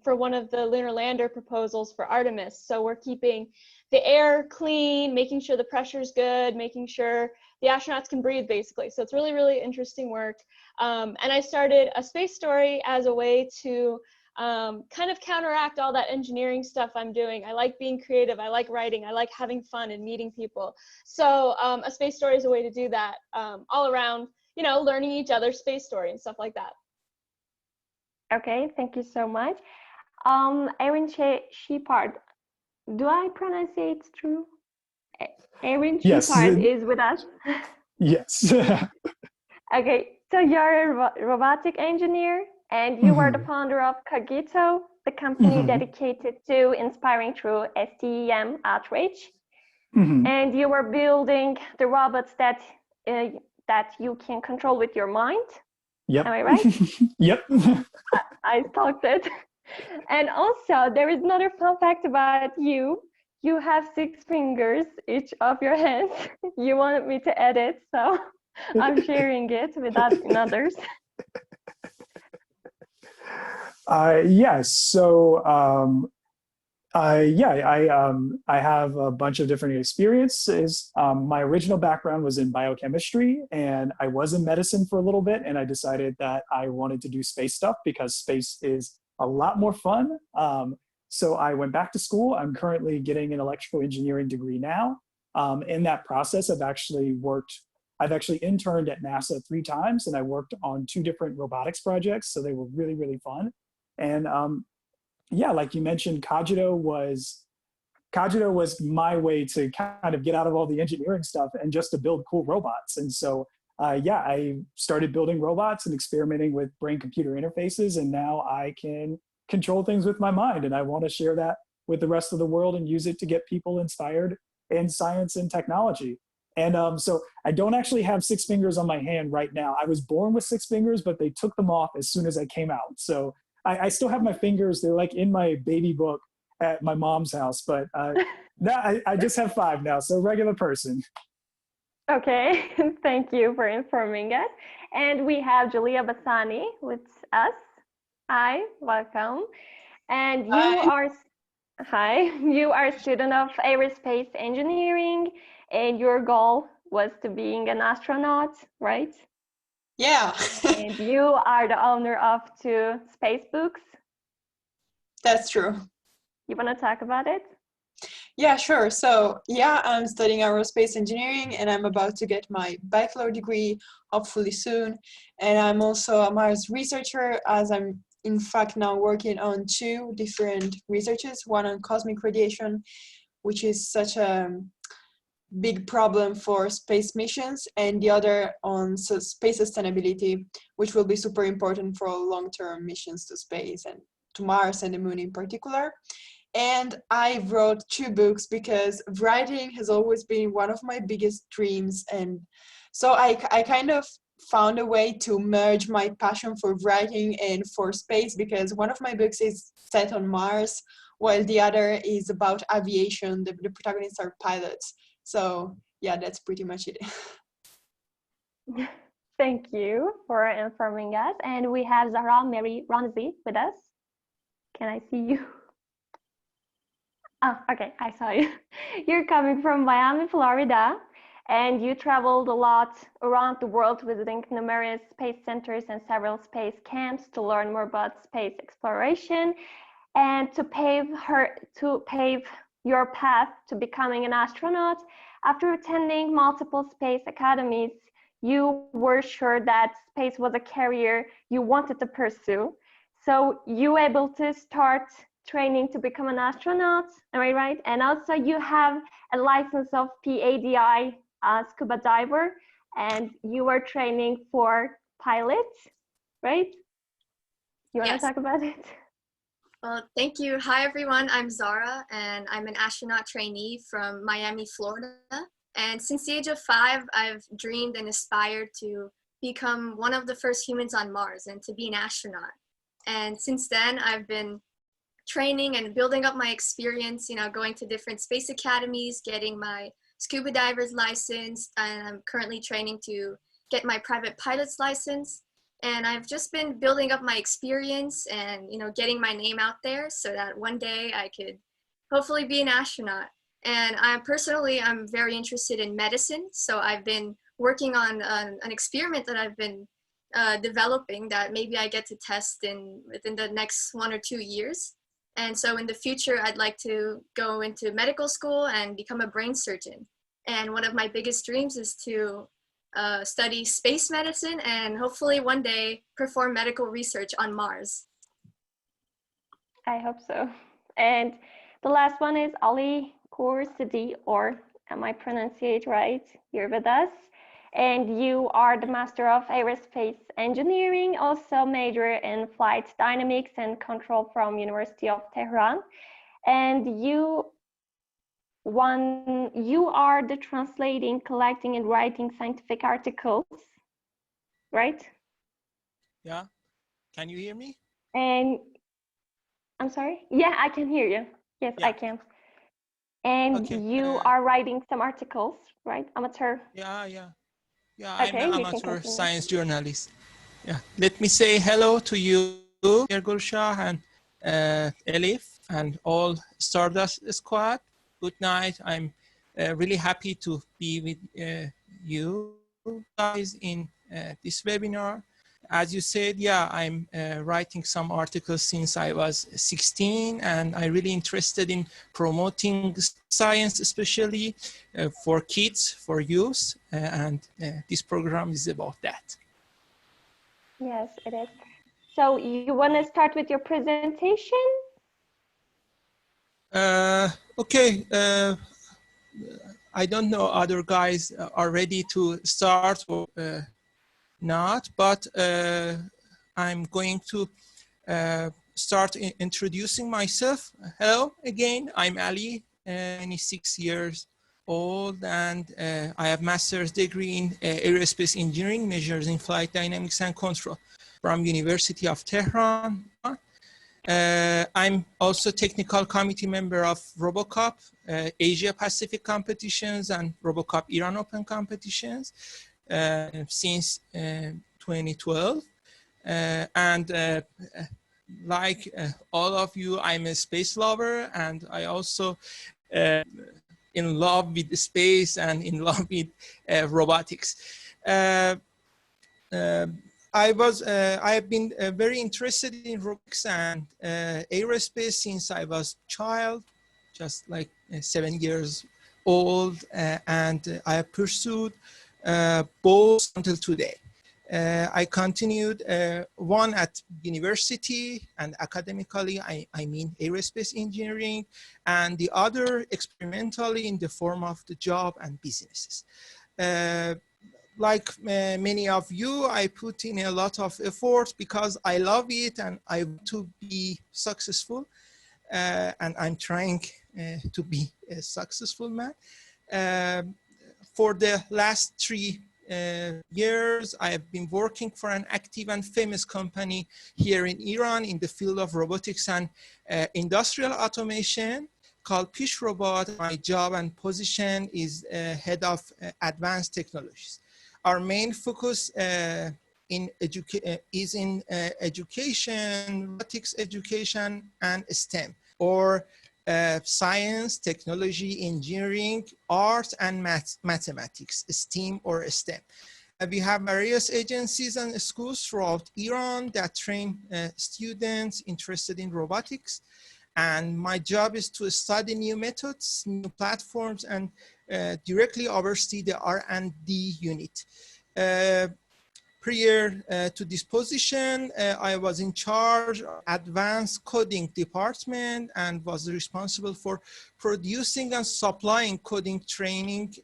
for one of the lunar lander proposals for Artemis. So we're keeping the air clean, making sure the pressure is good, making sure the astronauts can breathe, basically. So it's really, really interesting work. And I started A Space Story as a way to kind of counteract all that engineering stuff I'm doing. I like being creative, I like writing, I like having fun and meeting people. So A Space Story is a way to do that all around, you know, learning each other's space story and stuff like that. Okay, thank you so much. Erin Shepard, do I pronounce it true? Erin Yes. Shepard is with us. Yes. Okay, so you're a robotic engineer and you were the founder of Cogito, the company dedicated to inspiring through STEM outreach. And you were building the robots that you can control with your mind. Yep. Am I right? Yep. I thought it. And also, there is another fun fact about you. You have 6 fingers, each of your hands. You wanted me to edit, so I'm sharing it with others. Yes. So, I have a bunch of different experiences. My original background was in biochemistry, and I was in medicine for a little bit, and I decided that I wanted to do space stuff because space is a lot more fun. So I went back to school. I'm currently getting an electrical engineering degree now. In that process, I've actually interned at NASA 3 times, and I worked on 2 different robotics projects. So they were really, really fun. And yeah, like you mentioned, Cogito was my way to kind of get out of all the engineering stuff and just to build cool robots. And so, yeah, I started building robots and experimenting with brain-computer interfaces, and now I can control things with my mind. And I want to share that with the rest of the world and use it to get people inspired in science and technology. And so I don't actually have 6 fingers on my hand right now. I was born with 6 fingers, but they took them off as soon as I came out. So I still have my fingers. They're like in my baby book at my mom's house, but now I just have 5 now. So regular person. Okay, thank you for informing us. And we have Julia Bassani with us. Hi, welcome. And you are a student of aerospace engineering, and your goal was to being an astronaut, right? Yeah. And you are the owner of 2 space books. That's true. You want to talk about it? Yeah, sure. So yeah, I'm studying aerospace engineering and I'm about to get my bachelor degree hopefully soon. And I'm also a Mars researcher, as I'm in fact now working on 2 different researches, one on cosmic radiation, which is such a big problem for space missions, and the other on space sustainability, which will be super important for long-term missions to space and to Mars and the Moon in particular. And I wrote 2 books because writing has always been one of my biggest dreams, and so I kind of found a way to merge my passion for writing and for space, because one of my books is set on Mars while the other is about aviation. The protagonists are pilots. So yeah, that's pretty much it. Thank you for informing us. And we have Zahra Mary Ronzi with us. Can I see you? Oh, okay, I saw you. You're coming from Miami, Florida, and you traveled a lot around the world visiting numerous space centers and several space camps to learn more about space exploration and to pave your path to becoming an astronaut. After attending multiple space academies, you were sure that space was a career you wanted to pursue. So you were able to start training to become an astronaut, am I right? And also you have a license of PADI scuba diver, and you were training for pilot, right? You want to talk about it? Well, thank you. Hi, everyone. I'm Zara, and I'm an astronaut trainee from Miami, Florida. And since the age of 5, I've dreamed and aspired to become one of the first humans on Mars and to be an astronaut. And since then, I've been training and building up my experience, going to different space academies, getting my scuba diver's license, and I'm currently training to get my private pilot's license. And I've just been building up my experience and, getting my name out there so that one day I could hopefully be an astronaut. And I'm very interested in medicine. So I've been working on an experiment that I've been developing that maybe I get to test within the next 1 or 2 years. And so in the future, I'd like to go into medical school and become a brain surgeon. And one of my biggest dreams is to study space medicine and hopefully one day perform medical research on Mars. I hope so. And the last one is Ali Khoursidi, or am I pronouncing it right? You're with us. And you are the Master of Aerospace Engineering, also major in Flight Dynamics and Control from University of Tehran. And you are the translating, collecting, and writing scientific articles, right? Yeah. Can you hear me? And I'm sorry? Yeah, I can hear you. Yes, Yeah. I can. And Okay, you are writing some articles, right? Amateur. Yeah, Okay, I'm an you can amateur continue. science journalist. Yeah, let me say hello to you, Gulsha and Elif, and all Stardust Squad. Good night. I'm really happy to be with you guys in this webinar. As you said, yeah, I'm writing some articles since I was 16, and I'm really interested in promoting science, especially for kids, for youth, and this program is about that. Yes, it is. So you want to start with your presentation? Okay. I don't know other guys are ready to start or not, but I'm going to start introducing myself. Hello again, I'm Ali, 26 years old, and I have master's degree in aerospace engineering, measures in flight dynamics and control from University of Tehran. I'm also technical committee member of RoboCup, Asia Pacific competitions and RoboCup Iran Open competitions since 2012. And like all of you, I'm a space lover, and I also in love with space and in love with robotics. I have been very interested in robotics and aerospace since I was a child, just like 7 years old, and I have pursued both until today. I continued one at university and academically, I mean aerospace engineering, and the other experimentally in the form of the job and businesses. Like many of you, I put in a lot of effort because I love it and I want to be successful. And I'm trying to be a successful man. For the last 3 years, I have been working for an active and famous company here in Iran in the field of robotics and industrial automation called Pish Robot. My job and position is head of advanced technologies. Our main focus is in education, robotics education, and STEM, or science, technology, engineering, art, and mathematics, STEAM or STEM. We have various agencies and schools throughout Iran that train students interested in robotics. And my job is to study new methods, new platforms, and directly oversee the R&D unit. Prior to this position, I was in charge of advanced coding department and was responsible for producing and supplying coding training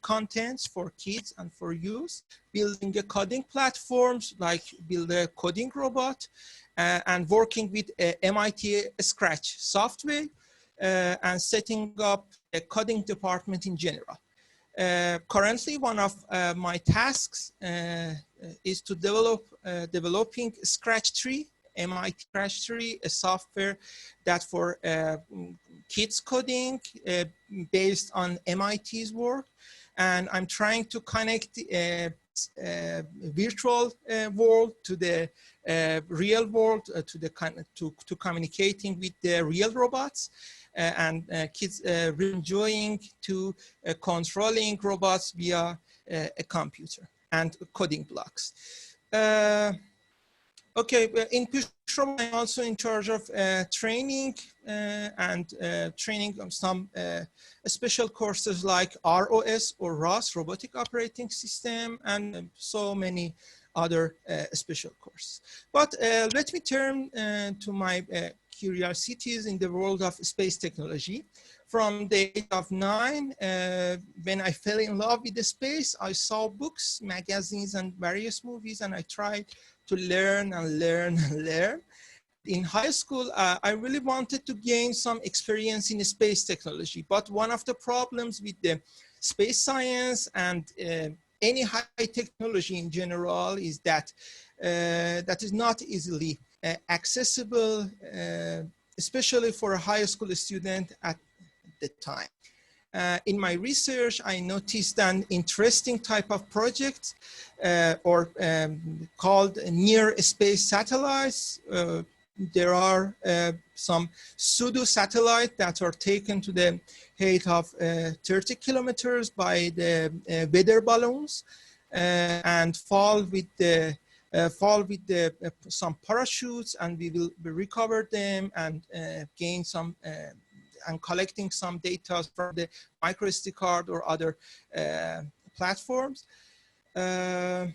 contents for kids and for youth, building the coding platforms like build a coding robot, and working with MIT Scratch software and setting up a coding department in general. Currently, one of my tasks is to developing Scratch3, MIT Scratch3, a software that for kids coding based on MIT's work. And I'm trying to connect virtual world to the real world, to communicating with the real robots. And kids really enjoying to controlling robots via a computer and coding blocks. Okay, in Push-Robot, I'm also in charge of training and training of some special courses like ROS or ROS, Robotic Operating System, and so many other special courses. But let me turn to my curiosities in the world of space technology. From the age of 9, when I fell in love with the space, I saw books, magazines, and various movies, and I tried to learn and learn and learn. In high school, I really wanted to gain some experience in space technology, but one of the problems with the space science and any high technology in general is that that is not easily accessible, especially for a high school student at the time. In my research, I noticed an interesting type of project called near space satellites. There are some pseudo satellites that are taken to the height of 30 kilometers by the weather balloons and fall with some parachutes, and we will recover them and gain some and collecting some data from the micro SD card or other platforms. At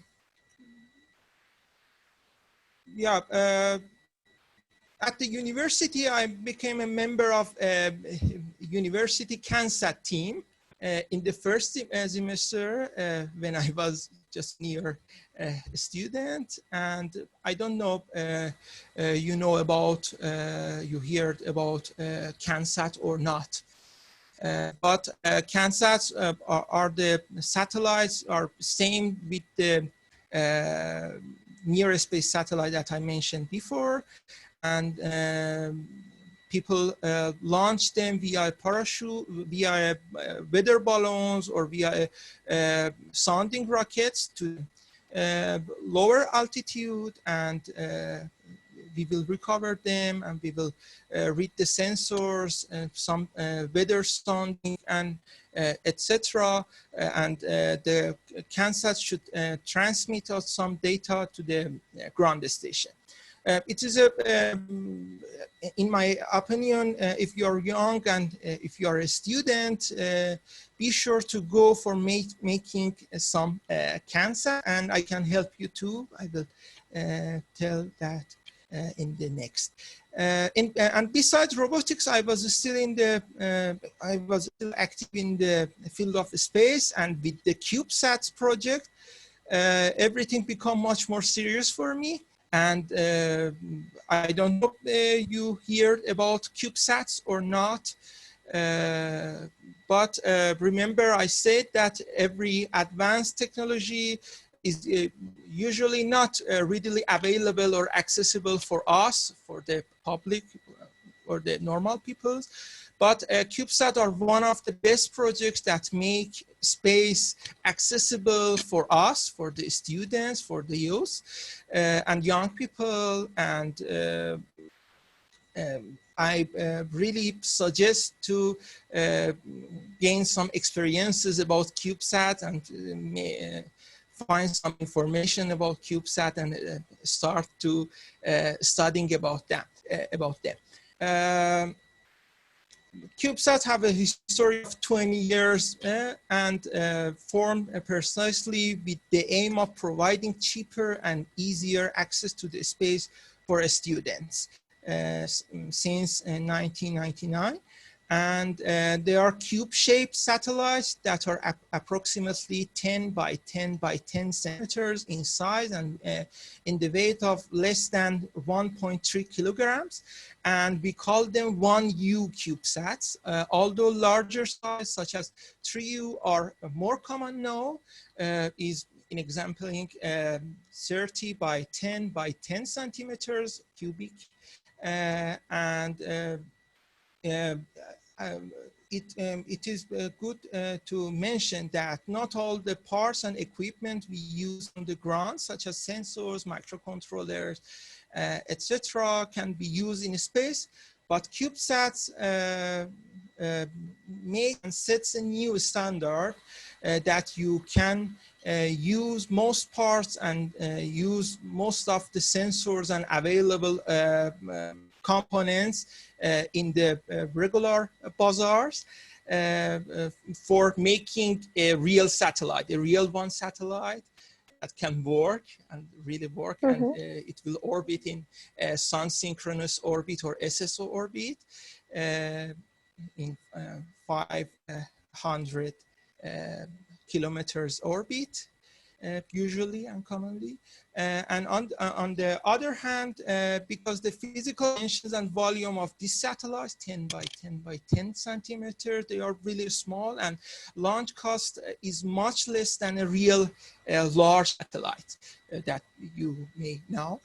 the university, I became a member of a university CANSAT team in the first semester when I was just near a student. And I don't know, you know about, you heard about CANSAT or not. But CANSATs are the satellites are same with the near space satellite that I mentioned before. And people launch them via a parachute, via weather balloons, or via sounding rockets to lower altitude, and we will recover them, and we will read the sensors, some weather sounding, and etc. And the CANSAT should transmit us some data to the ground station. It is in my opinion, if you are young and if you are a student, be sure to go for making some CANSAT, and I can help you too. I will tell that in the next. And besides robotics, I was still active in the field of space, and with the CubeSats project, everything became much more serious for me. And I don't know if you heard about CubeSats or not, but remember I said that every advanced technology is usually not readily available or accessible for us, for the public or the normal people. But CubeSat are one of the best projects that make space accessible for us, for the students, for the youth, and young people. And I really suggest to gain some experiences about CubeSat and find some information about CubeSat and start to studying about that, about them. CubeSats have a history of 20 years and formed precisely with the aim of providing cheaper and easier access to the space for students since 1999. And they are cube-shaped satellites that are approximately 10 by 10 by 10 centimeters in size and in the weight of less than 1.3 kilograms. And we call them 1U CubeSats. Although larger size, such as 3U, are more common now, is in exempling 30 by 10 by 10 centimeters cubic. It is good to mention that not all the parts and equipment we use on the ground, such as sensors, microcontrollers, etc., can be used in space, but CubeSats make and sets a new standard that you can use most parts and use most of the sensors and available components in the regular bazaars for making a real satellite, a real one satellite that can work and really work, and it will orbit in sun synchronous orbit or SSO orbit in 500 kilometers orbit. Usually and commonly. And on the other hand, because the physical dimensions and volume of these satellites, 10 by 10 by 10 centimeters, they are really small, and launch cost is much less than a real large satellite that you may know.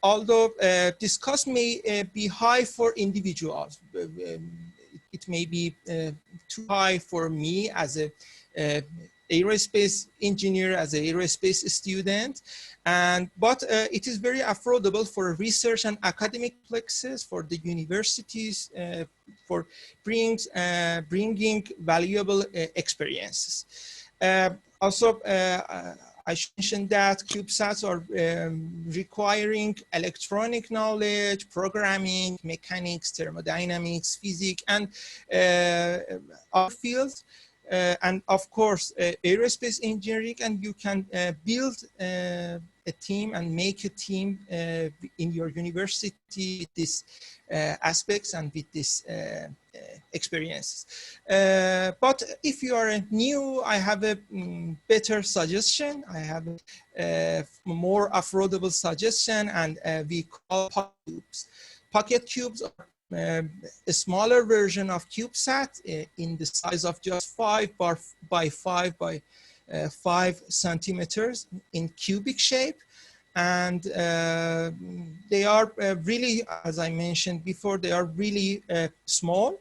Although this cost may be high for individuals. It may be too high for me as a aerospace engineer, as an aerospace student, but it is very affordable for research and academic plexes, for the universities, for bringing valuable experiences. Also, I should mention that CubeSats are requiring electronic knowledge, programming, mechanics, thermodynamics, physics, and other fields. And of course, aerospace engineering, and you can build a team and make a team in your university with these aspects and with these experiences. But if you are new, I have a better suggestion. I have a more affordable suggestion, and we call pocket cubes. Pocket cubes are a smaller version of CubeSat in the size of just 5 by 5 by 5 centimeters in cubic shape. And they are really, as I mentioned before, they are really small,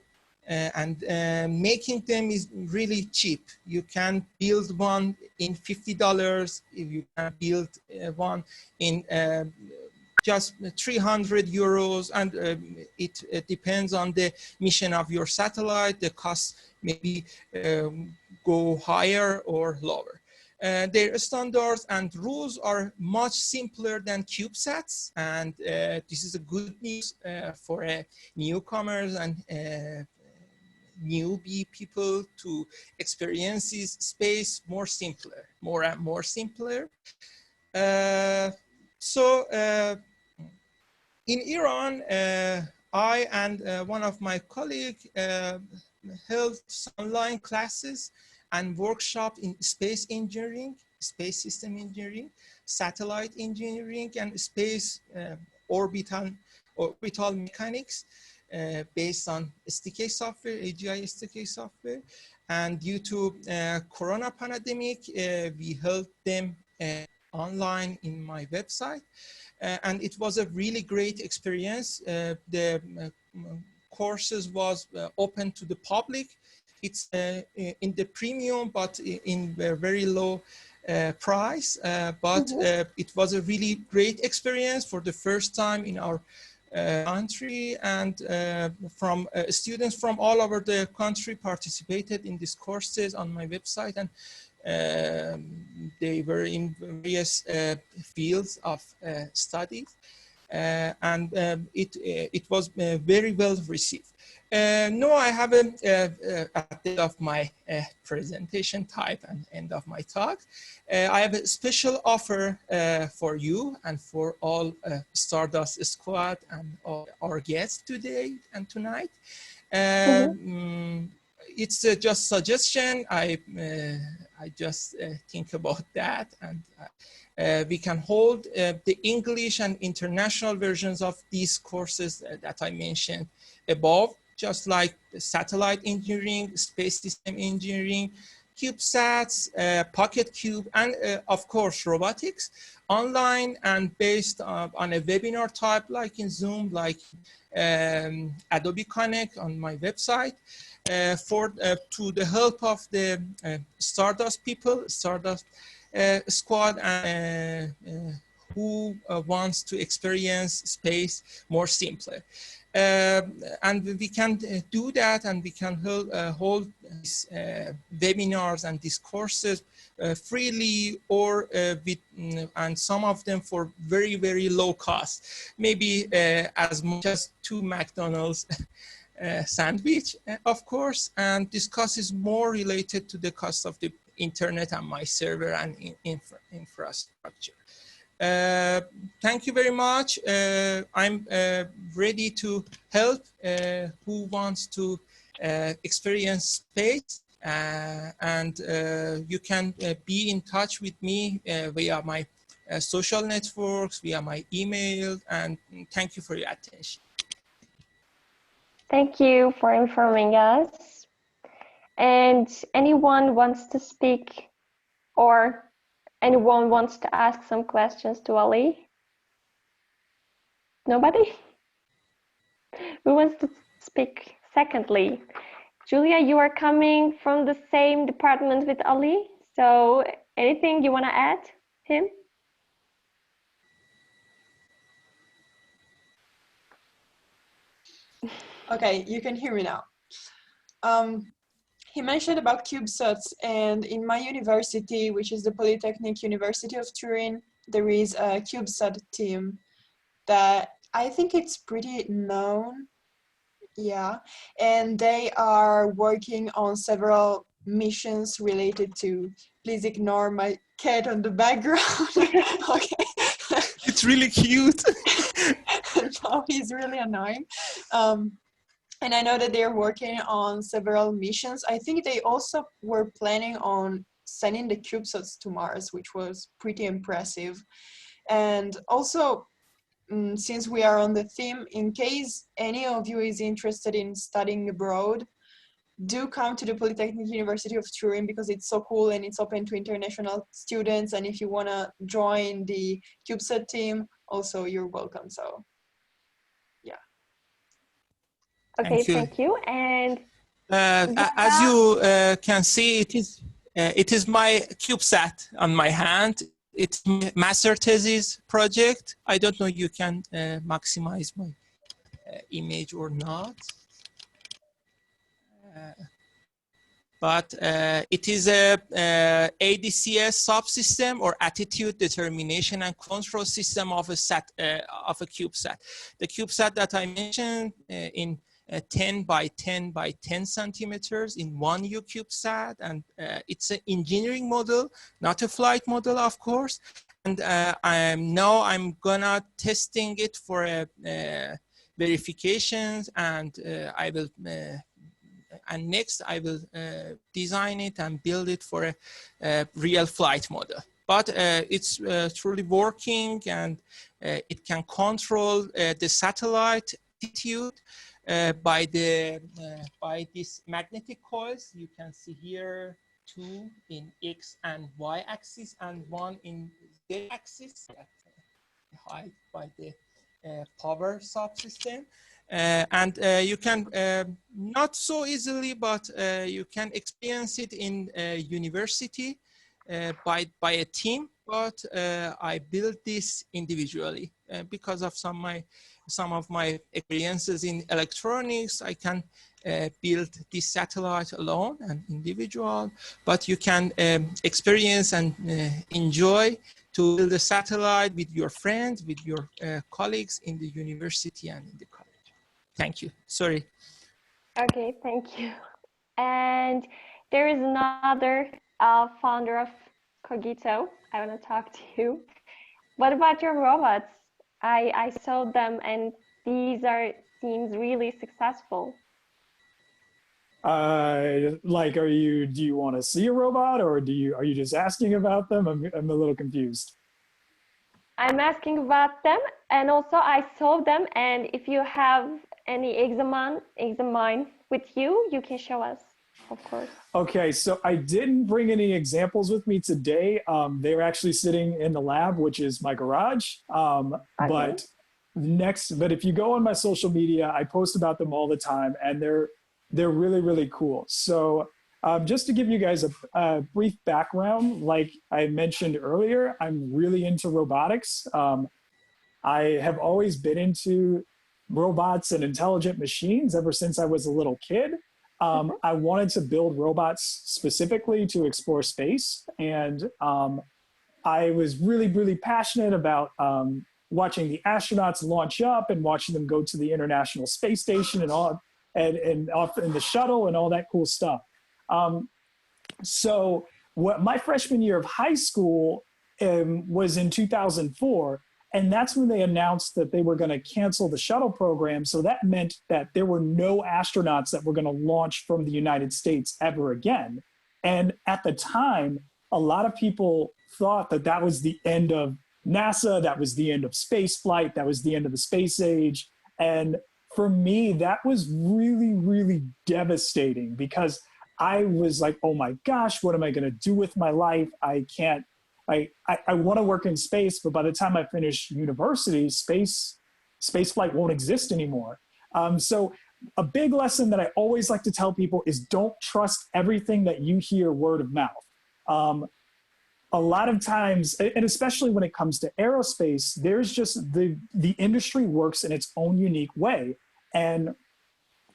and making them is really cheap. You can build one in $50. If you can build one in just 300 euros, and it depends on the mission of your satellite. The cost maybe go higher or lower. Their standards and rules are much simpler than CubeSats, and this is a good news for newcomers and newbie people to experience this space more simpler, more and more simpler. In Iran, I and one of my colleagues held some online classes and workshops in space engineering, space system engineering, satellite engineering, and space orbital mechanics based on SDK software, AGI SDK software. And due to Corona pandemic, we held them online in my website. And it was a really great experience. The courses was open to the public. It's in the premium, but in a very low price. It was a really great experience for the first time in our country, and from students from all over the country participated in these courses on my website, and they were in various fields of study. it was very well received. No, I haven't at the end of my presentation type and end of my talk. I have a special offer for you and for all Stardust Squad and all our guests today and tonight. It's just suggestion. I just think about that, and we can hold the English and international versions of these courses that I mentioned above, just like satellite engineering, space system engineering, CubeSats, Pocket Cube, and of course robotics, online and based on a webinar type like in Zoom, like Adobe Connect on my website, to the help of the Stardust people, Stardust Squad, who wants to experience space more simpler. And we can do that, and we can hold these webinars and these courses freely, or with, and some of them for very, very low cost, maybe as much as 2 McDonald's sandwich, of course. And this cost is more related to the cost of the internet and my server and infrastructure. Thank you very much. I'm ready to help who wants to experience space, and you can be in touch with me via my social networks, via my email, and thank you for your attention. Thank you for informing us. And anyone wants to speak, or anyone wants to ask some questions to Ali? Nobody? Who wants to speak? Secondly, Julia, you are coming from the same department with Ali, so anything you want to add him? Okay, you can hear me now. He mentioned about CubeSats, and in my university, which is the Polytechnic University of Turin, there is a CubeSat team that I think it's pretty known. Yeah, and they are working on several missions related to, please ignore my cat on the background. Okay. It's really cute. No, he's really annoying. And I know that they're working on several missions. I think they also were planning on sending the CubeSats to Mars, which was pretty impressive. And also, since we are on the theme, in case any of you is interested in studying abroad, do come to the Polytechnic University of Turin, because it's so cool and it's open to international students. And if you want to join the CubeSat team, also you're welcome. So yeah. Okay, thank you. And as you can see, it is my CubeSat on my hand. It's my master thesis project. I don't know if you can maximize my image or not. But it is a ADCS subsystem, or attitude determination and control system of a CubeSat. The CubeSat that I mentioned in 10 by 10 by 10 centimeters in 1U CubeSat, and it's an engineering model, not a flight model, of course. And I'm gonna testing it for verifications, and I will. And next, I will design it and build it for a real flight model. But it's truly working, and it can control the satellite attitude by this magnetic coils. You can see here 2 in X and Y axis and 1 in Z axis, hide by the power subsystem. And you can not so easily, but you can experience it in university by a team. But I built this individually because of some of my experiences in electronics. I can build this satellite alone and individual, but you can experience and enjoy to build a satellite with your friends, with your colleagues in the university and in the college. Thank you. Sorry. Okay, thank you. And there is another founder of Cogito. I want to talk to you. What about your robots? I saw them and these seems really successful. Like, do you want to see a robot, or are you just asking about them? I'm a little confused. I'm asking about them, and also I saw them, and if you have any examine with you, you can show us, of course. Okay, so I didn't bring any examples with me today. They're actually sitting in the lab, which is my garage. But if you go on my social media, I post about them all the time, and they're really, really cool. So just to give you guys a brief background, like I mentioned earlier, I'm really into robotics. I have always been into robots and intelligent machines ever since I was a little kid. I wanted to build robots specifically to explore space. And I was really, really passionate about watching the astronauts launch up and watching them go to the International Space Station and all, and off in the shuttle and all that cool stuff. So my freshman year of high school was in 2004. And that's when they announced that they were going to cancel the shuttle program. So that meant that there were no astronauts that were going to launch from the United States ever again. And at the time, a lot of people thought that that was the end of NASA, that was the end of space flight, that was the end of the space age. And for me, that was really, really devastating because I was like, oh my gosh, what am I going to do with my life? I want to work in space, but by the time I finish university, space flight won't exist anymore. So a big lesson that I always like to tell people is don't trust everything that you hear word of mouth. A lot of times, and especially when it comes to aerospace, there's just the industry works in its own unique way. And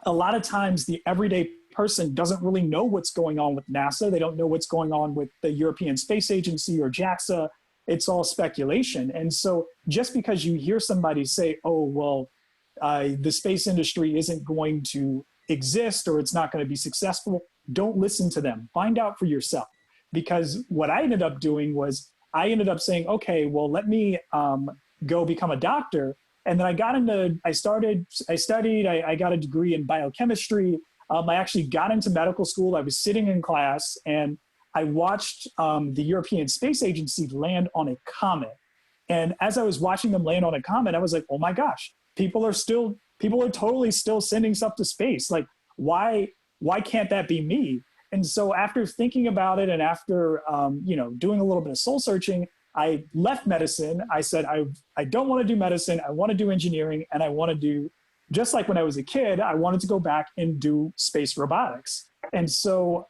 a lot of times the everyday person doesn't really know what's going on with NASA. They don't know what's going on with the European Space Agency or JAXA. It's all speculation. And so just because you hear somebody say, oh, well, the space industry isn't going to exist or it's not going to be successful, don't listen to them. Find out for yourself. Because what I ended up doing was I ended up saying, okay, well, let me go become a doctor. And then I studied, I got a degree in biochemistry. I actually got into medical school. I was sitting in class and I watched the European Space Agency land on a comet. And as I was watching them land on a comet, I was like, oh my gosh, people are totally still sending stuff to space. Like, why can't that be me? And so after thinking about it and after doing a little bit of soul searching, I left medicine. I said, I don't want to do medicine. I want to do engineering. And I want to do, just like when I was a kid, I wanted to go back and do space robotics. And so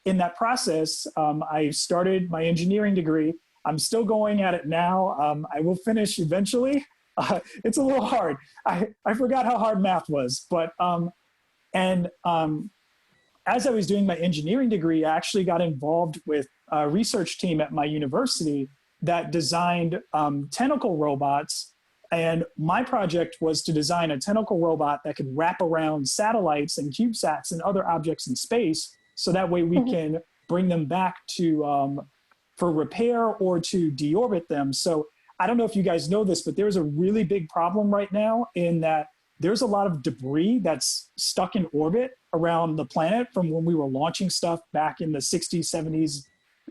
in that process, I started my engineering degree. I'm still going at it now. I will finish eventually. It's a little hard. I forgot how hard math was, but as I was doing my engineering degree, I actually got involved with a research team at my university that designed tentacle robots. And my project was to design a tentacle robot that could wrap around satellites and CubeSats and other objects in space. So that way we can bring them back to for repair or to deorbit them. So I don't know if you guys know this, but there's a really big problem right now in that there's a lot of debris that's stuck in orbit around the planet from when we were launching stuff back in the 60s, 70s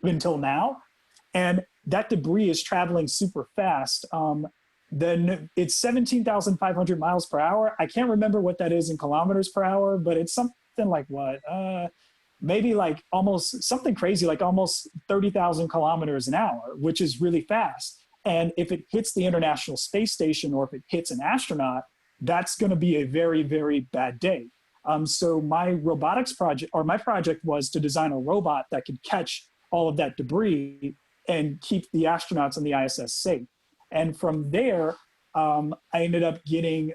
until now. And that debris is traveling super fast. Then it's 17,500 miles per hour. I can't remember what that is in kilometers per hour, but it's something like what? Maybe like almost something crazy, like almost 30,000 kilometers an hour, which is really fast. And if it hits the International Space Station or if it hits an astronaut, that's going to be a very, very bad day. So my robotics project, or my project, was to design a robot that could catch all of that debris and keep the astronauts on the ISS safe. And from there, I ended up getting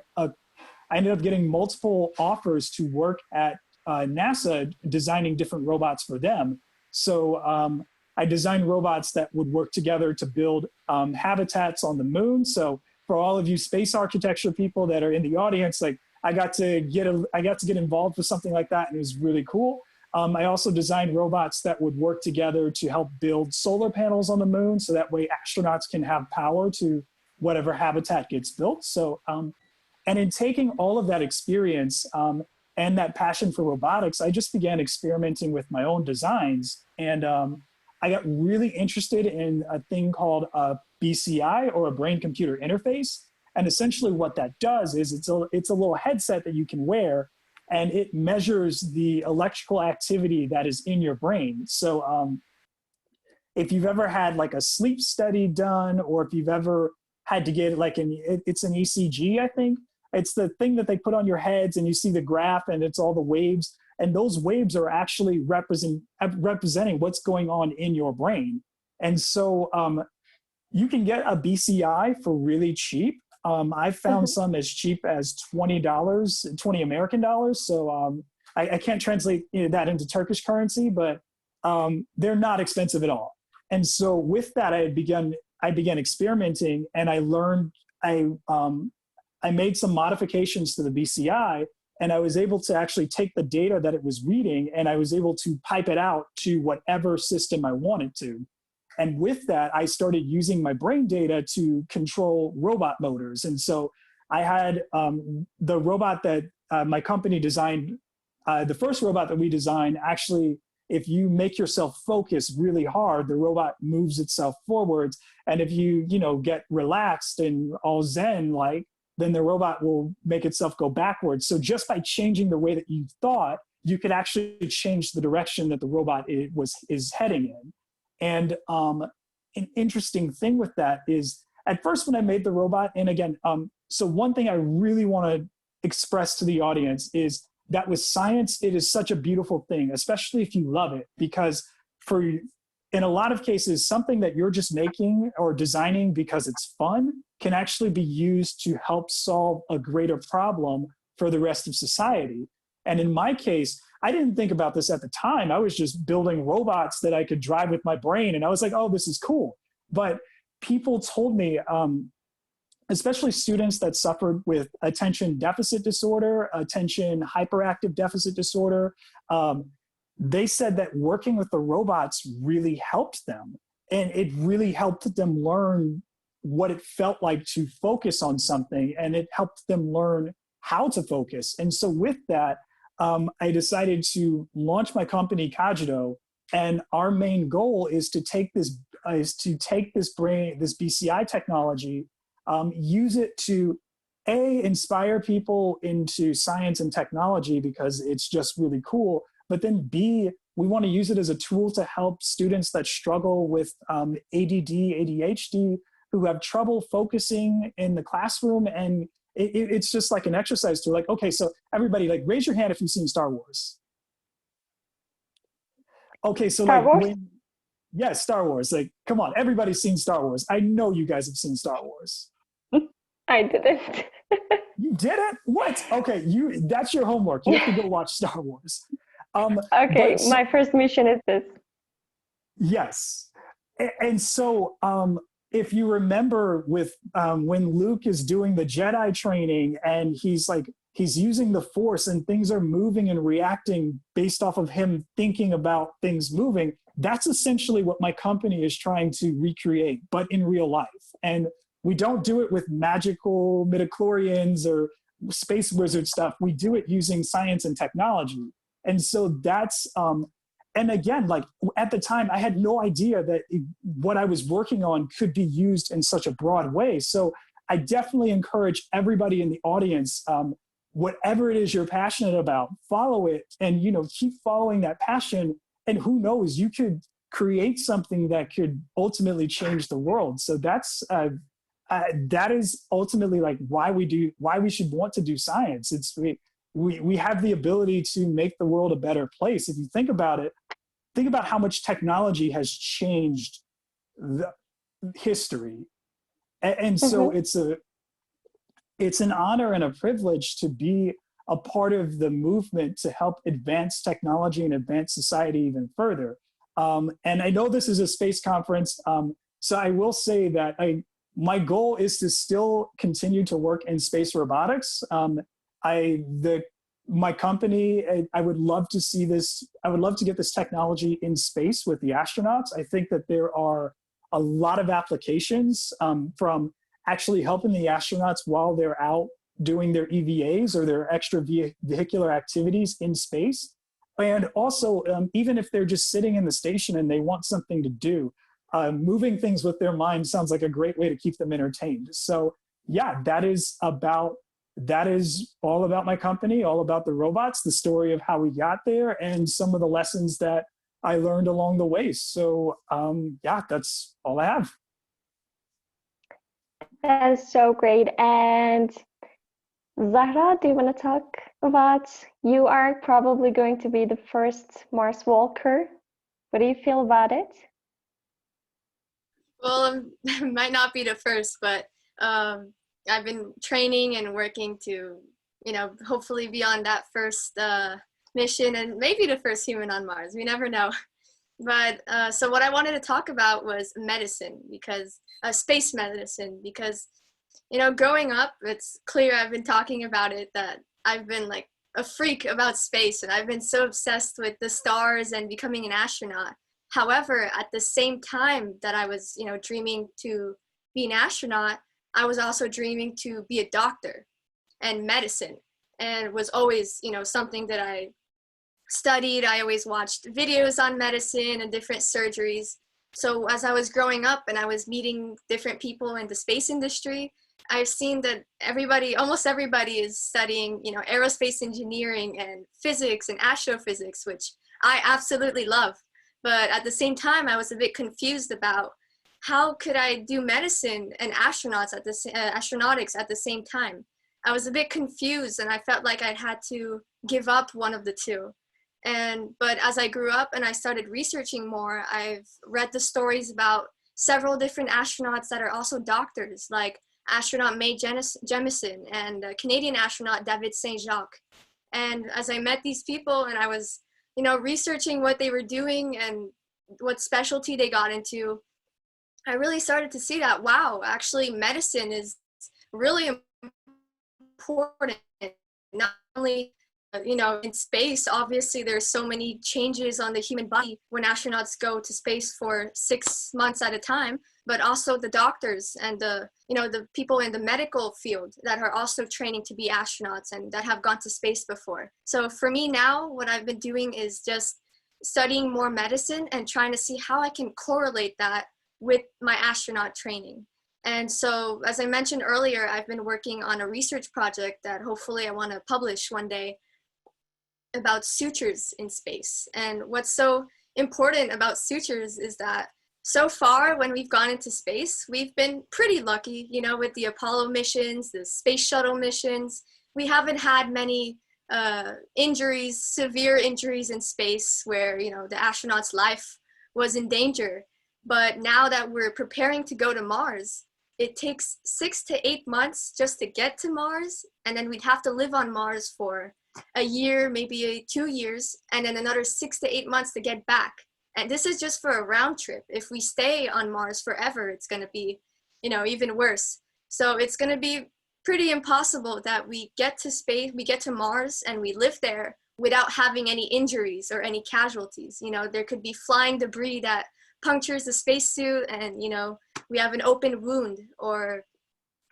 multiple offers to work at NASA designing different robots for them. So I designed robots that would work together to build habitats on the moon. So for all of you space architecture people that are in the audience, like I got to get involved with something like that, and it was really cool. I also designed robots that would work together to help build solar panels on the moon, so that way astronauts can have power to whatever habitat gets built. So, and in taking all of that experience and that passion for robotics, I just began experimenting with my own designs. And I got really interested in a thing called a BCI, or a brain-computer interface. And essentially what that does is it's a little headset that you can wear, and it measures the electrical activity that is in your brain. So if you've ever had like a sleep study done, or if you've ever had to get like it's an ECG, I think. It's the thing that they put on your heads, and you see the graph, and it's all the waves. And those waves are actually representing what's going on in your brain. And so you can get a BCI for really cheap. I found some as cheap as $20, 20 American dollars. So I can't translate that into Turkish currency, but they're not expensive at all. And so with that, I began experimenting, and I learned, I made some modifications to the BCI, and I was able to actually take the data that it was reading, and I was able to pipe it out to whatever system I wanted to. And with that, I started using my brain data to control robot motors. And so I had the robot that my company designed, the first robot that we designed, actually, if you make yourself focus really hard, the robot moves itself forwards. And if you, get relaxed and all zen-like, then the robot will make itself go backwards. So just by changing the way that you thought, you could actually change the direction that the robot is heading in. And an interesting thing with that is, at first when I made the robot, and again, so one thing I really want to express to the audience is that with science, it is such a beautiful thing, especially if you love it, because in a lot of cases, something that you're just making or designing because it's fun can actually be used to help solve a greater problem for the rest of society. And in my case, I didn't think about this at the time. I was just building robots that I could drive with my brain. And I was like, oh, this is cool. But people told me, especially students that suffered with attention deficit disorder, attention hyperactive deficit disorder, they said that working with the robots really helped them. And it really helped them learn what it felt like to focus on something. And it helped them learn how to focus. And so with that, I decided to launch my company, Cogito, and our main goal is to take this BCI technology, use it to inspire people into science and technology because it's just really cool. But then B, we want to use it as a tool to help students that struggle with ADD, ADHD, who have trouble focusing in the classroom. And it's just like an exercise to like, okay, so everybody, like, raise your hand if you've seen Star Wars. Okay, so Star like, Wars? Yes, Star Wars. Like, come on, everybody's seen Star Wars. I know you guys have seen Star Wars. I didn't. You didn't? What? Okay, that's your homework. You have to go watch Star Wars. Okay, my first mission is this. Yes. And so if you remember with when Luke is doing the Jedi training and he's using the Force and things are moving and reacting based off of him thinking about things moving, that's essentially what my company is trying to recreate, but in real life. And we don't do it with magical midichlorians or space wizard stuff. We do it using science and technology. And so that's, and again, like at the time, I had no idea that what I was working on could be used in such a broad way. So I definitely encourage everybody in the audience, whatever it is you're passionate about, follow it and, keep following that passion. And who knows, you could create something that could ultimately change the world. So that's, that is ultimately like why we should want to do science. We have the ability to make the world a better place. If you think about it, think about how much technology has changed the history. And so it's an honor and a privilege to be a part of the movement to help advance technology and advance society even further. And I know this is a space conference, so I will say that my goal is to still continue to work in space robotics. My company, I would love to see this. I would love to get this technology in space with the astronauts. I think that there are a lot of applications from actually helping the astronauts while they're out doing their EVAs or their extra vehicular activities in space. And also, even if they're just sitting in the station and they want something to do, moving things with their mind sounds like a great way to keep them entertained. So yeah, that is all about my company, all about the robots, the story of how we got there, and some of the lessons that I learned along the way. So yeah, that's all I have. That is so great. And Zahra, do you want to talk about, you are probably going to be the first Mars walker. What do you feel about it? Well, I might not be the first, but I've been training and working to, hopefully be on that first mission and maybe the first human on Mars. We never know. But so what I wanted to talk about was medicine, because space medicine, because, growing up, it's clear I've been talking about it, that I've been like a freak about space, and I've been so obsessed with the stars and becoming an astronaut. However, at the same time that I was, dreaming to be an astronaut, I was also dreaming to be a doctor and medicine, and was always, something that I studied. I always watched videos on medicine and different surgeries. So as I was growing up and I was meeting different people in the space industry, I've seen that almost everybody is studying, aerospace engineering and physics and astrophysics, which I absolutely love. But at the same time, I was a bit confused about how could I do medicine and astronautics at the same time. I was a bit confused, and I felt like I had to give up one of the two. But as I grew up and I started researching more, I've read the stories about several different astronauts that are also doctors, like astronaut Mae Jemison and Canadian astronaut David Saint-Jacques. And as I met these people and I was, researching what they were doing and what specialty they got into, I really started to see that, wow, actually medicine is really important. Not only, in space, obviously there's so many changes on the human body when astronauts go to space for 6 months at a time, but also the doctors and the people in the medical field that are also training to be astronauts and that have gone to space before. So for me now, what I've been doing is just studying more medicine and trying to see how I can correlate that with my astronaut training. And so, as I mentioned earlier, I've been working on a research project that hopefully I want to publish one day about sutures in space. And what's so important about sutures is that so far when we've gone into space, we've been pretty lucky, with the Apollo missions, the space shuttle missions. We haven't had many injuries, severe injuries in space where, the astronaut's life was in danger. But now that we're preparing to go to Mars, it takes 6 to 8 months just to get to Mars. And then we'd have to live on Mars for a year, maybe 2 years, and then another 6 to 8 months to get back. And this is just for a round trip. If we stay on Mars forever, it's going to be, even worse. So it's going to be pretty impossible that we get to space, we get to Mars, and we live there without having any injuries or any casualties. There could be flying debris that punctures the spacesuit, and we have an open wound, or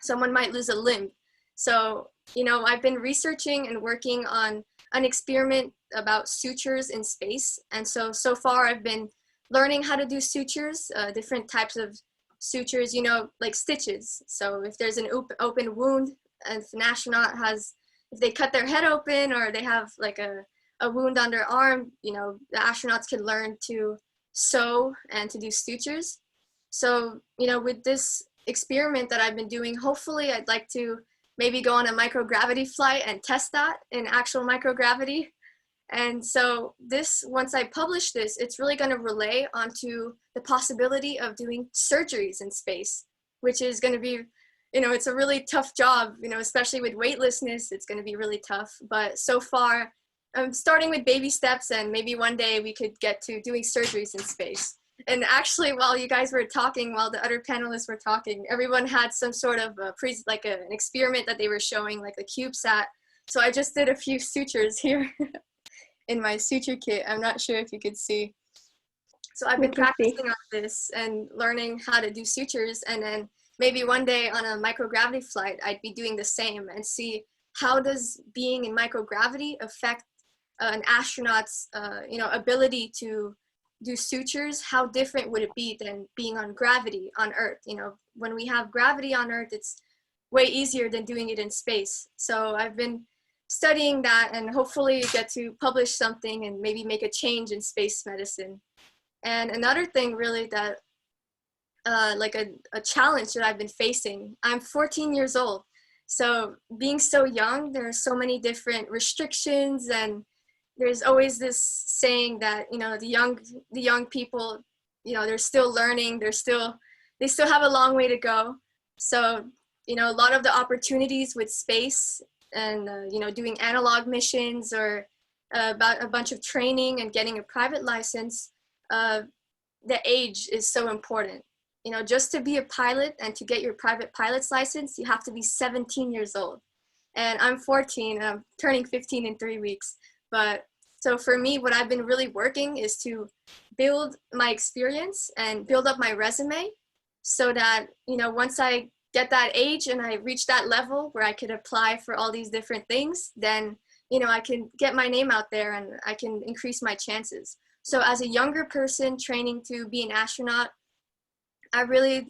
someone might lose a limb. So I've been researching and working on an experiment about sutures in space, and so far I've been learning how to do sutures, different types of sutures, like stitches. So if there's an open wound, and if an astronaut if they cut their head open, or they have like a wound on their arm, the astronauts can learn to sew and to do sutures. So, with this experiment that I've been doing, hopefully I'd like to maybe go on a microgravity flight and test that in actual microgravity. And so once I publish this, it's really going to relay onto the possibility of doing surgeries in space, which is going to be, it's a really tough job, especially with weightlessness, it's going to be really tough. But so far, I'm starting with baby steps, and maybe one day we could get to doing surgeries in space. And actually, while you guys were talking, while the other panelists were talking, everyone had some sort of an experiment that they were showing, like a CubeSat. So I just did a few sutures here in my suture kit. I'm not sure if you could see. So I've been practicing on this and learning how to do sutures, and then maybe one day on a microgravity flight, I'd be doing the same and see how does being in microgravity affect an astronaut's ability to do sutures. How different would it be than being on gravity on Earth? When we have gravity on Earth, it's way easier than doing it in space. So I've been studying that, and hopefully get to publish something and maybe make a change in space medicine. And another thing really that a challenge that I've been facing, I'm 14 years old. So being so young, there are so many different restrictions, and there's always this saying that, the young people, they're still learning, they still have a long way to go. So, a lot of the opportunities with space and, doing analog missions or about a bunch of training and getting a private license, the age is so important. Just to be a pilot and to get your private pilot's license, you have to be 17 years old. And I'm 14, and I'm turning 15 in 3 weeks. But so for me, what I've been really working is to build my experience and build up my resume so that, once I get that age and I reach that level where I could apply for all these different things, then, I can get my name out there and I can increase my chances. So as a younger person training to be an astronaut, I really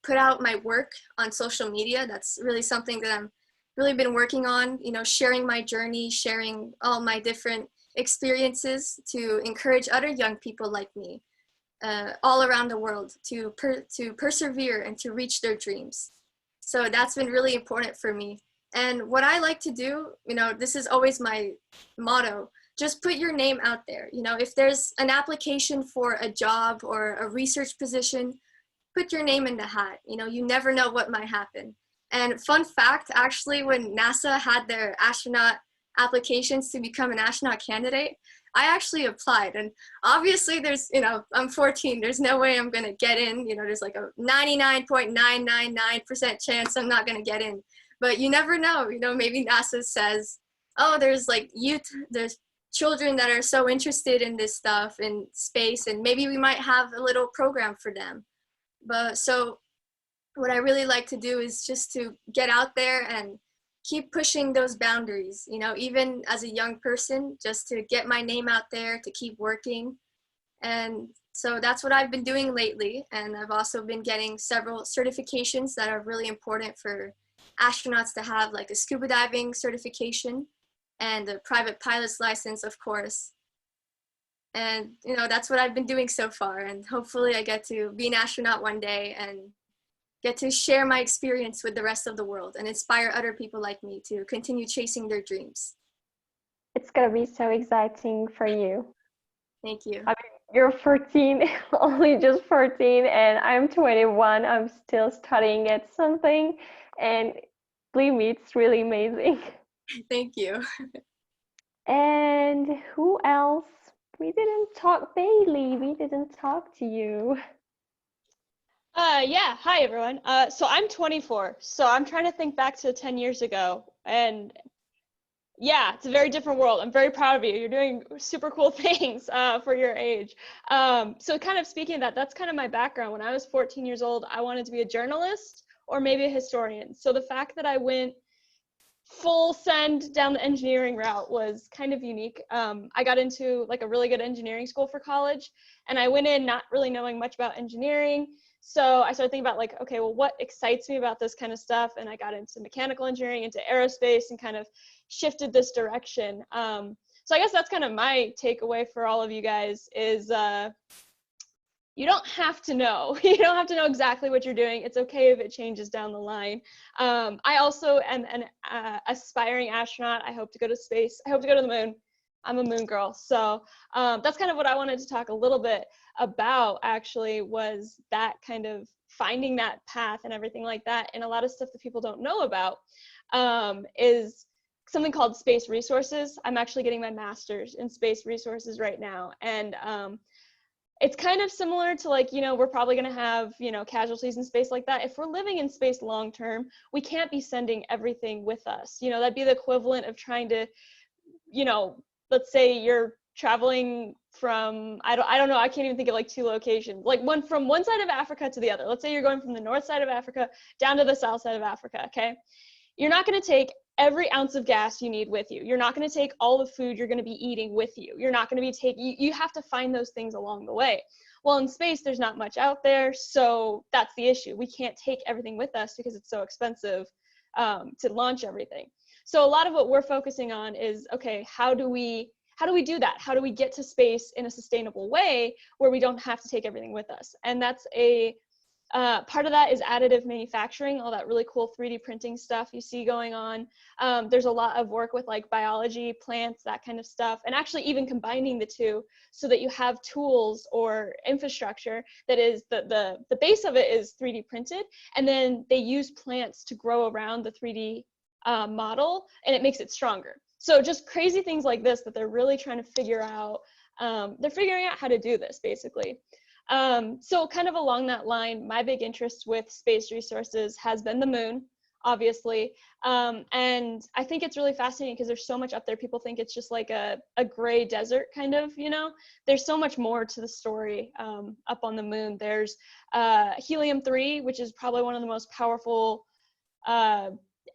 put out my work on social media. That's really something that I'm really been working on, sharing my journey, sharing all my different experiences to encourage other young people like me all around the world to persevere and to reach their dreams. So that's been really important for me. And what I like to do, this is always my motto, just put your name out there. If there's an application for a job or a research position, put your name in the hat. You never know what might happen. And fun fact, actually, when NASA had their astronaut applications to become an astronaut candidate, I actually applied. And obviously there's, I'm 14, there's no way I'm gonna get in. There's like a 99.999% chance I'm not gonna get in. But you never know, maybe NASA says, oh, there's there's children that are so interested in this stuff in space, and maybe we might have a little program for them. But so what I really like to do is just to get out there and keep pushing those boundaries, even as a young person, just to get my name out there, to keep working. And so that's what I've been doing lately. And I've also been getting several certifications that are really important for astronauts to have, like a scuba diving certification and a private pilot's license, of course. And, that's what I've been doing so far. And hopefully I get to be an astronaut one day and get to share my experience with the rest of the world and inspire other people like me to continue chasing their dreams. It's going to be so exciting for you. Thank you. I mean, you're 14, only just 14, and I'm 21. I'm still studying at something, and believe me, it's really amazing. Thank you. And who else? We didn't talk, Bailey. We didn't talk to you. Yeah, hi everyone. So I'm 24, so I'm trying to think back to 10 years ago, and yeah, it's a very different world. I'm very proud of you. You're doing super cool things for your age. So kind of speaking of that, that's kind of my background. When I was 14 years old, I wanted to be a journalist or maybe a historian. So the fact that I went full send down the engineering route was kind of unique. I got into like a really good engineering school for college, and I went in not really knowing much about engineering. So I started thinking about like, okay, well, what excites me about this kind of stuff? And I got into mechanical engineering, into aerospace, and kind of shifted this direction. So I guess that's kind of my takeaway for all of you guys is you don't have to know. You don't have to know exactly what you're doing. It's okay if it changes down the line. I also am an aspiring astronaut. I hope to go to space. I hope to go to the moon. I'm a moon girl. So that's kind of what I wanted to talk a little bit about, actually, was that kind of finding that path and everything like that. And a lot of stuff that people don't know about is something called space resources. I'm actually getting my master's in space resources right now. And it's kind of similar to like, you know, we're probably going to have, you know, casualties in space like that. If we're living in space long term, we can't be sending everything with us. You know, that'd be the equivalent of trying to, you know, let's say you're traveling from, I don't know, I can't even think of like two locations, like one from one side of Africa to the other. Let's say you're going from the north side of Africa down to the south side of Africa, okay? You're not going to take every ounce of gas you need with you. You're not going to take all the food you're going to be eating with you. You're not going to be taking, you have to find those things along the way. Well, in space, there's not much out there, so that's the issue. We can't take everything with us because it's so expensive to launch everything. So a lot of what we're focusing on is, okay, how do we do that? How do we get to space in a sustainable way where we don't have to take everything with us? And that's a part of that is additive manufacturing, all that really cool 3D printing stuff you see going on. There's a lot of work with like biology, plants, that kind of stuff, and actually even combining the two so that you have tools or infrastructure that is the base of it is 3D printed, and then they use plants to grow around the 3D model, and it makes it stronger. So just crazy things like this that they're really trying to figure out. They're figuring out how to do this basically. So kind of along that line, my big interest with space resources has been the moon, obviously. And I think it's really fascinating because there's so much up there. People think it's just like a gray desert kind of, you know, there's so much more to the story up on the moon. There's helium-3, which is probably one of the most powerful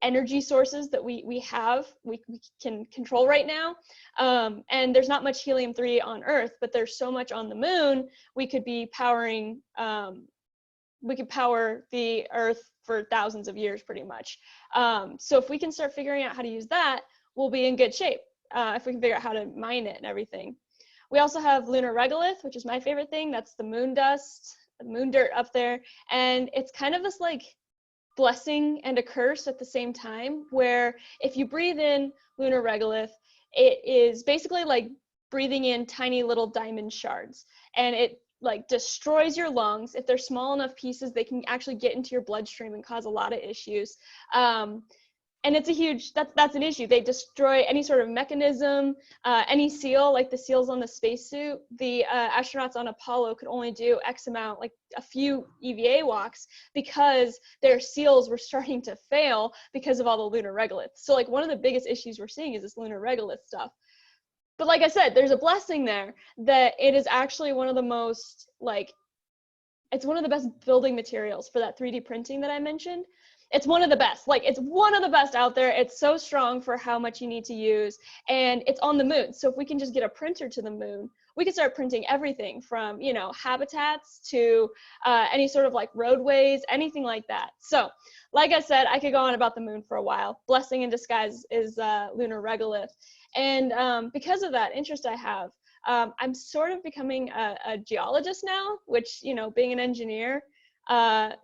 energy sources that we can control right now. And there's not much helium-3 on Earth, but there's so much on the moon. We could be powering, we could power the Earth for thousands of years pretty much. So if we can start figuring out how to use that, we'll be in good shape if we can figure out how to mine it and everything. We also have lunar regolith, which is my favorite thing. That's the moon dust, the moon dirt up there. And it's kind of this like blessing and a curse at the same time, where if you breathe in lunar regolith, it is basically like breathing in tiny little diamond shards, and it like destroys your lungs. If they're small enough pieces, they can actually get into your bloodstream and cause a lot of issues. And it's a huge, that's an issue. They destroy any sort of mechanism, any seal, like the seals on the spacesuit. The astronauts on Apollo could only do X amount, like a few EVA walks, because their seals were starting to fail because of all the lunar regolith. So like one of the biggest issues we're seeing is this lunar regolith stuff. But like I said, there's a blessing there that it is actually one of the most, like, it's one of the best building materials for that 3D printing that I mentioned. It's one of the best, like it's one of the best out there. It's so strong for how much you need to use, and it's on the moon. So if we can just get a printer to the moon, we can start printing everything from, you know, habitats to any sort of like roadways, anything like that. So like I said, I could go on about the moon for a while. Blessing in disguise is lunar regolith. And because of that interest I have, I'm sort of becoming a geologist now, which, you know, being an engineer,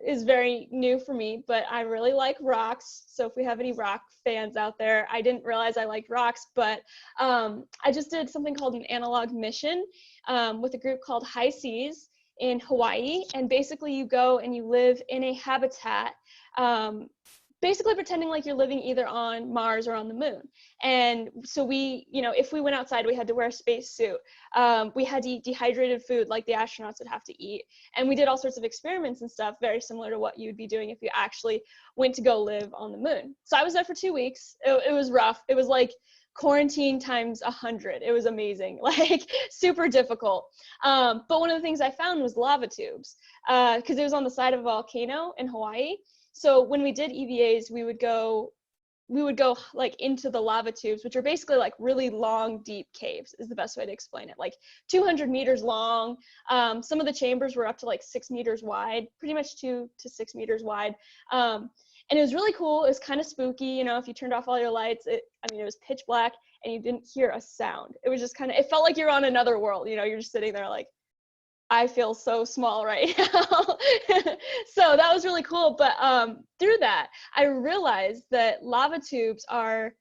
is very new for me, but I really like rocks. So if we have any rock fans out there, I didn't realize I liked rocks, but I just did something called an analog mission with a group called High Seas in Hawaii. And basically you go and you live in a habitat, basically pretending like you're living either on Mars or on the moon. And so we, you know, if we went outside, we had to wear a spacesuit. We had to eat dehydrated food like the astronauts would have to eat. And we did all sorts of experiments and stuff very similar to what you'd be doing if you actually went to go live on the moon. So I was there for 2 weeks. It was rough. It was like quarantine times 100. It was amazing, like super difficult. But one of the things I found was lava tubes, because it was on the side of a volcano in Hawaii. So when we did EVAs, we would go like into the lava tubes, which are basically like really long, deep caves is the best way to explain it, like 200 meters long. Some of the chambers were up to like 6 meters wide, pretty much 2 to 6 meters wide. And it was really cool. It was kind of spooky. You know, if you turned off all your lights, it was pitch black and you didn't hear a sound. It was just kind of, it felt like you're on another world. You know, you're just sitting there like, I feel so small right now. So that was really cool. But through that, I realized that lava tubes are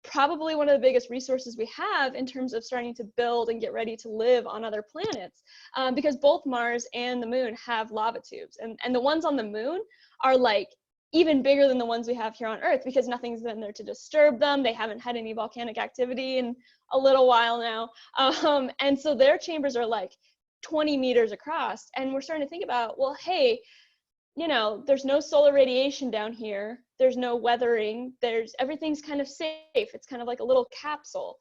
probably one of the biggest resources we have in terms of starting to build and get ready to live on other planets, because both Mars and the moon have lava tubes. And the ones on the moon are like even bigger than the ones we have here on Earth because nothing's been there to disturb them. They haven't had any volcanic activity in a little while now. And so their chambers are like 20 meters across. And we're starting to think about, well, hey, you know, there's no solar radiation down here. There's no weathering. Everything's kind of safe. It's kind of like a little capsule.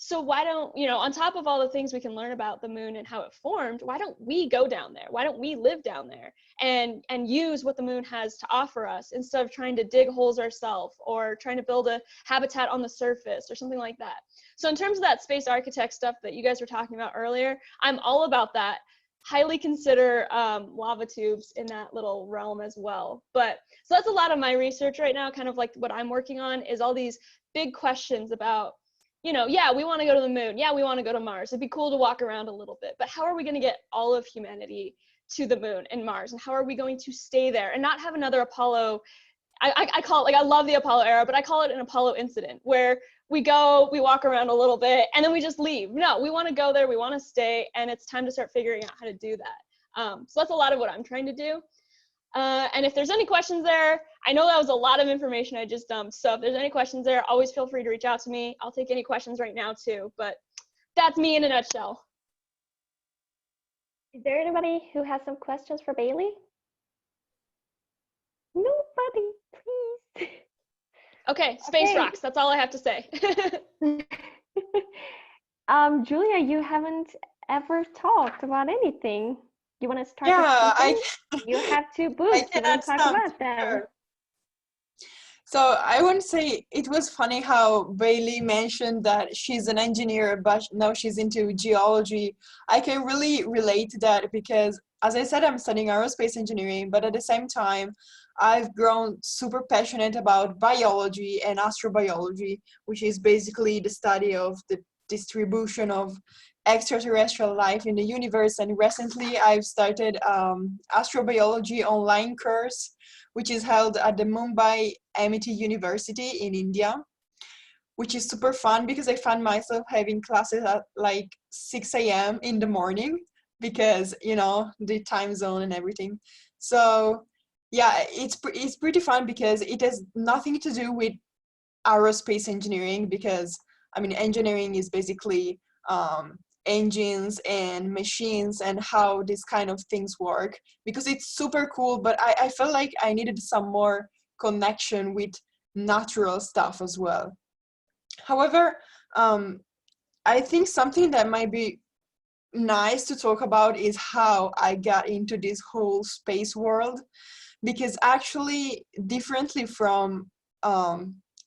So why don't, you know, on top of all the things we can learn about the moon and how it formed, why don't we go down there? Why don't we live down there and use what the moon has to offer us instead of trying to dig holes ourselves or trying to build a habitat on the surface or something like that? So in terms of that space architect stuff that you guys were talking about earlier, I'm all about that. Highly consider lava tubes in that little realm as well. But so that's a lot of my research right now, kind of like what I'm working on is all these big questions about, you know, yeah, we want to go to the moon. Yeah, we want to go to Mars. It'd be cool to walk around a little bit, but how are we going to get all of humanity to the moon and Mars? And how are we going to stay there and not have another Apollo? I call it, like, I love the Apollo era, but I call it an Apollo incident where we go, we walk around a little bit, and then we just leave. No, we want to go there, we want to stay, and it's time to start figuring out how to do that. So that's a lot of what I'm trying to do. And if there's any questions there, I know that was a lot of information I just dumped. So if there's any questions there, always feel free to reach out to me. I'll take any questions right now too, but that's me in a nutshell. Is there anybody who has some questions for Bailey? Nobody, please. Okay, space Okay. rocks. That's all I have to say. Julia, you haven't ever talked about anything. You want to start Yeah, with something? You have 2 books. You want to talk about them. Sure. So I want to say it was funny how Bailey mentioned that she's an engineer, but now she's into geology. I can really relate to that because, as I said, I'm studying aerospace engineering, but at the same time, I've grown super passionate about biology and astrobiology, which is basically the study of the distribution of extraterrestrial life in the universe. And recently I've started astrobiology online course, which is held at the Mumbai Amity University in India, which is super fun because I found myself having classes at like 6 a.m. in the morning because, you know, the time zone and everything. So yeah, it's pretty fun because it has nothing to do with aerospace engineering because, I mean, engineering is basically engines and machines and how these kind of things work because it's super cool, but I felt like I needed some more connection with natural stuff as well. However, I think something that might be nice to talk about is how I got into this whole space world, because actually differently from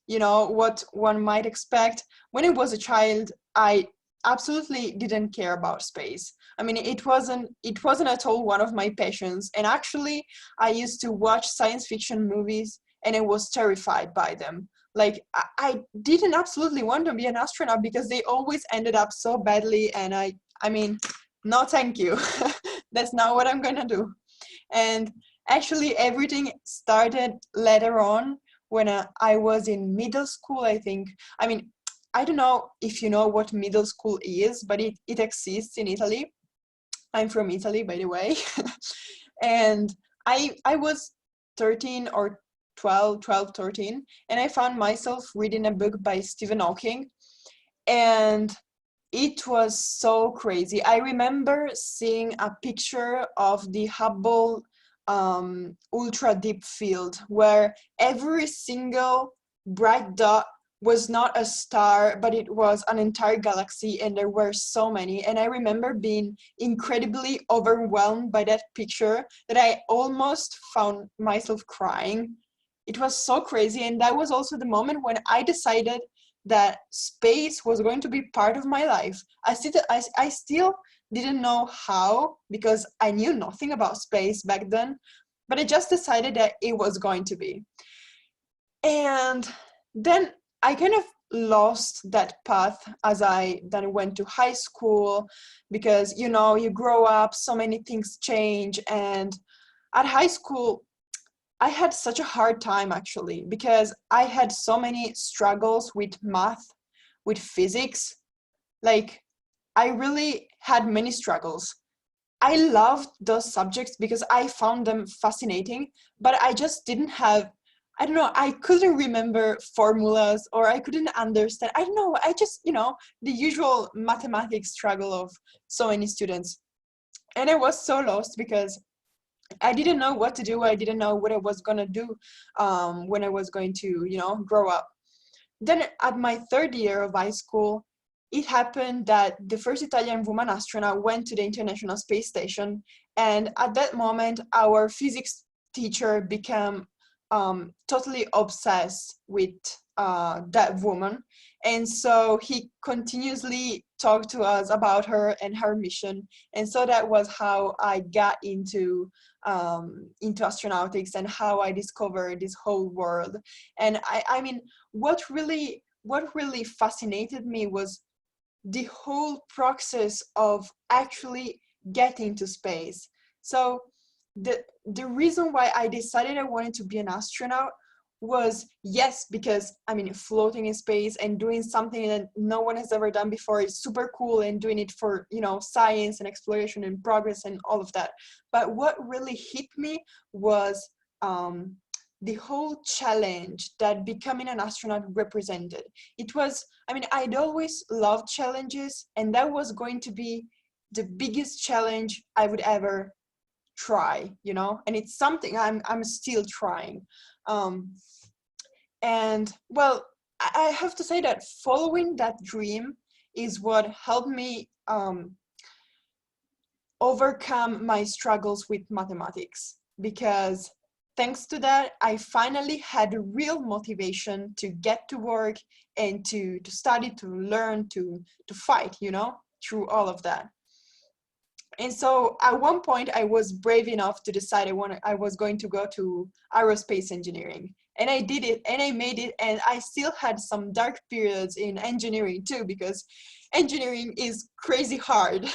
you know, what one might expect, when I was a child, I absolutely didn't care about space. I mean, it wasn't at all one of my passions. And actually, I used to watch science fiction movies and I was terrified by them. Like, I didn't absolutely want to be an astronaut because they always ended up so badly. And I mean, no, thank you. That's not what I'm gonna do. And actually, everything started later on when I was in middle school, I think. I mean, I don't know if you know what middle school is, but it exists in Italy. I'm from Italy, by the way. And I was 13 or 12, 13, and I found myself reading a book by Stephen Hawking. And it was so crazy. I remember seeing a picture of the Hubble ultra deep field where every single bright dot was not a star, but it was an entire galaxy, and there were so many. And I remember being incredibly overwhelmed by that picture that I almost found myself crying. It was so crazy. And that was also the moment when I decided that space was going to be part of my life. I still didn't know how, because I knew nothing about space back then, but I just decided that it was going to be. And then I kind of lost that path as I then went to high school, because, you know, you grow up, so many things change. And at high school, I had such a hard time actually, because I had so many struggles with math, with physics. Like, I really had many struggles. I loved those subjects because I found them fascinating, but I just didn't have, I don't know, I couldn't remember formulas, or I couldn't understand. I don't know, I just, the usual mathematics struggle of so many students. And I was so lost because I didn't know what to do. I didn't know what I was going to do when I was going to, grow up. Then at my third year of high school, it happened that the first Italian woman astronaut went to the International Space Station. And at that moment, our physics teacher became totally obsessed with that woman. And so he continuously talked to us about her and her mission. And so that was how I got into astronautics and how I discovered this whole world. And I mean, what really fascinated me was the whole process of actually getting to space. So the reason why I decided I wanted to be an astronaut was, yes, because I mean, floating in space and doing something that no one has ever done before is super cool, and doing it for, science and exploration and progress and all of that. But what really hit me was the whole challenge that becoming an astronaut represented. It was, I mean, I'd always loved challenges, and that was going to be the biggest challenge I would ever try, and it's something I'm still trying. And well, I have to say that following that dream is what helped me overcome my struggles with mathematics, because thanks to that, I finally had a real motivation to get to work and to study, to learn, to fight, through all of that. And so at one point I was brave enough to decide I was going to go to aerospace engineering. And I did it, and I made it, and I still had some dark periods in engineering too, because engineering is crazy hard.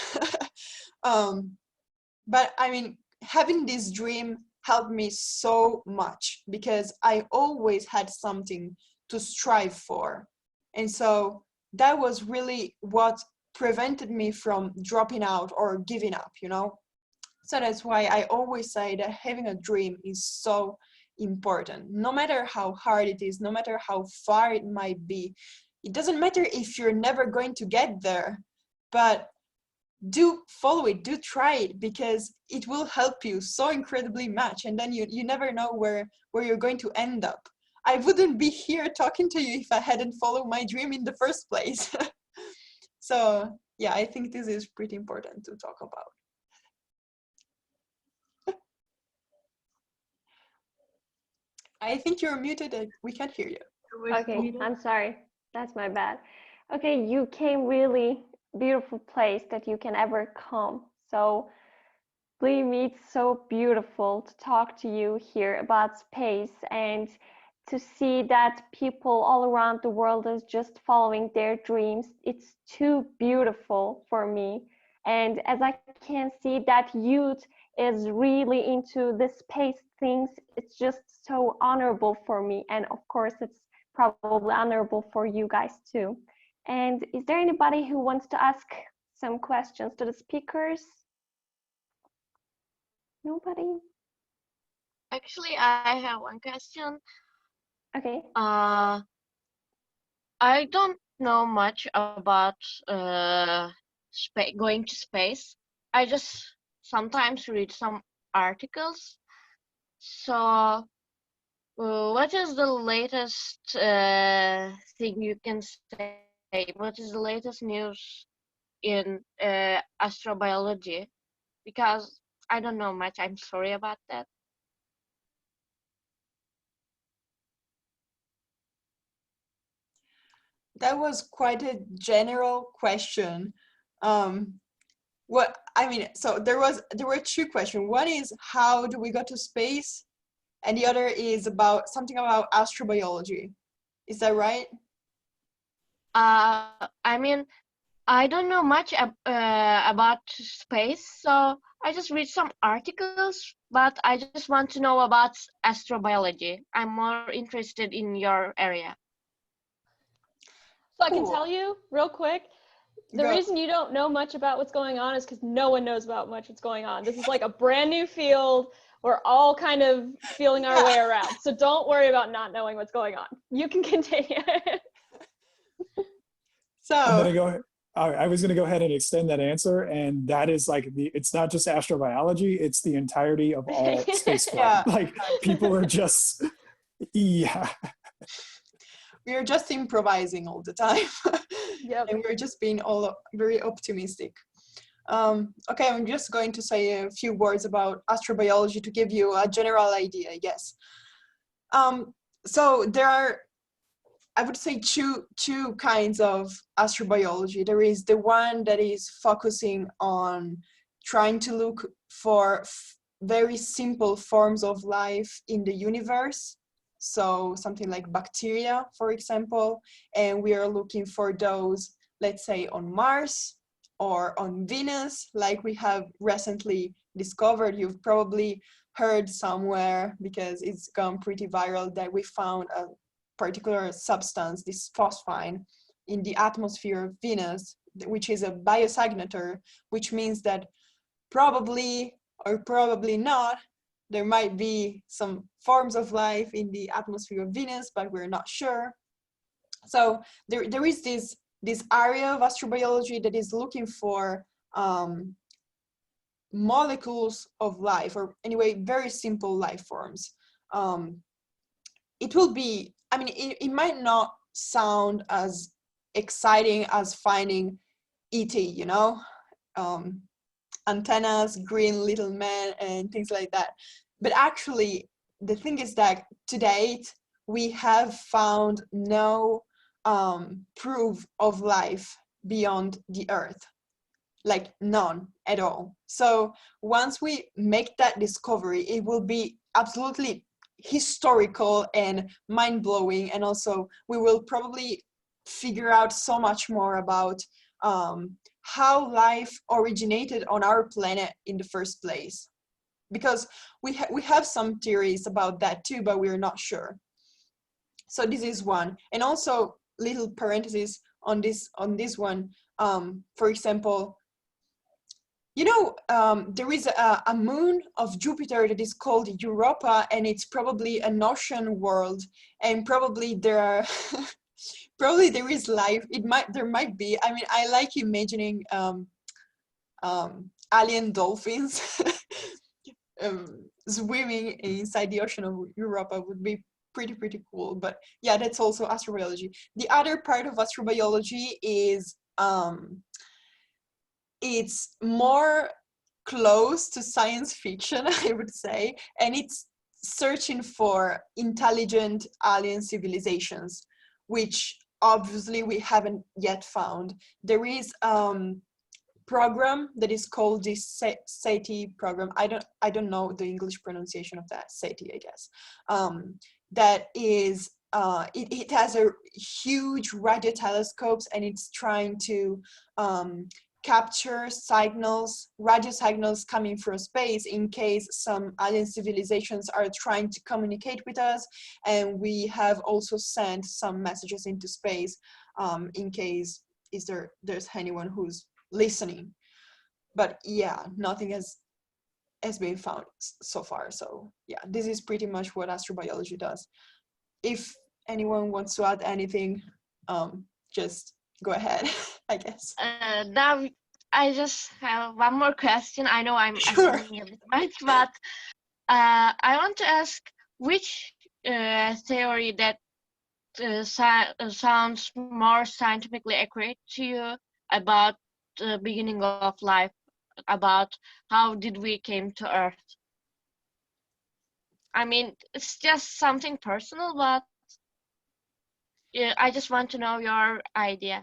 But I mean, having this dream helped me so much, because I always had something to strive for. And so that was really what prevented me from dropping out or giving up, So that's why I always say that having a dream is so important. No matter how hard it is, no matter how far it might be, it doesn't matter if you're never going to get there, but do follow it, do try it, because it will help you so incredibly much. And then you never know where you're going to end up. I wouldn't be here talking to you if I hadn't followed my dream in the first place. So yeah, I think this is pretty important to talk about. I think you're muted. We can't hear you. Okay, I'm sorry. That's my bad. Okay, you came really beautiful place that you can ever come. So believe me, it's so beautiful to talk to you here about space, and to see that people all around the world is just following their dreams. It's too beautiful for me. And as I can see that youth is really into the space things, it's just so honorable for me. And of course, it's probably honorable for you guys too. And is there anybody who wants to ask some questions to the speakers? Nobody? Actually, I have one question. Okay. I don't know much about going to space. I just sometimes read some articles. So, what is the latest thing you can say? What is the latest news in astrobiology? Because I don't know much. I'm sorry about that. That was quite a general question. What I mean, so there were two questions. One is, how do we go to space? And the other is about something about astrobiology. Is that right? I mean, I don't know much about space, so I just read some articles, but I just want to know about astrobiology. I'm more interested in your area. So I can tell you real quick The Go. reason you don't know much about what's going on is because no one knows about much what's going on. This is like a brand new field. We're all kind of feeling our way around. So don't worry about not knowing what's going on. You can continue. So I was going to go ahead and extend that answer, and that is like it's not just astrobiology, it's the entirety of all spaceflight. Yeah. Like people are just, yeah. We are just improvising all the time. Yep. And we're just being all very optimistic. Okay, I'm just going to say a few words about astrobiology to give you a general idea, I guess. So there are, I would say, two kinds of astrobiology. There is the one that is focusing on trying to look for very simple forms of life in the universe. So something like bacteria, for example, and we are looking for those, let's say, on Mars or on Venus, like we have recently discovered. You've probably heard somewhere, because it's gone pretty viral, that we found a particular substance, this phosphine, in the atmosphere of Venus, which is a biosignature, which means that probably or probably not, there might be some forms of life in the atmosphere of Venus, but we're not sure. So there is this area of astrobiology that is looking for molecules of life, or anyway, very simple life forms. It will be, I mean, it might not sound as exciting as finding E.T., you know? Antennas, green little men, and things like that. But actually, the thing is that to date, we have found no proof of life beyond the Earth, like none at all. So once we make that discovery, it will be absolutely historical and mind-blowing, and also we will probably figure out so much more about how life originated on our planet in the first place, because we have some theories about that too, but we're not sure. So this is one. And also, little parenthesis on this one, for example, you know, there is a moon of Jupiter that is called Europa, and it's probably an ocean world, and probably there are probably there is life. There might be. I mean, I like imagining alien dolphins swimming inside the ocean of Europa. Would be pretty cool. But yeah, that's also astrobiology. The other part of astrobiology is it's more close to science fiction, I would say, and it's searching for intelligent alien civilizations, which obviously we haven't yet found. There is program that is called the SETI program. I don't know the English pronunciation of that. SETI, I guess. That is it has a huge radio telescopes, and it's trying to capture signals, radio signals coming from space, in case some alien civilizations are trying to communicate with us. And we have also sent some messages into space in case there's anyone who's listening. But yeah, nothing has been found so far. So yeah, this is pretty much what astrobiology does. If anyone wants to add anything, just go ahead, I guess. Now I just have one more question. I know I'm Sure. asking a bit much, but I want to ask which theory that sounds more scientifically accurate to you about the beginning of life, about how did we came to Earth? I mean, it's just something personal, but yeah, I just want to know your idea.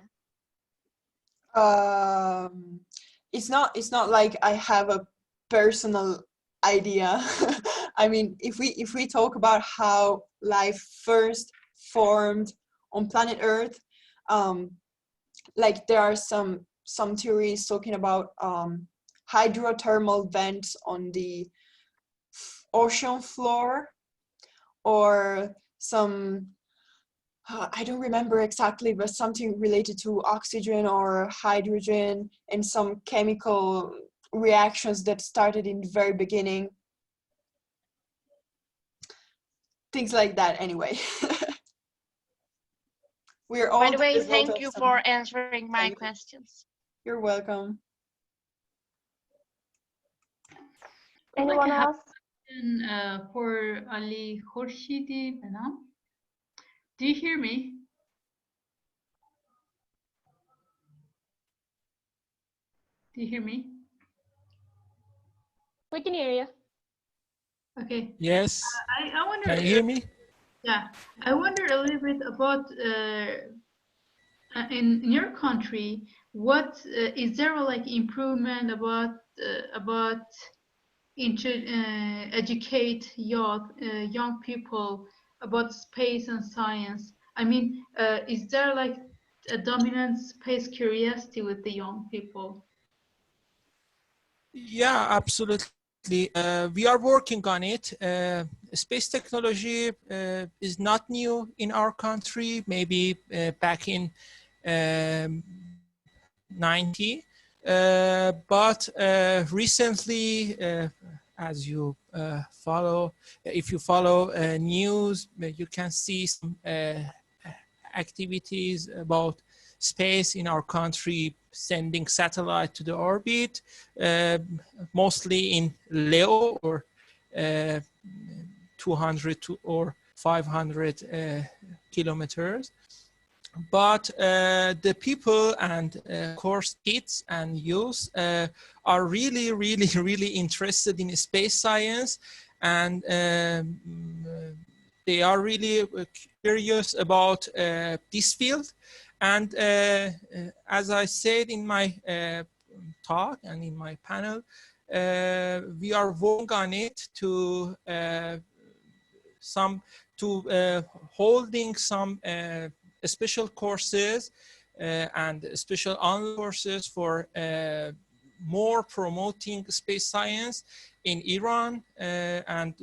It's not like I have a personal idea. I mean, if we talk about how life first formed on planet Earth, like there are some theories talking about hydrothermal vents on the ocean floor, or some I don't remember exactly, but something related to oxygen or hydrogen and some chemical reactions that started in the very beginning. Things like that anyway. We're all By the the way, result thank of you some. for answering my questions. You're welcome. Anyone else? For Ali Khorshidi Benam. Do you hear me? Do you hear me? We can hear you. Okay. Yes. I wonder. Can you hear me? Yeah, I wonder a little bit about in your country. What is there like improvement about educate young people about space and science? I mean, is there like a dominant space curiosity with the young people? Yeah, absolutely. We are working on it. Space technology is not new in our country, maybe back in 90. But recently, as you follow, if you follow news, you can see some activities about space in our country, sending satellite to the orbit, mostly in LEO or 200 or 500 kilometers. But the people and of course kids and youth are really, really, really interested in space science, and they are really curious about this field. And as I said in my talk and in my panel, we are working on it to holding some special courses and special online courses for more promoting space science in Iran, and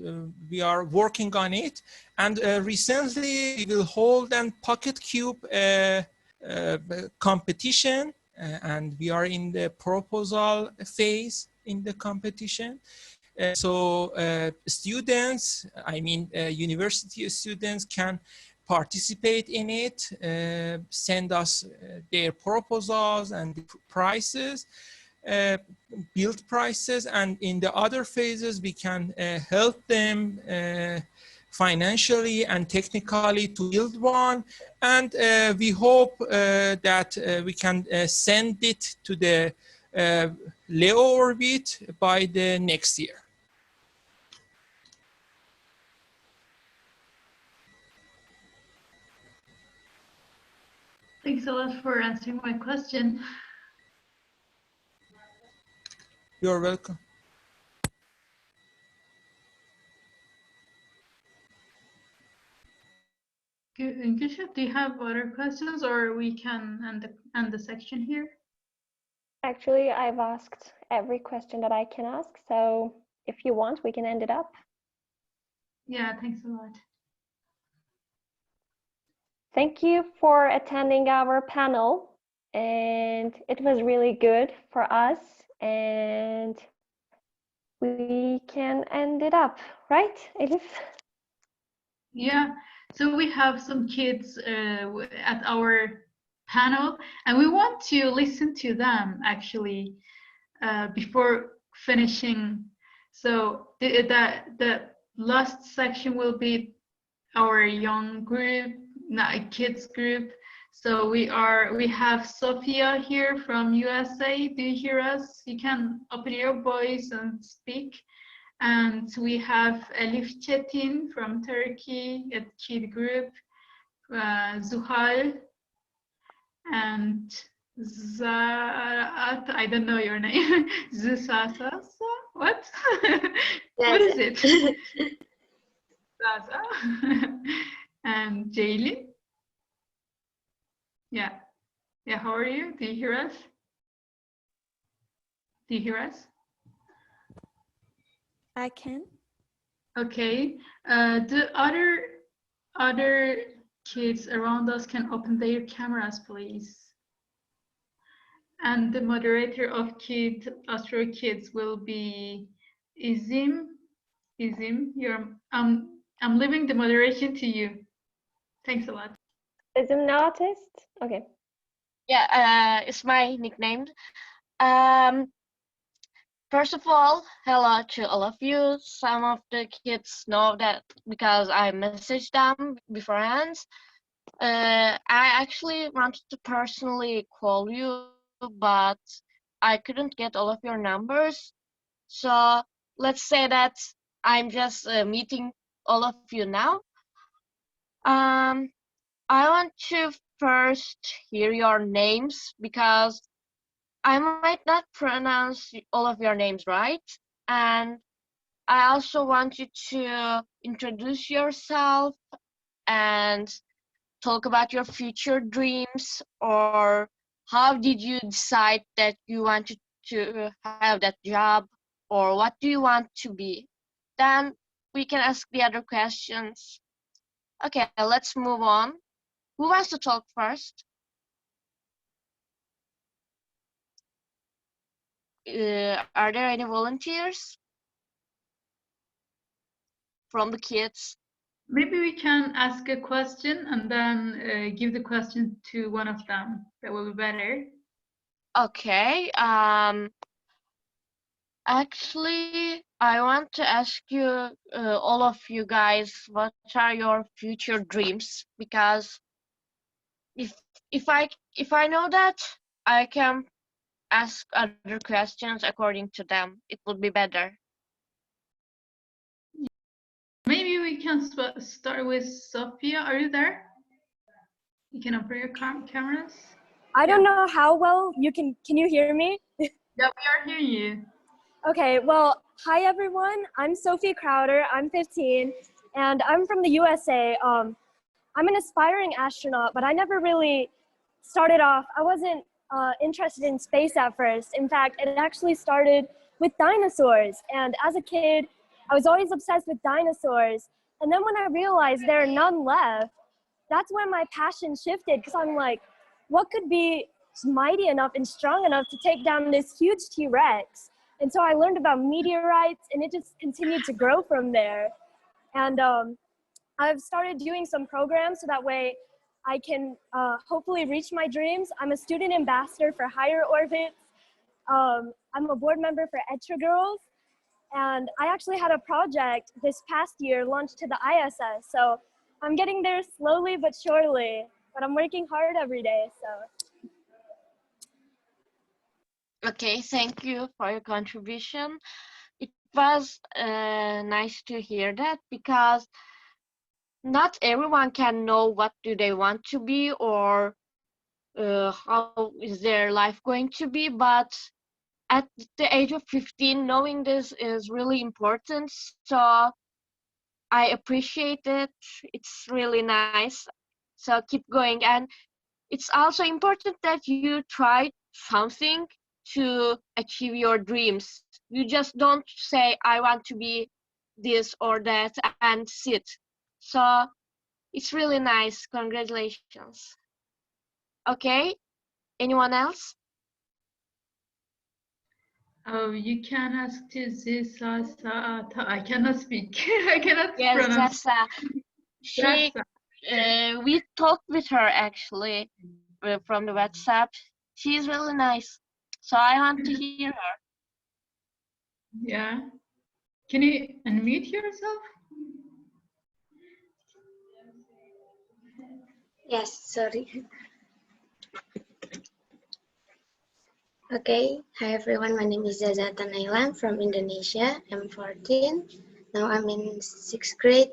we are working on it. And recently we will hold a Pocket Cube competition, and we are in the proposal phase in the competition. So students, I mean university students, can participate in it, send us their proposals and prices, build prices, and in the other phases we can help them financially and technically to build one. And we hope that we can send it to the LEO orbit by the next year. Thanks a lot for answering my question. You're welcome. Gülşah, do you have other questions, or we can end the section here? Actually, I've asked every question that I can ask, so if you want, we can end it up. Yeah, thanks a lot. Thank you for attending our panel, and it was really good for us, and we can end it up, right, Elif? Yeah, so we have some kids at our panel, and we want to listen to them actually before finishing. So the last section will be our young group, not kids group. So we have Sophia here from USA. Do you hear us? You can open your voice and speak. And we have Elif Çetin from Turkey at Kid Group, Zuhal, and Zaat, I don't know your name, Zusasa, what? What is it? Zaza, and Jaylin. Yeah, how are you? Do you hear us? Do you hear us? I can. Okay. The other kids around us can open their cameras, please. And the moderator of Astro Kids will be Izim. Izim, I'm leaving the moderation to you. Thanks a lot. Ism the artist? Okay. Yeah, it's my nickname. First of all, hello to all of you. Some of the kids know that because I messaged them beforehand. I actually wanted to personally call you, but I couldn't get all of your numbers. So let's say that I'm just meeting all of you now. I want to first hear your names because I might not pronounce all of your names right. And I also want you to introduce yourself and talk about your future dreams, or how did you decide that you wanted to have that job, or what do you want to be? Then we can ask the other questions. Okay, let's move on. Who wants to talk first? Are there any volunteers from the kids? Maybe we can ask a question and then give the question to one of them. That will be better. Okay. Actually, I want to ask you, all of you guys, what are your future dreams? Because if I know that, I can ask other questions according to them. It would be better. Maybe we can start with Sophia. Are you there? You can open your cameras. I don't know how well you can you hear me? Yeah, we are hearing you. Okay, well, hi everyone. I'm Sophie Crowder. I'm 15 and I'm from the USA. I'm an aspiring astronaut, but I never really started off. I wasn't interested in space at first. In fact, it actually started with dinosaurs. And as a kid, I was always obsessed with dinosaurs. And then when I realized there are none left, that's when my passion shifted, because I'm like, what could be mighty enough and strong enough to take down this huge T-Rex? And so I learned about meteorites, and it just continued to grow from there. And I've started doing some programs so that way I can hopefully reach my dreams. I'm a student ambassador for Higher Orbits. I'm a board member for Etra Girls. And I actually had a project this past year launched to the ISS. So I'm getting there slowly but surely, but I'm working hard every day, so. Okay, thank you for your contribution. It was nice to hear that, because not everyone can know what do they want to be, or how is their life going to be, but at the age of 15, knowing this is really important. So I appreciate it. It's really nice. So keep going. And it's also important that you try something to achieve your dreams. You just don't say, I want to be this or that and sit. So it's really nice. Congratulations. Okay. Anyone else? Oh, you can ask to Zisa. I cannot speak. I cannot Yes, pronounce. She, we talked with her actually from the WhatsApp. She's really nice. So I want to hear her. Yeah. Can you unmute yourself? Yes, sorry. Okay, hi everyone, my name is Zazata Nailan from Indonesia. I'm 14. Now I'm in 6th grade.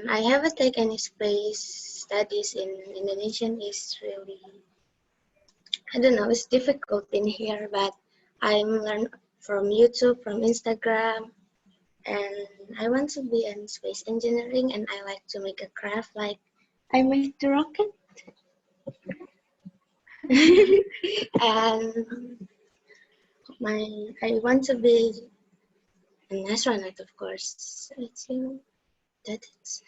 I haven't taken any space studies in Indonesian. Is really, I don't know, it's difficult in here, but I'm learning from YouTube, from Instagram, and I want to be in space engineering, and I like to make a craft like I made the rocket. And I want to be an astronaut, of course. So it's, you know, that is.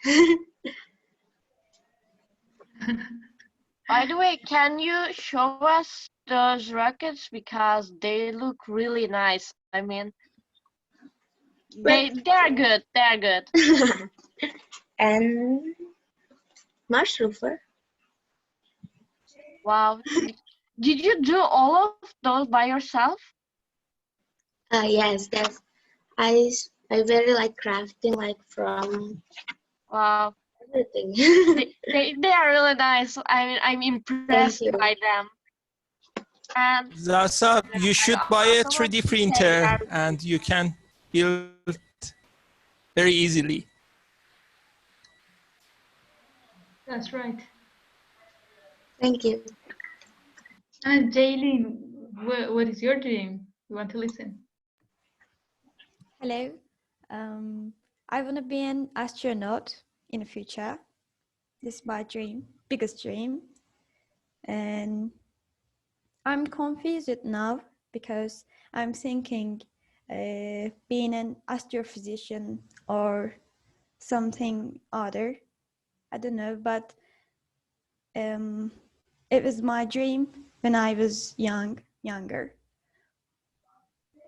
By the way, can you show us those rockets because they look really nice? I mean, they're good. They're good. And Mars rover. Wow. Did you do all of those by yourself? Yes, I very like crafting, like from Wow. everything. They are really nice. I mean, I'm impressed by them. And Zasa, you should buy a 3D printer and you can build very easily. That's right. Thank you. And Jaylene, what is your dream? You want to listen? Hello. I want to be an astronaut in the future. This is my dream, biggest dream. And I'm confused now because I'm thinking being an astrophysician or something other. I don't know, but it was my dream when I was younger.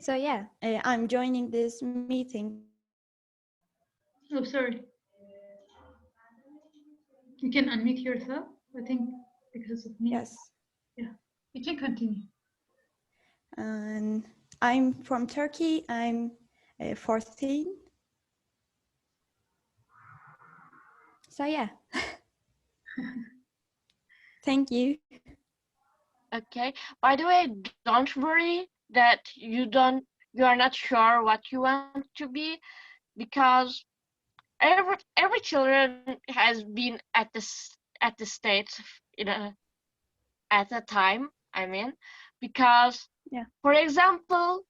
So yeah, I'm joining this meeting. Oh, sorry. You can unmute yourself, I think, because of me. Yes. Yeah, you can continue. And I'm from Turkey. I'm 14. So yeah. Thank you. okay. By the way, don't worry that you are not sure what you want to be, because every children has been at the state at a time. I mean, because for example,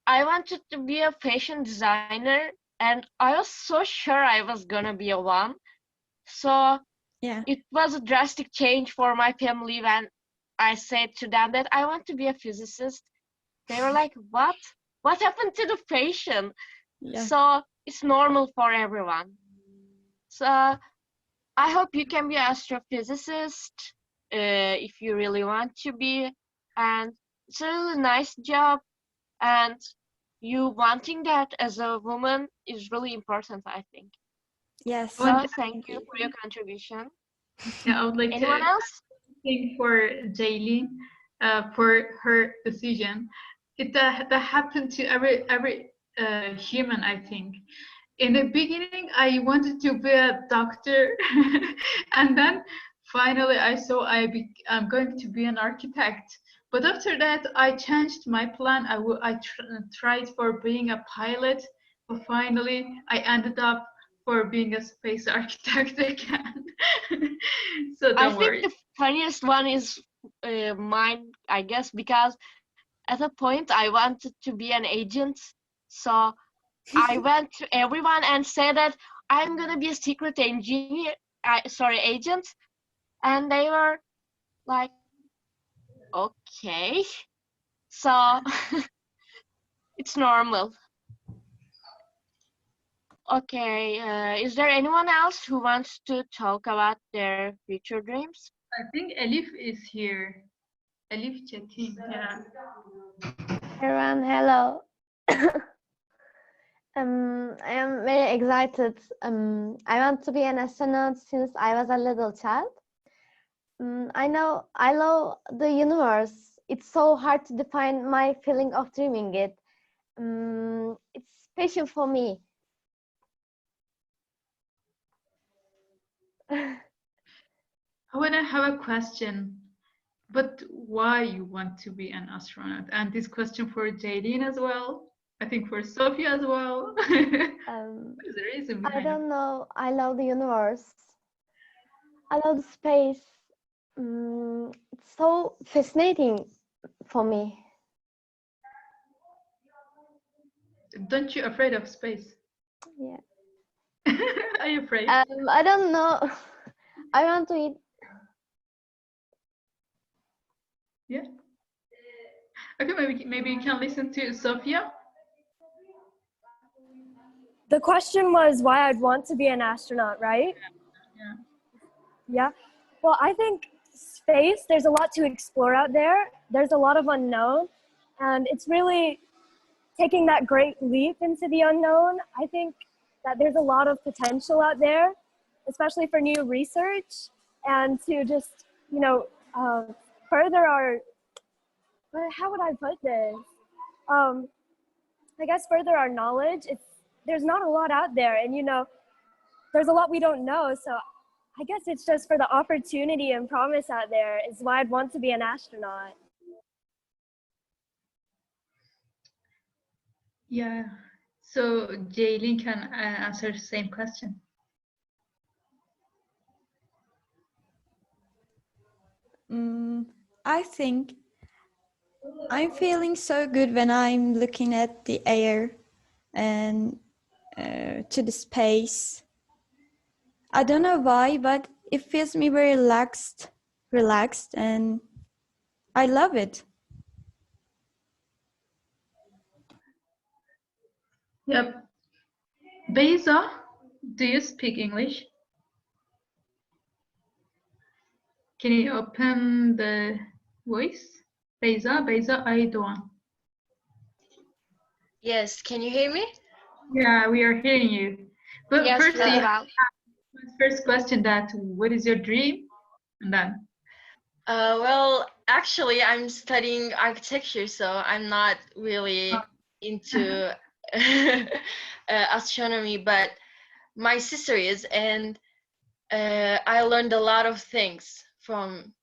I wanted to be a fashion designer, and I was so sure I was gonna be a one. So it was a drastic change for my family when I said to them that I want to be a physicist. They were like, "What? What happened to the fashion?" So it's normal for everyone. So I hope you can be an astrophysicist if you really want to be, and it's a really nice job, and you wanting that as a woman is really important, I think. Yes. So thank you for your contribution. Yeah, I would like Anyone to else? thank for Jaylene for her decision. That happened to every human, I think. In the beginning, I wanted to be a doctor, and then finally I saw I'm going to be an architect. But after that, I changed my plan. I tried for being a pilot, but finally I ended up for being a space architect again. So I don't think worry. the funniest one is mine, I guess, because at a point I wanted to be an agent. So I went to everyone and said that I'm gonna be a secret agent, and they were like, okay. So it's normal. Okay, is there anyone else who wants to talk about their future dreams? I think Elif is here. Elif Çetin, yeah. Everyone, hello. I am very excited. I want to be an astronaut since I was a little child. I know I love the universe. It's so hard to define my feeling of dreaming it. It's special for me. I want to have a question, but why you want to be an astronaut? And this question for Jaylene as well. I think for Sophia as well. What is the reason I behind it? don't know. I love the universe. I love the space. It's so fascinating for me. Don't you afraid of space? Yeah. Are you afraid? I don't know. I want to eat. Yeah. Okay, maybe you can listen to Sophia. The question was why I'd want to be an astronaut, right? Yeah. Yeah. Well, I think space, there's a lot to explore out there. There's a lot of unknown, and it's really taking that great leap into the unknown. I think that there's a lot of potential out there, especially for new research, and to just, further our, how would I put this? I guess further our knowledge. There's not a lot out there, and there's a lot we don't know. So I guess it's just for the opportunity and promise out there is why I'd want to be an astronaut. Yeah. So Jaylin can answer the same question. I think I'm feeling so good when I'm looking at the air and to the space. I don't know why, but it feels me very relaxed, and I love it. Yep. Beyza, do you speak English? Can you open the voice? Beyza Aydoğan. Yes, can you hear me? Yeah, we are hearing you. But Yes, first, very well. first question that what is your dream? And then. Well, actually, I'm studying architecture, so I'm not really into astronomy, but my sister is, and I learned a lot of things from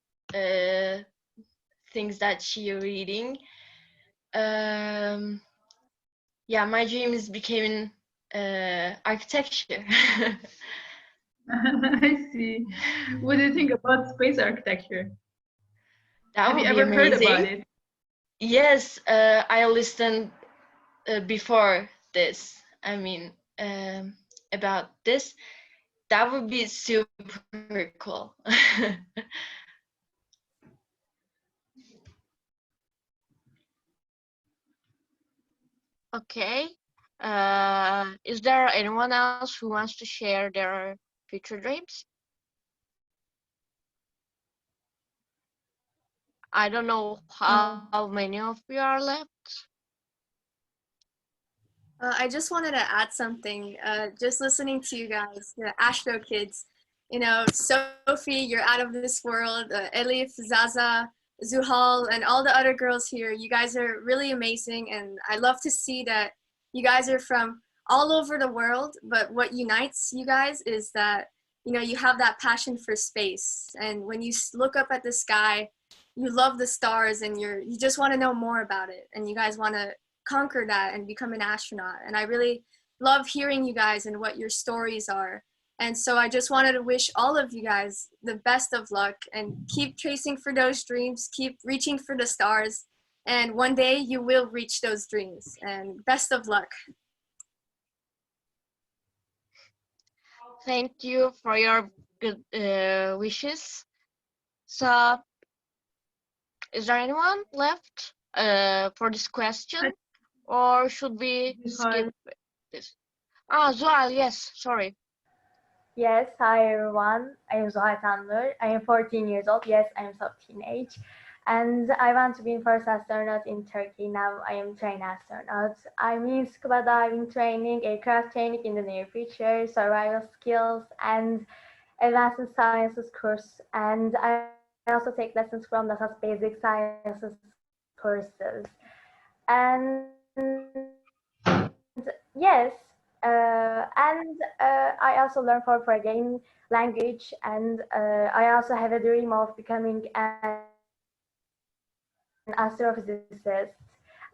things that she reading. Yeah, my dream is becoming architecture. I see. What do you think about space architecture? That Have would you be ever heard about amazing. it? Yes, I listened before this. I mean, about this. That would be super cool. Okay. Is there anyone else who wants to share their future dreams? I don't know how many of you are left. I just wanted to add something. Just listening to you guys, the Astro Kids. Sophie, you're out of this world. Elif, Zaza, Zuhal, and all the other girls here. You guys are really amazing, and I love to see that you guys are from all over the world. But what unites you guys is that you have that passion for space, and when you look up at the sky, you love the stars, and you just want to know more about it, and you guys want to conquer that and become an astronaut. And I really love hearing you guys and what your stories are. And so I just wanted to wish all of you guys the best of luck, and keep chasing for those dreams, keep reaching for the stars, and one day you will reach those dreams. And best of luck. Thank you for your good wishes. So, is there anyone left for this question? Or should we skip this? Ah, Zuhal, yes, sorry. Yes, hi everyone. I am Zuhal Tanvir. I am 14 years old. Yes, I am so teenage. And I want to be first astronaut in Turkey. Now I am trained astronaut. I'm in scuba diving training, aircraft training in the near future, survival skills, and advanced sciences course. And I also take lessons from NASA's basic sciences courses. And yes, I also learn for programming language, and I also have a dream of becoming an astrophysicist,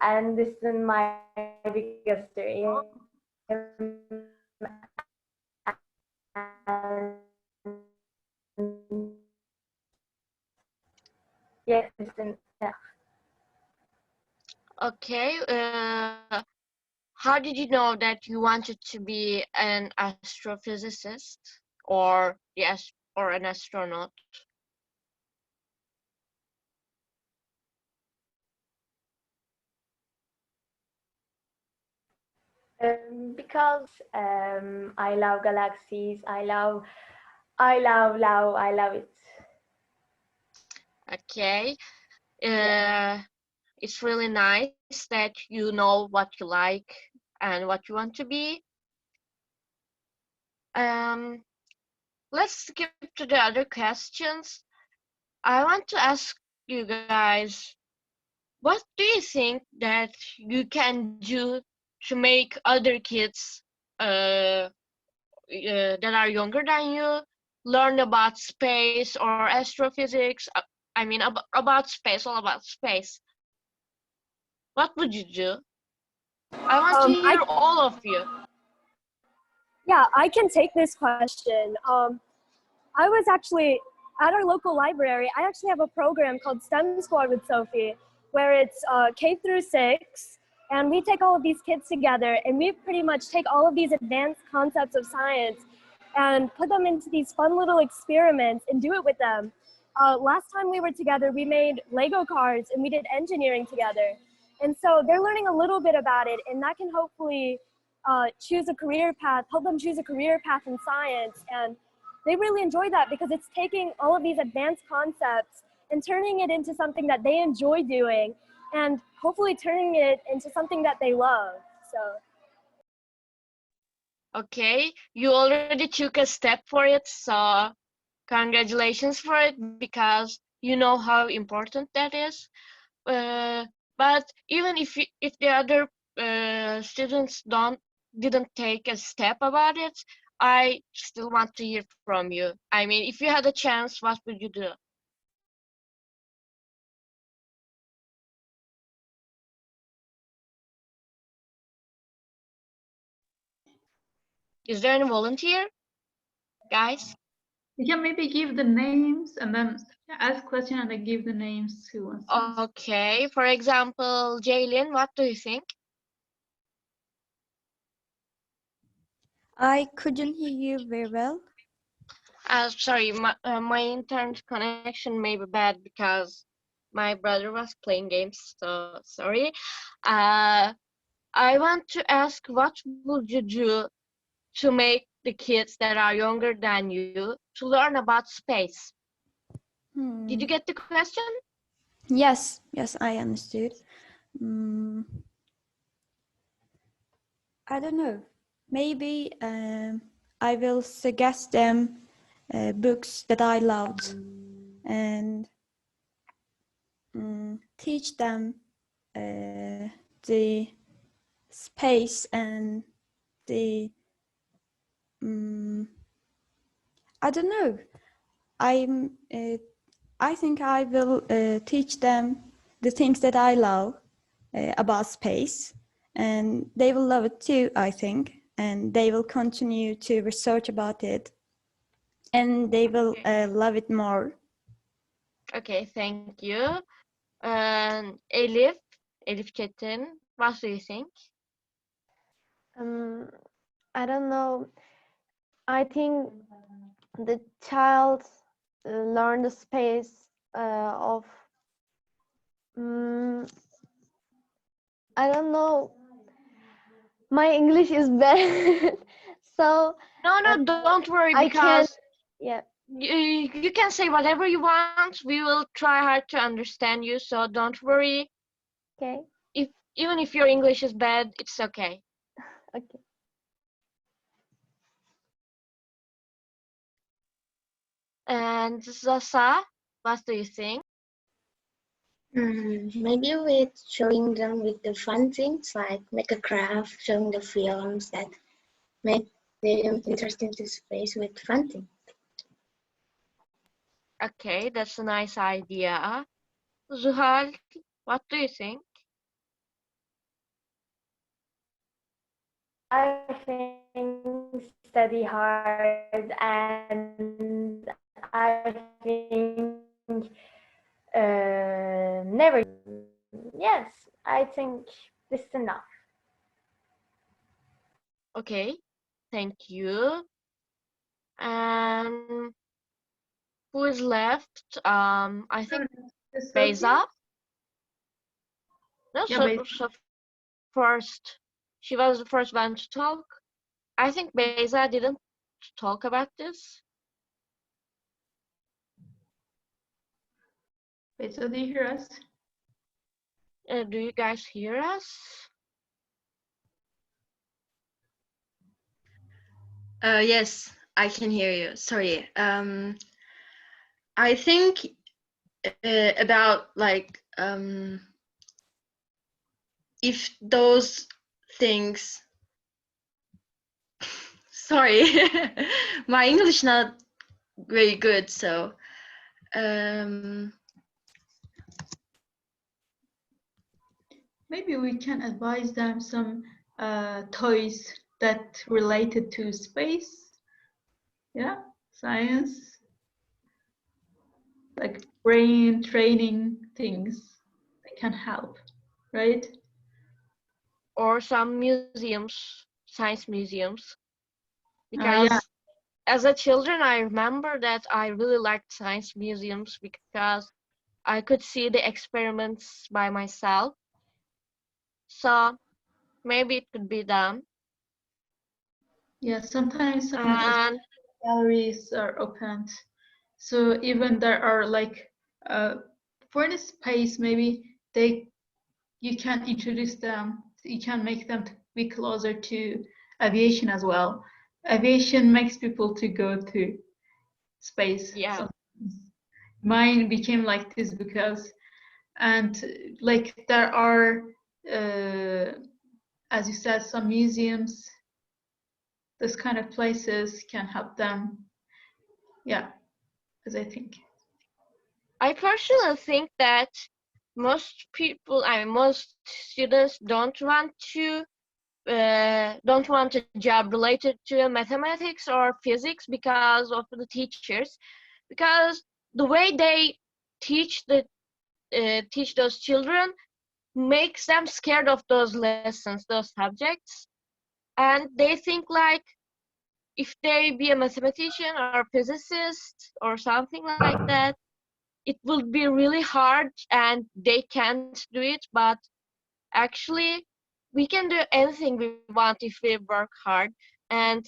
and this is my biggest dream. Yes, yeah. Okay. How did you know that you wanted to be an astrophysicist or yes, or an astronaut? Because I love galaxies. I love it. Okay. It's really nice that you know what you like and what you want to be. Let's skip to the other questions. I want to ask you guys, what do you think that you can do to make other kids that are younger than you learn about space or astrophysics? I mean, about space, all about space. What would you do? I want to hear all of you. Yeah, I can take this question. I was actually at our local library. I actually have a program called STEM Squad with Sophie, where it's K through 6, and we take all of these kids together, and we pretty much take all of these advanced concepts of science and put them into these fun little experiments and do it with them. Last time we were together, we made Lego cars and we did engineering together. And so they're learning a little bit about it, and that can hopefully choose a career path, help them choose a career path in science. And they really enjoy that because it's taking all of these advanced concepts and turning it into something that they enjoy doing, and hopefully turning it into something that they love. So. Okay, you already took a step for it, so congratulations for it, because you know how important that is. But even if the other students didn't take a step about it, I still want to hear from you. I mean, if you had a chance, what would you do? Is there any volunteer, guys? You can maybe give the names and then ask question and then give the names who wants to. Okay, for example, Jaylin, what do you think? I couldn't hear you very well. Sorry, my internet connection may be bad because my brother was playing games, so sorry. I want to ask, what would you do to make the kids that are younger than you to learn about space? Did you get the question? Yes, I understood. I don't know. Maybe I will suggest them books that I loved and teach them the space and the I don't know. I think I will teach them the things that I love about space, and they will love it too, I think, and they will continue to research about it, and they will love it more. Okay, thank you. Elif Çetin, what do you think? I don't know. I think the child learn the space of I don't know. My English is bad, so no, don't worry, I because yeah. You can say whatever you want. We will try hard to understand you, so don't worry. Okay. Even if your English is bad, it's okay. Okay. And Zasa, what do you think? Maybe with showing them with the fun things like make a craft, showing the films that make them interested in space with fun things. Okay, that's a nice idea. Zuhal, what do you think? I think study hard, and I think never. Yes, I think this is enough. Okay, thank you. And who is left? I think Beyza. No, Yeah, so first, she was the first one to talk. I think Beyza didn't talk about this. Wait, so do you hear us? Do you guys hear us? Yes, I can hear you. Sorry. I think about like if those things. Sorry, my English not very good, so Maybe we can advise them some toys that related to space. Yeah, science, like brain training things that can help, right? Or some museums, science museums. Because Yeah. as a children, I remember that I really liked science museums because I could see the experiments by myself. So maybe it could be done. Yeah, sometimes some And galleries are opened. So even there are like for the space, maybe you can introduce them, you can make them to be closer to aviation as well. Aviation makes people to go to space. yeah. So mine became like this because, and like there are, as you said, some museums, this kind of places can help them. Yeah, as I think. I personally think that most people, most students don't want a job related to mathematics or physics because of the teachers, because the way they teach those children makes them scared of those lessons, those subjects, and they think like if they be a mathematician or a physicist or something like that, it will be really hard and they can't do it. But actually we can do anything we want if we work hard. And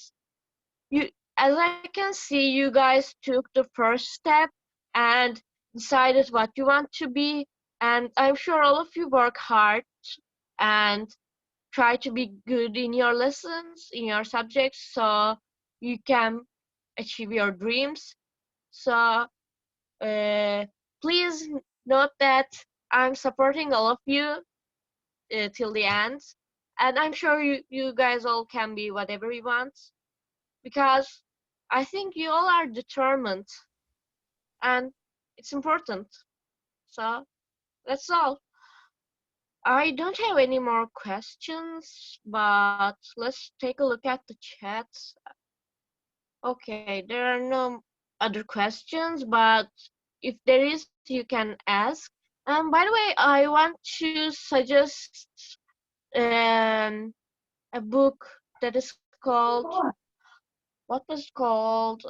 you, as I can see, you guys took the first step and decided what you want to be, and I'm sure all of you work hard and try to be good in your lessons, in your subjects, so you can achieve your dreams. So please note that I'm supporting all of you till the end, and I'm sure you guys all can be whatever you want, because I think you all are determined and it's important. So that's all. I don't have any more questions, but let's take a look at the chat. Okay, there are no other questions, but if there is, you can ask. By the way, I want to suggest a book that is called, what was it called?